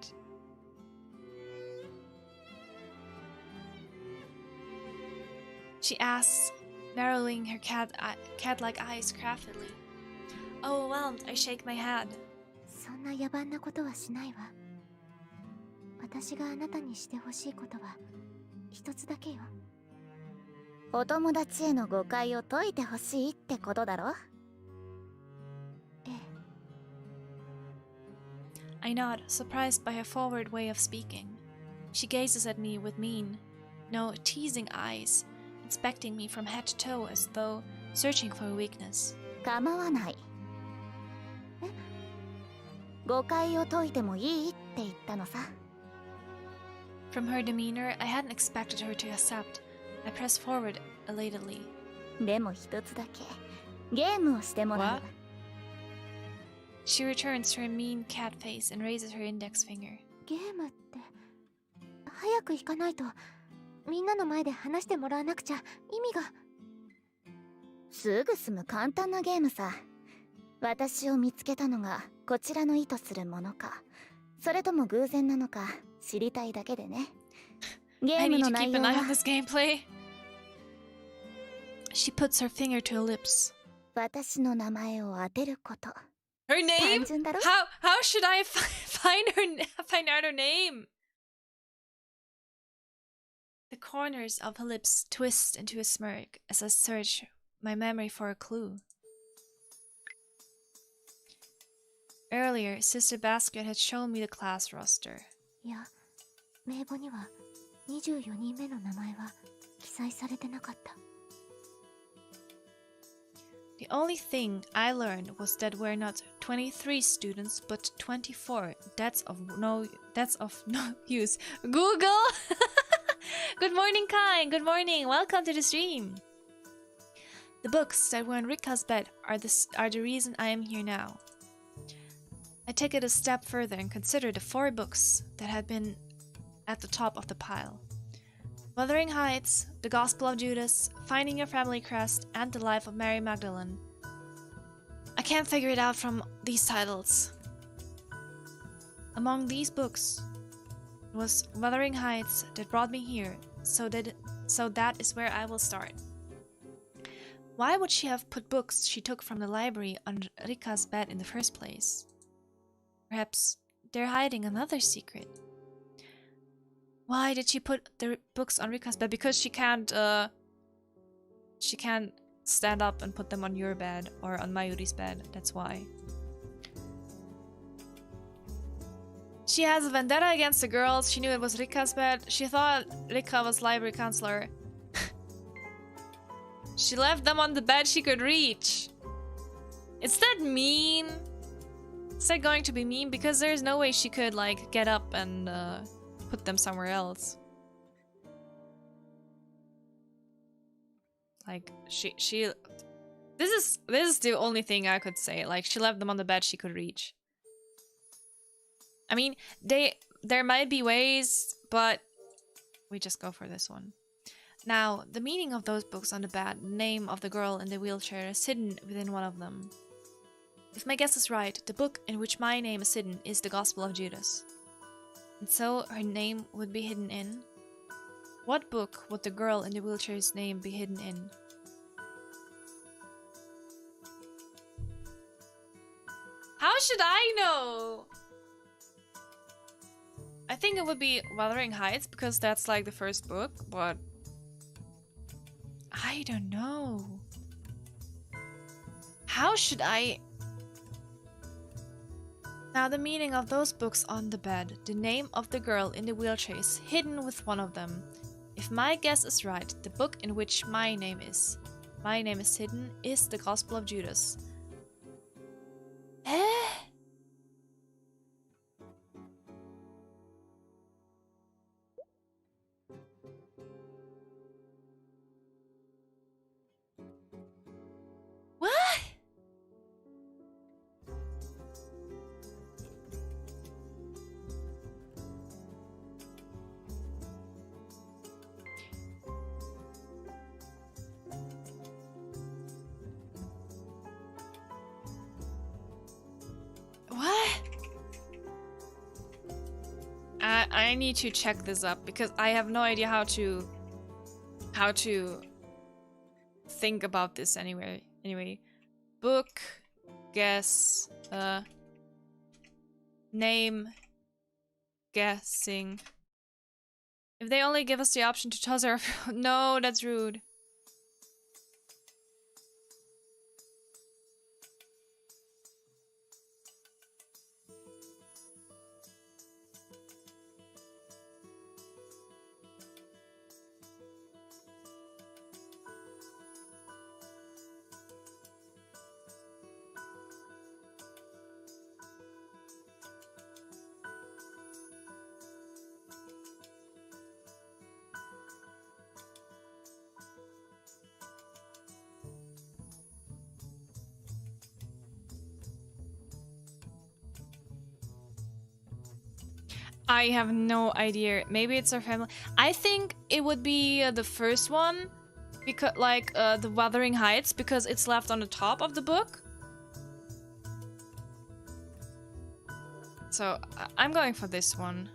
She asks, narrowing her cat-like eyes craftily. Overwhelmed, I shake my head. そんな野蛮なことはしないわ。私があなたにしてほしいことは一つだけよ。お友達への誤解を解いてほしいってことだろ？ええ。I nod, surprised by her forward way of speaking. She gazes at me with mean, no, teasing eyes, inspecting me from head to toe as though searching for a weakness. 構わない。え？誤解を解いてもいいって言ったのさ。From her demeanor, I hadn't expected her to accept. I pressed forward elatedly. でも一つだけゲームをしてもらう。She returns to her mean cat face and raises her index finger. ゲームって早く行かないとみんなの前で話してもらわなくちゃ意味が。すぐ済む簡単なゲームさ。私を見つけたのがこちらの意図するものか、それとも偶然なのか知りたいだけでね。ゲームの内容は。I need to keep an eye on this gameplay. She puts her finger to her lips. 私の名前を当てること。Her name? How should I find out her name? The corners of her lips twist into a smirk as I search my memory for a clue. Earlier, Sister Basket had shown me the class roster. いや、名簿には24人目の名前は記載されてなかった。The only thing I learned was that we're not 23 students, but 24. That's of no use. Google! Good morning, Kai. Good morning. Welcome to the stream. The books that were in Rika's bed are the reason I am here now. I take it a step further and consider the 4 books that had been at the top of the pile. Wuthering Heights, The Gospel of Judas, Finding Your Family Crest, and The Life of Mary Magdalene. I can't figure it out from these titles. Among these books, it was Wuthering Heights that brought me here, so that is where I will start. Why would she have put books she took from the library on Rika's bed in the first place? Perhaps they're hiding another secret. Why did she put the books on Rika's bed? Because she can't stand up and put them on your bed or on Mayuri's bed. That's why. She has a vendetta against the girls. She knew it was Rika's bed. She thought Rika was library counselor. She left them on the bed she could reach. Is that mean? Is that going to be mean? Because there's no way she could like get up and put them somewhere else. Like she this is the only thing I could say. Like she left them on the bed she could reach. I mean, there might be ways, but we just go for this one. Now, the meaning of those books on the bed, the name of the girl in the wheelchair is hidden within one of them. If my guess is right, the book in which my name is hidden is the Gospel of Judas. And so her name would be hidden in? What book would the girl in the wheelchair's name be hidden in? How should I know? I think it would be Wuthering Heights because that's like the first book, but I don't know. How should I? Now the meaning of those books on the bed, the name of the girl in the wheelchair is hidden with one of them. If my guess is right, the book in which my name is hidden is the Gospel of Judas. What? What? I need to check this up because I have no idea how to think about this anyway. Anyway, book, guess, name, guessing. If they only give us the option to toss our no, that's rude. I have no idea. Maybe it's our family. I think it would be the first one, because like the Wuthering Heights, because it's left on the top of the book. So I'm going for this one.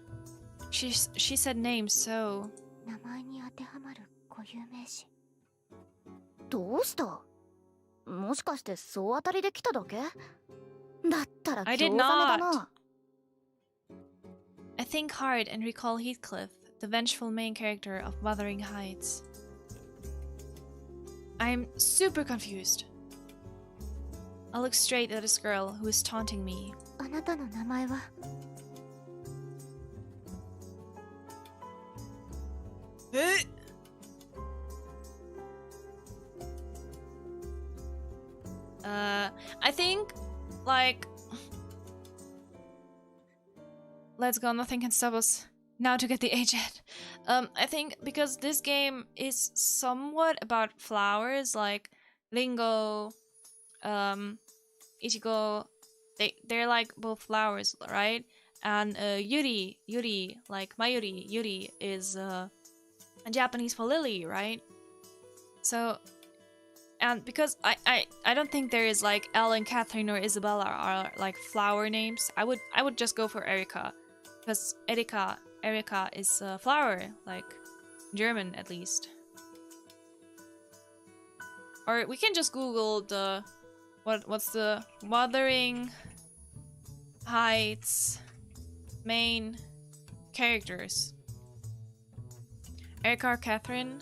She said name, so. 名前に当てはまる固有名詞。どうした？もしかして総当たりで来ただけ？だったら I 興 did ざめだ not. な。I think hard and recall Heathcliff, the vengeful main character of Wuthering Heights. I'm super confused. I'll look straight at this girl who is taunting me. あなたの名前は？ I think, like, let's go, nothing can stop us now to get the agent. I think because this game is somewhat about flowers, like lingo, ichigo, they're like both flowers, right? And yuri, like mayuri, yuri is Japanese for lily, right? So, and because I don't think there is like Ellen, Catherine, or Isabella are like flower names. I would just go for Erika, because Erika is a flower, like German at least. Or we can just Google the what's the Wuthering Heights main characters. Erika or Catherine?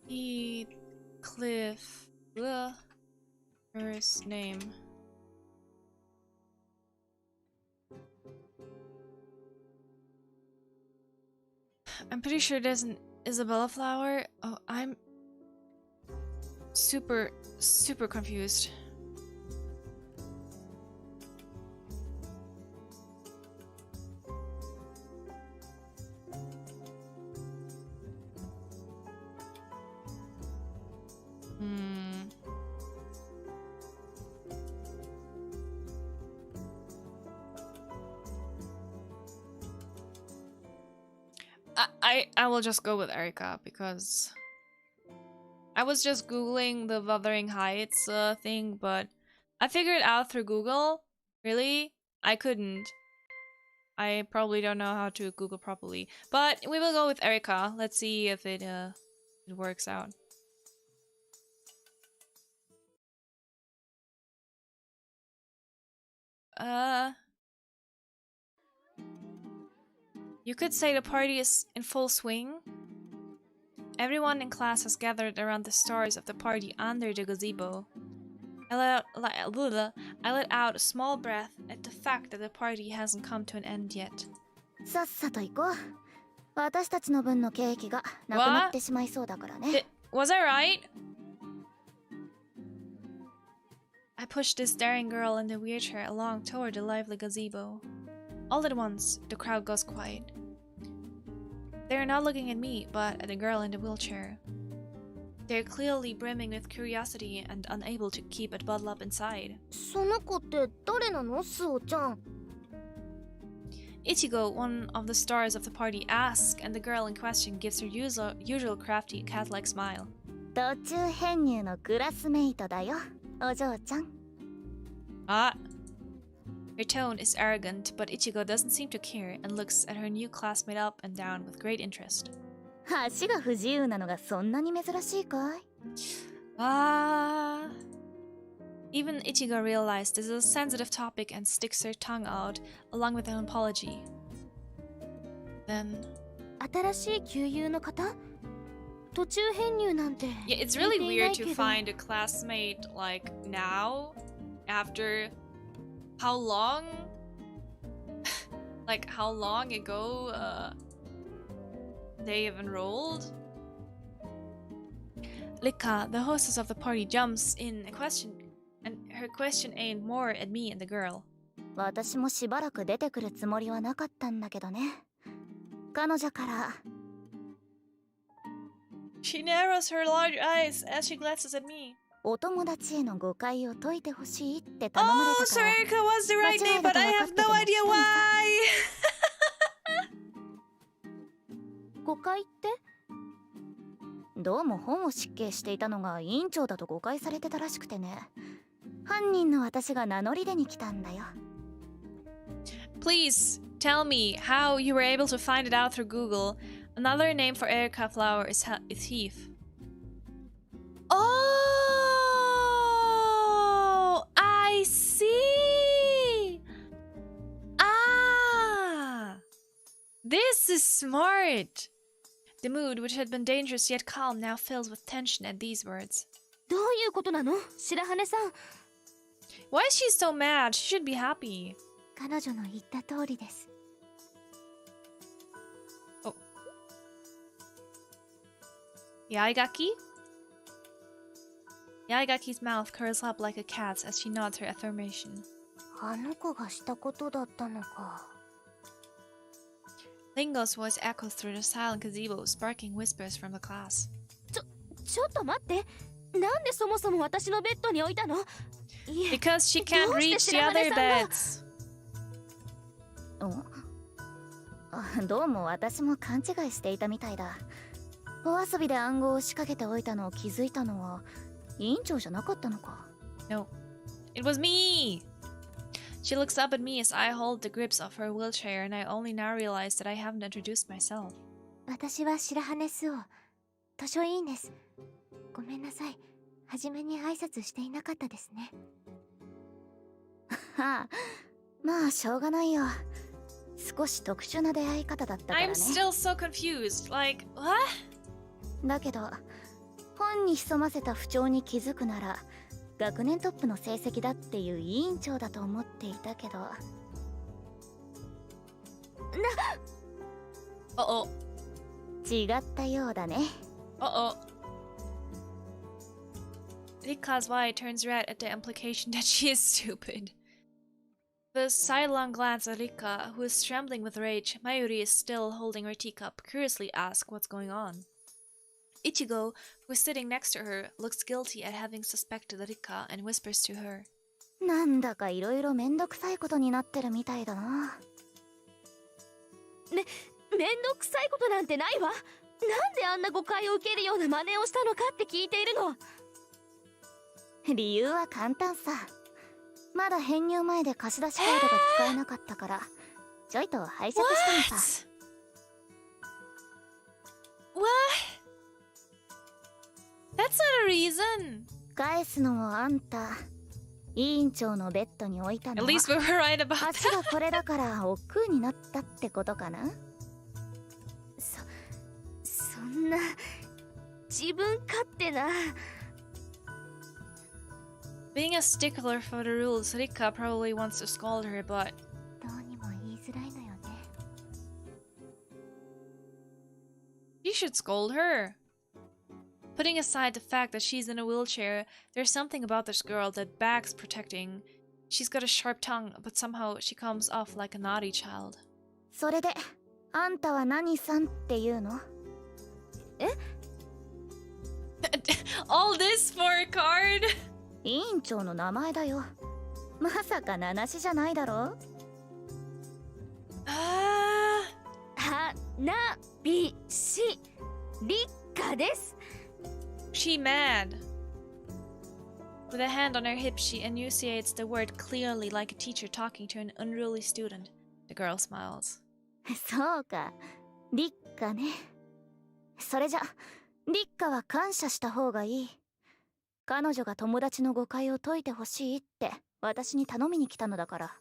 Heathcliff, the first name. I'm pretty sure there's an Isabella flower. Oh, I'm super confused. I will just go with Erika because I was just googling the Wuthering Heights thing, but I figured it out through Google. Really? I couldn't. I probably don't know how to Google properly, but we will go with Erika. Let's see if it works out. You could say the party is in full swing. Everyone in class has gathered around the stars of the party under the gazebo. I let out a small breath at the fact that the party hasn't come to an end yet. さっさと行こう。私たちの分のケーキがなくなってしまいそうだからね。Was I right? I pushed this daring girl in the wheelchair along toward the lively gazebo. All at once, the crowd goes quiet. They are not looking at me, but at the girl in the wheelchair. They are clearly brimming with curiosity and unable to keep it bottled up inside. その子って誰なの、スオちゃん? Ichigo, one of the stars of the party, asks, and the girl in question gives her usual crafty cat-like smile. 途中編入のクラスメイトだよ、お嬢ちゃん。Ah. Her tone is arrogant, but Ichigo doesn't seem to care and looks at her new classmate up and down with great interest. 足が不自由なのがそんなに珍しいかい? Even Ichigo realized this is a sensitive topic and sticks her tongue out, along with an apology. Then... 新しい旧友の方? 途中編入なんて Yeah, it's really weird to find a classmate like now, after how long? Like how long ago they have enrolled? Lika, the hostess of the party, jumps in a question, and her question aimed more at me and the girl. 私もしばらく出てくるつもりはなかったんだけどね。彼女から。She narrows her large eyes as she glances at me. お友達への誤解を解いてほしいって頼まれたから。Oh, so Erika was the right name, but I have no idea why. 誤解って? どうも本を執計していたのが委員長だと誤解されてたらしくてね。犯人の私が名乗り出に来たんだよ。Please tell me how you were able to find it out through Google. Another name for Erika flower is thief. Oh, I see. Ah, this is smart. The mood, which had been dangerous yet calm, now fills with tension at these words. どういうことなの、白羽さん? Why is she so mad? She should be happy. 彼女の言った通りです。Oh. Yaigaki? Yaigaki's mouth curls up like a cat's as she nods her affirmation. あの子がしたことだったのか。Lingo's voice echoes through the silent gazebo, sparking whispers from the class. ちょっと待って。なんでそもそも私のベッドに置いたの? Because she can't reach the other beds. どうも私も勘違いしていたみたいだ。お遊びで暗号を仕掛けておいたのを気づいたのは委員長じゃなかったのか。No, it was me. She looks up at me as I hold the grips of her wheelchair, and I only now realize that I haven't introduced myself. 私は白羽スオ、図書委員です。ごめんなさい。はじめに挨拶していなかったですね。はあ、まあしょうがないよ。少し特殊な出会い方だったからね。I'm still so confused. Like, what? だけど、本に潜ませた不調に気づくなら、学年トップの成績だっていう委員長だと思っていたけど。Uh-oh. 違ったようだね。Uh-oh. Rika's eye turns red at the implication that she is stupid. The sidelong glance at Rika, who is trembling with rage. Mayuri is still holding her teacup, curiously asks what's going on. Ichigo, who is sitting next to her, looks guilty at having suspected Rika and whispers to her. なんだかいろいろめんどくさいことになってるみたいだな。めんどくさいことなんてないわ。なんであんな誤解を受けるような真似をしたのかって聞いているの。理由は簡単さ。まだ編入前で貸し出しカードが使えなかったからちょいと拝借したのさ。What? That's not a reason. 返すのもあんた委員長のベッドに置いたのは At least we were right about 足がこれだから億劫になったってことかな。そんな自分勝手な。Being a stickler for the rules, Rika probably wants to scold her, but どうにも言いづらいのよね。 you should scold her. Putting aside the fact that she's in a wheelchair, there's something about this girl that begs protecting. She's got a sharp tongue, but somehow she comes off like a naughty child. それであんたは何さんっていうの？え？ All this for a card? 委員長の名前だよ。まさか名なしじゃないだろ？Ah. はなびしりっかです。 She mad. With a hand on her hip, she enunciates the word clearly like a teacher talking to an unruly student. The girl smiles. そうか、りっかね。それじゃ、りっかは感謝した方がいい。彼女が友達の誤解を解いてほしいって私に頼みに来たのだから。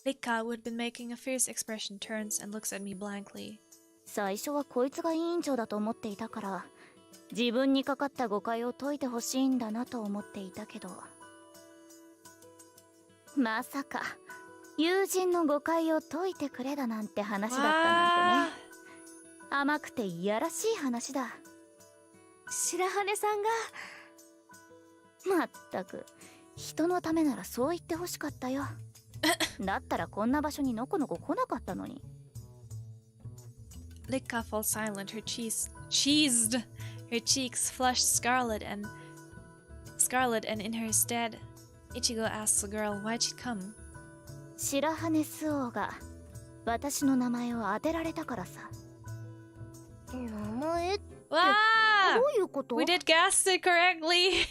Rika, who had been making a fierce expression, turns and looks at me blankly. 最初はこいつが委員長だと思っていたから、自分にかかった誤解を解いてほしいんだなと思っていたけど、まさか友人の誤解を解いてくれだなんて話だったなんてね。甘くていやらしい話だ。白羽さんが。まったく人のためならそう言ってほしかったよ。だったらこんな場所にのこのこ来なかったのに。Rika falls silent, her cheeks flushed scarlet and in her stead, Ichigo asks the girl why'd she come. 白羽スオが私の名前を当てられたからさ。名前ってど Wow! ういうこと？ We did guess it correctly.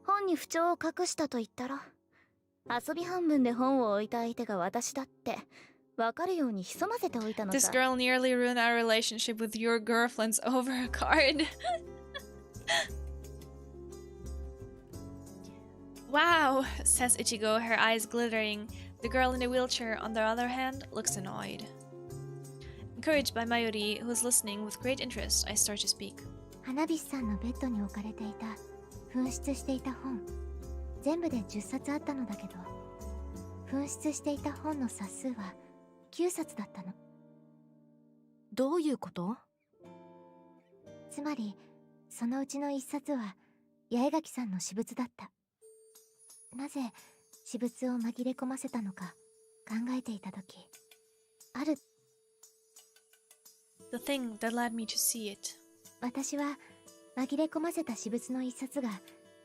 本に不調を隠したと言ったら、遊び半分で本を置いた相手が私だって分かるように潜ませておいたのさ。 This girl nearly ruined our relationship with your girlfriends over a card. Wow, says Ichigo, her eyes glittering. The girl in the wheelchair, on the other hand, looks annoyed. Encouraged by Mayuri, who is listening with great interest, I start to speak. 花火さんのベッドに置かれていた紛失していた本、全部で10冊あったのだけど、紛失していた本の冊数は9冊だったの。どういうこと？つまりそのうちの1冊は八重垣さんの私物だった。なぜ私物を紛れ込ませたのか考えていた時、ある The thing that led me to see it. 私は紛れ込ませた私物の1冊が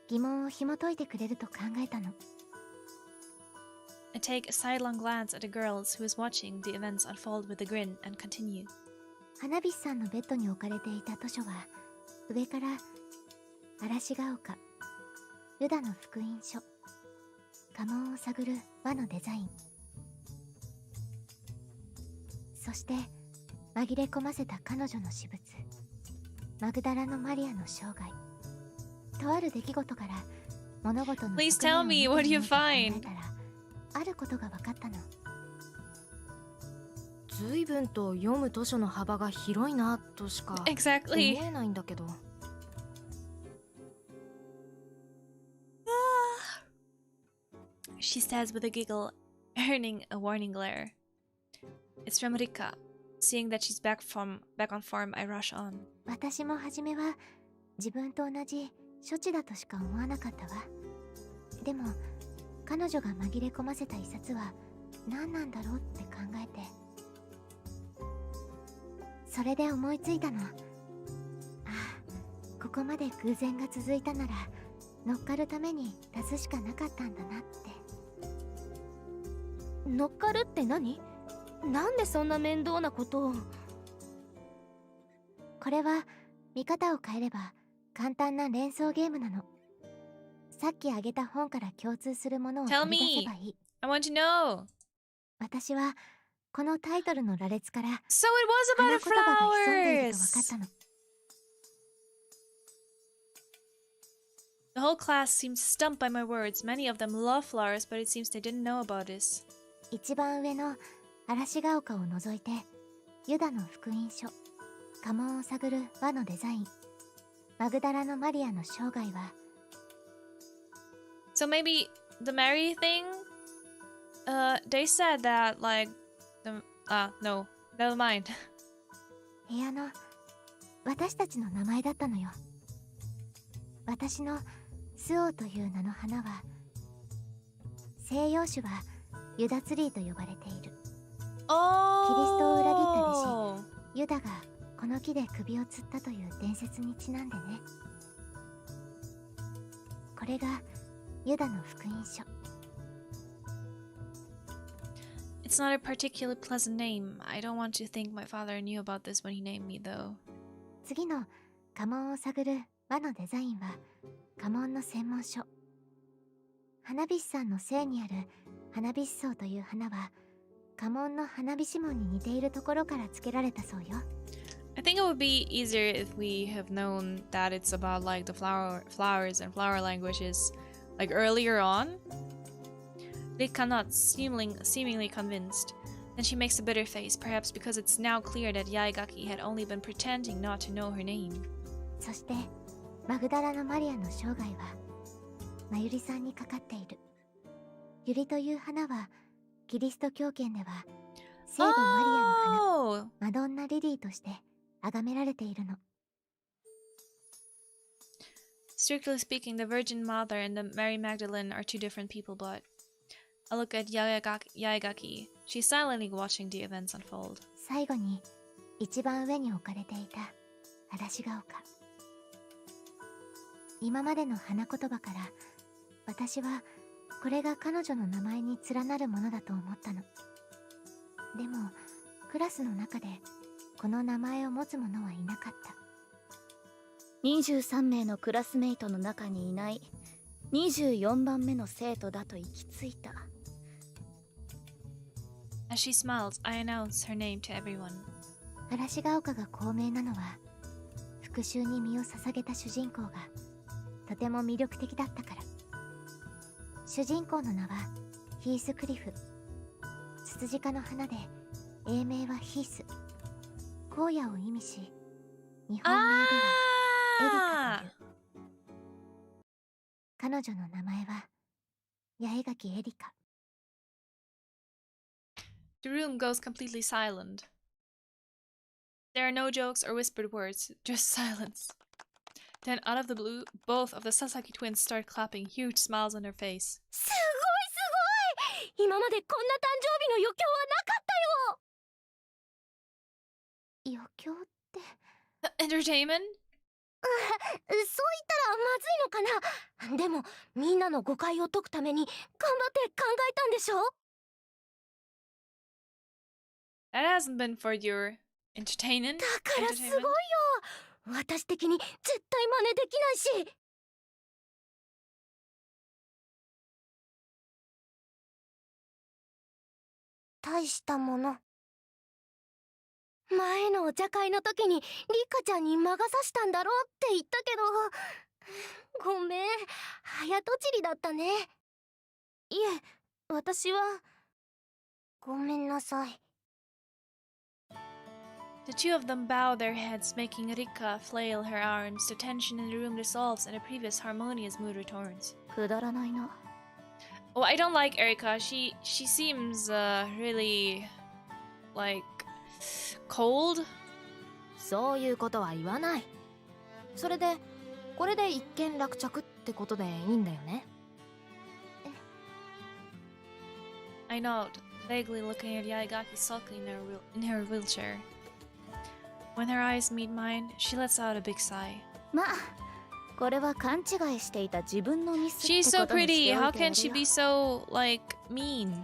疑問を紐解いてくれると考えたの。 I take a sidelong glance at the girls who is watching the events unfold with a grin and continue. 花火さんのベッドに置かれていた図書は上から嵐が丘、ユダの福音書、家紋を探る和のデザイン、そして紛れ込ませた彼女の私物、マグダラのマリアの生涯、とある出来事から物事の Please tell me, what do you find? あることが分かったの。随分と読む図書の幅が広いなとしか Exactly. 思えないんだけど。She says with a giggle earning a warning glare. It's from Rika. Seeing that she's back on form, I rush on. 私も初めは自分と同じ処置だとしか思わなかったわ。でも彼女が紛れ込ませた遺冊は何なんだろうって考えて、それで思いついたの。ああ、ここまで偶然が続いたなら乗っかるために足すしかなかったんだなって。乗っかるって何？なんでそんな面倒なことを。これは見方を変えれば簡単な連想ゲームなの。さっきあげた本から共通するものを取り出せばいい。I want to know. 私はこのタイトルの羅列から So it was 花 about 言葉が潜んでいると flowers. 分かったの。The whole class seemed stumped by my words. Many of them love flowers, but it seems they didn't know about this. 一番上の嵐ヶ丘を除いてユダの福音書、家紋を探る輪のデザイン、マグダラのマリアの生涯は So maybe the Mary thing? They said that like no, never mind. 部屋の私たちの名前だったのよ。私のスオーという名の花は西洋種はユダツリーと呼ばれている。キリストを裏切った弟子ユダがこの木で首を吊ったという伝説にちなんでね。これがユダの福音書。It's not a particularly pleasant name. I don't want to think my father knew about this when he named me, though. 次の家紋を探る輪のデザインは家紋の専門書。花火師さんの姓にある花火師草という花は家紋の花火師紋に似ているところから付けられたそうよ。I think it would be easier if we have known that it's about like the flowers and flower languages like earlier on. Rika not seemingly convinced. Then she makes a bitter face, perhaps because it's now clear that Yaegaki had only been pretending not to know her name. そしてマグダラのマリアの生涯はマユリさんにかかっている。ユリという花はキリスト教圏では聖母マリアの花、マドンナリリーとして崇められているの。Strictly speaking, the Virgin Mother and the Mary Magdalene are two different people, but I look at Yaegaki. She's silently watching the events unfold. 最後に一番上に置かれていた嵐ヶ丘。今までの花言葉から私はこれが彼女の名前に連なるものだと思ったの。でもクラスの中でこの名前を持つ者はいなかった。23名のクラスメイトの中にいない24番目の生徒だと行き着いた。As she smiles, I announce her name to everyone. 嵐ヶ丘が高名なのは復讐に身を捧げた主人公がとても魅力的だったから。主人公の名はヒースクリフ。ツツジ科の花で英名はヒース。荒野を意味し、日本名ではエリカという。彼女の名前は八重垣エリカ。The room goes completely silent. There are no jokes or whispered words, just silence. Then, out of the blue, both of the Sasaki twins start clapping, huge smiles on their face. すごいすごい！今までこんな誕生日の余興はなかったよ。余興って Entertainment? そう言ったらまずいのかな。でもみんなの誤解を解くために頑張って考えたんでしょ。That hasn't been for your entertainment. だからすごいよ。私的に絶対真似できないし。大したもの。前のお茶会の時にリカちゃんに魔が差したんだろうって言ったけど、ごめん、早とちりだったね。いえ、私はごめんなさい。The two of them bow their heads, making Rika flail her arms. The tension in the room dissolves and a previous harmonious mood returns. くだらないな。Oh, I don't like Erika. She seems really like cold. そういうことは言わない。それでこれで一件落着ってことでいいんだよね。I nodded, vaguely looking at Yaigaki sulkily in her wheelchair. When her eyes meet mine, she lets out a big sigh. まあ、これは勘違いしていた自分のミスって She's こ so とにし pretty. てお How いてや can る she よ。 be so like mean?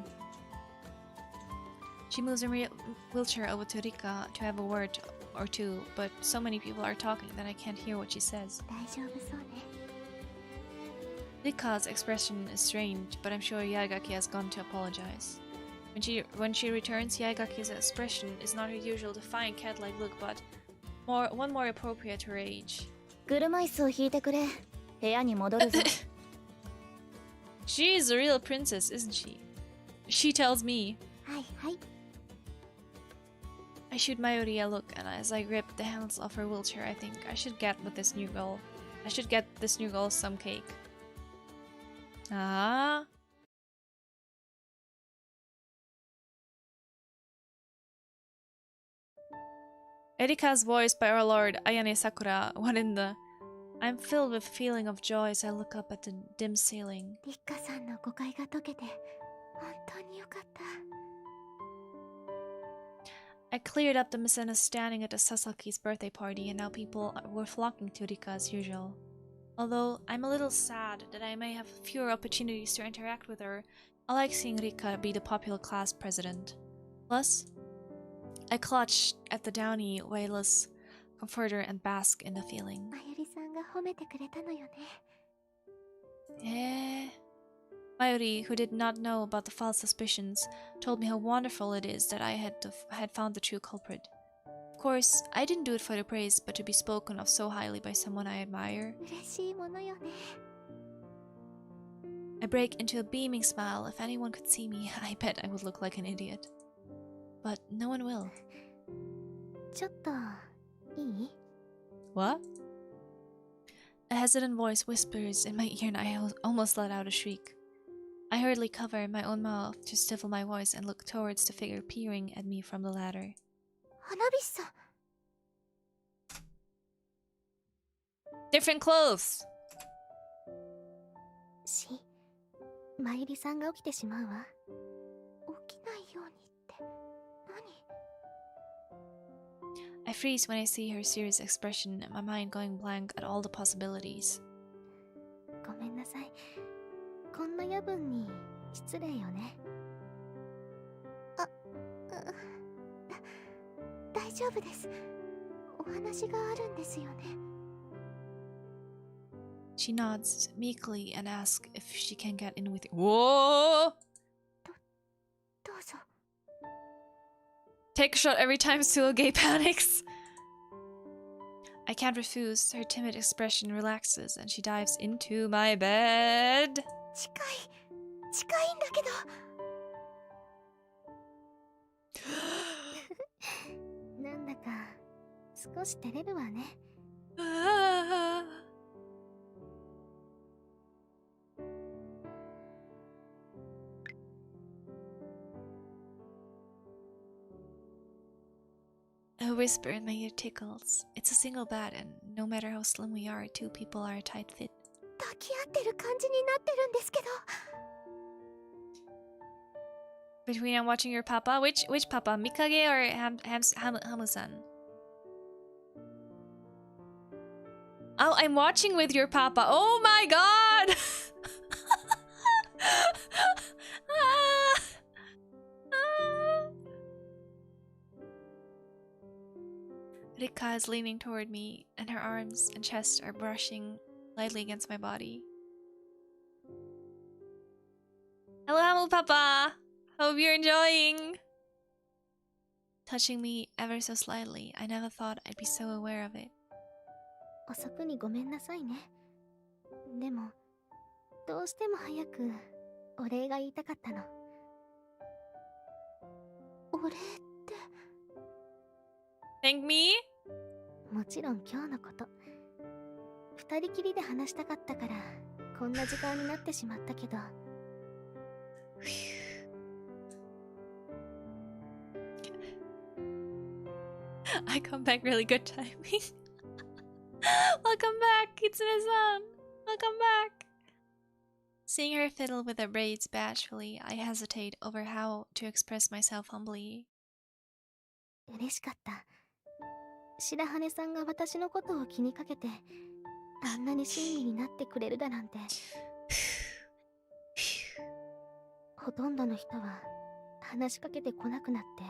She moves her wheelchair over to Rika to have a word or two, but so many people are talking that I can't hear what she says. 大丈夫そうね。 Rika's expression is strange, but I'm sure Yaigaki has gone to apologize. When she returns, Yaigaki's expression is not her usual defiant cat-like look, but one more appropriate to her age. 車椅子を引いてくれ。部屋に戻るぞ。She is a real princess, isn't she? She tells me. はいはい。 I shoot Mayuri a look, and as I grip the handles of her wheelchair, I think I should get this new girl some cake. Ah. Erika's voiced by our lord Ayane Sakura. What in the... I'm filled with a feeling of joy as I look up at the dim ceiling. リッカさんの誤解が解けて本当によかった。 I cleared up the misunderstanding at the Sasaki's birthday party, and now people were flocking to Rika as usual. Although I'm a little sad that I may have fewer opportunities to interact with her, I like seeing Rika be the popular class president. Plus, I clutch at the downy, weightless comforter and bask in the feeling. まゆりさんが褒めてくれたのよね。 Mayuri, who did not know about the false suspicions, told me how wonderful it is that I had found the true culprit. Of course, I didn't do it for the praise, but to be spoken of so highly by someone I admire. 嬉しいものよね。 I break into a beaming smile. If anyone could see me, I bet I would look like an idiot. But no one will. ちょっといい？ What? A hesitant voice whispers in my ear and I almost let out a shriek. I hurriedly cover my own mouth to stifle my voice and look towards the figure peering at me from the ladder. 花火師さん。 Different clothes! まゆりさんが起きてしまうわ。起きないようにって何？ I freeze when I see her serious expression and my mind going blank at all the possibilities. ごめんなさい。こんな夜分に失礼よね。大丈夫です。お話があるんですよね。 She nods meekly and asks if she can get in with you. Whoa! どうぞ。 Take a shot every time Suoge panics. I can't refuse. Her timid expression relaxes and she dives into my bed. 近いんだけど。なんだか少し照れるわね。A whisper in my ear tickles. It's a single bed, and no matter how slim we are, two people are a tight fit. 抱き合ってる感じになってるんですけど。 Between I'm watching your papa, which papa, Mikage or Hamu-san? Oh, I'm watching with your papa. Oh my god! Rika is leaning toward me, and her arms and chest are brushing lightly against my body. Hello, Hamu Papa! Hope you're enjoying! Touching me ever so slightly, I never thought I'd be so aware of it. 遅くにごめんなさいね。でも、どうしても早くお礼が言いたかったの。お礼って。 Thank me? もちろん今日のこと。二人きりで話したかったから、こんな時間になってしまったけど、I come back really good timing. Welcome back, Kitsune-san. Welcome back. Seeing her fiddle with her braids bashfully, I hesitate over how to express myself humbly. 嬉しかった。白羽さんが私のことを気にかけて、あんなに親身になってくれるだなんて。ほとんどの人は話しかけてこなくなって。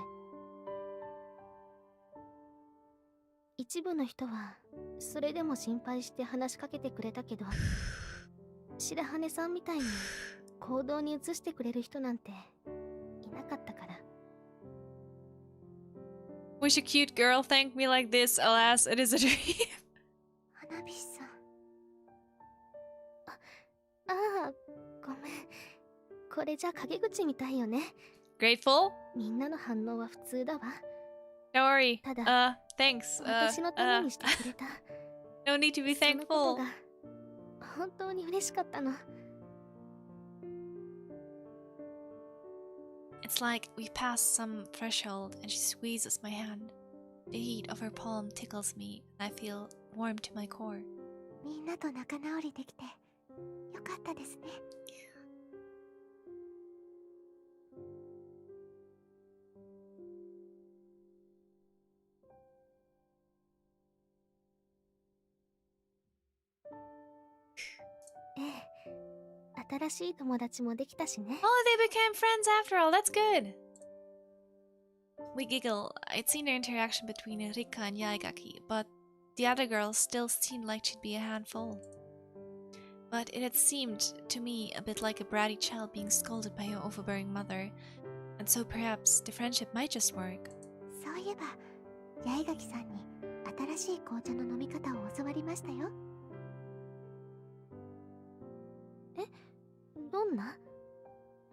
一部の人はそれでも心配して話しかけてくれたけど、白羽さんみたいに行動に移してくれる人なんていなかったから。Wish a cute girl thanked me like this. Alas, it is a dream. 花火さん。ああ、ごめん。これじゃ陰口みたいよね。Grateful? みんなの反応は普通だわ。Don't worry. ただ、Thanks. 私のためにしてくれた。No need to be そのこと thankful. が本当に嬉しかったの。It's like we passed some threshold and she squeezes my hand. The heat of her palm tickles me and I feel warm to my core. みんなと仲直りできてよかったですね。ええ、新しい友達もできたしね。Oh, they became friends after all. That's good. We giggle. I'd seen their interaction between Rika and Yaigaki, but the other girl still seemed like she'd be a handful. But it had seemed to me a bit like a bratty child being scolded by her overbearing mother, and so perhaps the friendship might just work. そういえば八重垣さんに新しい紅茶の飲み方を教わりましたよ。え、どんな？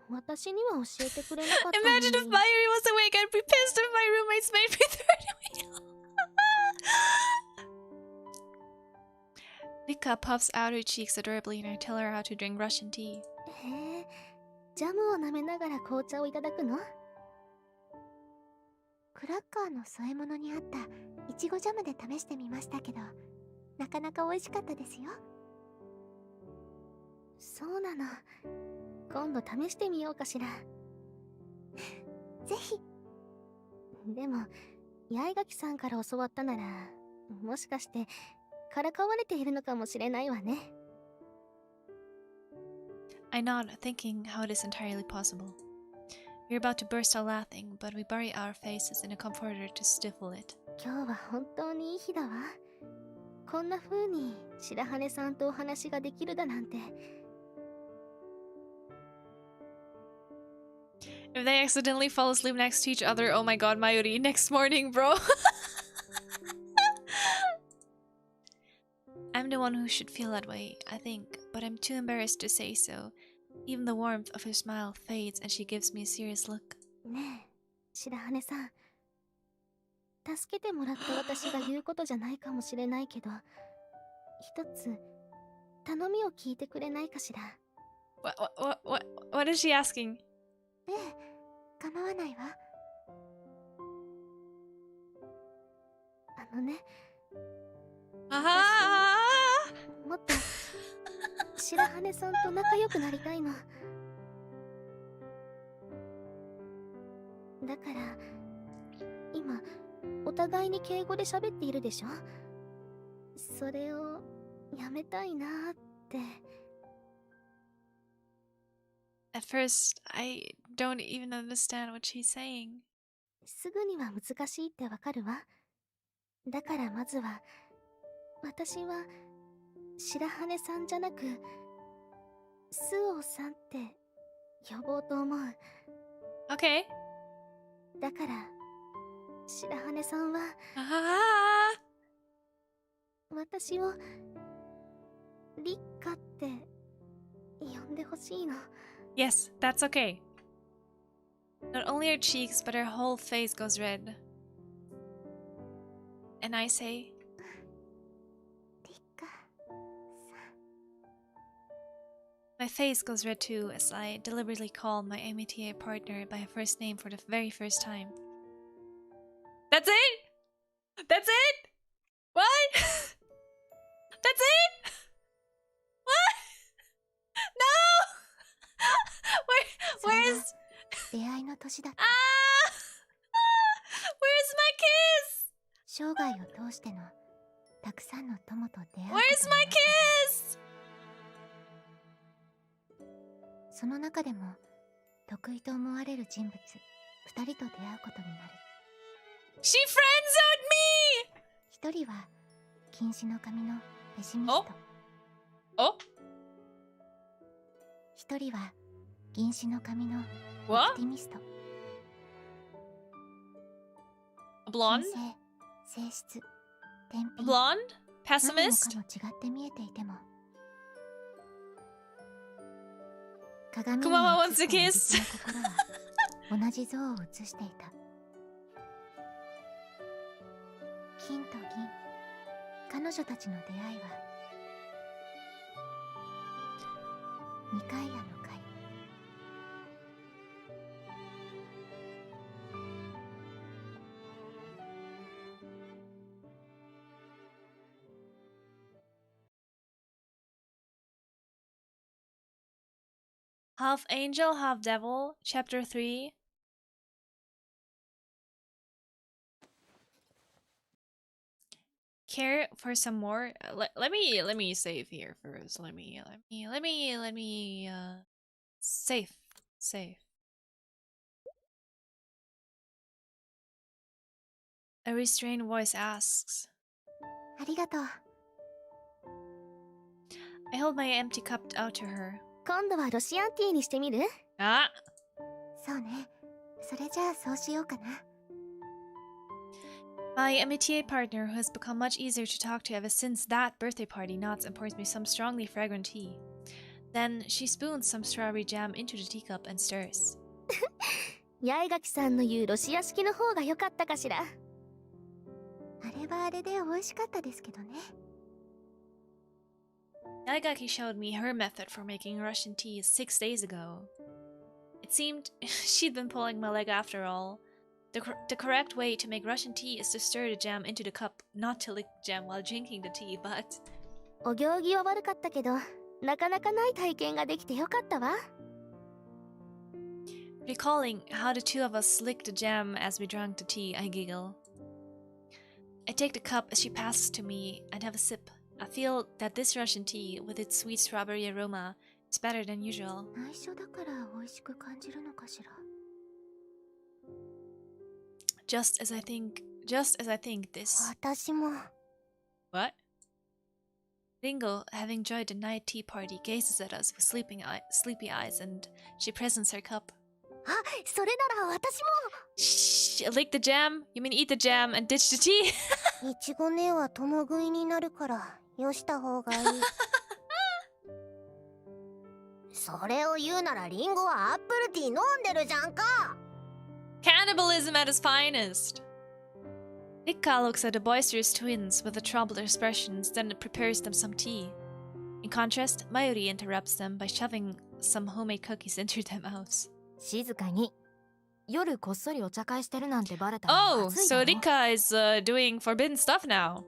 私には教えてくれなかったのに。 Imagine if Mayuri was awake, I'd be pissed if my roommates made me third wheel. Rika puffs out her cheeks adorably and I tell her how to drink Russian tea. へえ、ジャムを舐めながら紅茶をいただくの？クラッカーの添え物にあったいちごジャムで試してみましたけど、なかなか美味しかったですよ。そうなの。今度試してみようかしら。ぜひ。でも八重垣さんから教わったなら、もしかしてからかわれているのかもしれないわね。I nod, thinking how it is entirely possible. We're about to burst out laughing, but we bury our faces in a comforter to stifle it. 今日は本当にいい日だわ。こんな風に白羽さんとお話ができるだなんて。If they accidentally fall asleep next to each other, oh my god, Mayuri, next morning, bro. I'm the one who should feel that way, I think, but I'm too embarrassed to say so. Even the warmth of her smile fades and she gives me a serious look. ねえ、白羽さん。助けてもらった私が言うことじゃないかもしれないけど、一つ頼みを聞いてくれないかしら。What is she asking? ええ、構わないわ。ね。あもっと白羽さんと仲良くなりたいの。だから今お互いに敬語で喋っているでしょ。それをやめたいなーって。At first, I don't even understand what she's saying. すぐには難しいってわかるわ。だからまずは私は白羽さんじゃなくスオさんって呼ぼうと思う。 Okay. だから白羽さんは私をリッカって呼んでほしいの。 Yes, that's okay. Not only her cheeks, but her whole face goes red. And I say, リッカさん。My face goes red too as I deliberately call my Amity partner by her first name for the very first time. That's it? That's it? What? That's it? What? No! Where's... 出会いの年だった。Ah! Where's my kiss? 生涯を通してのたくさんの友と出会うことになった。 Where's my kiss? その中でも得意と思われる人物2人と出会うことになる。 She friendzoned me! 一人は禁止の髪のペシミスト。Oh? 一人は銀紙の髪のオ What? プティミスト。 A blonde? 性質、天 A 品、 blonde? 何も Pessimist? かも違って見えていても、鏡に Kumawa 映 wants った to いび kiss. つな心は同じ像を映していた。金と銀、彼女たちの出会いは二階屋の会。 Half Angel, Half Devil, Chapter 3. Care for some more? Let me save here first. Let me save. A restrained voice asks. ありがとう。 I hold my empty cup out to her. 今度はロシアンティーにしてみる？ Ah! そうね。それじゃあそうしようかな。 My Amity partner, who has become much easier to talk to ever since that birthday party, nods and pours me some strongly fragrant tea. Then she spoons some strawberry jam into the teacup and stirs. 八重垣さんの言うロシア式の方が良かったかしら。あれはあれで美味しかったですけどね。 Yaigaki showed me her method for making Russian tea 6 days ago. It seemed she'd been pulling my leg after all. The correct way to make Russian tea is to stir the jam into the cup, not to lick the jam while drinking the tea, but... お行儀は悪かったけど、なかなかない体験ができてよかったわ。 Recalling how the two of us licked the jam as we drank the tea, I giggle. I take the cup as she passes to me and have a sip. I feel that this Russian tea, with its sweet strawberry aroma, is better than usual. 内緒だから美味しく感じるのかしら。 Just as I think this... 私も What? Ringo, having enjoyed the night tea party, gazes at us with sleepy eyes and she presents her cup. あ、それなら私 Shh! Lick the jam? You mean eat the jam and ditch the tea? もいちご姉は共食いになるからよした方がいい。それを言うならリンゴはアップルティー飲んでるじゃんか。 Cannibalism at its finest! Rikka looks at the boisterous twins with a troubled expression, then prepares them some tea. In contrast, Mayuri interrupts them by shoving some homemade cookies into their mouths. 静かに。夜こっそりお茶会してるなんてバレたら Oh, まずい so だろ。 Rikka is doing forbidden stuff now.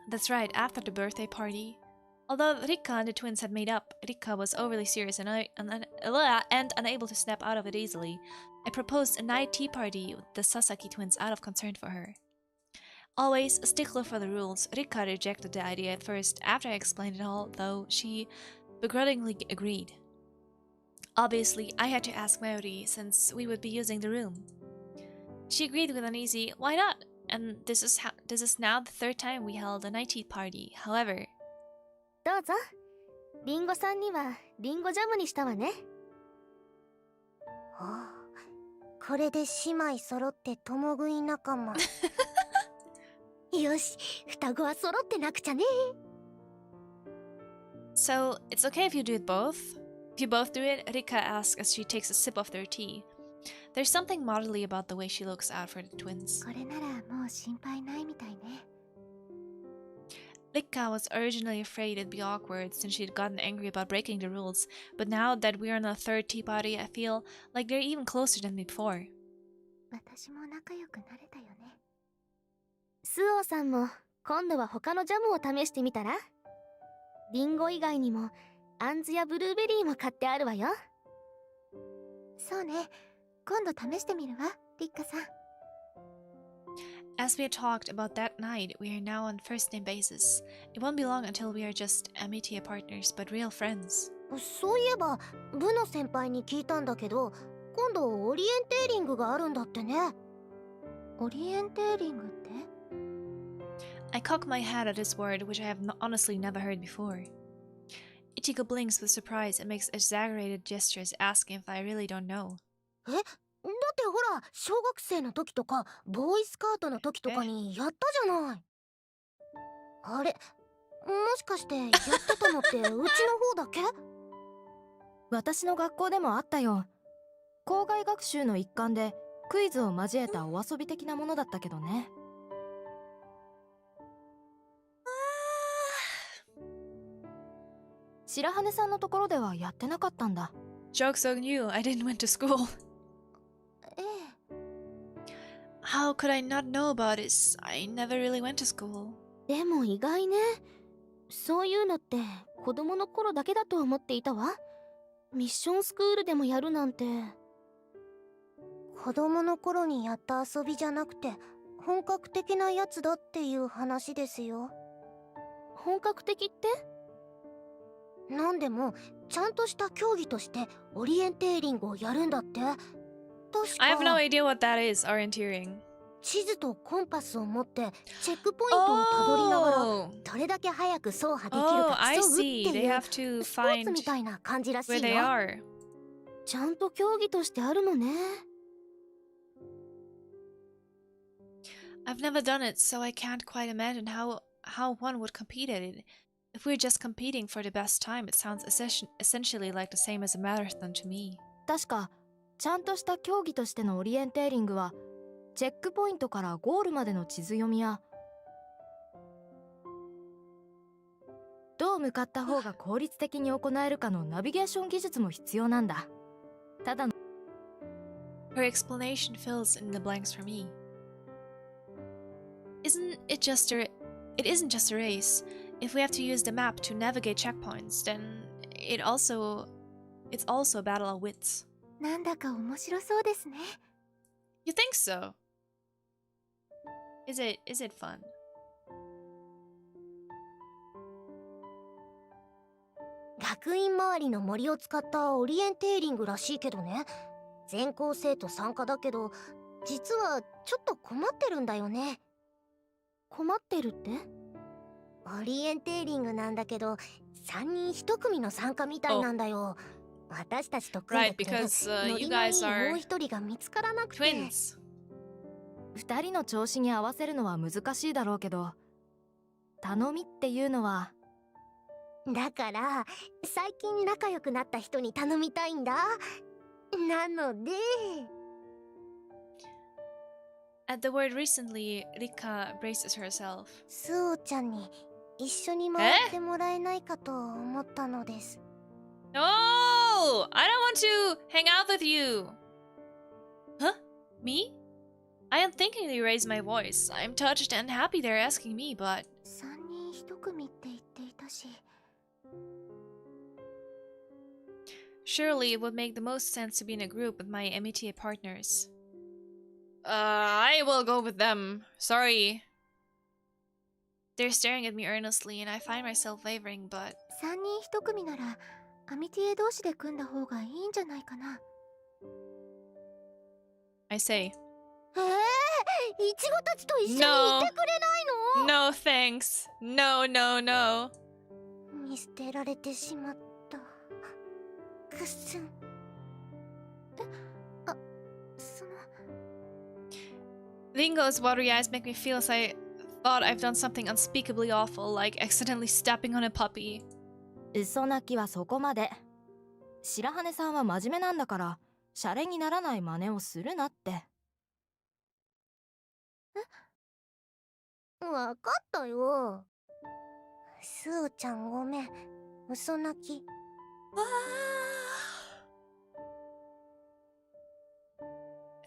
That's right, after the birthday party. Although Rikka and the twins had made up, Rikka was overly serious and unable to snap out of it easily. I proposed a night tea party with the Sasaki twins out of concern for her. Always a stickler for the rules, Rikka rejected the idea at first. After I explained it all, though, she begrudgingly agreed. Obviously, I had to ask Mayuri since we would be using the room. She agreed with an easy, why not? And this is now the third time we held a night tea party. However, どうぞ。リンゴさんにはリンゴジャムにしたわね。はあ、これで姉妹揃って共食い仲間。よし、双子は揃ってなくちゃね。 so it's okay if you do it both? If you both do it, Rika asks as she takes a sip of their tea. There's something motherly about the way she looks out for the twins. これならもう心配ないみたいね。Rika was originally afraid it'd be awkward since she'd gotten angry about breaking the rules, but now that we're in a third tea party, I feel like they're even closer than before. 私も仲良くなれたよね。スオさんも今度は他のジャムを試してみたら？リンゴ以外にもアンズやブルーベリーも買ってあるわよ。そうね。今度試してみるわ、リッカさん。As we had talked about that night, we are now on first name basis. It won't be long until we are just Amity partners, but real friends. そういえば部の先輩に聞いたんだけど、今度オリエンテーリングがあるんだってね。オリエンテーリングって？ I cock my head at this word, which I have honestly never heard before. Ichigo blinks with surprise and makes exaggerated gestures, asking if I really don't know. だってほら、小学生の時とかボーイスカートの時とかにやったじゃない。あれ、もしかしてやってたのってうちの方だけ？私の学校でもあったよ。校外学習の一環でクイズを交えたお遊び的なものだったけどね。白羽さんのところではやってなかったんだ。Joke's on you, I didn't went to school. How could I not know about this? I never really went to school. でも意外ね。そういうのって子供の頃だけだと思っていたわ。ミッションスクールでもやるなんて。子供の頃にやった遊びじゃなくて本格的なやつだっていう話ですよ。本格的って？なんでもちゃんとした競技としてオリエンテーリングをやるんだって。確か I have no idea what that is, orienteering. 地図とコンパスを持ってチェックポイントをたどりながらどれだけ早く走破できるか競うっていうスポーツみたいな感じらしいよ。ちゃんと競技としてあるのね。I've never done it, so I can't quite imagine how one would compete at it. If we're just competing for the best time, it sounds essentially like the same as a marathon to me. 確かちゃんとした競技としてのオリエンテーリングはチェックポイントからゴールまでの地図読みやどう向かった方が効率的に行えるかのナビゲーション技術も必要なんだ。ただの Her explanation fills in the blanks for me. It isn't just a race. If we have to use the map to navigate checkpoints, then it's also a battle of wits. なんだか面白そうですね。You think so? Is it fun? 学院周りの森を使ったオリエンテーリングらしいけどね。全校生徒参加だけど実はちょっと困ってるんだよね。困ってるって？オリエンテーリングなんだけど3人1組の参加みたいなんだよ。私たちと組んでくれるノリのいいもう一人が見つからなくて。Twins. 2人の調子に合わせるのは難しいだろうけど頼みっていうのはだから最近仲良くなった人に頼みたいんだ。なので At the word recently, Rika braces herself. スオちゃんに一緒に回ってもらえないかと思ったのです。No! I don't want to hang out with you! Huh? Me? I unthinkingly raised my voice. I'm touched and happy they're asking me, but... 3人1組って言っていたし。Surely it would make the most sense to be in a group with my Amity partners. I will go with them. Sorry. They're staring at me earnestly and I find myself wavering, but... 3人1組ならアミティエ同士で組んだ方がいいんじゃないかな。I say. イチゴたちと一緒にいてくれないの？ No thanks. No, no, no. 見捨てられてしまった。くっすん。Ringo's watery eyes make me feel as I thought I've done something unspeakably awful, like accidentally stepping on a puppy. 嘘泣きはそこまで。白羽さんは真面目なんだからシャレにならない真似をするなって。わかったよ。スオちゃんごめん。嘘泣き。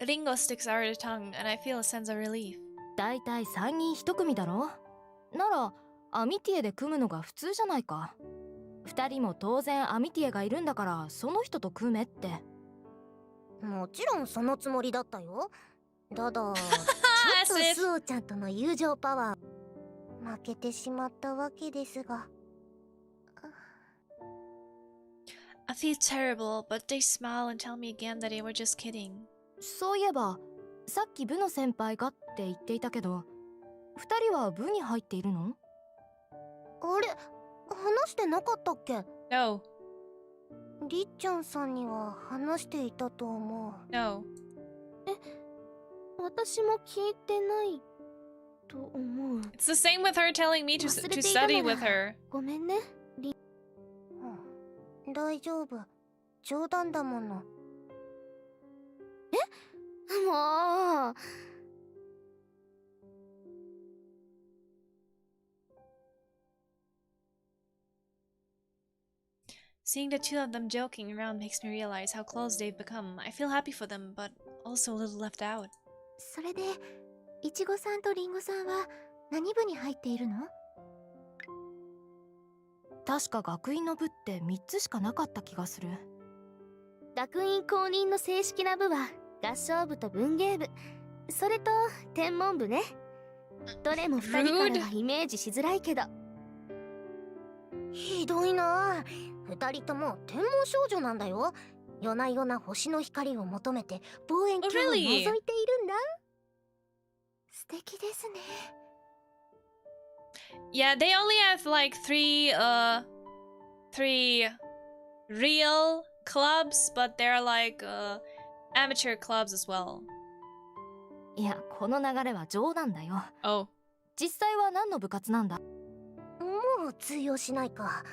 Ringo sticks out her tongue, and I feel a sense of relief. だいたい3人1組だろ。ならアミティエで組むのが普通じゃないか。2人も当然アミティエがいるんだからその人と組めって。もちろんそのつもりだったよ。ただちょっとスオちゃんとの友情パワー負けてしまったわけですが。I feel terrible, but they smile and tell me again that they were just kidding. そういえばさっき部の先輩がって言っていたけど、2人は部に入っているの？あれ、話してなかったっけ？ No. りっちゃんさんには話していたと思う。No. 私も聞いてないと思う。 It's the same with her telling me to study with her. ごめんね。大丈夫。冗談だもの。もう。Seeing the two of them joking around makes me realize how close they've become. I feel happy for them, but also a little left out. それでいちごさんとりんごさんは何部に入っているの？確か学院の部って3つしかなかった気がする。学院公認の正式な部は合唱部と文芸部、それと天文部ね。どれも2人からはイメージしづらいけど。ひどいな。2人とも天文少女なんだよ。夜な夜な星の光を求めて望遠鏡を覗いているんだ。素敵ですね。Yeah, they only have like three real clubs, but they're like amateur clubs as well. いや、この流れは冗談だよ。Oh. 実際は何の部活なんだ？もう通用しないか。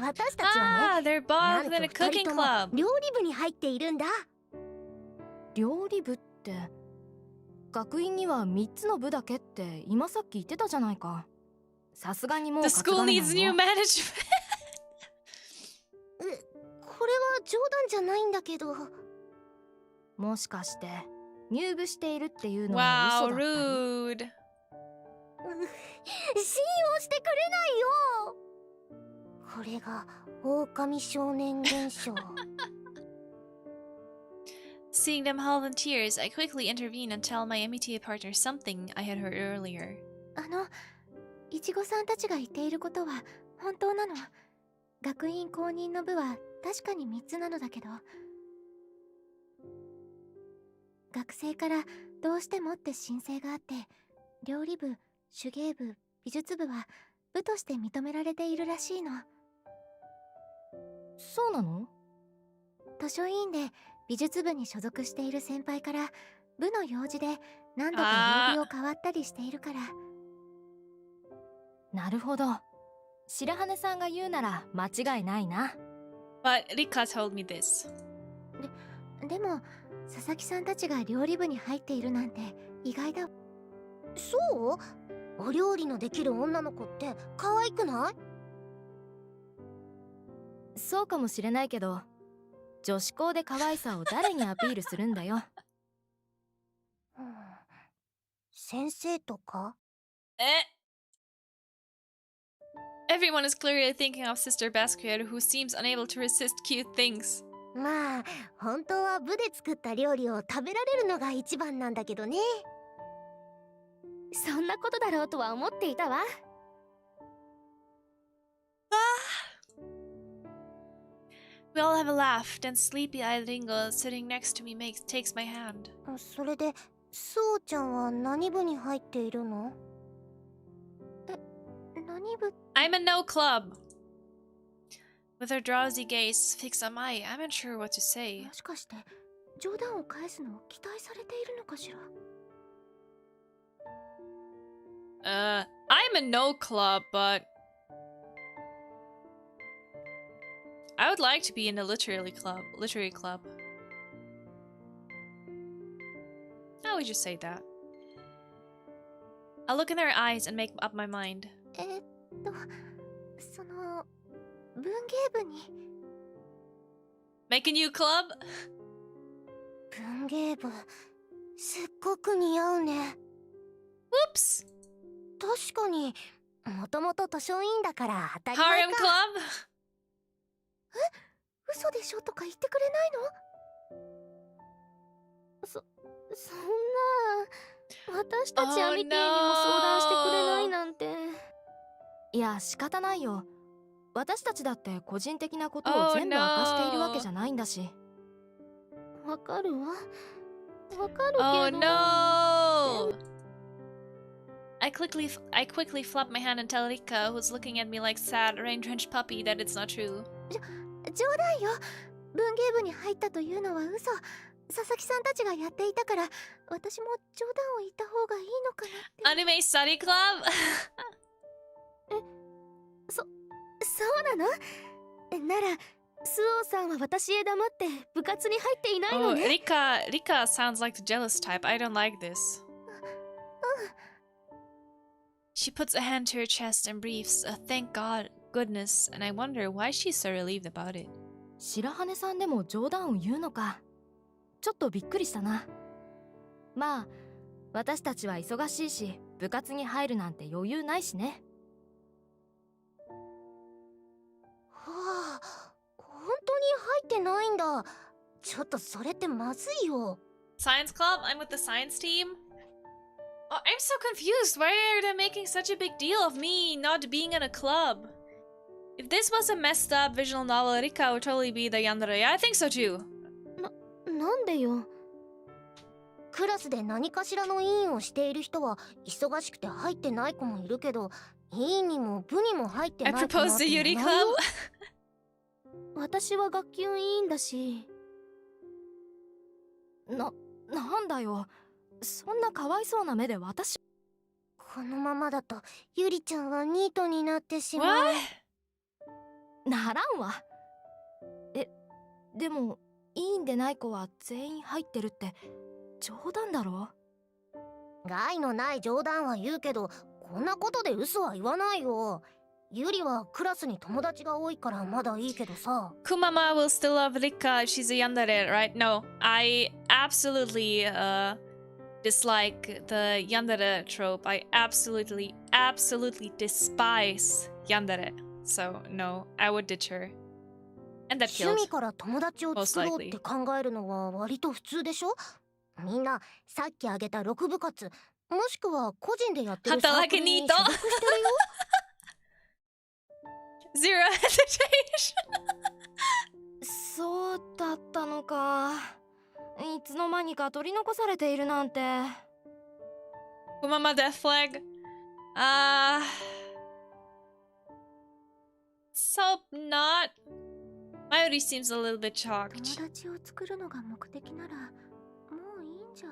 私たちはね、they're both in a cooking club. 料理部に入っているんだ。料理部って、学院には3つの部だけって今さっき言ってたじゃないか。さすがにもう The school needs new management. これは冗談じゃないんだけど。もしかして入部しているっていうのは嘘だったり？ Wow, rude. 信用してくれないよ。これが狼少年現象。Seeing them halve in tears, I quickly intervene and tell my Amity partner something I had heard earlier. いちごさんたちが言っていることは本当なの。学院公認の部は確かに3つなのだけど、学生からどうしてもって申請があって、料理部、手芸部、美術部は部として認められているらしいの。そうなの？図書委員で美術部に所属している先輩から部の用事で何度か曜日を変わったりしているから。なるほど。白羽さんが言うなら間違いないな。But Rika told me this. でも佐々木さんたちが料理部に入っているなんて意外だ。そう？お料理のできる女の子って可愛くない？そうかもしれないけど、女子校で可愛さを誰にアピールするんだよ。先生とか？Everyone is clearly thinking of Sister Basquiat, who seems unable to resist cute things. まあ本当は部で作った料理を食べられるのが一番なんだけどね。そんなことだろうとは思っていたわ。We all have a laugh, then sleepy-eyed Ringo sitting next to me takes my hand. それでスオちゃんは何部に入っているの？何部？ I'm in no club. With her drowsy gaze fixed on mine, I'm unsure what to say. もしかして冗談を返すのを期待されているのかしら。I'm in no club, but I would like to be in a literary club. I would just say that. I'll look in her eyes and make up my mind. その文芸部に。 Make a new club? 文芸部すっごく似合うね。 Whoops! 確かにもともと図書委員だから当たり Harem 前か。 club? 嘘でしょとか言ってくれないの？そんな、私たちアミティにも相談してくれないなんて。いや仕方ないよ。私たちだって個人的なことを全部明かしているわけじゃないんだし。わかるわ。わかるけど。Oh no! I quickly flap my hand and tell Rika, who's looking at me like sad, rain-drenched puppy, that it's not true. 冗談よ。文芸部に入ったというのは嘘。佐々木さんたちがやっていたから、私も冗談を言った方がいいのかなって。Anime study club? そうなの？なら、スオさんは私へ黙って部活に入っていないの Oh, ね。Rika sounds like the jealous type. I don't like this. She puts a hand to her chest and breathes a thank goodness, and I wonder why she's so relieved about it. 白羽さんでも冗談を言うのか。ちょっとびっくりしたな。まあ私たちは忙しいし部活に入るなんて余裕ないしね。はあ、本当に入ってないんだ。ちょっとそれってまずいよ。 Science club? I'm with the science team? Oh, I'm so confused. Why are they making such a big deal of me not being in a club? If this was a messed up visual novel, Rika would totally be the yandere. Yeah, I think so too. なんでよ。クラスで何かしらの委員をしている人は忙しくて入ってない子もいるけど、委員にも部にも入ってな I い子なん proposed て the い Yuri ない club. よ。私は学級委員だし。なんだよ。そんなかわいそうな目で私。このままだとゆりちゃんはニートになってしまう。 What? ならんわ。でも委員でない子は全員入ってるって冗談だろ。害のない冗談は言うけど、こんなことで嘘は言わないよ。ゆりはクラスに友達が多いからまだいいけどさ。 Kumama will still love Rika if she's a yandere, right? No, I absolutely dislike the yandere trope. I absolutely despise yandere. So no, I would ditch her. And that 趣 killed. 味から友達を作ろうって考えるのは割と普通でしょ。みんなさっき挙げた6部活、もしくは個人でやってるサークルに所属してるよ。Zero hesitation. そうだったのか。いつの間にか取り残されているなんて。Kumama death flag. So not. Mayuri seems a little bit shocked. 友達を作るのが目的ならもういいんじゃ。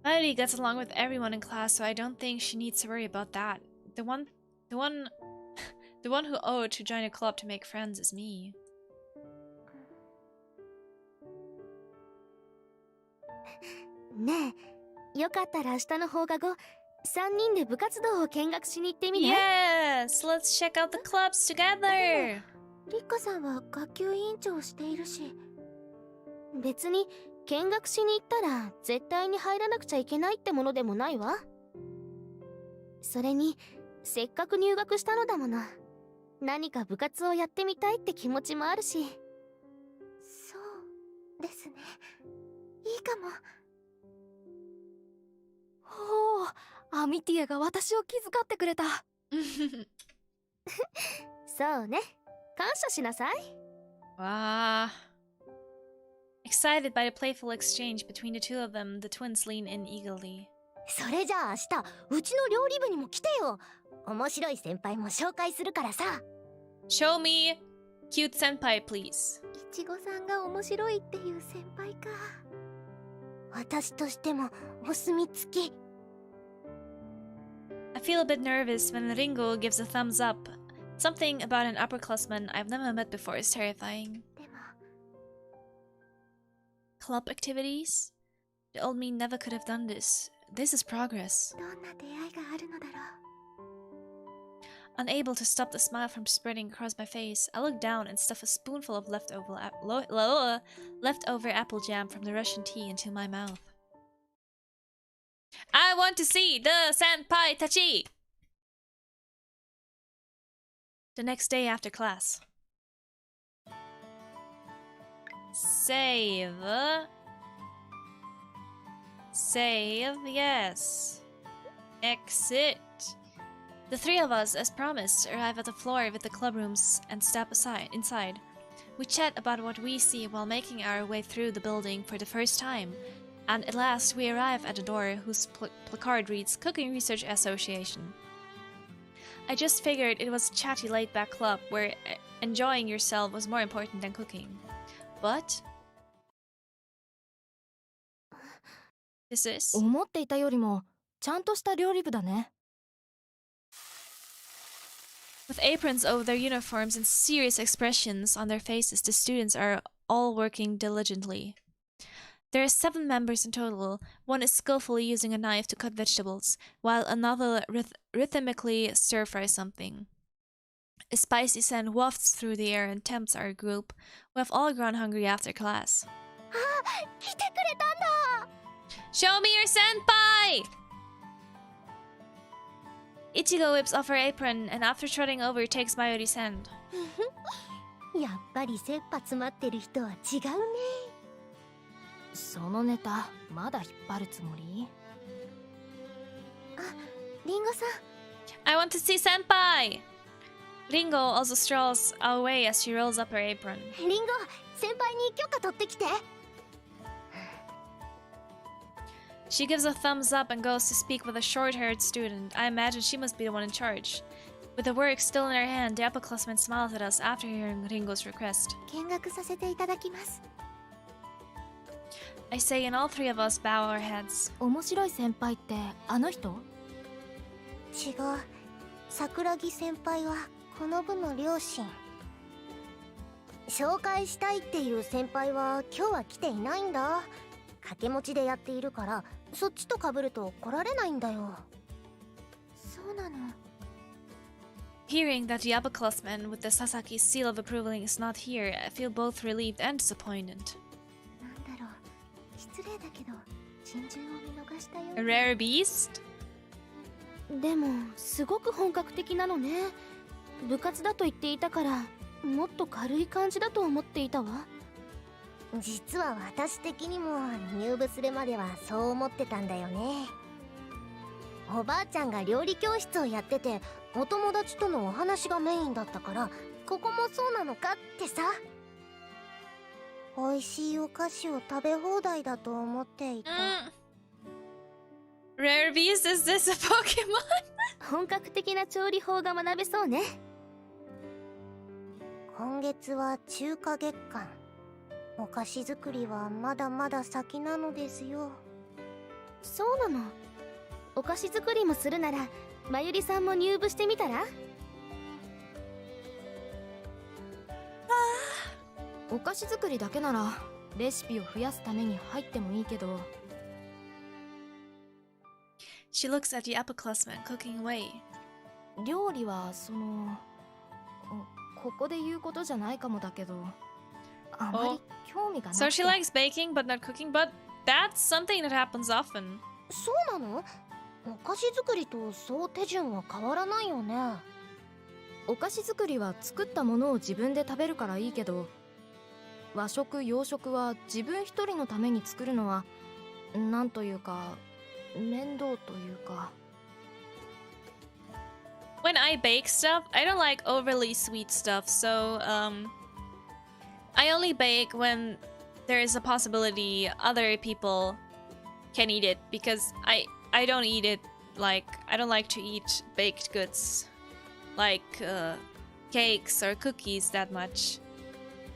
Mayuri gets along with everyone in class, so I don't think she needs to worry about that. The one who owed to join a club to make friends is me. ねえ、よかったら明日の放課後、3人で部活動を見学しに行ってみない？ Yes, let's check out the clubs together. リッカさんは学級委員長をしているし、別に見学しに行ったら絶対に入らなくちゃいけないってものでもないわ。それにせっかく入学したのだもの、何か部活をやってみたいって気持ちもあるし。そうですね、いいかも。ほう、アミティエが私を気遣ってくれた。そうね、感謝しなさい。Wow. Excited by the playful exchange between the two of them, the twins lean in eagerly. それじゃあ明日うちの料理部にも来てよ。面白い先輩も紹介するからさ。 Show me cute senpai, please. いちごさんが面白いっていう先輩か。私としてもお墨付き。 I feel a bit nervous when Ringo gives a thumbs up. Something about an upperclassman I've never met before is terrifying. でも Club activities? The old me never could have done this. this is progress. どんな出会いがあるのだろう。 Unable to stop the smile from spreading across my face, I look down and stuff a spoonful of leftover apple jam from the Russian tea into my mouth. I want to see the senpai tachi! The next day after class. Save. Save, yes. Exit. The three of us, as promised, arrive at the floor with the club rooms and step inside. We chat about what we see while making our way through the building for the first time, and at last we arrive at a door whose placard reads Cooking Research Association. I just figured it was a chatty laid-back club where enjoying yourself was more important than cooking. But this is... 思っていたよりもちゃんとした料理部だね。 With aprons over their uniforms and serious expressions on their faces, the students are all working diligently. There are 7 members in total. One is skillfully using a knife to cut vegetables, while another rhythmically stir-fries something. A spicy scent wafts through the air and tempts our group, who have all grown hungry after class. Show me your senpai! Ichigo whips off her apron and after trotting over takes Mayuri's hand. やっぱり切羽詰まってる人は違うね。そのネタまだ引っ張るつもり？あ、リンゴさん。I want to see senpai! Ringo also strolls away as she rolls up her apron. リンゴ、先輩に許可取ってきて。She gives a thumbs up and goes to speak with a short-haired student. I imagine she must be the one in charge. With the work still in her hand, the upperclassman smiles at us after hearing Ringo's request. 見学させていただきます。 I say, and all 3 of us bow our heads. 面白い先輩ってあの人？違う。桜木先輩はこの部の両親。紹介したいっていう先輩は今日は来ていないんだ。掛け持ちでやっているからそっちと被ると来られないんだよ。そうなの。 Hearing that the upperclassman with the Sasaki seal of approval is not here, I feel both relieved and disappointed. なんだろう。失礼だけど珍獣を見逃したよ。A rare beast? でもすごく本格的なのね。部活だと言っていたからもっと軽い感じだと思っていたわ。実は私的にも入部するまではそう思ってたんだよね。おばあちゃんが料理教室をやっててお友達とのお話がメインだったからここもそうなのかってさ。美味しいお菓子を食べ放題だと思っていた。Rare beast, is this a Pokemon? 本格的な調理法が学べそうね。今月は中華月間。お菓子作りはまだまだ先なのですよ。そうなの。お菓子作りもするならまゆりさんも入部してみたら？お菓子作りだけならレシピを増やすために入ってもいいけど。 She looks at the upperclassman cooking away. 料理はここで言うことじゃないかもだけど、あまり興味がなくて。 So she likes baking but not cooking, but that's something that happens often. そうなの？お菓子作りとそう手順は変わらないよね。お菓子作りは作ったものを自分で食べるからいいけど、和食洋食は自分一人のために作るのはなんというか面倒というか。 When I bake stuff, I don't like overly sweet stuff, so I only bake when there is a possibility other people can eat it, because I don't eat it like I don't like to eat baked goods like cakes or cookies that much.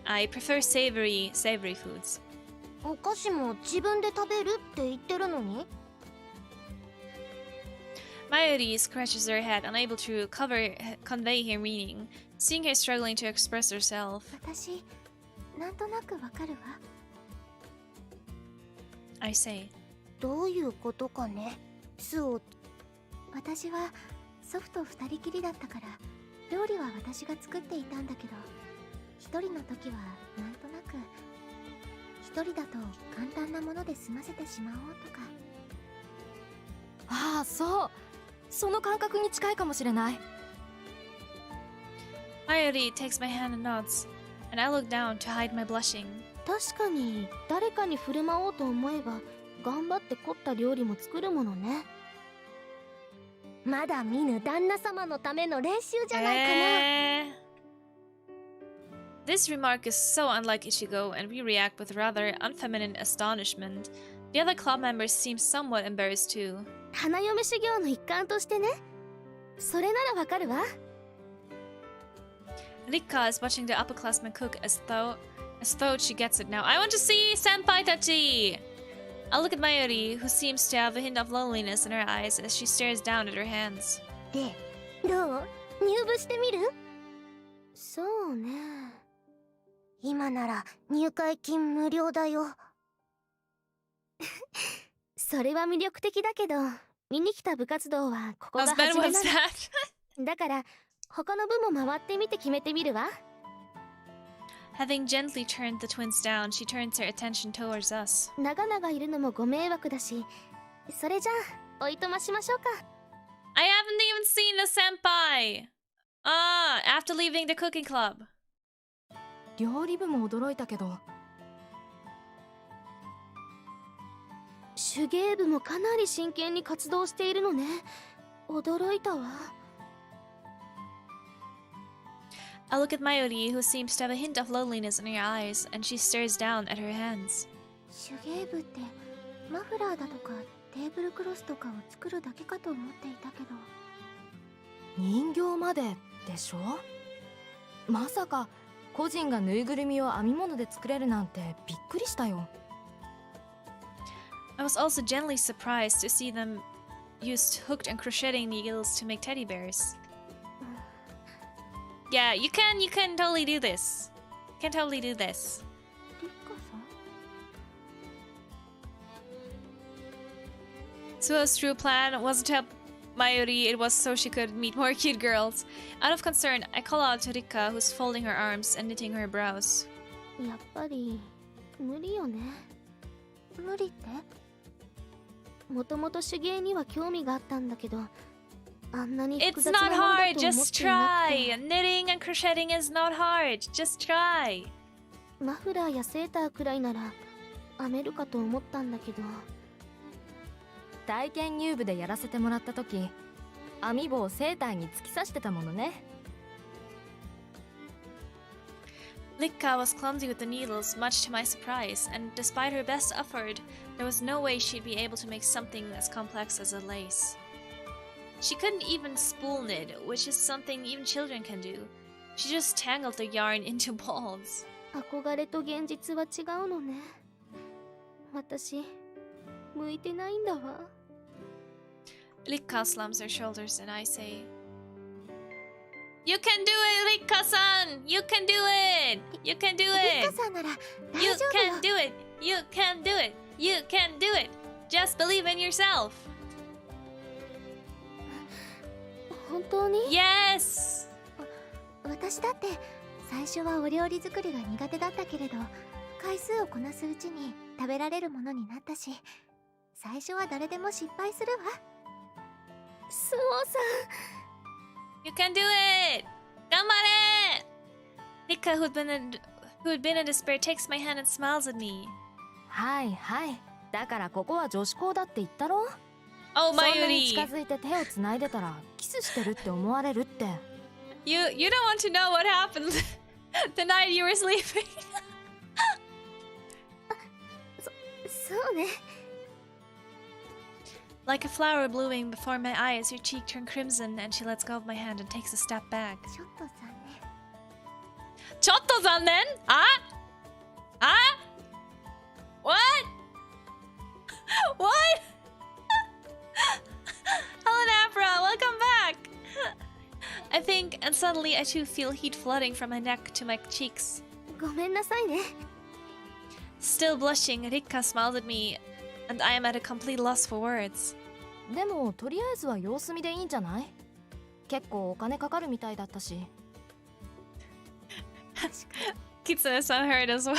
I prefer savory foods. お菓子も自分で食べるって言ってるのに？ Mayuri scratches her head, unable to convey her meaning, seeing her struggling to express herself. 私なんとなくわかるわ。 I say, どういうことかね。巣を。私は祖父と二人きりだったから料理は私が作っていたんだけど、一人の時はなんとなく一人だと簡単なもので済ませてしまおうとか。ああ、そう、その感覚に近いかもしれない。Amity takes my hand and nods, and I look down to hide my blushing. 確かに誰かに振る舞おうと思えば頑張って凝った料理も作るものね。まだ見ぬ旦那様のための練習じゃないかな。This remark is so unlike Ichigo, and we react with rather unfeminine astonishment. The other club members seem somewhat embarrassed too. 花嫁修行の一環としてね。それならわかるわ。Rika is watching the upperclassmen cook as though she gets it now. I want to see Senpai Tachi! I look at Mayuri, who seems to have a hint of loneliness in her eyes as she stares down at her hands. で、どう？入部してみる？そうね。今なら入会金無料だよ。それは魅力的だけど、見に来た部活動はここが How's 初 Ben め was なの。 that? だから他の部も回ってみて決めてみるわ。Having gently turned the twins down, she turns her attention towards us. 長々いるのもご迷惑だし、それじゃあおいとましましょうか。I haven't even seen the senpai! After leaving the cooking club. 料理部も驚いたけど、手芸部もかなり真剣に活動しているのね。驚いたわ。I look at Mayuri, who seems to have a hint of loneliness in her eyes, and she stares down at her hands. 手芸部ってマフラーだとかテーブルクロスとかを作るだけかと思っていたけど。人形まででしょ。まさか個人がぬいぐるみを編み物で作れるなんてびっくりしたよ。I was also gently surprised to see them use hooked and crocheting needles to make teddy bears. Yeah, you can totally do this. You can totally do this. リッカさん？ Suo's true plan wasn't to help Mayuri, it was so she could meet more cute girls. Out of concern, I call out to Rika, who's folding her arms and knitting her brows. やっぱり無理よね。無理って？もともと手芸には興味があったんだけど、あんなに複 It's 雑な not ものだ hard, と思 just っていなく try. て。 Knitting and crocheting is not hard, just try. マフラーやセーターくらいなら編めるかと思ったんだけど。体験入部でやらせてもらった時、編み棒をセーターに突き刺してたものね。Rika was clumsy with the needles, much to my surprise, and despite her best effort, there was no way she'd be able to make something as complex as a lace. She couldn't even spool knit, which is something even children can do. She just tangled the yarn into balls. 憧れと現実は違うのね。私向いてないんだわ。Rika slumps her shoulders and I say, You can do it, Rika-san! You can do it! You can do リ it! ッカさんなら You 大丈夫 can よ。 do it! You can do it! You can do it! Just believe in yourself! 本当に？ Yes! 私だって最初はお料理作りが苦手だったけれど、回数をこなすうちに食べられるものになったし、最初は誰でも失敗するわ。スオさ You can do it! 頑張れ! Rika, who had been in despair, takes my hand and smiles at me. はいはい。だからここは女子校だって言ったろ。 Oh, そんなに Mayuri! 近づいて手をつないでたらキスしてるって思われるって。You don't want to know what happened the night you were sleeping. そうね。Like a flower blooming before my eyes, her cheek turned crimson and she lets go of my hand and takes a step back. ちょっと残念。ちょっと残念? What? What? Helen Afra, welcome back! I think, and suddenly I too feel heat flooding from my neck to my cheeks. ごめんなさいね。Still blushing, Rika smiled at me and I am at a complete loss for words. でもとりあえずは様子見でいいんじゃない？結構お金かかるみたいだったし。Kitsune-san heard as well.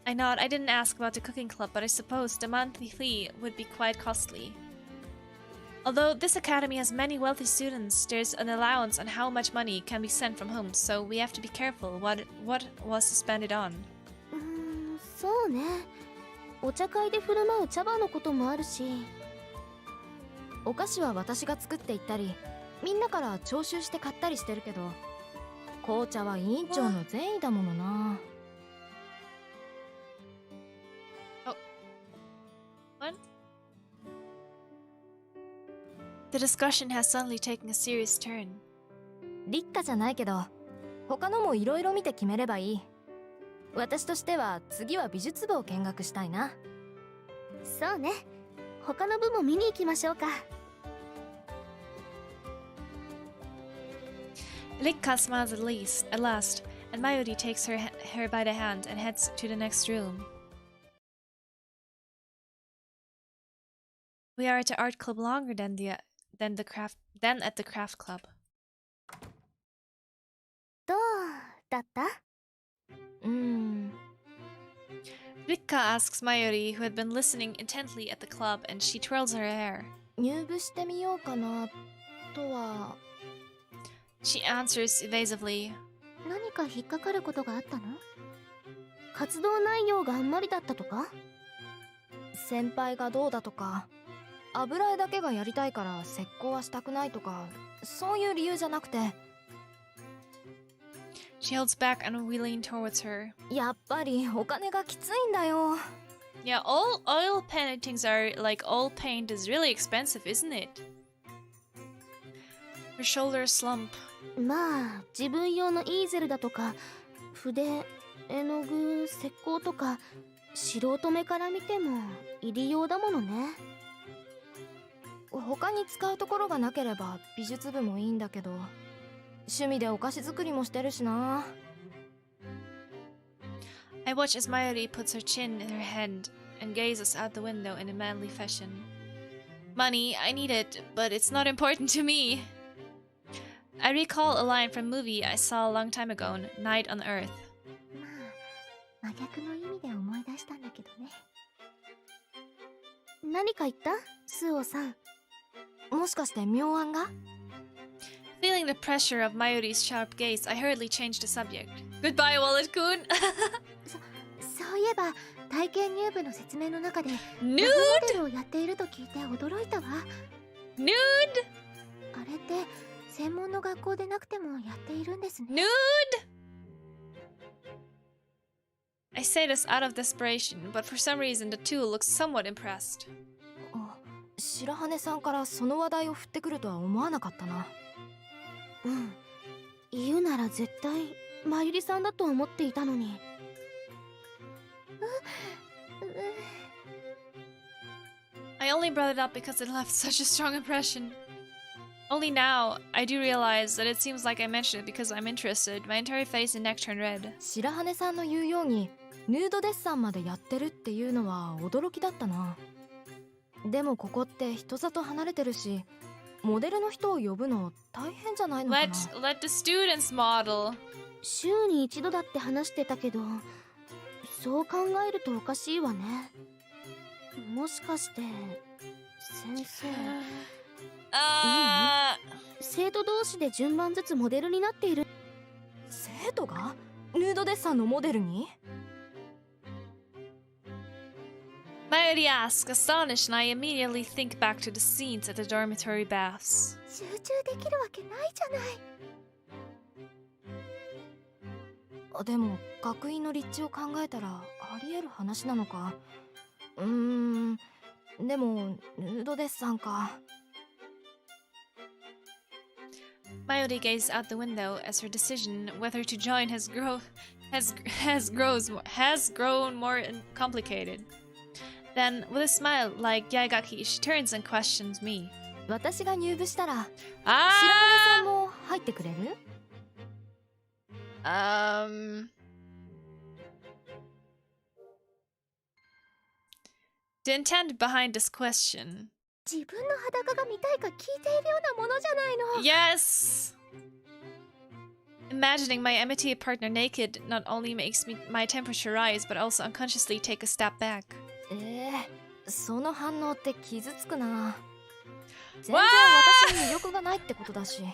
I nod. I didn't ask about the cooking club, but I suppose the monthly fee would be quite costly. Although this academy has many wealthy students, there's an allowance on how much money can be sent from home, so we have to be careful what was to spend it on. そうね。お茶会で振る舞う茶葉のこともあるし。お菓子は私が作っていったり、みんなから徴収して買ったりしてるけど、紅茶は委員長の善意だものな。What? The discussion has suddenly taken a serious turn. 立夏じゃないけど、他のもいろいろ見て決めればいい。私としては次は美術部を見学したいな。そうね。他の部も見に行きましょうか。Rika smiles at last, and Mayuri takes her by the hand and heads to the next room. We are at the art club longer than at the craft club. どうだった？Rika asks Mayuri, who had been listening intently at the club, and she twirls her hair. 入部してみようかなとは。She answers evasively. 何か引っかかることがあったの？活動内容があんまりだったとか？先輩がどうだとか、油絵だけがやりたいから石膏はしたくないとか、そういう理由じゃなくて。She holds back and we lean towards her. やっぱりお金がきついんだよ。Yeah, all oil paintings are like oil paint is really expensive, isn't it? Her shoulders slump. まあ自分用のイーゼルだとか筆、絵の具、石膏とか素人目から見ても入り用だものね。他に使うところがなければ美術部もいいんだけど、趣味でお菓子作りもしてるしな。I watch as Mayuri puts her chin in her hand and gazes out the window in a manly fashion. Money, I need it, but it's not important to me. I recall a line from a movie I saw a long time ago, Night on Earth. まあ真逆の意味で思い出したんだけどね。何か言った？スオさん。もしかして妙案が？ Feeling the pressure of Mayuri's sharp gaze, I hurriedly changed the subject. Goodbye, Wallet-kun! そういえば体験入部の説明の中で Nude! モデルをやっていると聞いて驚いたわ。 Nude! あれって専門の学校でなくてもやっているんですね。 Nude! I say this out of desperation, but for some reason the two look somewhat impressed. 白羽さんからその話題を振ってくるとは思わなかったな。言うなら絶対まゆりさんだと思っていたのに。I only brought it up because it left such a strong impression. Only now, I do realize that it seems like I mentioned it because I'm interested. My entire face and neck turn red. 白羽さんの言うようにヌードデッサンまでやってるっていうのは驚きだったな。でもここって人里離れてるし、モデルの人を呼ぶの大変じゃないのかな。Let the students model. 週に一度だって話してたけど、そう考えるとおかしいわね。もしかして先生、生徒同士で順番ずつモデルになっている。生徒がヌードデッサンのモデルにMayuri asks, astonished, and I immediately think back to the scenes at the dormitory baths. 集中できるわけないじゃない。でも学院の立地を考えたらあり得る話なのか。でもヌードデッサンか。Mayuri gazes out the window as her decision whether to join has grown more complicated. Then, with a smile like Yaigaki, she turns and questions me. 私が入部したら白羽さんも入ってくれる？ The intent behind this question. 自分の裸が見たいか聞いているようなものじゃないの。 Yes! Imagining my Amity partner naked not only makes my temperature rise, but also unconsciously take a step back. その反応って傷つくな。全然わ私に魅力がないってことだし。No!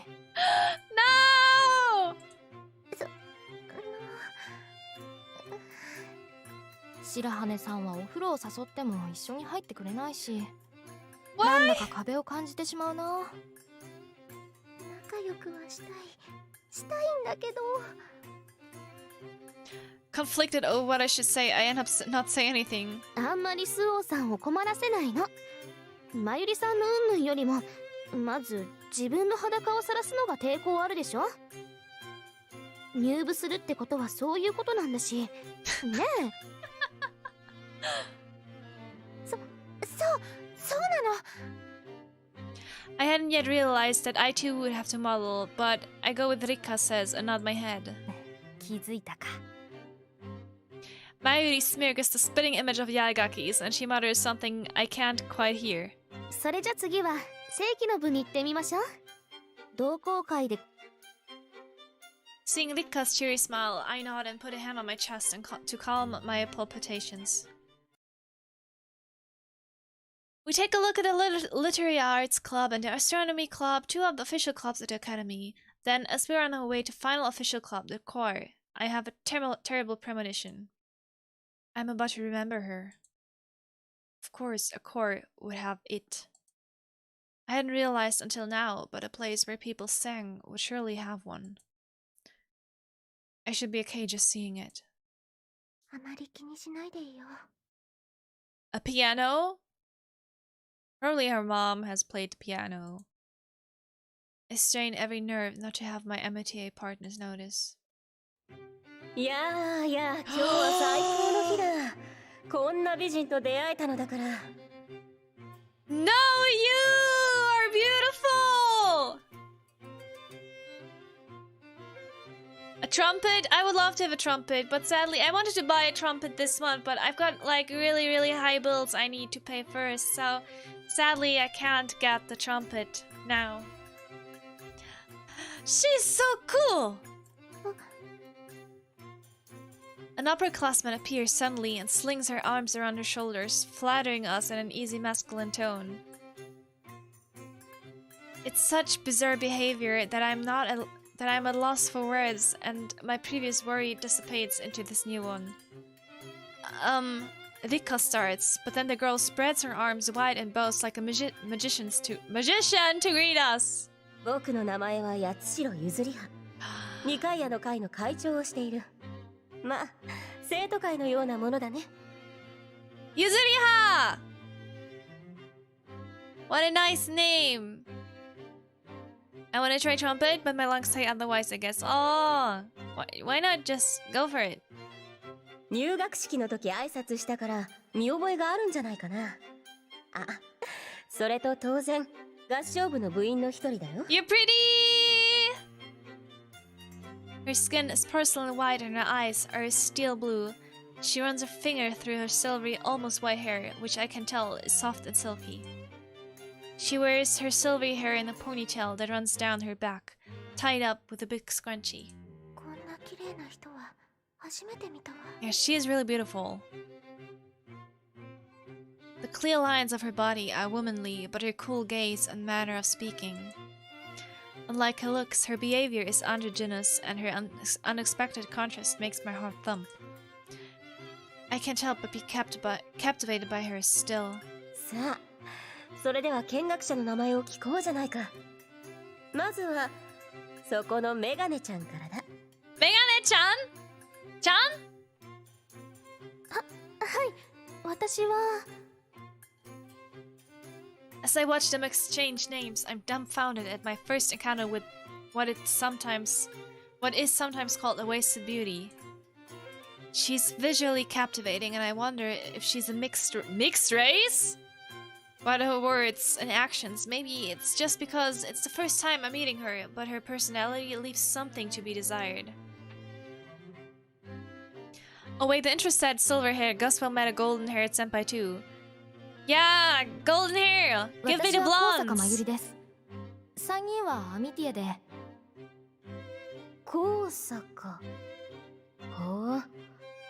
白羽さんはお風呂を誘っても一緒に入ってくれないし、 Why? なんだか壁を感じてしまうな。仲良くはしたいんだけど。 Conflicted over what I should say, I end up not saying anything. あんまりスオさんを困らせないの。まゆりさんの云々よりも、まず自分の裸を晒すのが抵抗あるでしょ。入部するってことはそういうことなんだし。ねえ。そうなの。 I hadn't yet realized that I too would have to model, but I go with Rika says and nod my head. 気づいたか。 Mayuri smirks the spitting image of Yagaki's, and she mutters something I can't quite hear. それじゃ次は正規の部に行ってみましょう。同好会で。 Seeing Rika's cheery smile, I nod and put a hand on my chest to calm my palpitations. We take a look at the Literary Arts Club and the Astronomy Club, two of the official clubs at the Academy. Then, as we're on our way to final official club, the choir, I have a terrible premonition. I'm about to remember her. Of course, a choir would have it. I hadn't realized until now, but a place where people sang would surely have one. I should be okay just seeing it. あまり気にしないでいいよ。 A piano? Probably her mom has played the piano. I strain every nerve not to have my MTA partners notice. いやーいや、今日は最高の日だ。こんな美人と出会えたのだから。 No, you are beautiful! A trumpet? I would love to have a trumpet, but sadly I wanted to buy a trumpet this month, but I've got like really high bills I need to pay first, so sadly I can't get the trumpet now. She's so cool! An upperclassman appears suddenly and slings her arms around her shoulders, flattering us in an easy masculine tone. It's such bizarre behavior that I'm at loss for words, and my previous worry dissipates into this new one. Rika starts, but then the girl spreads her arms wide and bows like a magician to greet us. 僕の名前は八代ゆずりは。二階屋の会の会長をしている。まあ、生徒会のようなものだね。Yuzuriha! What a nice name! I want to try trumpet, but my lungs say otherwise, I guess. Oh, why not just go for it? 入学式の時挨拶したから見覚えがあるんじゃないかな。あ、それと当然合唱部の部員の一人だよ。You're pretty! Her skin is porcelain white and her eyes are steel blue. She runs her finger through her silvery, almost white hair, which I can tell is soft and silky. She wears her silvery hair in a ponytail that runs down her back, tied up with a big scrunchie. こんな綺麗な人は初めて見たわ。 Yeah, she is really beautiful. The clear lines of her body are womanly, but her cool gaze and manner of speaking. Unlike her looks, her behavior is androgynous, and her unexpected contrast makes my heart thump. I can't help but be captivated by her still. さあ、それでは見学者の名前を聞こうじゃないか。まずはそこのメガネちゃんからだ。メガネちゃん？ちゃん？はい、私は。 As I watch them exchange names, I'm dumbfounded at my first encounter with what is sometimes called a wasted beauty. She's visually captivating, and I wonder if she's a mixed race? By her words and actions, maybe it's just because it's the first time I'm meeting her, but her personality leaves something to be desired. Oh wait, the interested silver-haired Guswell met a golden-haired senpai too. Yeah, golden hair. Give me the 私は高坂真由 blondes. 里です。3人はアミティエで。高坂。ほう。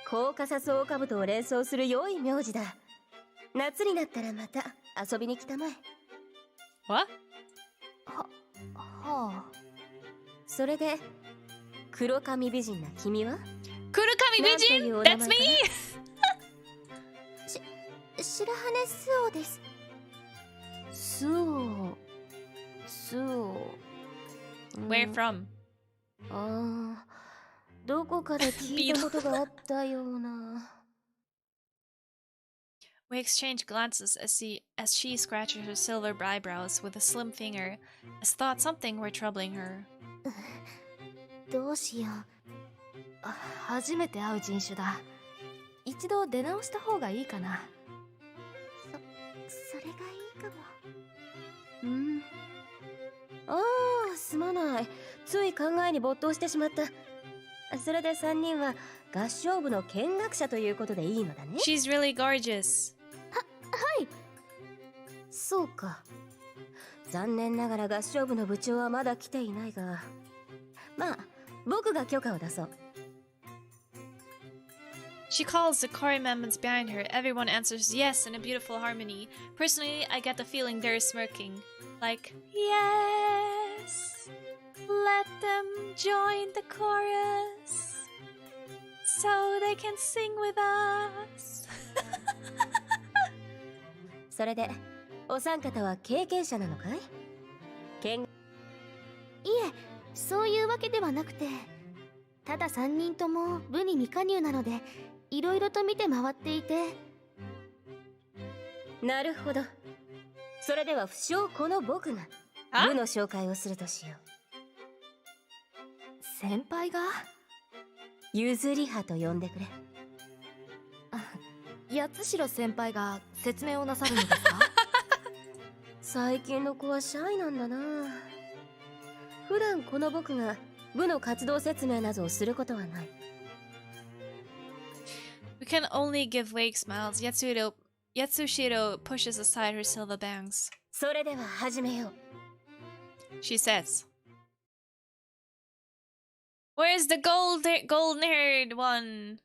コーカサスオオカブトを連想する良い名字だ。夏になったらまた遊びに来たまえ。What? はあ。それで黒髪美人な君は Kurokami なんとい Bijin? うお名 That's 前 me! かな白羽スオです。スオ。Where from? ああ、どこかで聞いたことがあったような。We exchange glances as she scratches her silver eyebrows with a slim finger, as thought something were troubling her. どうしよう。初めて会う人種だ。一度出直した方がいいかな。それがいいかも。ああ、すまない。つい考えに没頭してしまった。それで3人は合唱部の見学者ということでいいのだね。She's really gorgeous. そうか。残念ながら合唱部の部長はまだ来ていないが、まあ僕が許可を出そう。She calls the choir members behind her. Everyone answers yes in a beautiful harmony. Personally, I get the feeling they're smirking. Like, yes! Let them join the chorus so they can sing with us. それでお三方は経験者なのかい？いえ、そういうわけではなくて、ただ3人とも部に未加入なので、いろいろと見て回っていて。なるほど。それでは不詳この僕が部の紹介をするとしよう。先輩がゆずりはと呼んでくれ。八代先輩が説明をなさるのですか？最近の子はシャイなんだな。普段この僕が部の活動説明などをすることはない。We can only give vague smiles. Yatsushiro pushes aside her silver bangs. それでは始めよう。She says, "Where's the golden-haired one?"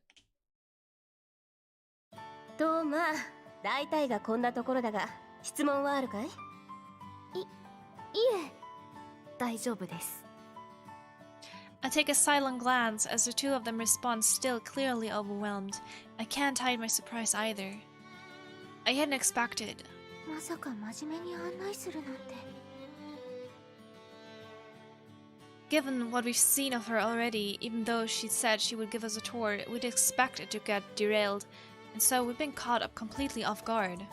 とまあ大体がこんなところだが、質問はあるかい？いえ、大丈夫です。I take a silent glance as the two of them respond, still clearly overwhelmed. I can't hide my surprise either. I hadn't expected. まさか真面目に案内するなんて。Given what we've seen of her already, even though she said she would give us a tour, we'd expect it to get derailed, and so we've been caught up completely off guard.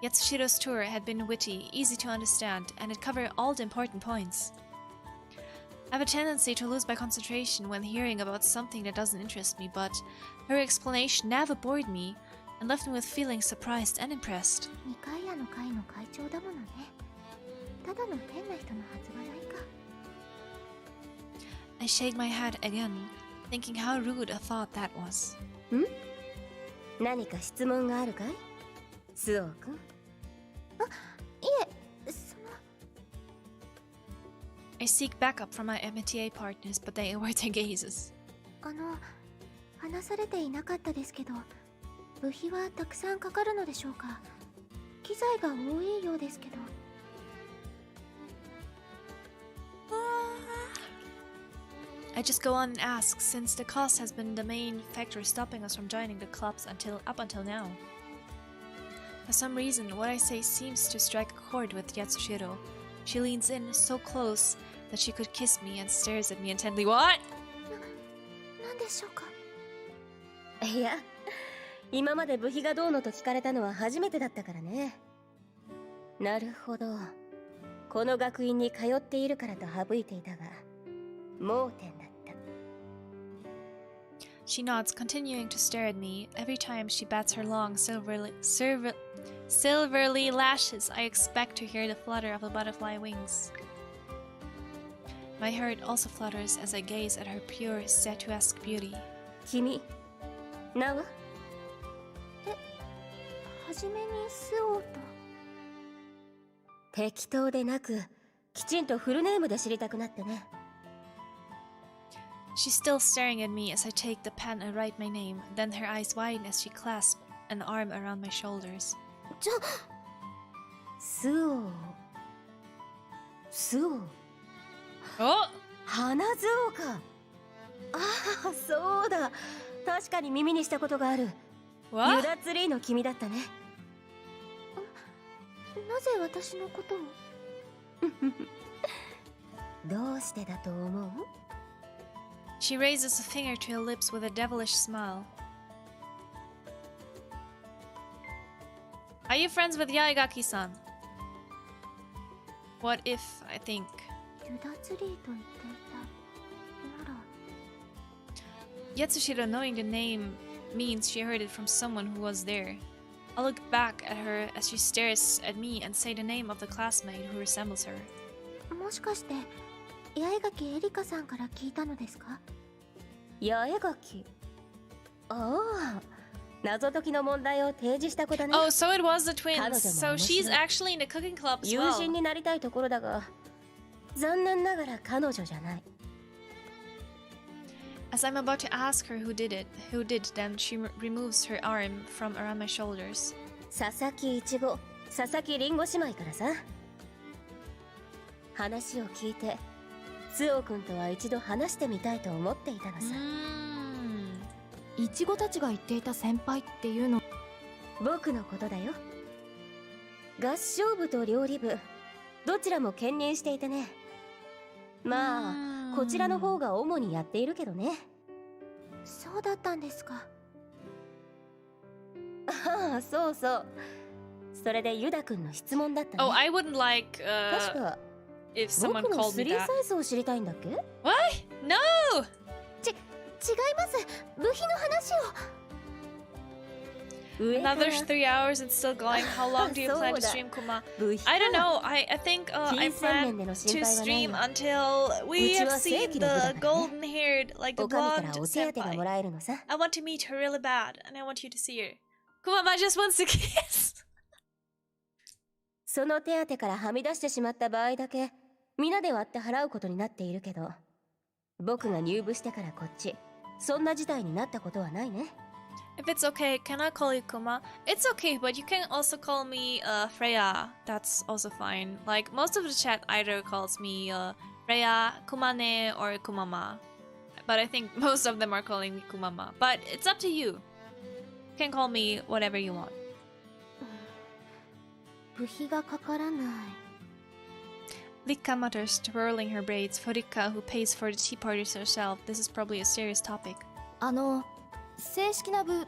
Yatsushiro's tour had been witty, easy to understand, and it covered all the important points. I have a tendency to lose my concentration when hearing about something that doesn't interest me, but her explanation never bored me and left me with feeling surprised and impressed. 二階屋の会の会長だものね。ただの変な人のはずがないか。I shake my head again, thinking how rude a thought that was. 何か質問があるかい？スオ君。いえ、その。I seek backup from my MTA partners, but they avert their gazes. 話されていなかったですけど、部費はたくさんかかるのでしょうか。機材が多いようですけど。I just go on and ask, since the cost has been the main factor stopping us from joining the clubs up until now. For some reason, what I say seems to strike a chord with Yatsushiro. She leans in so close that she could kiss me and stares at me intently. What? なんでしょうか。いや、今まで部費がどうのと聞かれたのは初めてだったからね。なるほど。この学院に通っているからと省いていたが、盲点だった。She nods, continuing to stare at me. Every time she bats her long, silverly lashes, I expect to hear the flutter of the butterfly wings. My heart also flutters as I gaze at her pure, statuesque beauty. 君、名は？はじめにスオと。適当でなく、きちんとフルネームで知りたくなってね。She's still staring at me as I take the pen and write my name. Then her eyes widen as she clasps an arm around my shoulders. じゃ、スオ。スオ。お、花ズオか。ああ、そうだ。確かに耳にしたことがある。ユダツリーの君だったね。なぜ私のことを？どうしてだと思う？ She raises a finger to her lips with a devilish smile. Are you friends with Yaegaki-san? What if I think? ユダツリーと言っていたなら。Yatsushiro knowing the name means she heard it from someone who was there. I look back at her as she stares at me and say the name of the classmate who resembles her. もしかして八重垣エリカさんから聞いたのですか？八重垣。ああ、謎解きの問題を提示した子だね。Oh, so it was the twins. So she's actually in the cooking club as 友 well. 人になりたいところだが、残念ながら彼女じゃない。As I'm about to ask her who did, then she removes her arm from around my shoulders. 佐々木いちご、佐々木りんご姉妹からさ。話を聞いて、つおくんとは一度話してみたいと思っていたのさ。いちごたちが言っていた先輩っていうの、僕のことだよ。合唱部と料理部、どちらも兼任していてね。まあ、こちらの方が主にやっているけどね。そうだったんですか。ああ、そうそう。それでユダ君の質問だったね。Oh, I wouldn't like 確か if someone 僕の called ス me リー that. サイズを知りたいんだっけ？ What? No! 違います。部費の話を。上から Another 3 hours and still going. How long do you plan to stream, Kuma? I don't know. I think I plan to stream until we have seen the golden-haired, like the お上から blonde お手当がも senpai. らえるのさ。 I want to meet her really bad, and I want you to see her. Kumama just wants to kiss. その手当からはみ出してしまった場合だけ、皆で割って払うことになっているけど、僕が入部してからこっち、そんな事態になったことはないね。If it's okay, can I call you Kuma? It's okay, but you can also call me Freya. That's also fine. Like, most of the chat either calls me Freya, Kumane, or Kumama. But I think most of them are calling me Kumama. But it's up to you. You can call me whatever you want. 部費がかからない。Rika mutters, twirling her braids. For Rika, who pays for the tea parties herself, this is probably a serious topic. 正式な部、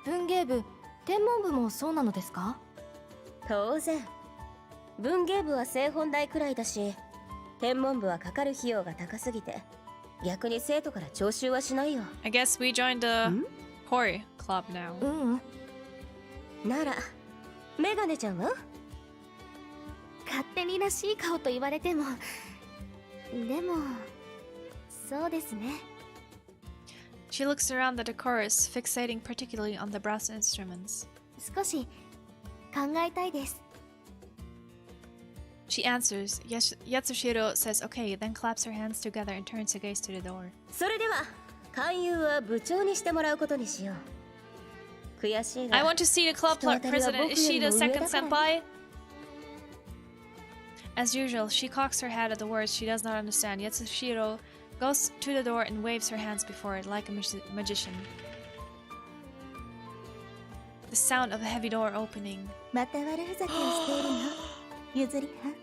文芸部、天文部もそうなのですか？当然。文芸部は製本代くらいだし、天文部はかかる費用が高すぎて、逆に生徒から徴収はしないよ。I guess we joined the horror club now. なら、メガネちゃんは？勝手にらしい顔と言われても、でもそうですね。She looks around the chorus, fixating particularly on the brass instruments. 少し考えたいです。She answers. Yatsushiro says okay, then claps her hands together and turns her gaze to the door. それでは、勧誘は部長にしてもらうことにしよう。悔しいが。 I want to see the club president. Is she the second senpai? As usual, she cocks her head at the words she does not understand. Yatsushiro goes to the door and waves her hands before it like a magician. The sound of a heavy door opening. また悪ふざけをしているの？ゆずりはん。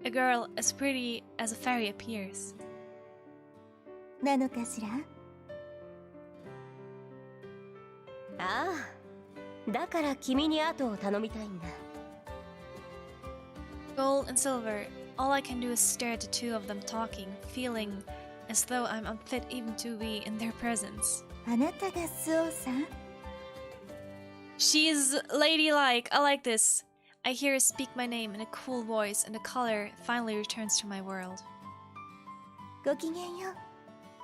A girl as pretty as a fairy appears. なのかしら？ああ、だから君に後を頼みたいんだ。Gold and silver. All I can do is stare at the two of them talking, feeling as though I'm unfit even to be in their presence. あなたがスオさん？ She's ladylike. I like this. I hear her speak my name in a cool voice, and the color finally returns to my world. ごきげんよう。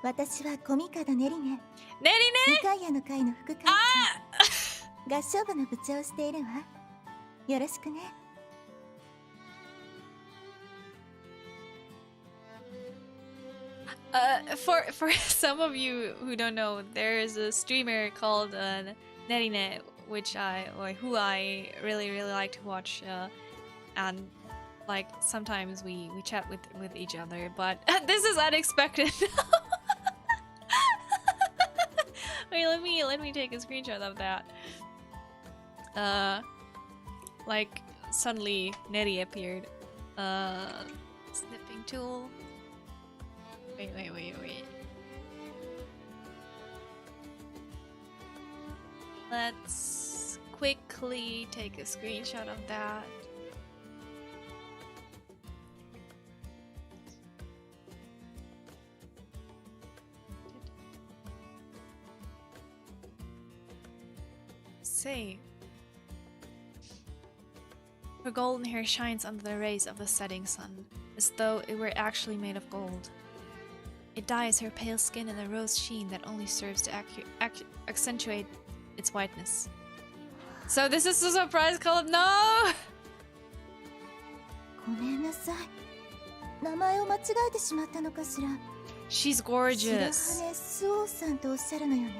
私はコミカドネリネ。ネリニカイアの会の副会長。合唱部の部長をしているわ。よろしくね。For some of you who don't know, there is a streamer called Nerine, who I really like to watch, and like sometimes we chat with each other, but this is unexpected. Wait, let me take a screenshot of that. Like suddenly Neri appeared. Snipping tool. Wait. Let's quickly take a screenshot of that. Say, her golden hair shines under the rays of the setting sun, as though it were actually made of gold. It dyes her pale skin in a rose sheen that only serves to accentuate its whiteness. So this is the surprise color. No! ごめんなさい。名前を間違えてしまったのかしら。 She's gorgeous. 白羽スオーさんとおっしゃるのよね。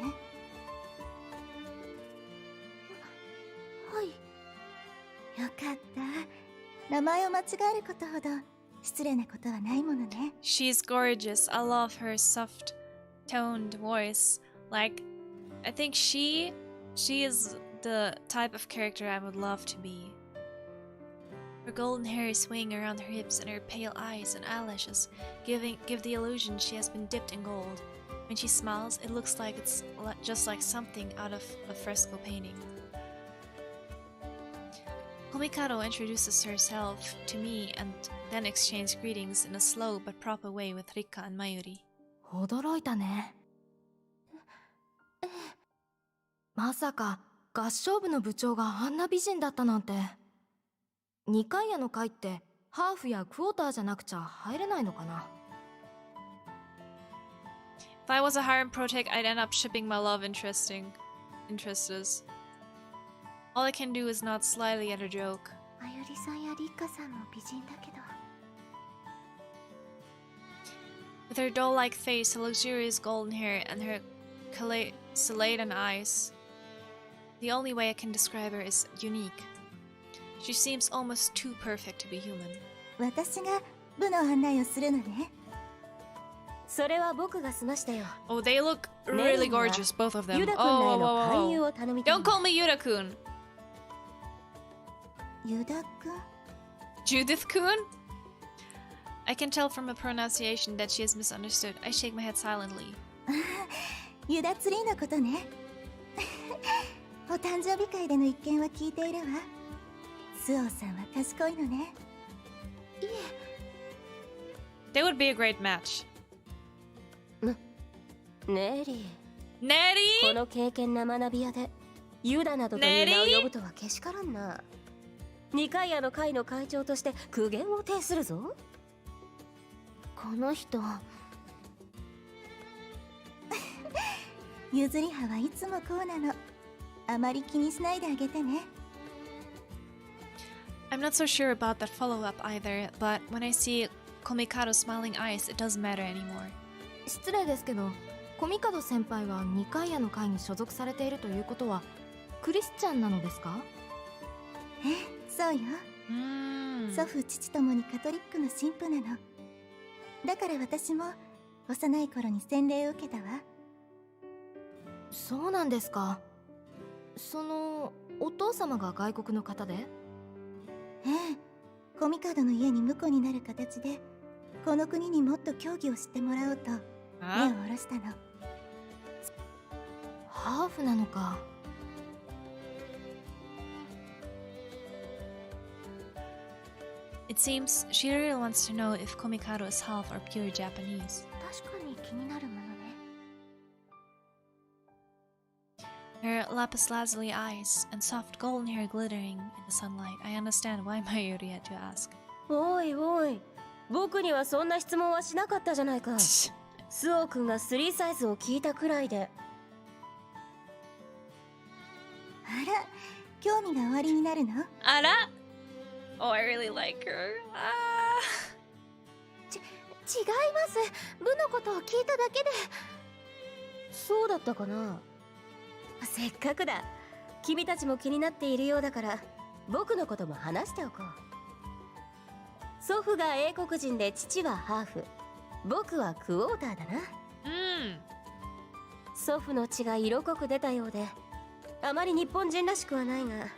はい。よかった。名前を間違えることほど失礼なことはないものね。 She's gorgeous. I love her soft toned voice. Like, I think she is the type of character I would love to be. Her golden hair is swaying around her hips, and her pale eyes and eyelashes give the illusion she has been dipped in gold. When she smiles, it looks like it's just like something out of a fresco painting. Komikado introduces herself to me and then exchanged greetings in a slow but proper way with Rika and Mayuri. 驚いたね。まさか合唱部の部長があんな美人だったなんて。二階屋の会ってハーフやクォーターじゃなくちゃ入れないのかな。If I was a harem protect, I'd end up shipping my love interests. All I can do is nod slyly at a joke. まゆりさんやリッカさんも美人だけど。 With her doll-like face, her luxurious golden hair, and her celadon eyes, the only way I can describe her is unique. She seems almost too perfect to be human. 私が部の案内をするのね。それは僕が済ましたよ。 Oh, they look really gorgeous, both of them. ユダ君 Oh, らへ whoa, の whoa, 勧誘 whoa. を頼みたい。 Don't call me Yuda-kun. ユダ君 Judith-kun? I can tell from her pronunciation that she is misunderstood. I shake my head silently. ユダツリーのことね。お誕生日会での一件は聞いているわ。スオーさんは賢いのね。いえ。 They would be a great match. ネリー。 Nettie? この経験な学び屋でユダなどという名を呼ぶとはけしからんな。二階屋の会の会長として苦言を呈するぞ。この人譲り派はいつもこうなの。あまり気にしないであげてね。 I'm not so sure about that follow-up either, but when I see Komikado's smiling eyes, it doesn't matter anymore. 失礼ですけど、コミカド先輩は二階屋の会に所属されているということはクリスチャンなのですか？そうよ。祖父父ともにカトリックの神父なの。だから私も幼い頃に洗礼を受けたわ。そうなんですか。そのお父様が外国の方で？コミカドの家に婿になる形でこの国にもっと競技を知ってもらおうと目を下ろしたの。ハーフなのか。It seems she really wants to know if Komikado is half or pure Japanese. 確かに気になるものね。Her lapis lazuli eyes and soft golden hair glittering in the sunlight. I understand why Mayuri had to ask. おいおい、僕にはそんな質問はしなかったじゃないか。スオ君が3サイズを聞いたくらいで。あら、興味がおありになるの？あら Oh, I really like her. 違います。部のことを聞いただけで。そうだったかな。せっかくだ。君たちも気になっているようだから僕のことも話しておこう。祖父が英国人で父はハーフ、僕はクォーターだな。祖父の血が色濃く出たようであまり日本人らしくはないが、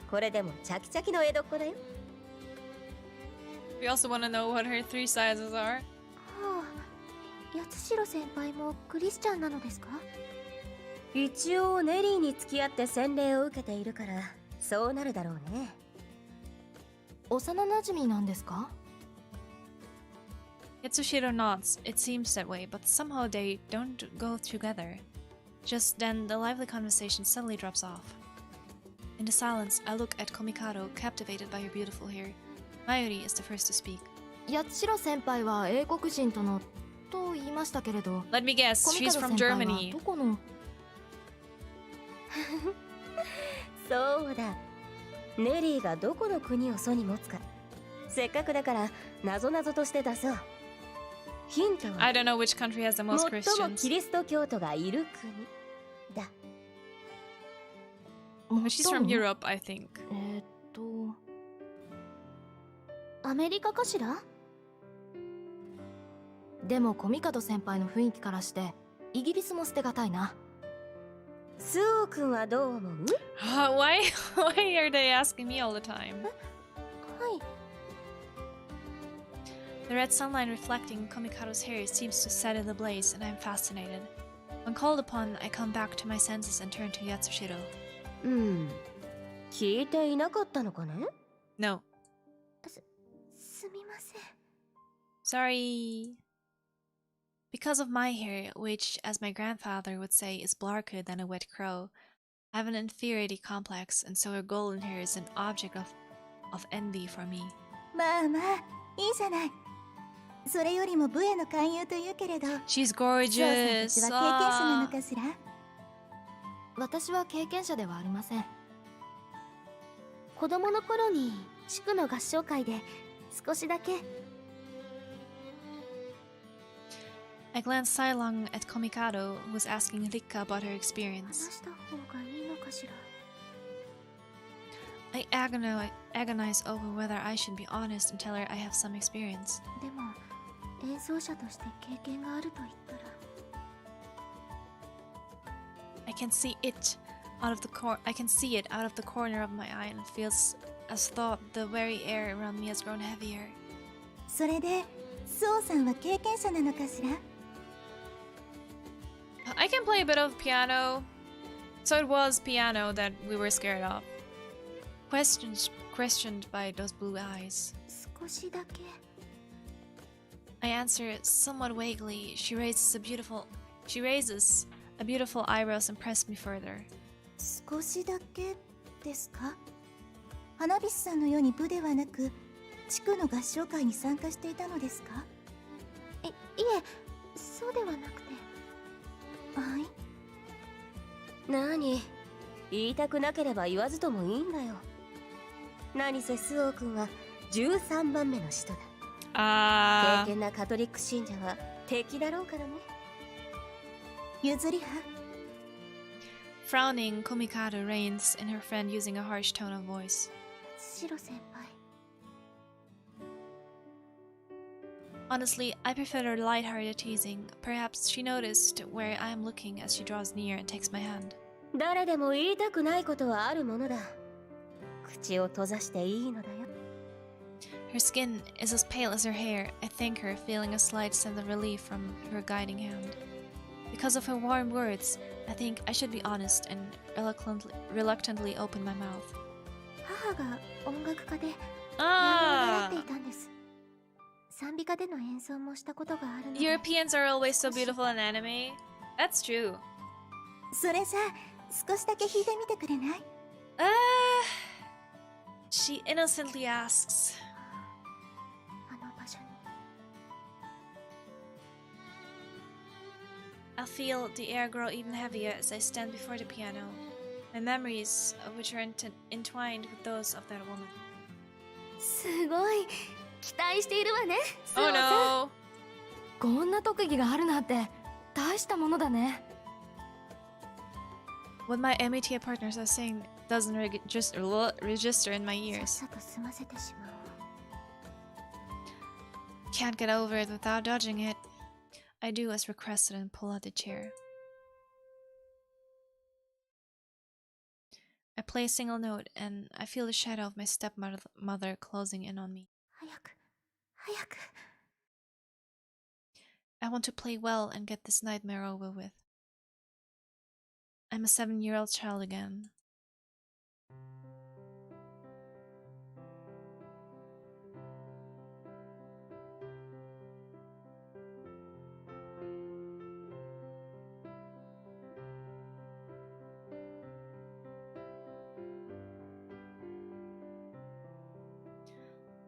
これでもチャキチャキの江戸っ子だよ。We also want to know what her 3 sizes are. はあ、八代先輩もクリスチャンなのですか？一応ネリーに付き合って洗礼を受けているからそうなるだろうね。幼馴染なんですか？ Yatsushiro nods. It seems that way, but somehow they don't go together. Just then, the lively conversation suddenly drops off. In the silence, I look at Komikado, captivated by her beautiful hair. Mayuri is the first to speak. 八代先輩は英国人とのと言いましたけれど。 Let me guess, she's from コミカド先輩は Germany. どこの？そうだ。ネリーがどこの国を祖に持つか。せっかくだから謎々として出そう。ヒントは I don't know which country has the most 最も Christians. キリスト教徒がいる国だ。 But she's from Europe, I think. アメリカかしら？でもコミカド先輩の雰囲気からしてイギリスも捨てがたいな。スオ君はどう思う？Why are they asking me all the time? はい。 The red sunlight reflecting Komikado's hair seems to set in the blaze, and I'm fascinated. When called upon, I come back to my senses and turn to Yatsushiro. 聞いていなかったのかね？ No. すみません。 Sorry. Because of my hair, which, as my grandfather would say, is blacker than a wet crow, I have an inferiority complex, and so her golden hair is an object of envy for me. まあまあ、いいじゃない。それよりも部への勧誘というけれど、 She's 翔さんたち gorgeous. は経験者なのかしら？私は経験者ではありません。子供の頃に地区の合唱会で少しだけ。I glanced sidelong at Komikado, who was asking Rika about her experience. 話した方がいいのかしら？ I agonize over whether I should be honest and tell her I have some experience. でも演奏者として経験があると言ったら。 I can see it out of the corner of my eye, and it feels as though the very air around me has grown heavier. それで、スオさんは経験者なのかしら？ I can play a bit of piano, so it was piano that we were scared of. Questioned by those blue eyes. 少しだけ。 I answer somewhat vaguely. She raises a beautiful eyebrows and pressed me further. 少しだけですか？花火師さんのように部ではなく、地区の合唱会に参加していたのですか？いえ、そうではなくて。はい。何？言いたくなければ言わずともいいんだよ。何せスオ君は13番目の使徒だ。敬虔なカトリック信者は敵だろうからね。譲り派。 Frowning, Komikado reins in her friend using a harsh tone of voice. シロ先輩。 Honestly, I prefer her light-hearted teasing. Perhaps she noticed where I am looking as she draws near and takes my hand. 誰でも言いたくないことはあるものだ。口を閉ざしていいのだよ。 Her skin is as pale as her hair. I thank her, feeling a slight sense of relief from her guiding hand. Because of her warm words, I think I should be honest and reluctantly open my mouth. 母が音楽家でピアノを習っていたんです。賛美歌での演奏もしたことがあるので。 Europeans are always so beautiful in anime. That's true. それじゃ、少しだけ弾いてみてくれない？ She innocently asks. あの場所に。 I feel the air grow even heavier as I stand before the piano, my memories of which are entwined with those of that woman. すごい期待しているわね。 Oh no! こんな特技があるなんて大したものだね。 What my Amity partners are saying doesn't register in my さっ ears. さと済ませてしまおう。 Can't get over it without dodging it. I do as requested and pull out the chair. I play a single note and I feel the shadow of my stepmother closing in on me. 早く早く。 I want to play well and get this nightmare over with. I'm a 7-year-old child again.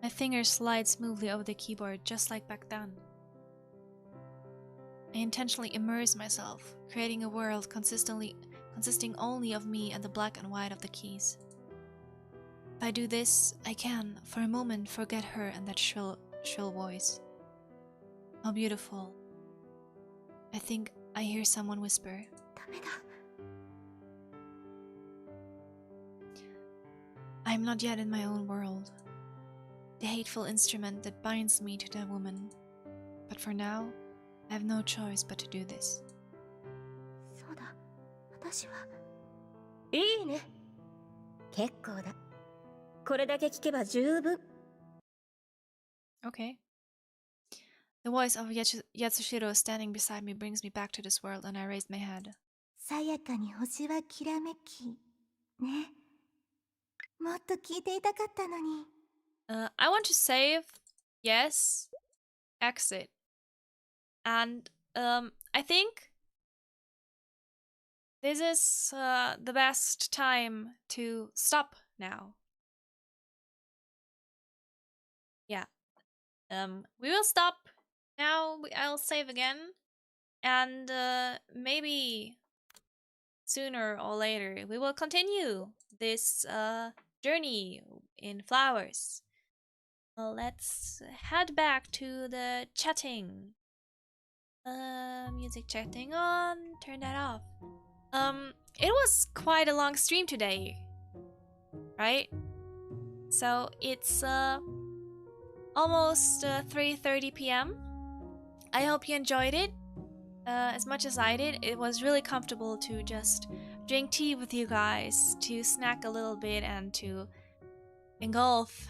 My fingers slide smoothly over the keyboard just like back then. I intentionally immerse myself, creating a world consisting only of me and the black and white of the keys. If I do this, I can, for a moment, forget her and that shrill voice. How beautiful. I think I hear someone whisper. ダメだ。 I'm not yet in my own world. The hateful instrument that binds me to that woman. But for now, I have no choice but to do this. そうだ。私は。いいね。結構だ。これだけ聞けば十分。 Okay. The voice of Yatsushiro standing beside me brings me back to this world, and I raised my head. さやかに星はきらめき。ね。もっと聞いていたかったのに。I want to save. Yes. Exit. And I think this is the best time to stop now. Yeah. We will stop now. I'll save again, and maybe sooner or later we will continue this journey in flowers. Let's head back to the chatting. Music chatting on. Turn that off. It was quite a long stream today, right? So it's almost 3:30 p.m. I hope you enjoyed it as much as I did. It was really comfortable to just drink tea with you guys, to snack a little bit, and to engulf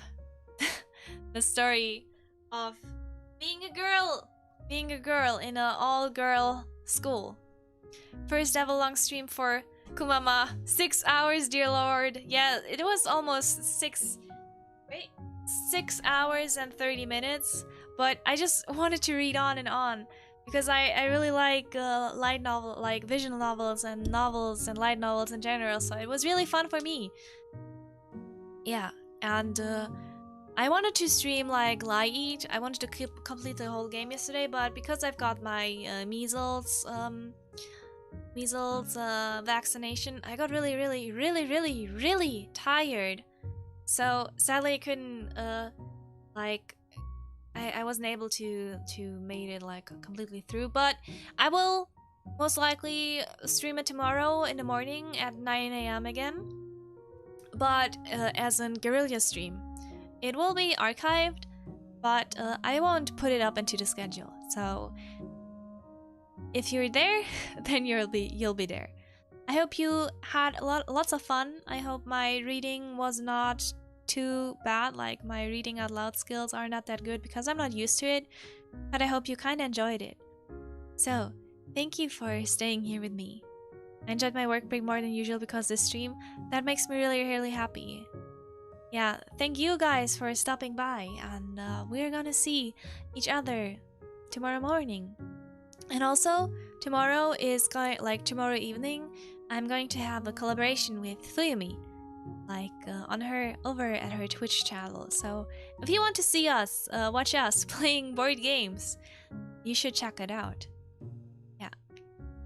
the story of being a girl in an all-girl school. First ever long stream for Kumama. 6 hours, dear lord. Yeah, it was almost 6 hours and 30 minutes, but I just wanted to read on and on because I really like light novel, like visual novels and light novels in general, so it was really fun for me. Yeah, and I wanted to stream like Light. I wanted to complete the whole game yesterday, but because I've got my measles vaccination, I got really tired. So sadly I couldn't I wasn't able to make it like completely through, but I will most likely stream it tomorrow in the morning at 9 a.m. again, but as a guerrilla stream. It will be archived, but I won't put it up into the schedule. So if you're there, then you'll be there. I hope you had lots of fun. I hope my reading was not too bad. Like my reading out loud skills are not that good because I'm not used to it, but I hope you kind of enjoyed it. So thank you for staying here with me. I enjoyed my work break more than usual because this stream, that makes me really happy. Yeah, thank you guys for stopping by, and we're gonna see each other tomorrow morning. And also tomorrow is tomorrow evening, I'm going to have a collaboration with Fuyumi, like over at her Twitch channel. So if you want to see us, watch us playing board games, you should check it out. Yeah.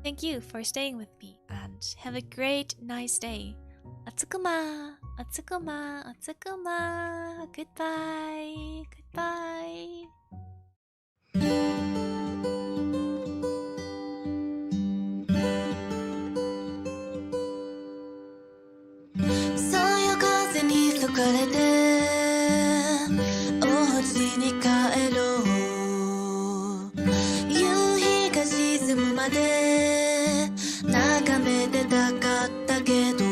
Thank you for staying with me and have a great, nice day. Atsukuma, Atsukuma, Atsukuma. Goodbye, goodbye.眺めてたかったけど